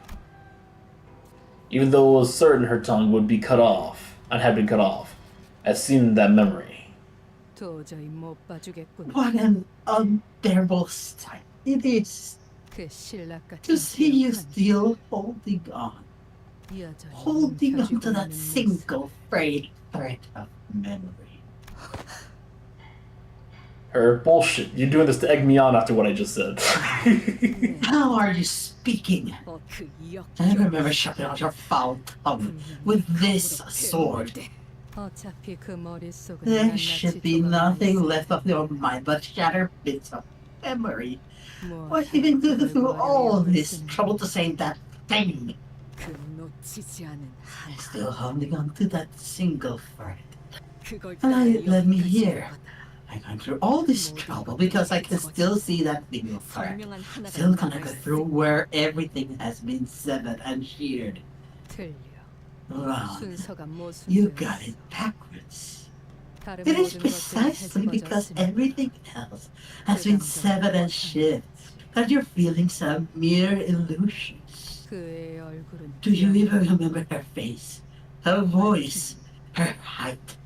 Even though it was certain her tongue would be cut off, and had been cut off, as seen in that memory. 도저히 못 봐주겠군. What an unbearable sight it is 그 신락 같은 To see you 기억하니 still holding on to that single frayed thread of memory. Her bullshit. You're doing this to egg me on after what I just said. How are you speaking? 그 I remember shutting out your foul tongue with this sword. 어차피 그 머릿속은 There should be nothing left of your mind but shattered bits of memory. Why even go through all this trouble to say that thing? 그 놓치지 않은 하나. Still holding on to that single thread. 그걸 And let me 여기까지 hear. 온 거다. I went through all this trouble because I can still see that single thread. 분명한 하나가 Still connected 남아있어. through where everything has been severed and sheared. 틀려. Wrong. 순서가 You got 모순되었어. it backwards. 다른 It is 모든 것들이 precisely because 헤집어졌으면 everything else has been severed and sheared that your feelings are mere illusions. 그의 얼굴은 Do you even remember her face, her voice, her height?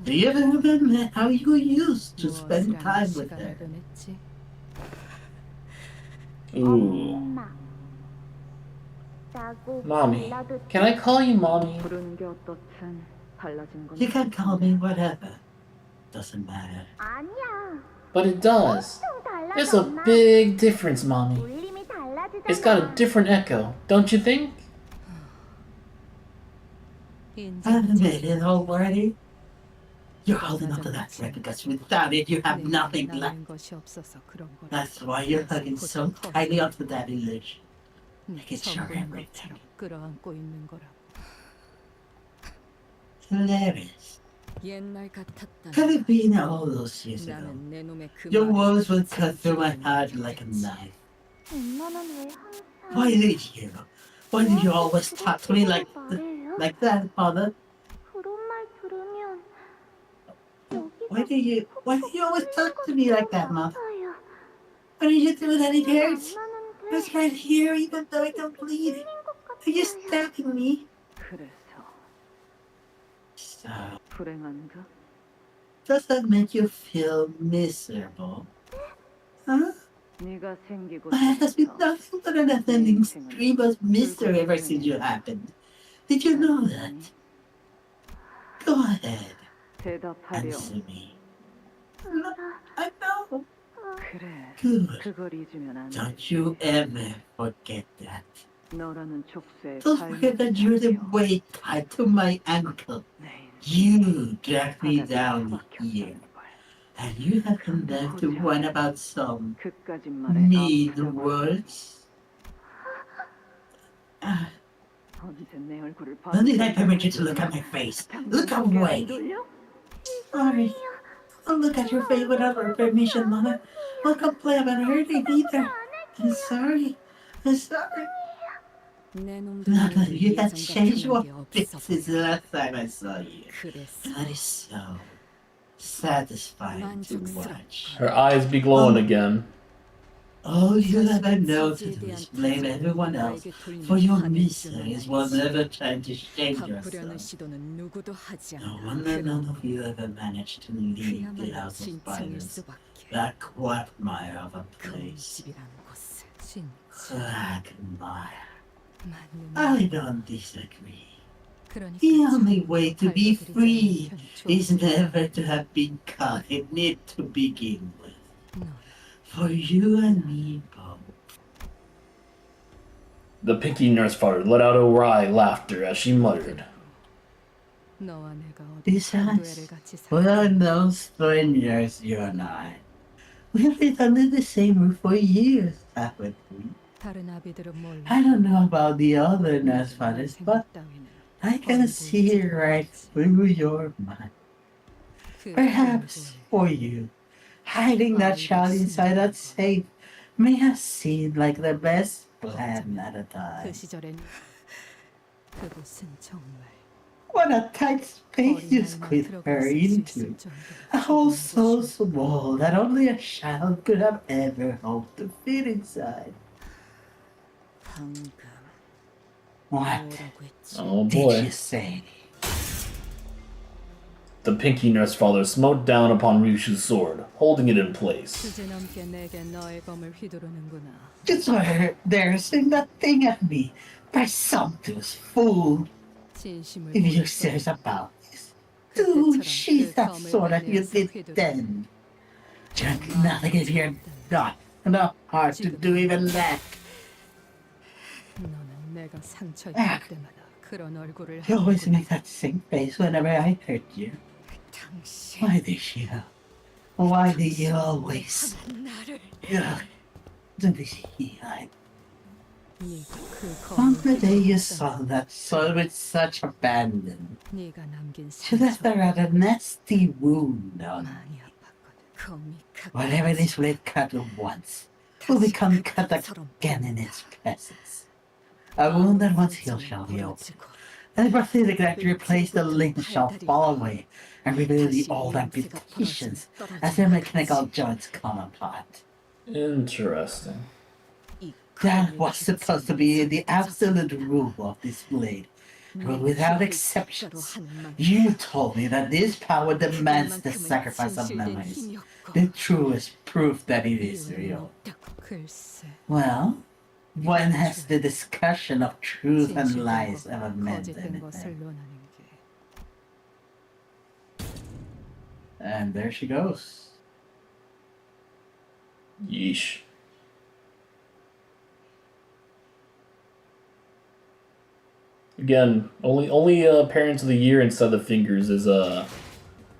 Do you even remember how you used to spend time with her? Ooh. Mommy. Can I call you mommy? You can call me whatever. Doesn't matter. But it does. There's a big difference, mommy. It's got a different echo, don't you think? I've made it already. You're holding on to that thread because without it you have nothing left. That's why you're hugging so tightly onto that illusion. Like it's your everything. 끌어안고 있는 거라고. Hilarious. 옛날 같았다. Could it been all those years ago? 나는 내 놈의 그 Your 말에 words would cut through my heart like a knife. Why did you always talk to me like that, Father? Why do you always talk to me like that, Mother? What did you do that it hurts? It's right here, even though I don't bleed. Are you stabbing me? So, does that make you feel miserable? Huh? There has been nothing but an unending stream of mystery ever since you happened. Did you know that? Go ahead. Answer me. I know. Good. Don't you ever forget that. Don't forget that you're the weight tied to my ankle. You dragged me down here. And you have been left to whine about some mean words. When did I permit you to look at my face? Look away! Sorry. Don't look at your face without our permission, Mama. I'll complain about hurting either. I'm sorry. I'm sorry. You have changed one bit since the last time I saw you. That is so satisfying to watch. Her eyes be glowing again. All you ever know to do is blame everyone else for your miseries while never trying to shame yourself. No wonder none of you ever managed to leave the House of Spiders, that quagmire of a place. Quagmire. I don't disagree. The only way to be free is never to have been caught in it to begin with. For you and me both. The Pinky Nurse Father let out a wry laughter as she muttered. Besides, we are no strangers, you and I. We've lived under the same roof for years, haven't we? I don't know about the other nurse fathers, but I can see right through your mind. Perhaps for you, hiding that child inside that safe may have seemed like the best plan at a time. What a tight space you squeezed her into. A hole so small that only a child could have ever hoped to fit inside. What Oh did boy. you say? The the Pinky Nurse Father smote down upon Ryushu's sword, holding it in place. 주제넘게 내게 너의 검을 휘두르는구나. Just where there's that thing at me. Presumptuous fool. 진심을 If you're 보여줘. serious about this, do she's that sort of you did then. Just nothing if you're not enough hard to do even that. 너는 내가 상처 아. 입을 때마다 그런 얼굴을 You always 하는구나. make that same face whenever I hurt you. 당신 Why did you? Why did you always? 나를 Ugh. Don't be I. 네가 그 On 검을 the day you 휘두르던 saw that soul with such abandon, 네가 남긴 she left 상처 a rather nasty wound on 많이 me. 아팠거든. 검이 Whatever this blade cut once will become cut again in its presence. A wound that once healed shall be open, and the prosthetic that replace the link shall fall away and reveal the old amputations as their mechanical joints come apart. Interesting. That was supposed to be the absolute rule of this blade, but without exceptions. You told me that this power demands the sacrifice of memories, the truest proof that it is real. 글쎄 Well, when has the discussion of truth and 진실된 lies 것과 ever meant 거짓된 것을 anything? 논하는 게 And there she goes. Yeesh. Again, only parents of the year instead of fingers is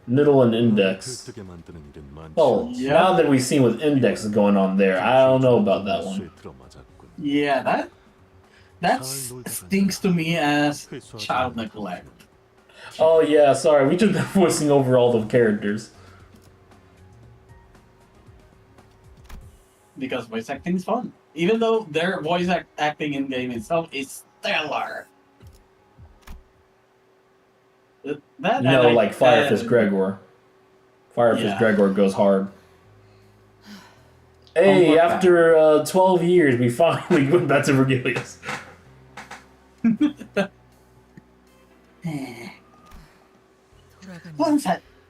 middle and index. 들뜨게 만드는 일은 많지. Well, Yeah. now that we've seen what index is going on there, I don't know about that one. 수에 들어맞았군. Yeah, that stinks to me as child neglect. Oh yeah, sorry, we just been voicing over all the characters. Because voice acting is fun. Even though their voice acting in game itself is stellar. That, You know, like Firefist Gregor. Firefist Yeah. Gregor goes hard. Hey, Oh, after 12 years, we finally went back to Vergilius.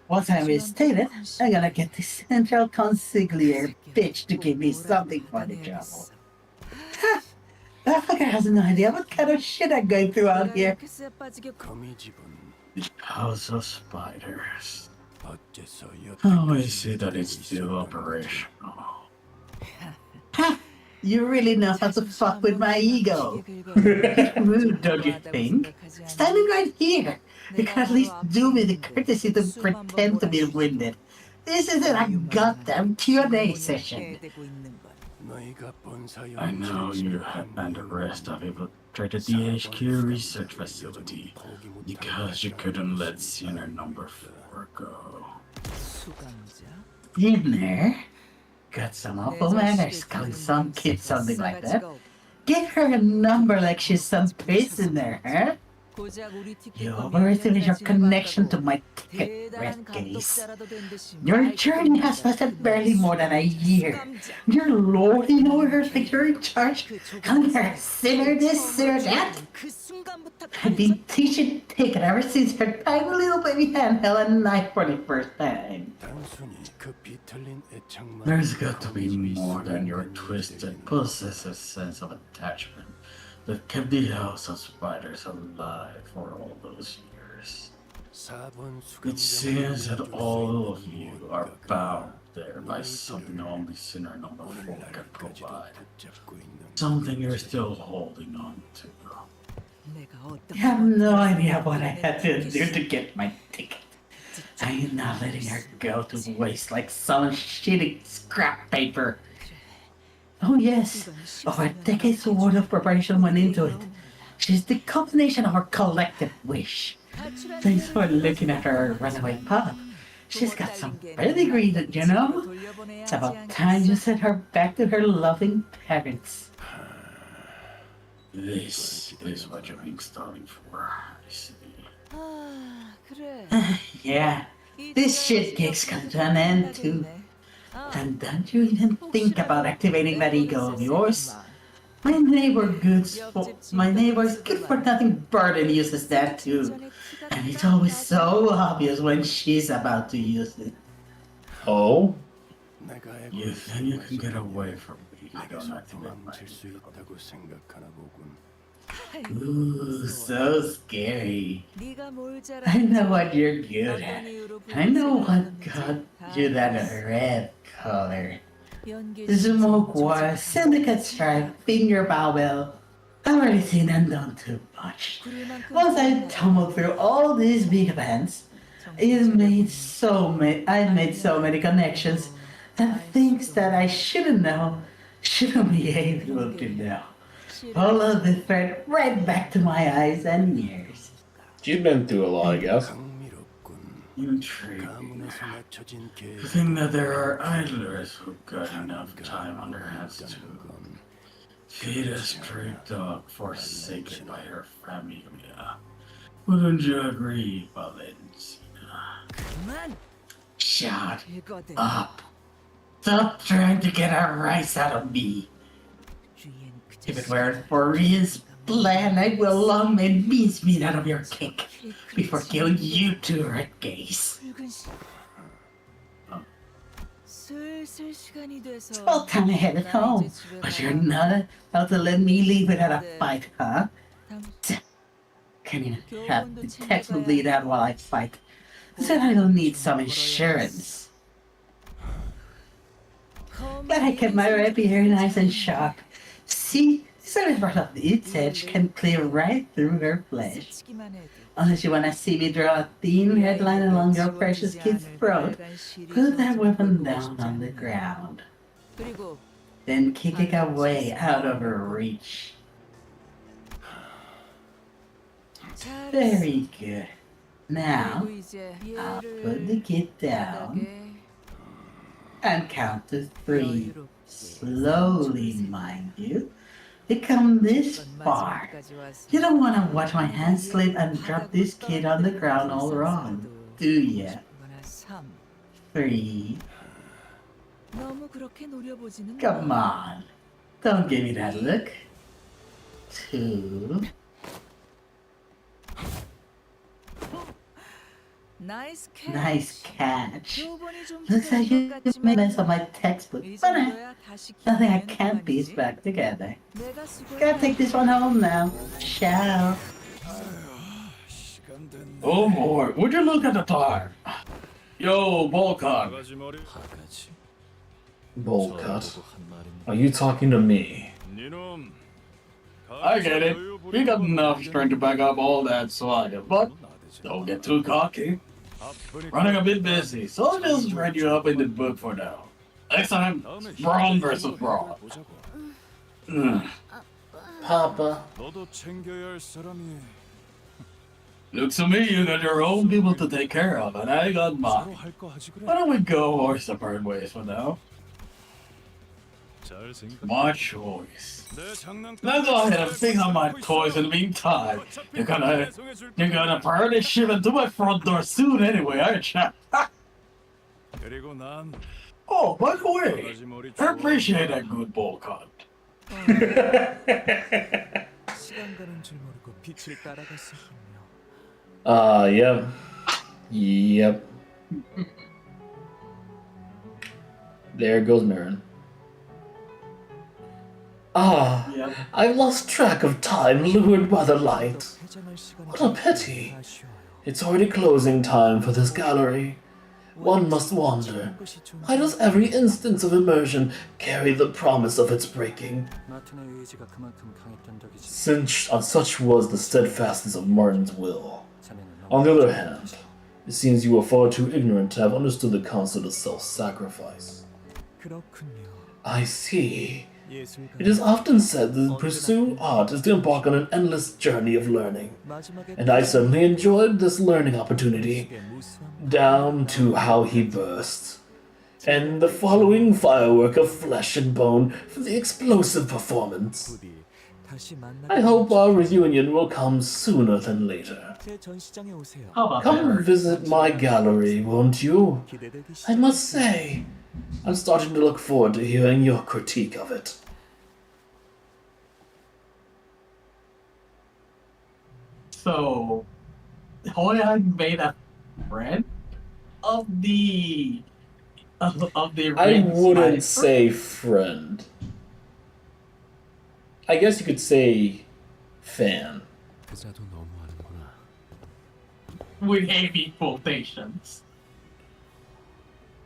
Once I'm reinstated, I'm gonna get the central consigliere bitch to give me something for the trouble. Ha! That fucker has no idea what kind of shit I'm going through out here. 거미집은 House of Spiders. 어째서 Oh, I see that it's still operational. Ha! You really know how to fuck with my ego. Rude, don't you think? Standing right here, you can at least do me the courtesy to pretend to be winded. This isn't a goddamn Q&A session. 너희가 본사용 I know you and the rest of it infiltrated the HQ research facility because you couldn't let Sinner number 4 go. In there? Got some awful manners calling some kid something like that. Give her a number like she's some prisoner, huh? You overestimated your connection to my ticket, red case. Your journey has lasted barely more than a year. You're lording over her like you're in charge, calling her a sinner this, sinner that. I've been teaching ticket ever since her tiny little baby hand held a knife for the first time. 단순히 그 비틀린 애착만 There's got to be more than your twisted, possessive sense of attachment that kept the House of Spiders alive for all those years. 4번 It seems that all of you are bound there by something only Sinner number 4 can provide. Something you're still holding on to. I have no idea what I had to do to get my ticket. I am not letting her go to waste like some shitty scrap paper. Oh yes, over decades worth of preparation went into it. She's the combination of our collective wish. Thanks for looking at her runaway pup. She's got some pedigree, you know? It's about time you sent her back to her loving parents. This is what you've been starting for, I see. Yeah, this shit gig's come to an end too. And don't you even think about activating that ego of yours. My neighbor's good for nothing Burden uses that too. And it's always so obvious when she's about to use it. Oh? You think you can get away from me? I don't know what Ooh, so scary. I know what you're good at. I know what got you that red color. Smoke war, syndicate strike, finger bowel. I've already seen and done too much. Once I tumbled through all these big events, I've made so many connections and things that I shouldn't be able to know. Follow the thread right back to my eyes and ears. She's been through a lot, I guess. Intriguing. To think that there are idlers who've got enough time on their hands to feed a stray dog forsaken by her familia. Wouldn't you agree, Valencia? Shut up. Stop trying to get a rise out of me. If it weren't for his plan, I would long made mincemeat out of your cake before killing you two red gays. It's about time I headed home, but you're not about to let me leave without a fight, huh? Can't even have the text will bleed out while I fight. Said I don't need some insurance. But I kept my rep here nice and sharp. See, this little part of its edge can clear right through her flesh. Unless you want to see me draw a thin red line along your precious kid's throat, put that weapon down on the ground. Then kick it away out of her reach. Very good. Now, I'll put the kid down and count to 3. Slowly, mind you. We come this far. You don't want to watch my hand slip and drop this kid on the ground all wrong, do ya? 3. Come on. Don't give me that look. 2. Nice catch. Looks like you made a mess of my textbook, but nothing I can't piece back together. Gotta take this one home now. Ciao. Oh boy, would you look at the time? Yo, Volkan. Bowl cut. Are you talking to me? I get it. You got enough strength to back up all that swagger, but don't get too cocky. Running a bit busy, so I'll just write you up in the book for now. Next time, brawn versus brawn. Papa. Looks to me you got your own people to take care of, and I got mine. Why don't we go our separate ways for now? My choice. Let's go ahead and fix on my toys in the meantime. You're gonna probably ship it to my front door soon anyway, aren't you? Oh, by the way, I appreciate that good bowl cut. Yep. Yep. There goes Marin. Yep. I've lost track of time, lured by the light. What a pity. It's already closing time for this gallery. One must wonder, why does every instance of immersion carry the promise of its breaking? Since such was the steadfastness of Martin's will. On the other hand, it seems you are far too ignorant to have understood the concept of self-sacrifice. I see. It is often said that to pursue art is to embark on an endless journey of learning, and I certainly enjoyed this learning opportunity, down to how he burst, and the following firework of flesh and bone for the explosive performance. I hope our reunion will come sooner than later. How about Come that? visit my gallery, won't you? I must say, I'm starting to look forward to hearing your critique of it. So, Hoyan made a friend of the I ring wouldn't cipher? say friend. I guess you could say fan. 그자도 너무하는구나. With heavy quotations.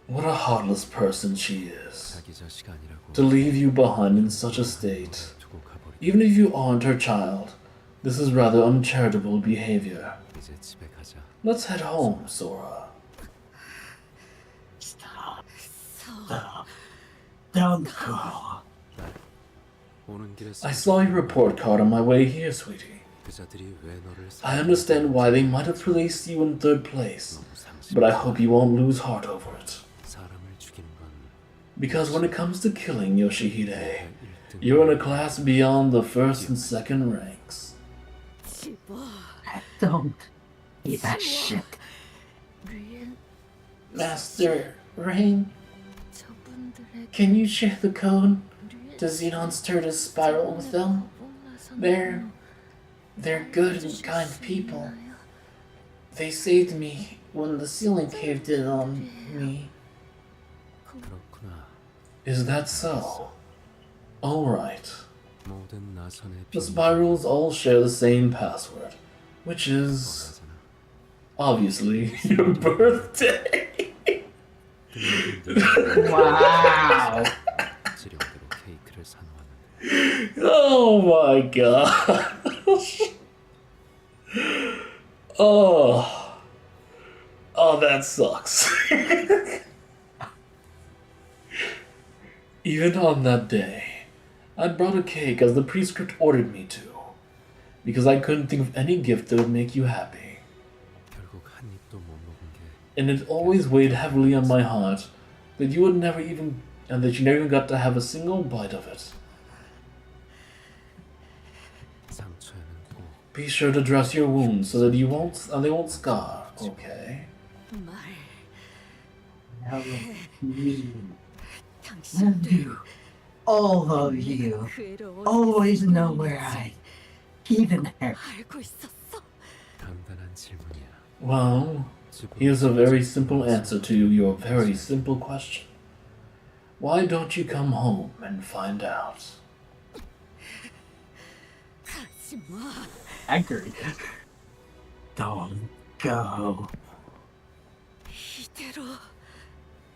What a heartless person she is. 자기 자식 아니라고. To leave you behind in such a state. 두고 가버리. Even if you aren't her child, this is rather uncharitable behavior. 이제 집에 가자. Let's head home, Sora. Stop. Stop. Don't go. 오는 길에 I saw your report card on my way here, sweetie. 그자들이 왜 너를 I understand why they might have released you in third place, but I hope you won't lose heart over it. 사람을 죽이는 건 Because when it comes to killing Yoshihide, you're in a class beyond the first and second ranks. Don't eat that shit. Master Rain, can you share the code to Xenon's Turtles Spiral with them? They're good and kind people. They saved me when the ceiling caved in on me. 그렇구나. Is that so? Alright. 모든 나선의 The spirals all share the same password, which is obviously your birthday. Wow. 지령대로 케이크를 사놓았는데 Oh my gosh. Oh, that sucks. Even on that day, I brought a cake as the prescript ordered me to, because I couldn't think of any gift that would make you happy. 결국 한 입도 못 먹은 게 And it always weighed heavily on my heart that you never even got to have a single bite of it. 상처에는 꼭 Be sure to dress your wounds so that they won't scar, okay? No, me. And you, all of you, always know where I even hurt. 간단한 질문이야. Well, here's a very simple answer to your very simple question. Why don't you come home and find out? Angry. Don't go.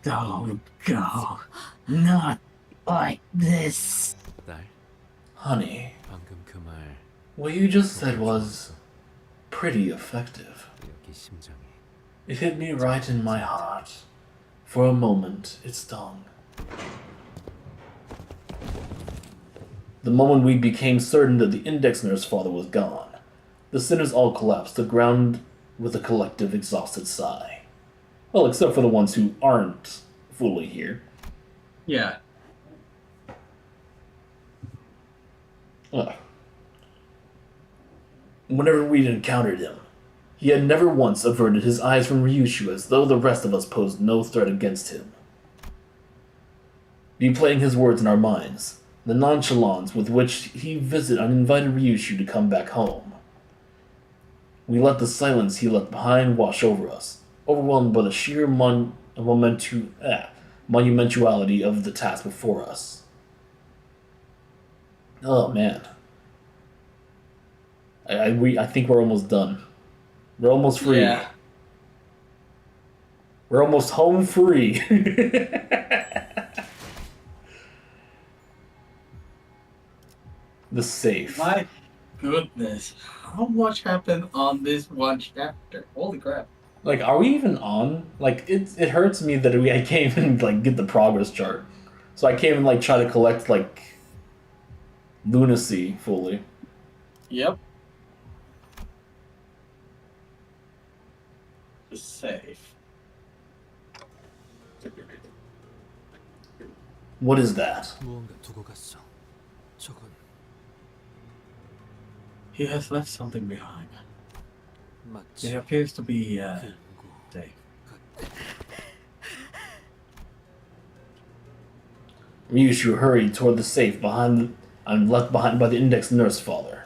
Don't go. Not like this. 딸, Honey, 방금 그 말 what you just said was pretty effective. 여기 심장이 It hit me right in my heart. For a moment, it stung. The moment we became certain that the index nurse father was gone, the sinners all collapsed to the ground with a collective exhausted sigh. Well, except for the ones who aren't fully here. Yeah. Ugh. Whenever we'd encountered him, he had never once averted his eyes from Ryushu as though the rest of us posed no threat against him. Replaying his words in our minds, the nonchalance with which he visited uninvited Ryushu to come back home. We let the silence he left behind wash over us, overwhelmed by the sheer monumentality of the task before us. Oh man. I think we're almost done. We're almost free. Yeah. We're almost home free. The safe. My goodness. How much happened on this one chapter? Holy crap. Like, are we even on? Like, it hurts me that I can't even like get the progress chart. So I can't even like try to collect like lunacy fully. Yep. Safe. What is that? 무언가 두고 갔어. 저건 He has left something behind. 마치 It appears to be 그 safe. Ryushu hurried toward the safe left behind by the index nurse father.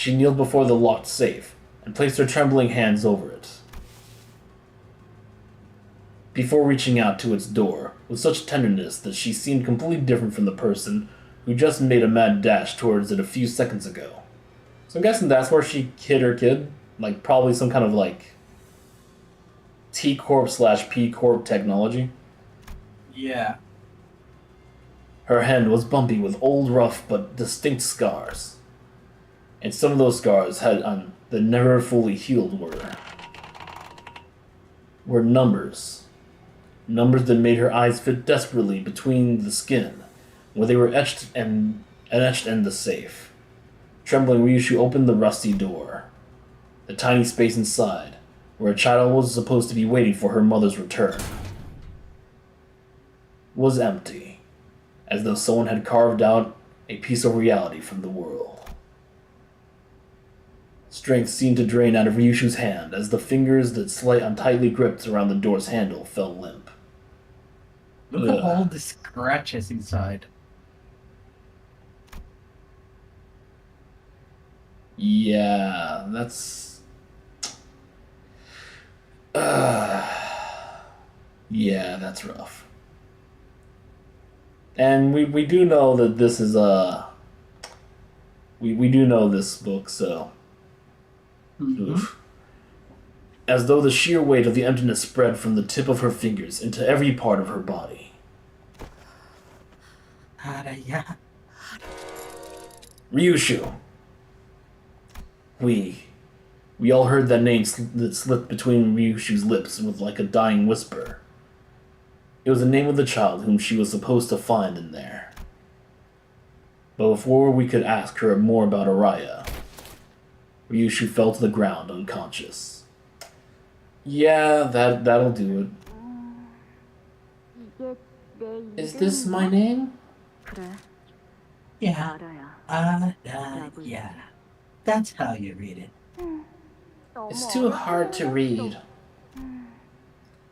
She kneeled before the locked safe and placed her trembling hands over it. Before reaching out to its door with such tenderness that she seemed completely different from the person who just made a mad dash towards it a few seconds ago. So I'm guessing that's where she hid her kid? Like, probably some kind of, like, T-Corp/P Corp technology? Yeah. Her hand was bumpy with old, rough, but distinct scars. And some of those scars had that never fully healed were numbers. Numbers that made her eyes fit desperately between the skin, where they were etched in the safe. Trembling, Ryushu opened the rusty door. The tiny space inside, where a child was supposed to be waiting for her mother's return, was empty, as though someone had carved out a piece of reality from the world. Strength seemed to drain out of Ryushu's hand as the fingers that tightly gripped around the door's handle fell limp. Look at all the scratches inside. Yeah, that's... yeah, that's rough. And we do know that this is we do know this book, so oof. As though the sheer weight of the emptiness spread from the tip of her fingers into every part of her body. Haraya. Ryushu. We all heard that name that slipped between Ryushu's lips with like a dying whisper. It was the name of the child whom she was supposed to find in there. But before we could ask her more about Araya, Ryushu fell to the ground unconscious. Yeah, that'll do it. Is this my name? Yeah. Yeah. That's how you read it. It's too hard to read.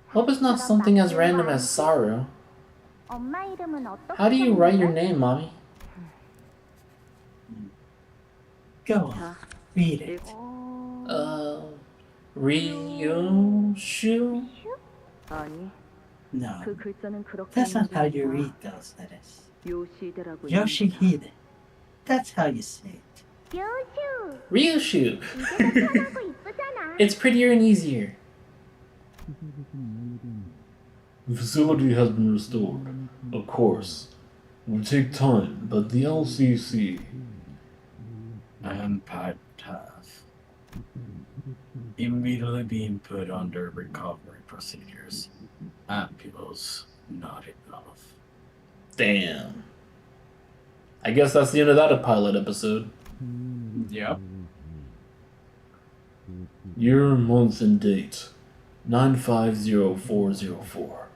Hope it's not something as random as Saru. How do you write your name, Mommy? Go on. Read it. Ryushu? No. That's not how you read those letters. Yoshihide. That's how you say it. Ryushu! It's prettier and easier. The facility has been restored. Of course. It will take time, but the LCC... and Pat Taff immediately being put under recovery procedures. Ampules, not enough. Damn. I guess that's the end of that pilot episode. Yep. Year, month, and date. 950404.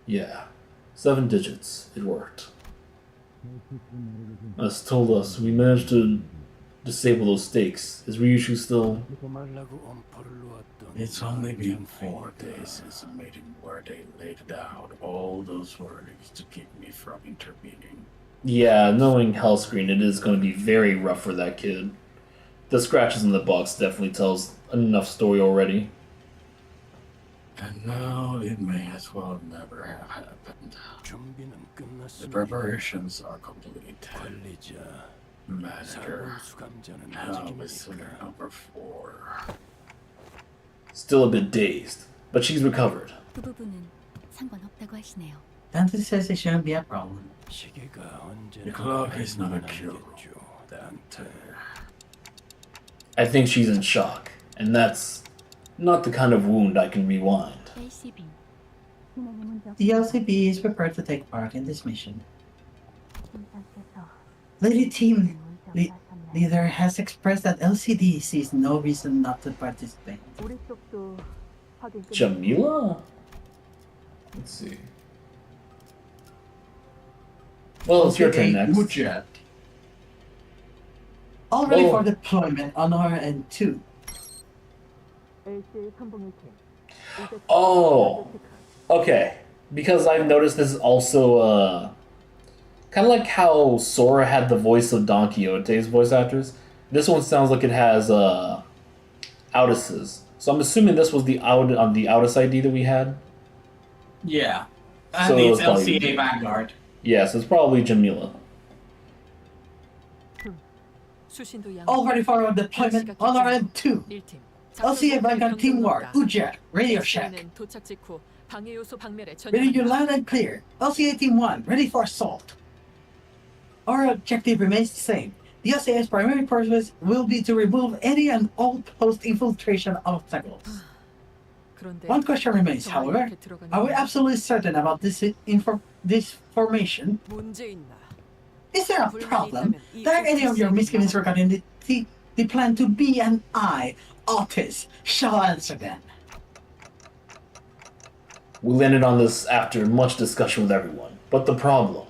Yeah. 7 digits. It worked. As told us, we managed to disable those stakes. Is Ryushu still... It's only been 4 days since the meeting where they laid out all those warnings to keep me from intervening. Yeah, knowing Hellscreen, it is going to be very rough for that kid. The scratches in the box definitely tells enough story already. And now it may as well never have happened. The preparations are complete. Master, now listener number 4. Still a bit dazed, but she's recovered. Dante says it shouldn't be a problem. The clock is not a cure, Dante. I think she's in shock, and that's not the kind of wound I can rewind. The LCB is prepared to take part in this mission. Lady Team Leader has expressed that LCD sees no reason not to participate. Jamila? Let's see. Well, it's your turn next. Ujet. All ready Oh. for deployment on our end too. Oh, okay. Because I've noticed this is also, kind of like how Sora had the voice of Don Quixote's voice actors. This one sounds like it has outuses. So I'm assuming this was the outus ID that we had. Yeah. So And it it's was probably- LCA Vanguard. Yes, it's probably Jamila. All ready for deployment on our end 2. LCA Vanguard Team War, Ujet, Radio Shack. Ready to loud and clear. LCA Team 1, ready for assault. Our objective remains the same. The LCA's primary purpose will be to remove any and all post-infiltration obstacles. One question remains, however. Are we absolutely certain about this formation? Is there a problem? There are any of your misgivings regarding the plan to be and I, Otis, shall answer them. We landed on this after much discussion with everyone. But the problem...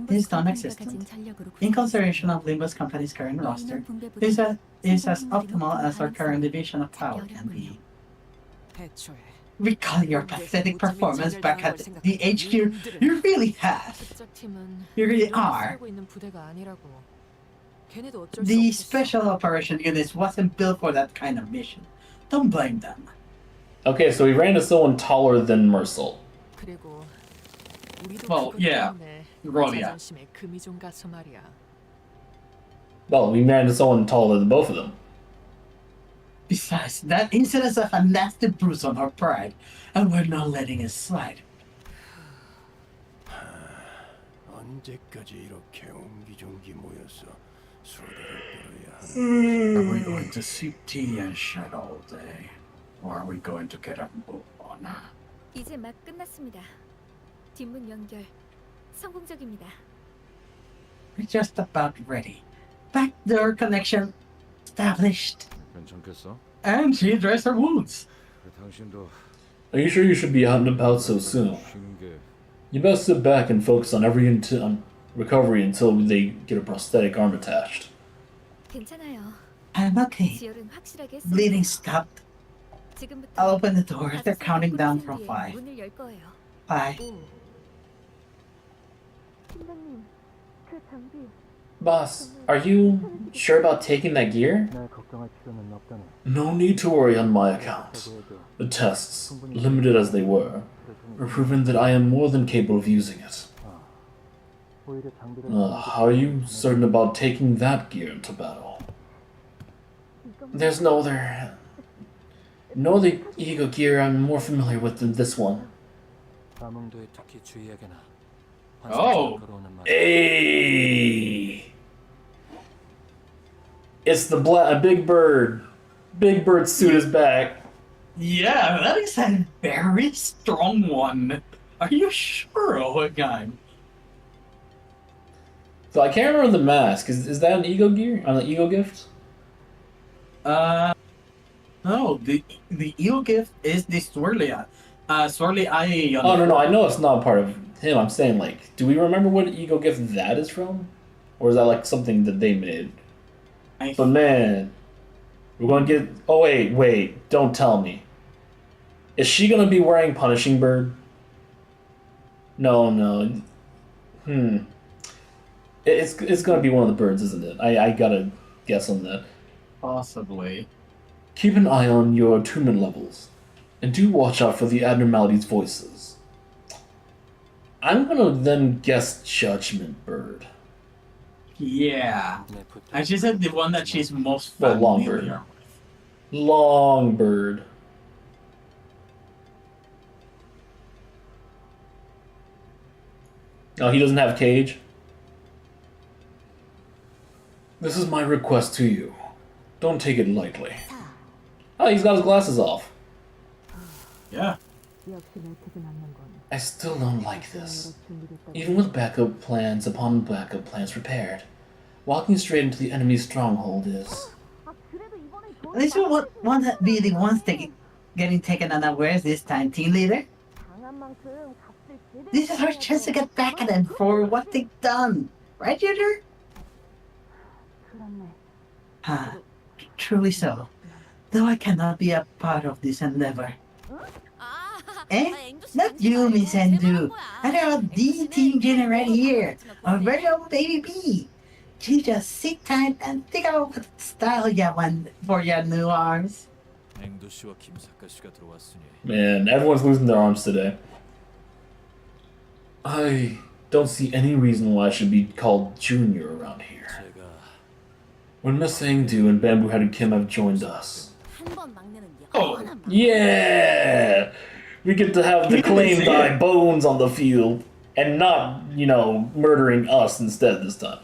Is non-existent. In consideration of Limbus Company's current roster, is as optimal as our current division of power can be. Recalling your pathetic performance back at the HQ, you really have. You really are. The Special Operation Unit wasn't built for that kind of mission. Don't blame them. Okay, so we ran into someone taller than Mercel. Well, yeah. Rolia. Well, we ran into someone taller than both of them. Besides, that incident left a nasty bruise on our pride, and we're not letting it slide. Are we going to sip tea and chat all day? Or are we going to get a move on? 이제 막 끝났습니다. 뒷문 연결 성공적입니다. We're just about ready. Backdoor connection established. 괜찮겠어? And she addressed her wounds. 당신도 Are you sure you should be out and about so soon? 쉰게 You best sit back and focus on on recovery until they get a prosthetic arm attached. 괜찮아요. I'm okay. 지혈은 확실하게 Bleeding stopped. 지금부터 I'll open the door. They're counting down from 5. 문을 열 거예요. 5. 팀장님, 그 장비 Boss, are you sure about taking that gear? 날 걱정할 필요는 없다네. No need to worry on my account. The tests, limited as they were proven that I am more than capable of using it. 오히려 장비를 How are you certain about taking that gear into battle? There's no other ego gear I'm more familiar with than this one. 감흥도에 특히 주의하게나. Oh. Hey! It's the Big Bird. Big Bird suit is back. Yeah, that is a very strong one. Are you sure, Oegime? So I can't remember the mask. Is that an ego gear? An ego gift? No, the ego gift is the Swirly Eye. Oh no, I know it's not part of him. I'm saying, like, do we remember what ego gift that is from? Or is that like something that they made? But man, we're gonna get... Oh wait, don't tell me. Is she gonna be wearing Punishing Bird? No. It's gonna be one of the birds, isn't it? I gotta guess on that. Possibly. Keep an eye on your attunement levels, and do watch out for the abnormalities' voices. I'm gonna then guess Judgment Bird. Yeah. And she said the one that she's most Well, familiar Longbird. with. Longbird. Oh, he doesn't have a cage? This is my request to you. Don't take it lightly. Oh, he's got his glasses off. Yeah. I still don't like this. Even with backup plans upon backup plans prepared, walking straight into the enemy's stronghold is... At least we won't be the ones getting taken unawares this time, team leader. This is our chance to get back at them for what they've done. Right, Junior? Truly so. Though I cannot be a part of this endeavor. Not you, Miss Endu. I have a D-Team Jenny right here. A very old baby bee. You just sit tight and think about what style you want for your new arms. 앵두 씨와 김사카 씨가 들어왔으니 Man, everyone's losing their arms today. I don't see any reason why I should be called Junior around here. 제가 When Miss Engdu and Bamboo-Headed Kim have joined us. 한번 막내는 Oh, 영원한 막. Yeah! We get to have the claim thy bones on the field and not, you know, murdering us instead this time.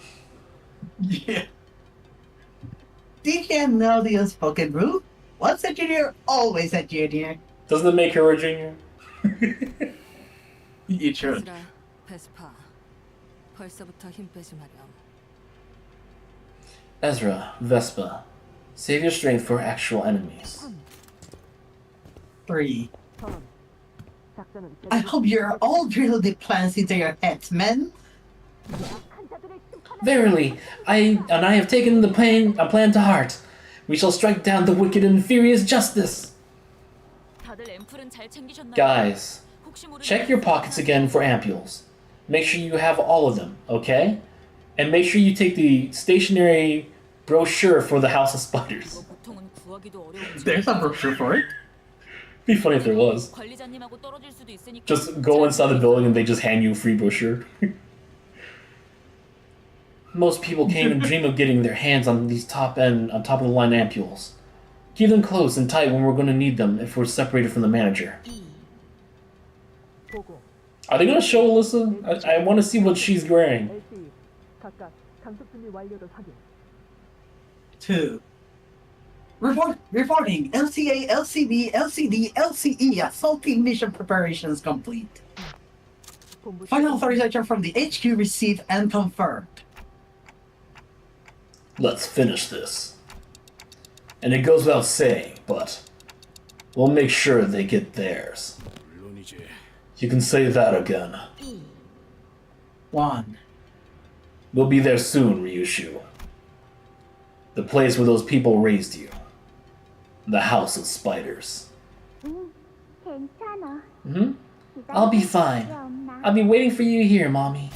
Yeah. Did you know the unspoken rule? Once a junior, always a junior. Doesn't it make her a junior? It should. 에스라, 베스파. 벌써부터 힘 빼지 마렴. Ezra, Vespa, save your strength for actual enemies. 3. I hope you're all drilled the plans into your heads, men. Verily, I have taken a plan to heart. We shall strike down the wicked and furious justice. 다들 앰플은 잘 챙기셨나요? Guys, 혹시 모르니 check your pockets again for ampules. Make sure you have all of them, okay? And make sure you take the stationary brochure for the House of Spiders. 보통은 구하기도 어려운 There's a brochure for it. Be funny if there was. 관리자님하고 떨어질 수도 있으니까 Just go inside the building and they just hand you a free brochure. Most people can't even dream of getting their hands on these top of the line ampules. Keep them close and tight when we're going to need them if we're separated from the manager. Are they going to show Alyssa? I want to see what she's wearing. 2. Reporting LCA, LCB, LCD, LCE assaulting mission preparations complete. Final authorization from the HQ received and confirmed. Let's finish this. And it goes without saying, but we'll make sure they get theirs. 물론이지. You can say that again. 1. We'll be there soon, Ryushu. The place where those people raised you. The House of Spiders. 괜찮아. Hmm? I'll be fine. I'll be waiting for you here, Mommy.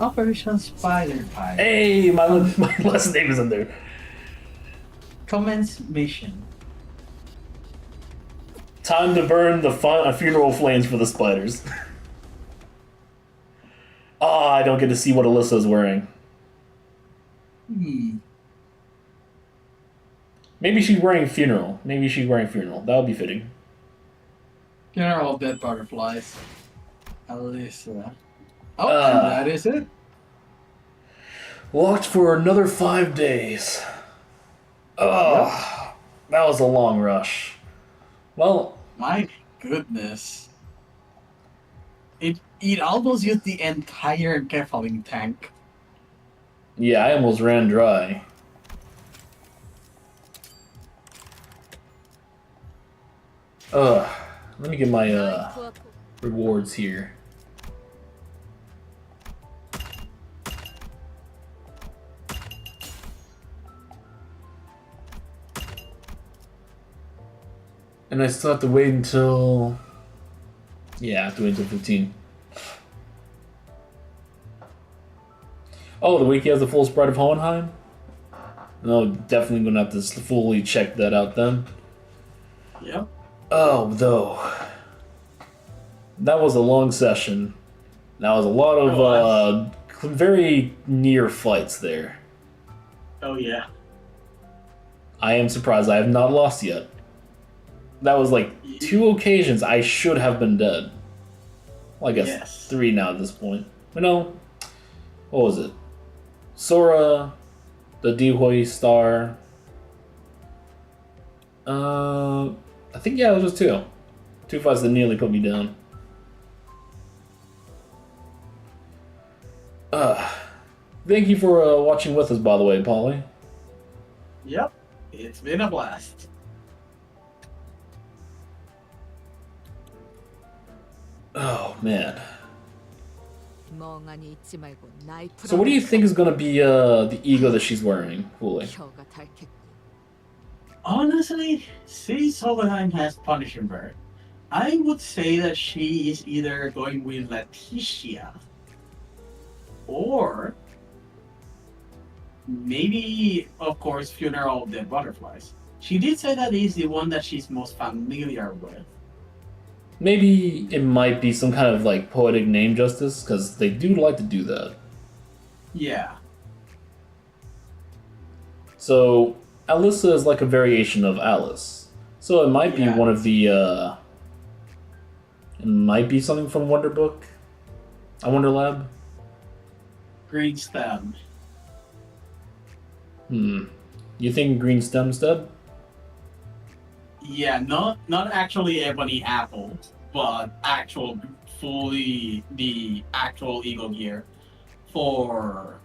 Operation Spider Pie. Hey, my last name is in there. Commence mission. Time to burn the funeral flames for the spiders. I don't get to see what Alyssa's wearing. Maybe she's wearing funeral. That would be fitting. General Dead Butterflies. Alyssa. Oh, and that is it. Locked for another 5 days. That was a long rush. Well, My goodness. It almost used the entire Kefling tank. yeah, I almost ran dry. Let me get my rewards here. And I still have to wait until... Yeah, I have to wait until 15. Oh, the wiki has the full sprite of Hohenheim? No, definitely gonna have to fully check that out then. Yep. Oh, though. That was a long session. That was a lot of very near fights there. Oh, yeah. I am surprised I have not lost yet. That was like 2 occasions I should have been dead. Well, I guess Yes. 3 now at this point. But no. What was it? Sora, the Dihoi Star. I think, yeah, it was just 2. 2 fights that nearly put me down. Thank you for watching with us, by the way, Polly. Yep. It's been a blast. Oh, man. 멍하니 있지 말고 나이프로 So what do you think is gonna be the ego that she's wearing, Fully? 혀가 닳겠고. Honestly, since Hohenheim has Punisher Bird, I would say that she is either going with Leticia Or maybe, of course, Funeral of the Butterflies. She did say that is the one that she's most familiar with. Maybe it might be some kind of like poetic name justice, because they do like to do that. Yeah. So Alyssa is like a variation of Alice. So it might be one of the it might be something from Wonder Book. I Wonder Lab. Green Stem. You think Green Stem instead? Yeah, not actually Ebony Apple, but actual fully the actual Eagle Gear for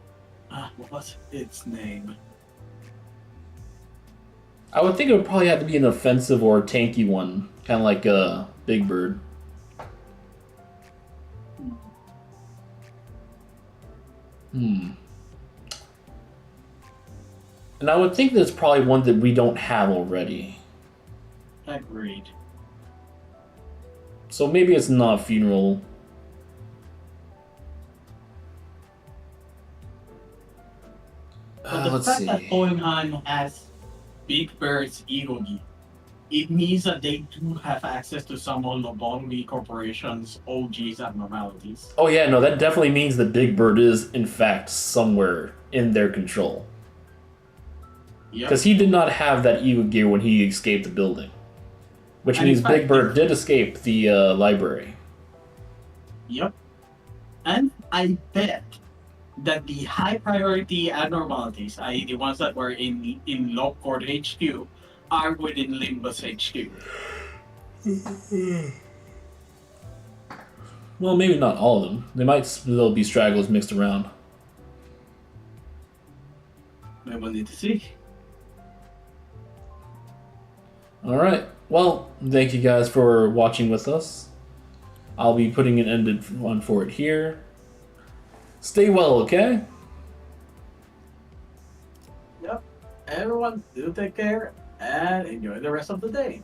what was its name? I would think it would probably have to be an offensive or tanky one, kind of like a Big Bird. And I would think there's probably one that we don't have already. Agreed. So maybe it's not Funeral. But the Let's fact see. that Hohenheim has Big Bird's Eagle Gear, it means that they do have access to some of the bodily corporation's OG's abnormalities. Oh yeah, no, that definitely means that Big Bird is, in fact, somewhere in their control. Because he did not have that Eagle Gear when he escaped the building. Which means Big Bird did escape the library. Yep. And I bet that the high priority abnormalities, i.e. the ones that were in Lockport HQ, are within Limbus HQ. Well, maybe not all of them. There might still be stragglers mixed around. We will need to see. Alright, well, thank you guys for watching with us. I'll be putting an ended one for it here. Stay well, okay? Yep. Everyone, do take care and enjoy the rest of the day.